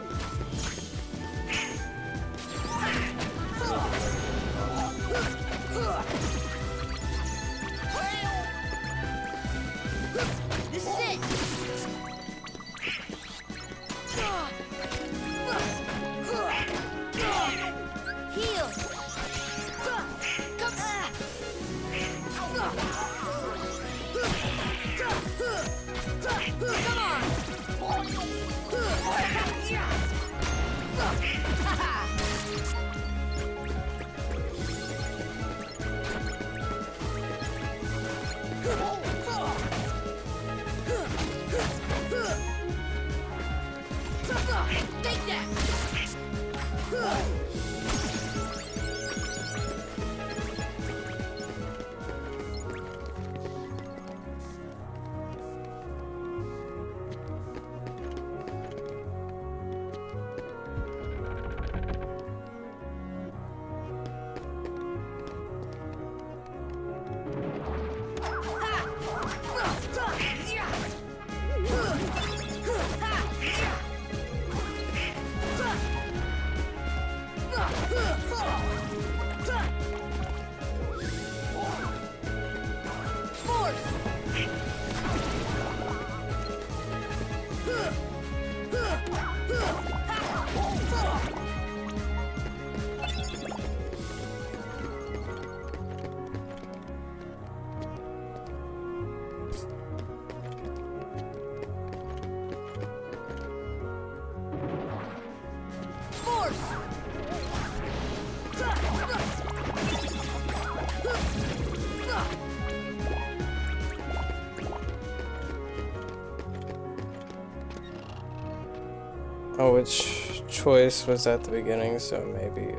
Oh, which choice was at the beginning? So maybe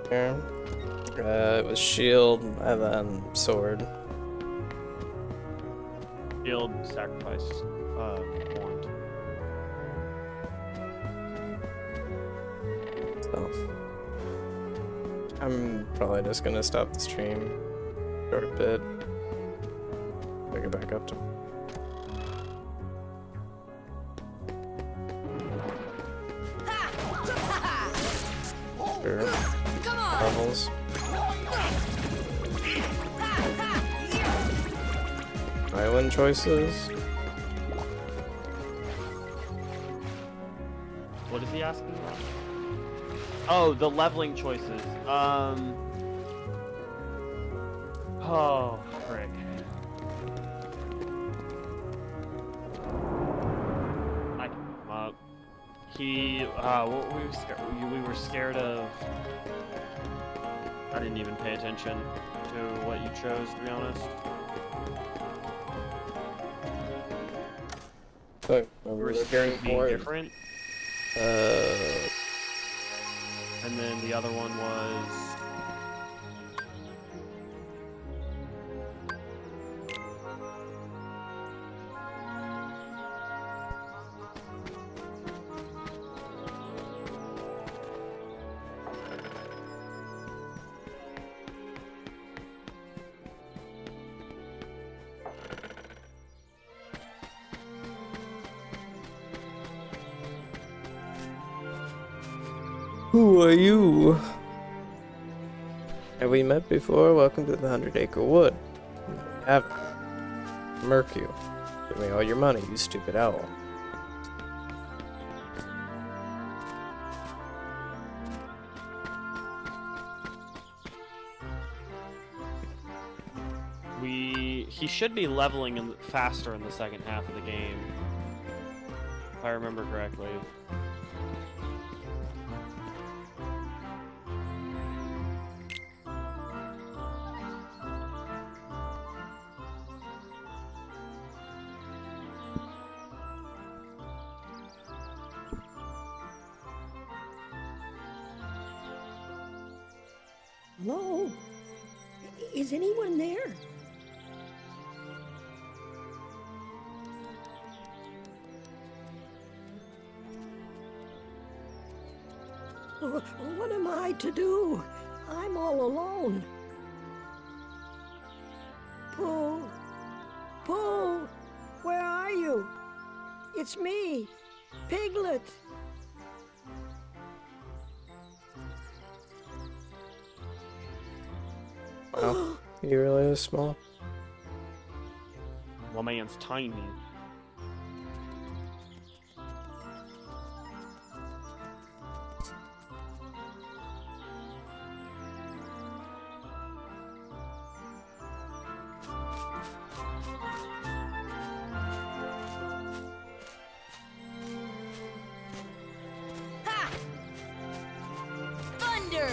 here. It was shield and then sword. Shield, sacrifice, wand. So I'm probably just gonna stop the stream for a bit. Pick it back up to. Sure. Levels. Island choices. What is he asking about? Oh, the leveling choices. Oh, frick. I can come up. What we were scared of. I didn't even pay attention to what you chose, to be honest. So, We were scared of being different. And then the other one was... Who are you? Have we met before? Welcome to the 100-Acre Wood. Have murk you. Give me all your money, you stupid owl. He should be leveling faster in the second half of the game, if I remember correctly. Hello? Is anyone there? What am I to do? I'm all alone. Pooh! Pooh! Where are you? It's me, Piglet. Wow, he really is small. Well, man's tiny. Thunder!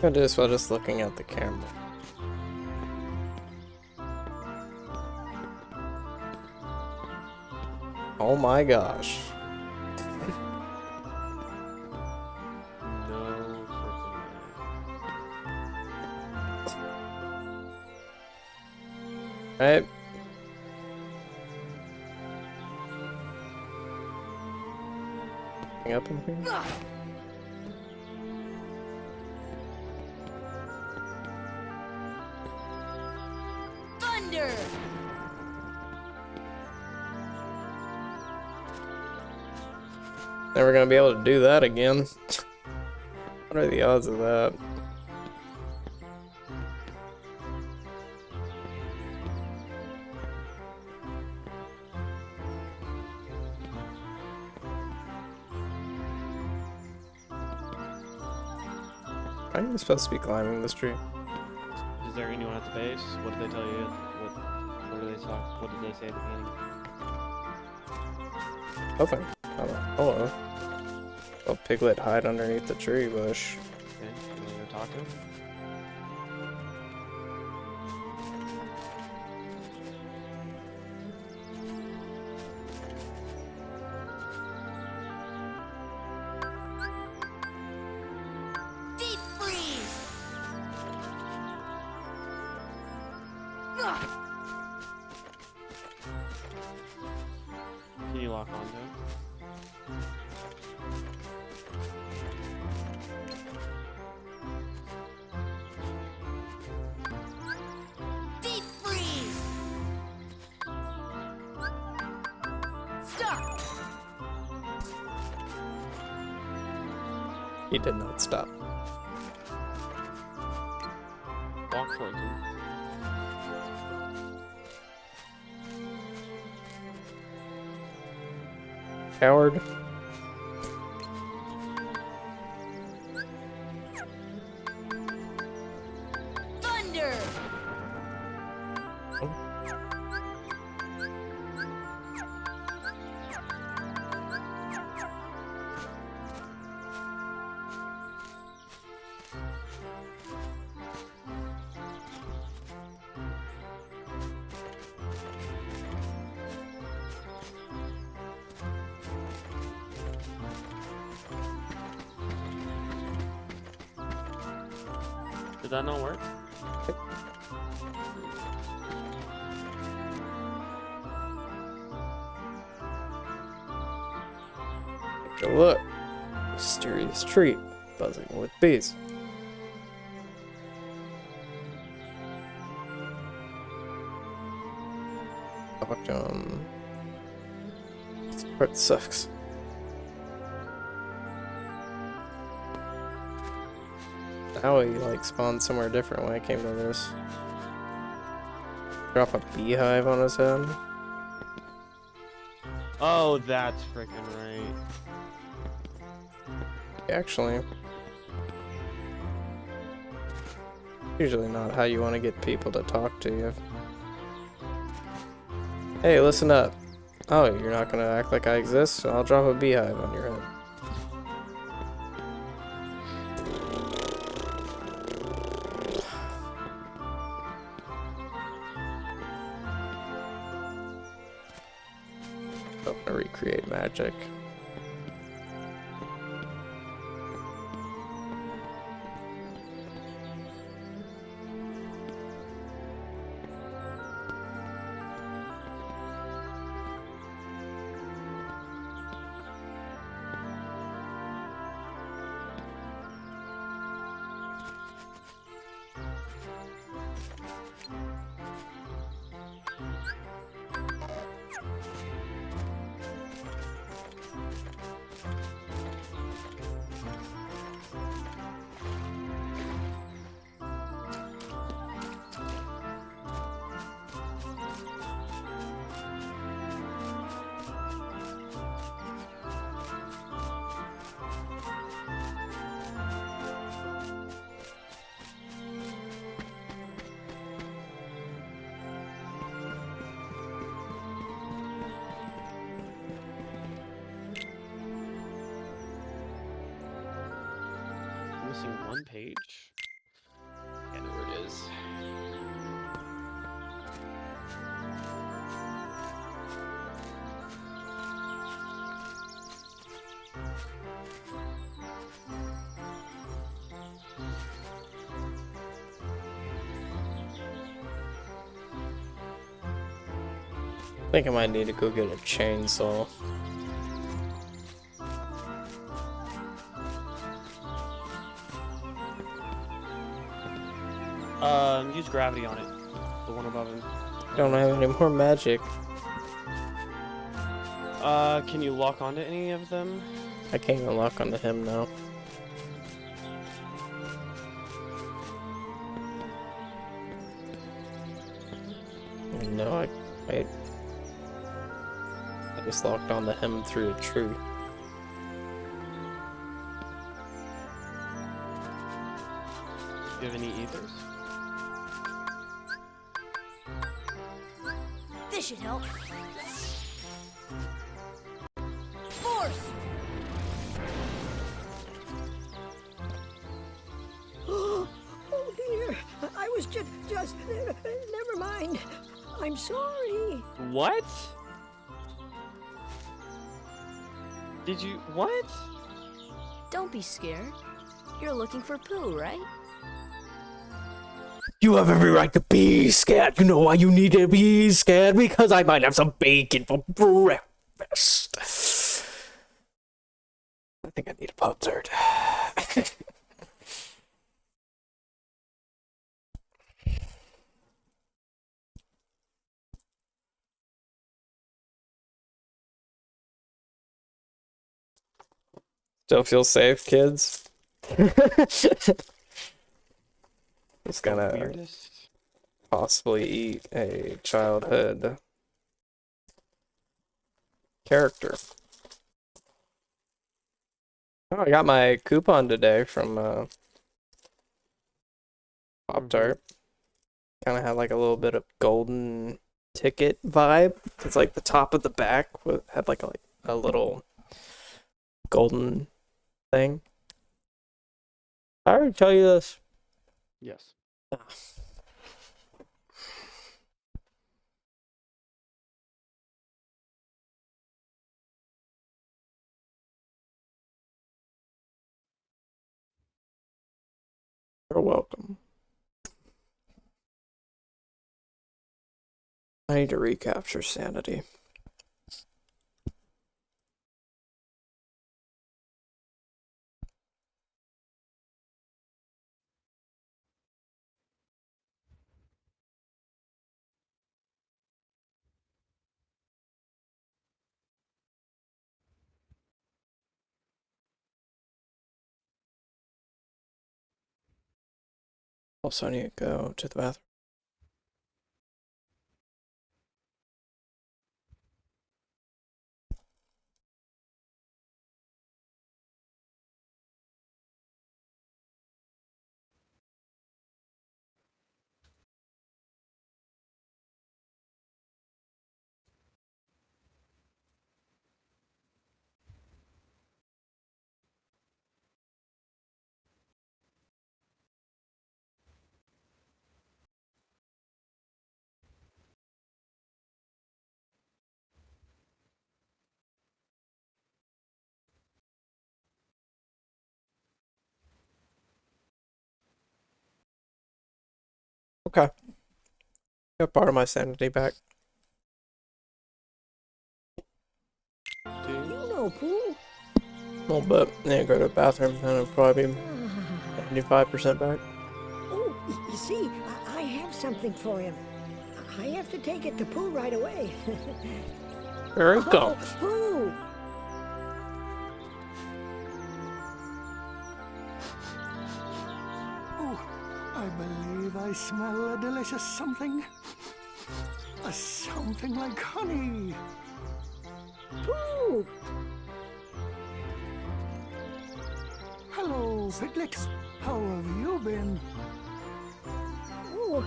I just while just looking at the camera. Oh my gosh. No freaking way. Right? Up in here? Thunder! Never gonna be able to do that again. What are the odds of that? Are you supposed to be climbing this tree? Is there anyone at the base? What did they tell you? What did they talk? What did they say at the beginning? Nothing. Hello. Oh, Piglet hide underneath the tree bush. Okay, you wanna go talk to him? Deep freeze! Can you lock onto him? Deep freeze! Stop! He did not stop. Walk towards him. Coward. Thunder! Did that not work? Take a look. Mysterious tree buzzing with bees. Fuck, this part sucks. How he like spawned somewhere different when I came to this. Drop a beehive on his head. Oh, that's freaking right. Actually, usually not how you want to get people to talk to you. Hey, listen up. Oh, you're not gonna act like I exist? So I'll drop a beehive on your head. I'm gonna recreate magic. Missing one page. I know where it is. I think I might need to go get a chainsaw. Use gravity on it. The one above him. Don't have any more magic. Can you lock onto any of them? I can't even lock onto him now. No, I just locked onto him through a tree. Do you have any ethers? This should help. Force! Oh dear, I was just never mind. I'm sorry. What? Did you what? Don't be scared. You're looking for Pooh, right? You have every right to be scared. You know why you need to be scared? Because I might have some bacon for breakfast. I think I need a Pop-Tart. Still feel safe, kids? Just gonna Weirdest. possibly eat a childhood character. Oh, I got my coupon today from Pop-Tart. Kind of had like a little bit of golden ticket vibe. It's like the top of the back had like a little golden thing. I already tell you this. Yes. You're welcome. I need to recapture sanity. Also, I need to go to the bathroom. Okay. Got part of my sanity back. You know, Pooh. A little bit. Yeah, go to the bathroom, and it'll probably be 95% back. Oh, you see, I have something for him. I have to take it to Pooh right away. There we go. Oh, Pooh! Oh, I believe I smell a delicious something. A something like honey. Pooh! Hello, Piglet. How have you been? Oh,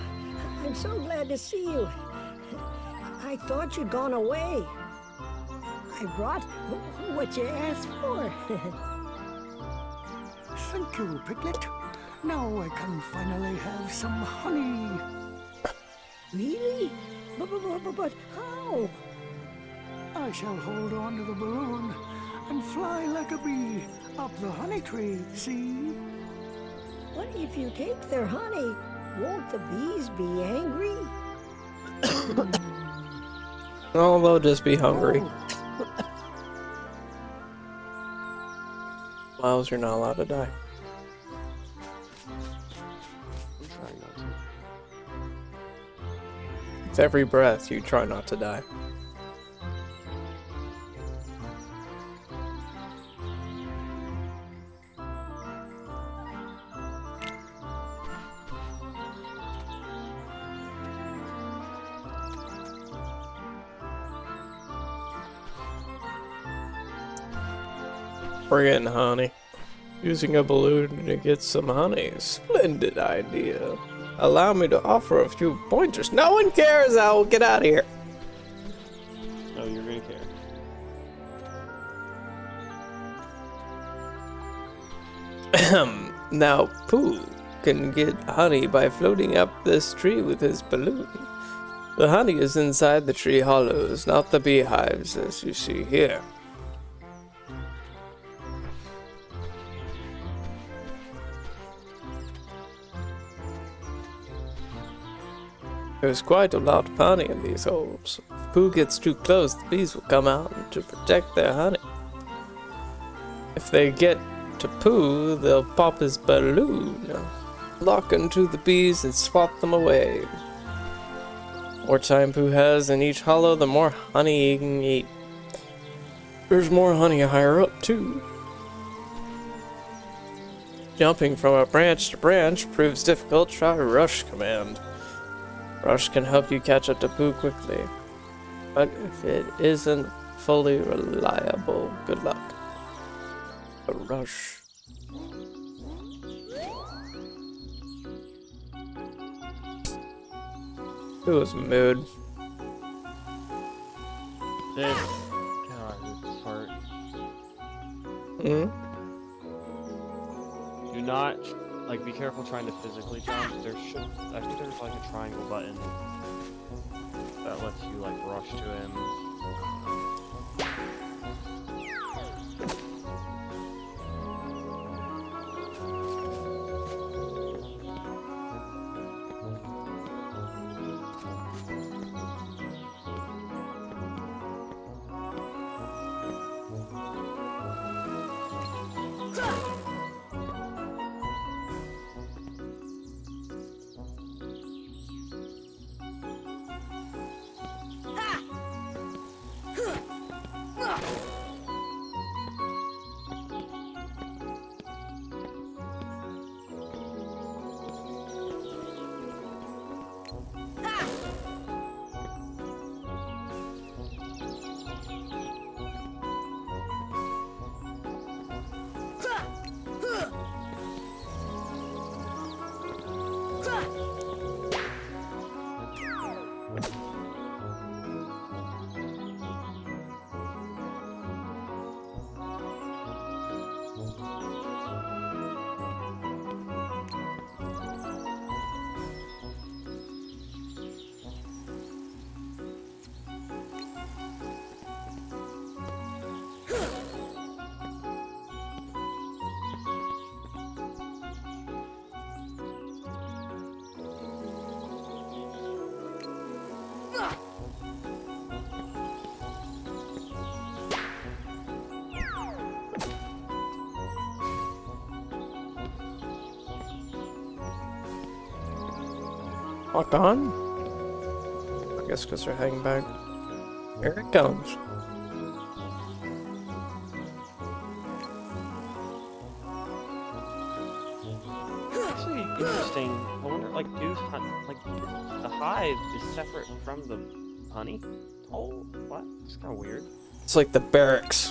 I'm so glad to see you. I thought you'd gone away. I brought what you asked for. Thank you, Piglet. Now I can finally have some honey. Really? But how? I shall hold on to the balloon and fly like a bee up the honey tree, see? What if you take their honey? Won't the bees be angry? Oh, they'll just be hungry. Miles, you're not allowed to die. I'm trying not to. With every breath, you try not to die. We're getting honey. Using a balloon to get some honey. Splendid idea. Allow me to offer a few pointers. No one cares, Owl. Get out of here. No, you're gonna care. Now, Pooh can get honey by floating up this tree with his balloon. The honey is inside the tree hollows, not the beehives as you see here. There's quite a lot of honey in these holes. If Pooh gets too close, the bees will come out to protect their honey. If they get to Pooh, they'll pop his balloon, lock onto the bees and swat them away. The more time Pooh has in each hollow, the more honey he can eat. There's more honey higher up, too. Jumping from a branch to branch proves difficult. Try Rush command. Rush can help you catch up to Pooh quickly, but if it isn't fully reliable, good luck. A Rush. Pooh is mood. This. God, this heart. Hmm? Do not, like, be careful trying to physically jump. There should, I think there's like a triangle button that lets you like rush to him. Lock on? I guess because they're hanging back. Here it comes. Actually, interesting. I wonder, like, like, the hive is separate from the honey? Oh, what? It's kind of weird. It's like the barracks.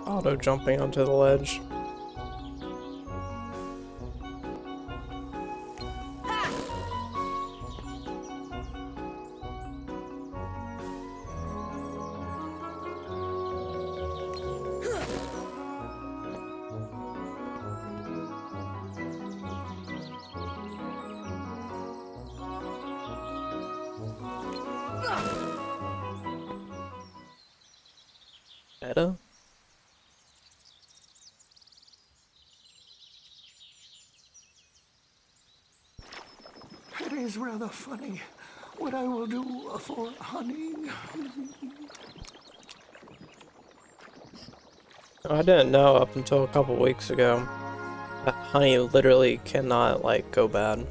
Auto jumping onto the ledge. Meta? is rather funny. What I will do for honey. I didn't know up until a couple weeks ago that honey literally cannot, like, go bad.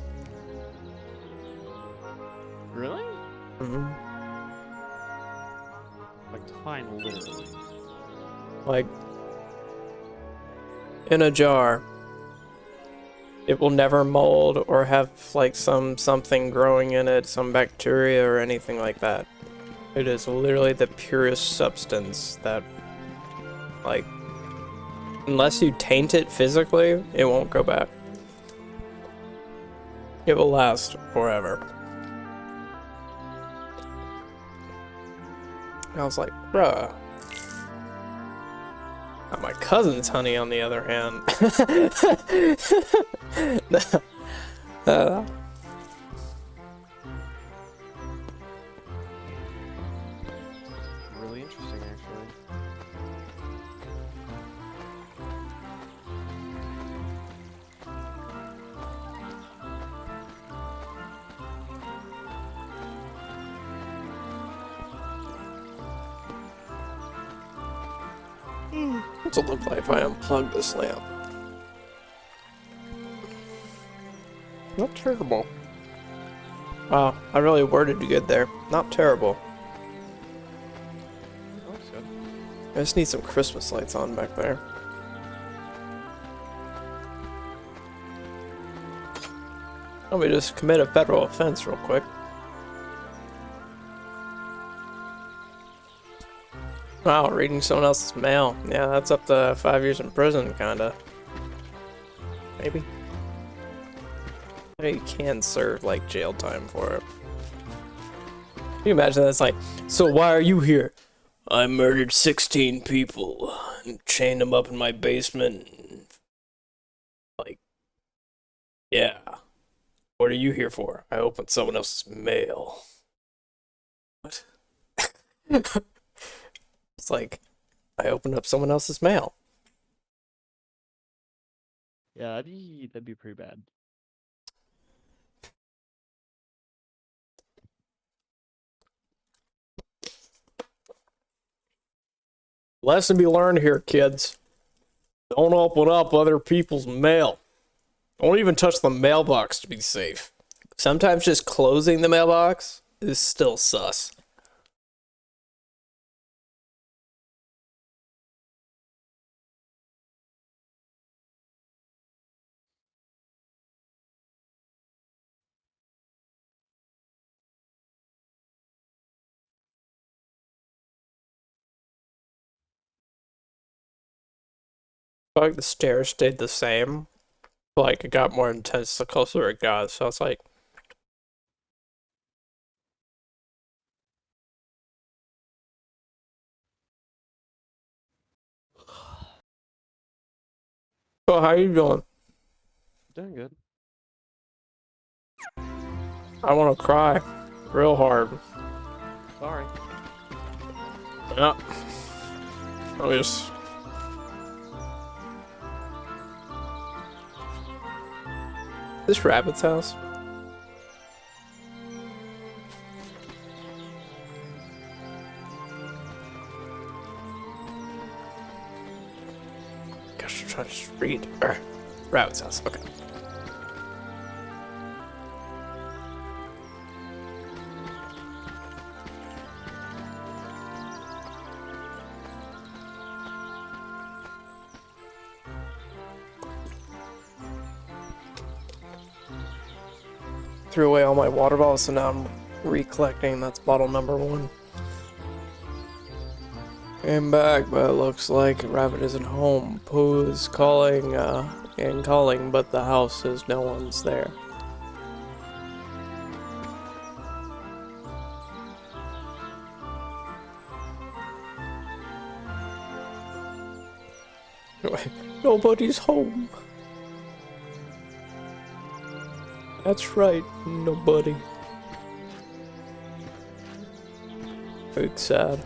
Really? Mm-hmm. Like, define literally. Like, in a jar, it will never mold or have, like, something growing in it, some bacteria or anything like that. It is literally the purest substance that, like, unless you taint it physically, it won't go bad. It will last forever. And I was like, bruh. Now my cousin's honey, on the other hand. Really interesting, actually. What's it look like if I unplug this lamp? Not terrible. Wow, I really worded good there. Not terrible. Looks good. I just need some Christmas lights on back there. Let me just commit a federal offense real quick. Wow, reading someone else's mail. Yeah, that's up to 5 years in prison, kinda. Maybe. You can serve, like, jail time for it. Can you imagine that's like, so why are you here? I murdered 16 people and chained them up in my basement. Like, yeah. What are you here for? I opened someone else's mail. What? It's like, I opened up someone else's mail. Yeah, that'd be pretty bad. Lesson be learned here, kids. Don't open up other people's mail. Don't even touch the mailbox to be safe. Sometimes just closing the mailbox is still sus. Like the stairs stayed the same. Like it got more intense the closer it got. So it's like, oh, how you doing? Doing good. I want to cry real hard. Sorry. Yeah. Let me just. This rabbit's house. Gosh, I'm trying to just read. Rabbit's house. Okay. Threw away all my water bottles, so now I'm recollecting. That's bottle number 1. Came back, but it looks like Rabbit isn't home. Pooh is calling, and calling, but the house says no one's there. Nobody's home. That's right, nobody. It's sad.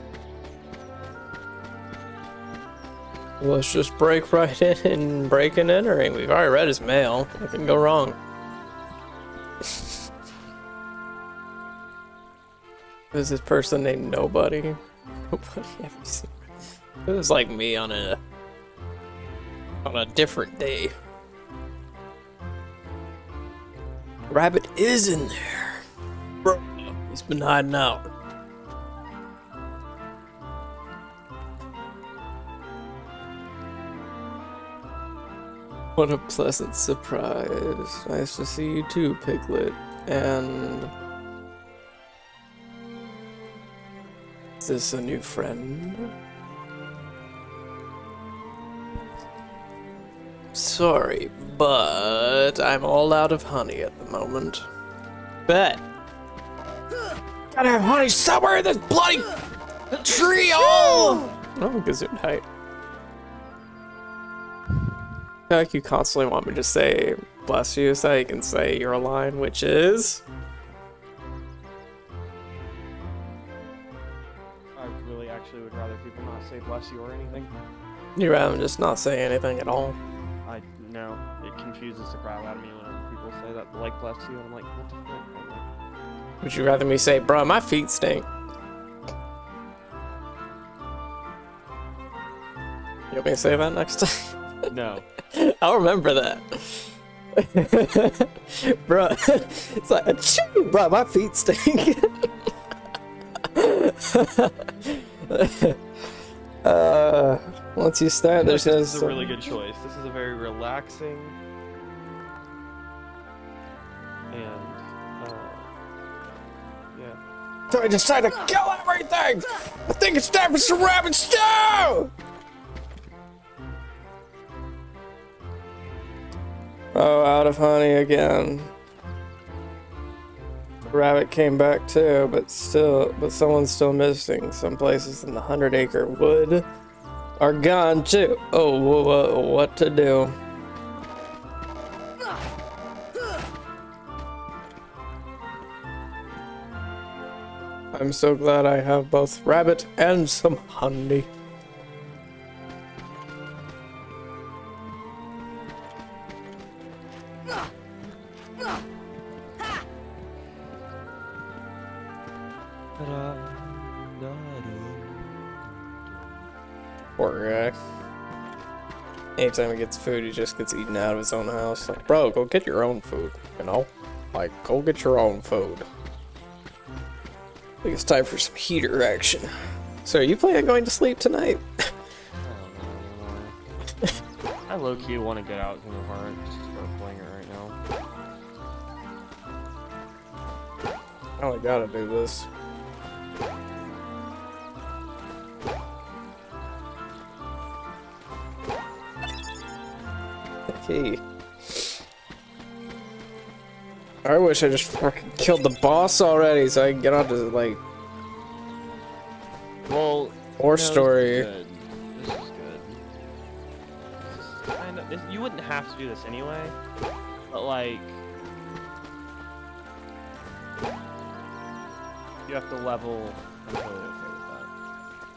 Let's just break right in and break and entering. We've already read his mail. What can go wrong? There's this person named Nobody. Nobody ever seen. It was like me on a different day. Rabbit is in there. Bro, he's been hiding out. What a pleasant surprise. Nice to see you too, Piglet. And... is this a new friend? Sorry, but I'm all out of honey at the moment. Bet. Gotta have honey somewhere in this bloody tree! Oh! Oh, Gesundheit. I feel like you constantly want me to say bless you so you can say your line, which is... I really actually would rather people not say bless you or anything. You'd rather just not say anything at all. I know. It confuses the crap out of me when people say that, like, bless you, and I'm like, what the fuck? Would you rather me say, bruh, my feet stink? You want me to say that next time? No. I'll remember that. Bruh, it's like, achoo, bruh, my feet stink. Once you start, there's no... This is a really good choice. This is a very relaxing and yeah. So I decided to kill everything. I think it's time for some rabbit stew. Oh, out of honey again. The rabbit came back too, but someone's still missing. Some places in the 100-acre wood are gone too. Oh, what to do? I'm so glad I have both rabbit and some honey. Poor guy. Anytime he gets food, he just gets eaten out of his own house. Like, bro, go get your own food, you know? Like, go get your own food. I think it's time for some heater action. So, are you planning on going to sleep tonight? I low-key want to get out in the heart just to start playing it right now. Oh, I gotta do this. Okay. I wish I just fucking killed the boss already so I can get on to, like... Well... more story. This is good. You wouldn't have to do this anyway, but, like... you have to level... I'm totally okay with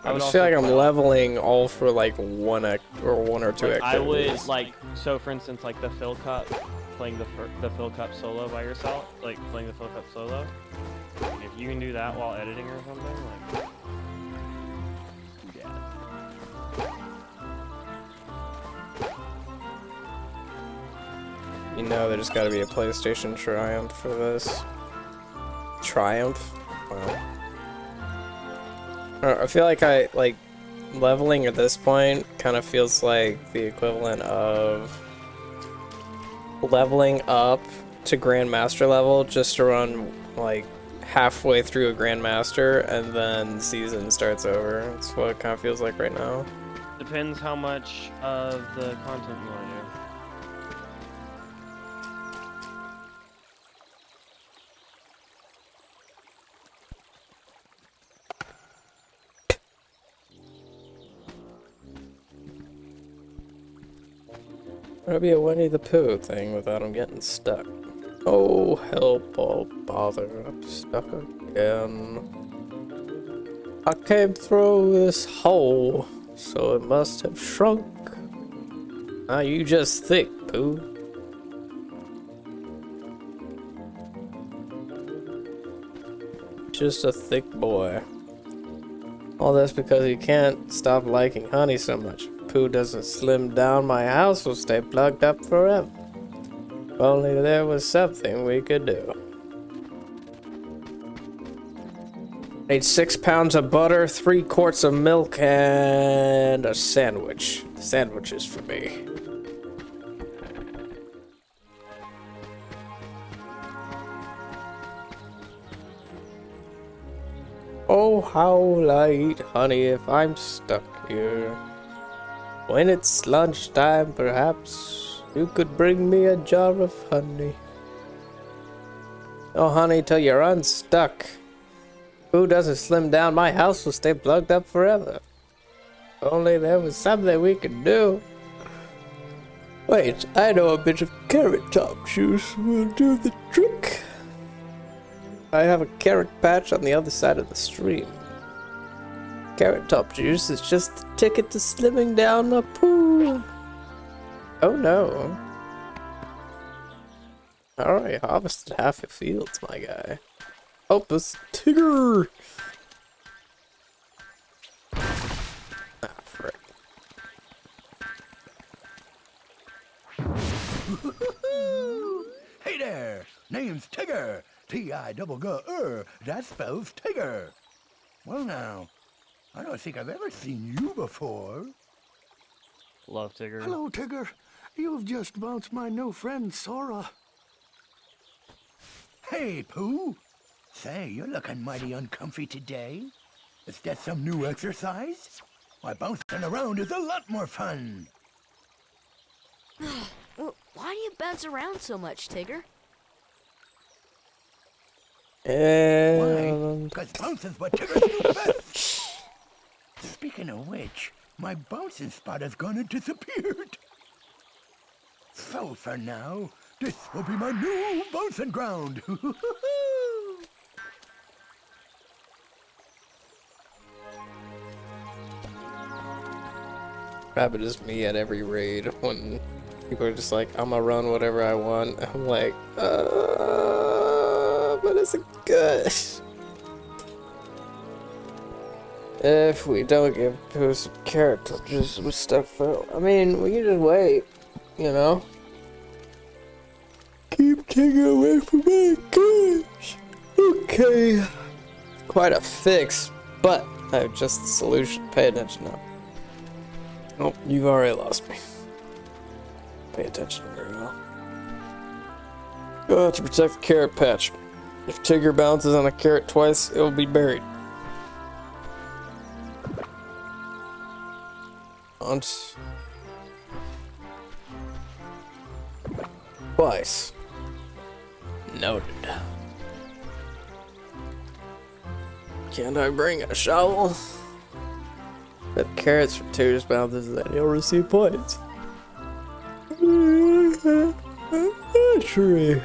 that. I just feel like I'm leveling all for, like, one or two activities. I would, like, so for instance, like the Phil Cup, playing the Phil Cup solo by yourself, like playing the Phil Cup solo. Like, if you can do that while editing or something, like, yeah. You know, there's got to be a PlayStation Triumph for this. Triumph? Wow. I feel like leveling at this point kind of feels like the equivalent of leveling up to Grandmaster level just to run like halfway through a Grandmaster and then season starts over. That's what it kind of feels like right now. Depends how much of the content you want to do. That'll be a Winnie the Pooh thing without him getting stuck. Oh, help, oh, bother, I'm stuck again. I came through this hole, so it must have shrunk. Now you just think, Pooh. just a thick boy. All this because he can't stop liking honey so much. If Pooh doesn't slim down, my house will stay plugged up forever. If only there was something we could do. Need 6 pounds of butter, 3 quarts of milk, and a sandwich. The sandwich is for me. Oh, how'll I eat honey if I'm stuck here? When it's lunchtime, perhaps you could bring me a jar of honey. Oh, honey, till you're unstuck. Who doesn't slim down, my house will stay plugged up forever. If only there was something we could do. Wait, I know a bit of carrot top juice will do the trick. I have a carrot patch on the other side of the stream. Carrot top juice is just the ticket to slimming down a Pooh. Oh no. Alright, harvested half your fields, my guy. Help us, Tigger! Ah, frick. Hey there! Name's Tigger! T-I-double-G-R, that spells Tigger. Well now, I don't think I've ever seen you before. Love Tigger. Hello, Tigger. You've just bounced my new friend, Sora. Hey, Pooh. Say, you're looking mighty uncomfy today. Is that some new exercise? Why, bouncing around is a lot more fun. Well, why do you bounce around so much, Tigger? Why? Because bouncing's what Tiggers do best. Speaking of which, my bouncing spot has gone and disappeared. So for now, this will be my new bouncing ground. Rabbit is me at every raid when people are just like, I'm gonna run whatever I want. I'm like, but is it good? If we don't give Pooh some carrot touches, we're stuck for. I mean, we can just wait, you know? Keep Tigger away from my gosh. Okay. Quite a fix, but I have just the solution. Pay attention now. Oh, you've already lost me. Pay attention very well. Go out to protect the carrot patch. If Tigger bounces on a carrot twice, it will be buried. Once. Twice. Noted. Can't I bring a shovel? With carrots for Tigger's bounces, then you'll receive points. True.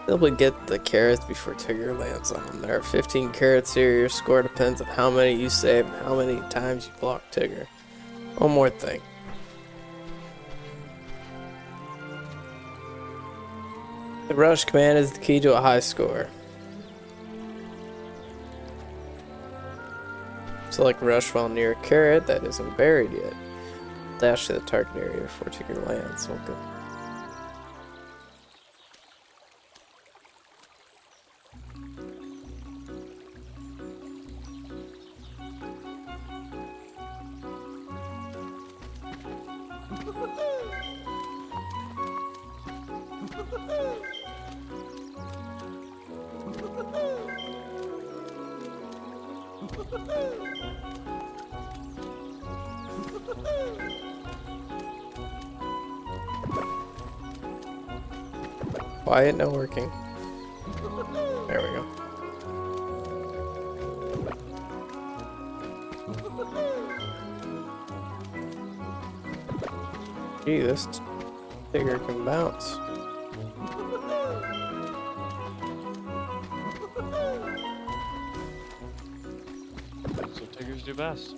Simply get the carrots before Tigger lands on them. There are 15 carrots here. Your score depends on how many you save and how many times you block Tigger. One more thing. The rush command is the key to a high score. Select rush while near a carrot that isn't buried yet. Dash to the target area before Tigger lands. Okay. Why ain't no working? There we go. Gee, this Tigger can bounce. So Tiggers do best.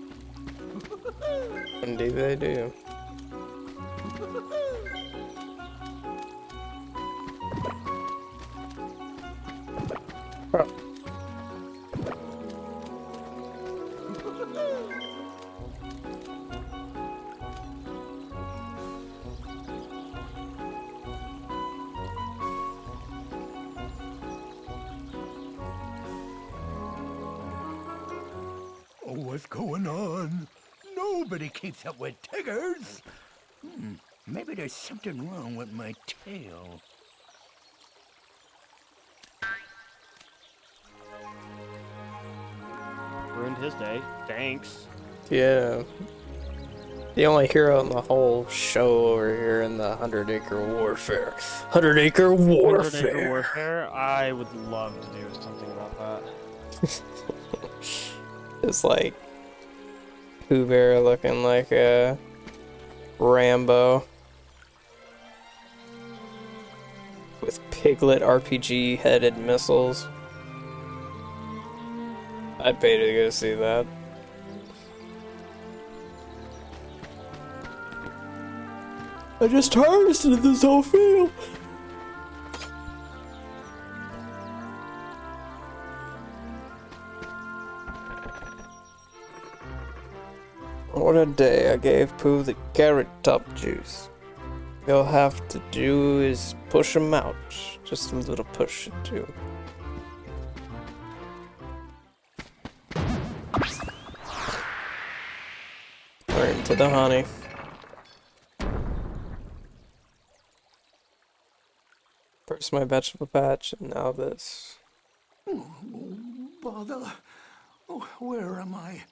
Indeed they do. What's going on? Nobody keeps up with tigers. Maybe there's something wrong with my tail. Ruined his day. Thanks. Yeah. The only hero in the whole show over here in the 100 Acre Warfare. 100 Acre Warfare. 100 Acre Warfare. I would love to do something about that. It's like Pooh Bear looking like a Rambo with Piglet RPG headed missiles. I'd pay to go see that. I just harvested this whole field. What a day. I gave Pooh the carrot top juice. All you'll have to do is push him out. Just a little push or two. Turn to the honey. First my vegetable patch, and now this. Bother. Oh, where am I?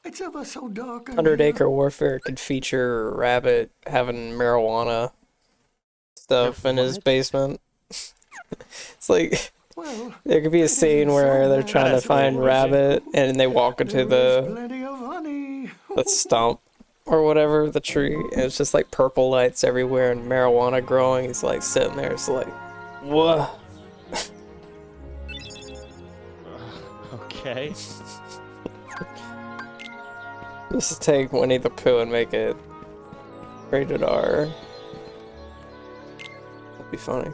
It's ever so dark. 100 Acre Warfare could feature Rabbit having marijuana stuff in his basement. It's like, there could be a scene where they're trying to find Rabbit and they walk into the stump or whatever, the tree, and it's just like purple lights everywhere and marijuana growing. He's like sitting there, it's like, what? Okay. Just take Winnie the Pooh and make it rated R. That'd be funny.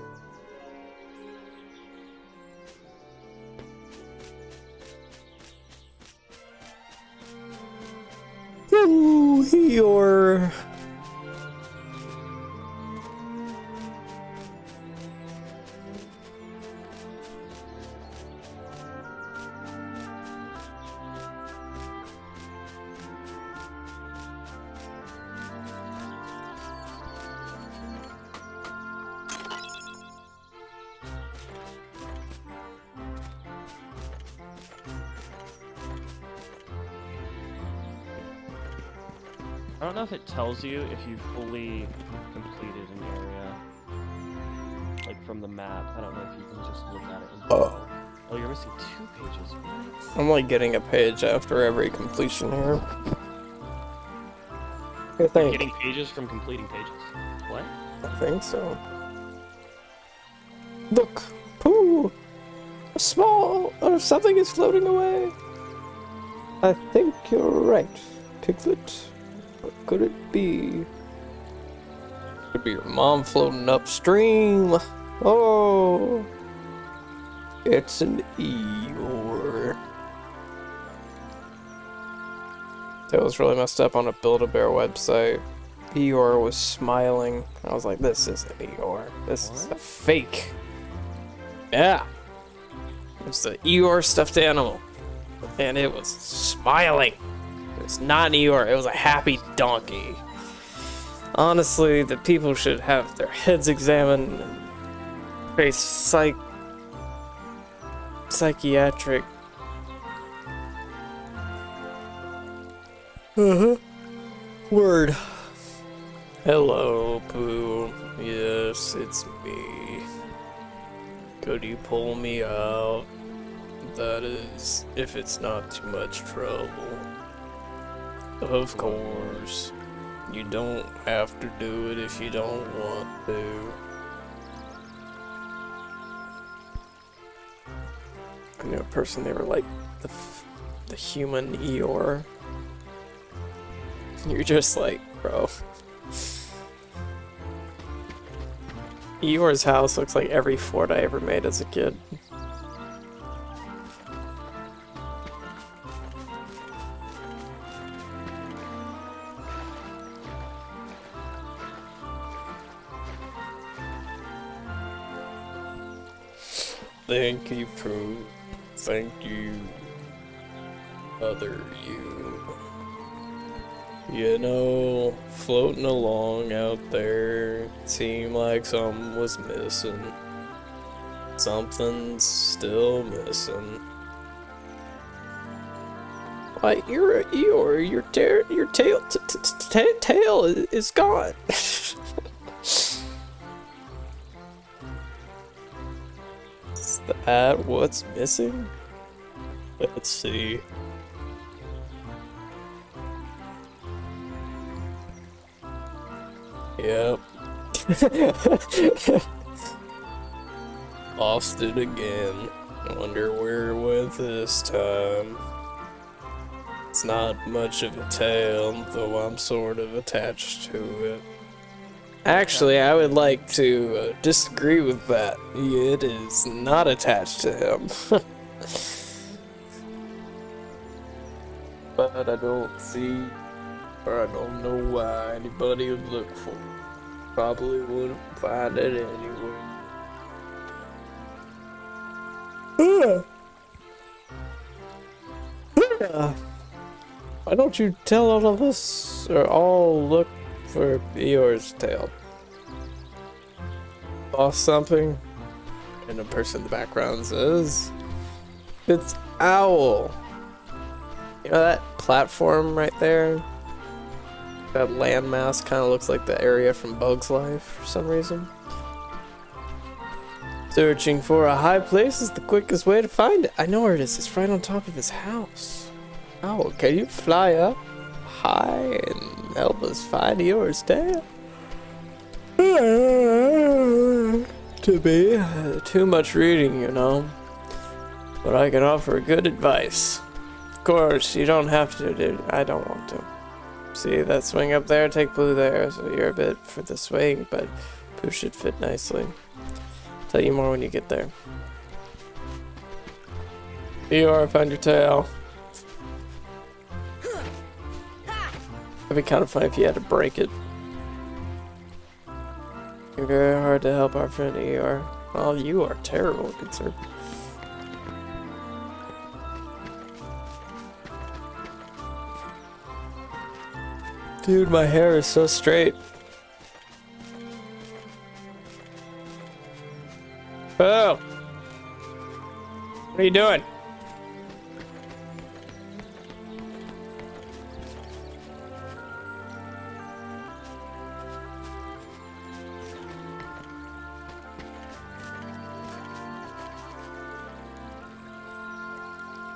Ooh, Eeyore. I don't know if it tells you if you fully completed an area, like from the map. I don't know if you can just look at it. Oh, you're missing 2 pages. What? I'm like getting a page after every completion here. I think. Getting pages from completing pages. What? I think so. Look, Pooh! Something is floating away. I think you're right, Piglet. What could it be? Could be your mom floating upstream. Oh, it's an Eeyore. That was really messed up on a Build-A-Bear website. Eeyore was smiling. I was like, this isn't Eeyore. This is a fake. Yeah. It's the Eeyore stuffed animal. And it was smiling. It's not an Eeyore, it was a happy donkey. Honestly, the people should have their heads examined and face psychiatric. Word. Hello, Pooh. Yes, it's me. Could you pull me out? That is, if it's not too much trouble. Of course. You don't have to do it if you don't want to. I knew a person, they were like the human Eeyore. You're just like, bro. Eeyore's house looks like every fort I ever made as a kid. Thank you, Pooh. Thank you. other you. You know, floating along out there, seemed like something was missing. Something's still missing. Like your Eeyore, your tail tail is gone. Is that what's missing? Let's see. Yep. Lost it again. Wonder where it went this time. It's not much of a tail, though I'm sort of attached to it. Actually, I would like to disagree with that. It is not attached to him. But I don't see, or I don't know why anybody would look for it. Probably wouldn't find it anyway. Why don't you tell all of us, or all look for Eeyore's tail? Lost something? And the person in the background says, it's Owl. You know that platform right there? That landmass kind of looks like the area from Bug's Life for some reason. Searching for a high place is the quickest way to find it. I know where it is. It's right on top of his house. Oh, can you fly up high and help us find Eeyore's tail? To be too much reading, you know. But I can offer good advice. Of course, you don't have to, dude. I don't want to. See that swing up there? Take Blue there, so you're a bit for the swing, but Pooh should fit nicely. Tell you more when you get there. Eeyore, found your tail. It'd be kind of funny if you had to break it. You're very hard to help our friend Eeyore. Oh, you are terrible, good sir. Dude, my hair is so straight. Oh! What are you doing?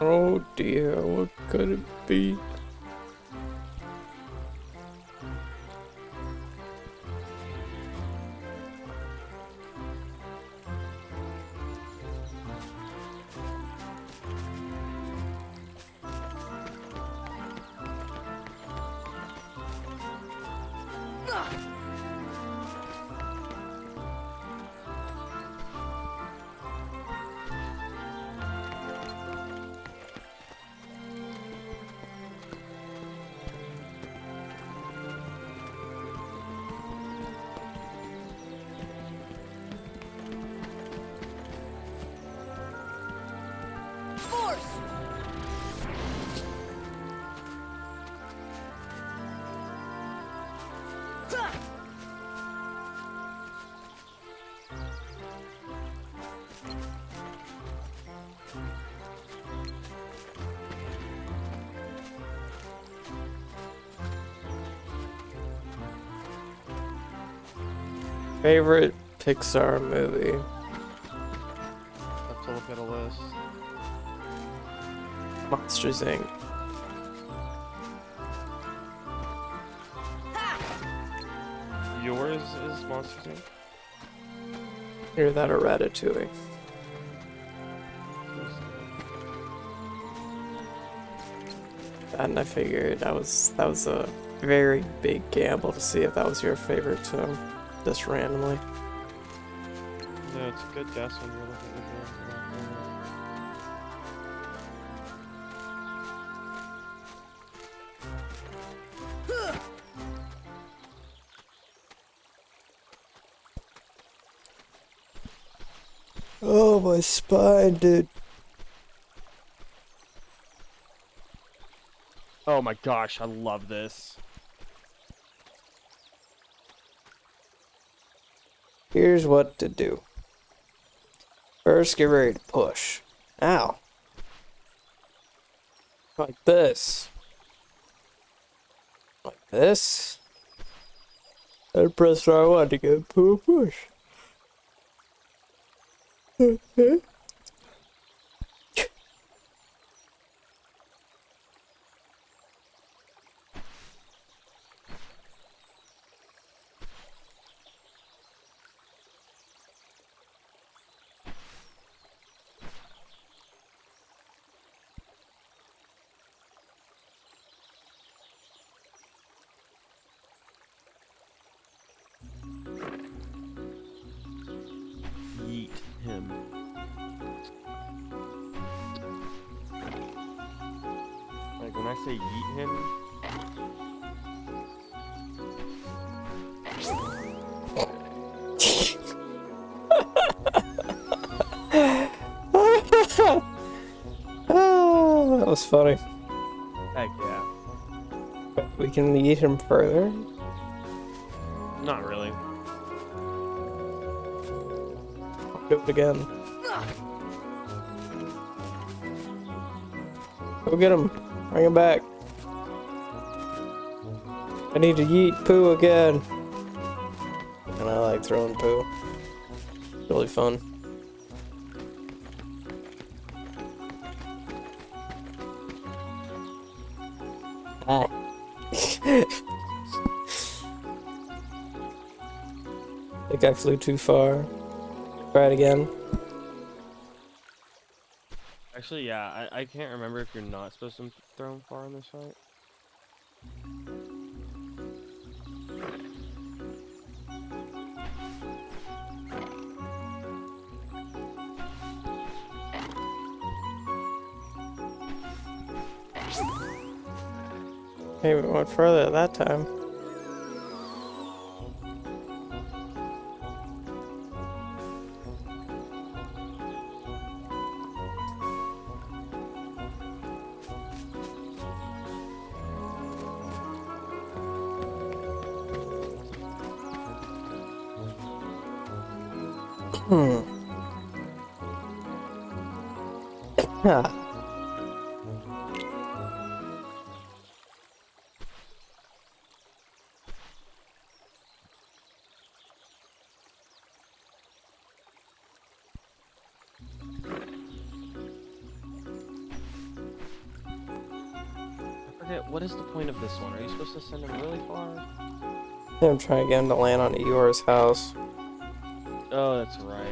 Oh dear, what could it be? Favorite Pixar movie? Have to look at a list. Monsters Inc. Yours is Monsters Inc. Either that or Ratatouille. And I figured that was a very big gamble to see if that was your favorite too. Just randomly. No, it's a good guess when you're looking at Oh, my spine, dude. Oh my gosh, I love this. Here's what to do. First, get ready to push. Ow. Like this. Like this. And press R1 to get to a push. Yeet him. Like when I say yeet him. Oh, that was funny. Heck yeah. We can eat him further. Not really. Do it again. Go get him. Bring him back. I need to yeet poo again. And I like throwing poo. Really fun. Hi. Think I flew too far. Try it again. Actually, yeah, I can't remember if you're not supposed to throw him far in this fight. Hey, we went further that time. Yeah. I forget, what is the point of this one? Are you supposed to send him really far? I'm trying to get him to land on Eeyore's house. Oh, that's right.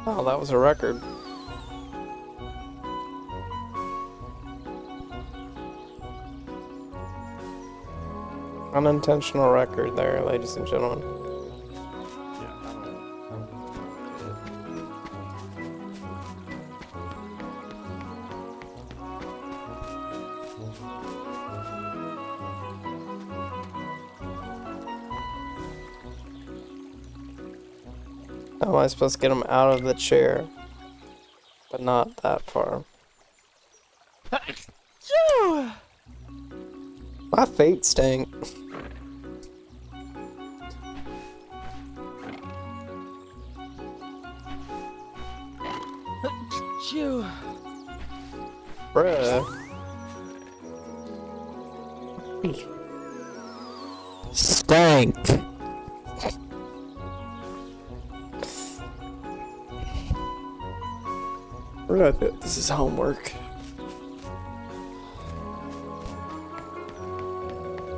Oh, that was a record. Unintentional record there, ladies and gentlemen. How am I supposed to get him out of the chair? But not that far. My feet stink. Bruh. Stank. This is homework.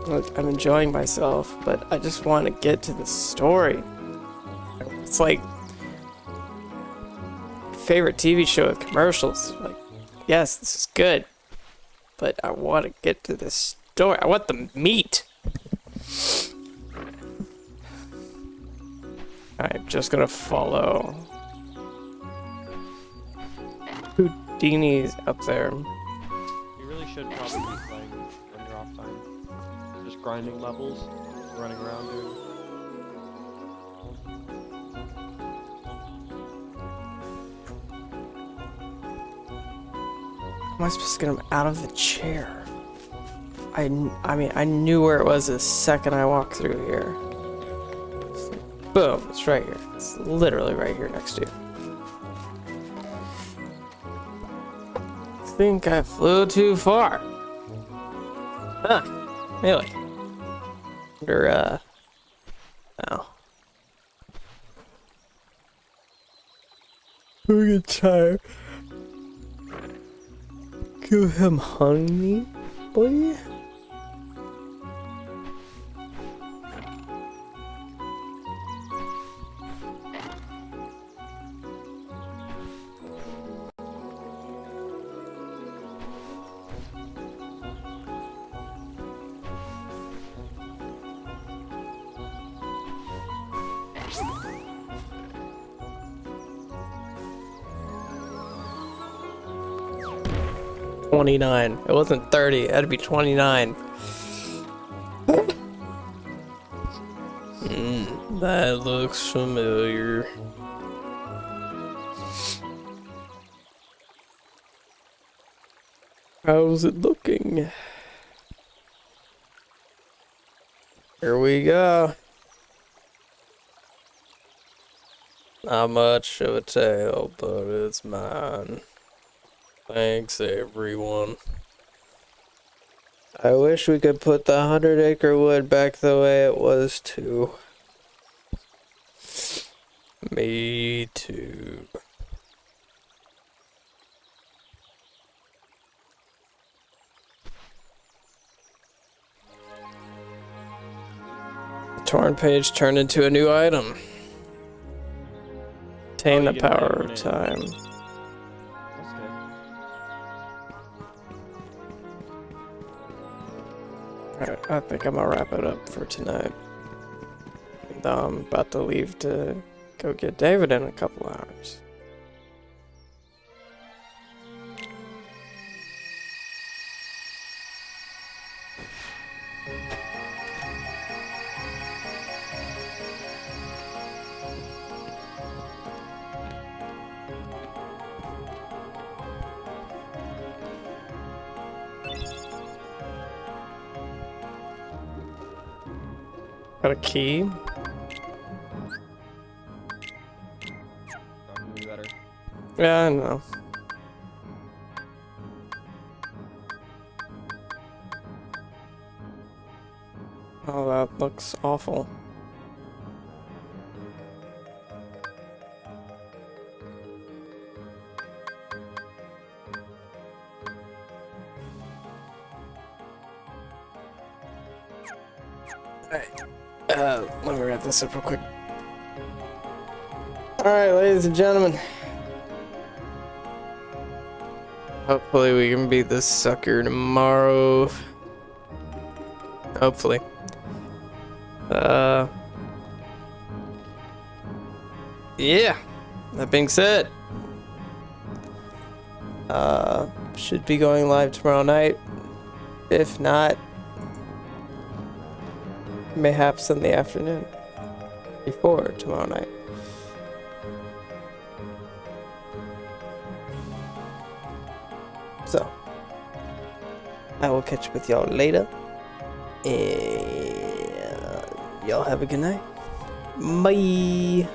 Look, I'm enjoying myself, but I just want to get to the story. It's like favorite TV show with commercials. Like, yes, this is good, but I want to get to the story. I want the meat. I'm just gonna follow Houdini's up there. You really should probably be playing when you're off time. Just grinding levels, running around doing. am I supposed to get him out of the chair? I mean, I knew where it was the second I walked through here. It's like, boom, it's right here. It's literally right here next to you. I think I flew too far. Huh. Really? Or, no. I'm getting tired. Give him honey, boy. $29. It wasn't 30. It had to be 29. That looks familiar. How's it looking? Here we go. Not much of a tale, but it's mine. Thanks, everyone. I wish we could put the 100-acre wood back the way it was, too. Me too. The torn page turned into a new item. Attain the power of time. Alright, I think I'm gonna wrap it up for tonight. And, I'm about to leave to go get David in a couple hours. Got a key. Better. Yeah, I know. Oh, that looks awful. Let me wrap this up real quick. Alright, ladies and gentlemen. Hopefully we can beat this sucker tomorrow. Hopefully. Yeah. That being said. Should be going live tomorrow night. If not, mayhaps in the afternoon before tomorrow night. So I will catch up with y'all later, and y'all have a good night. Bye.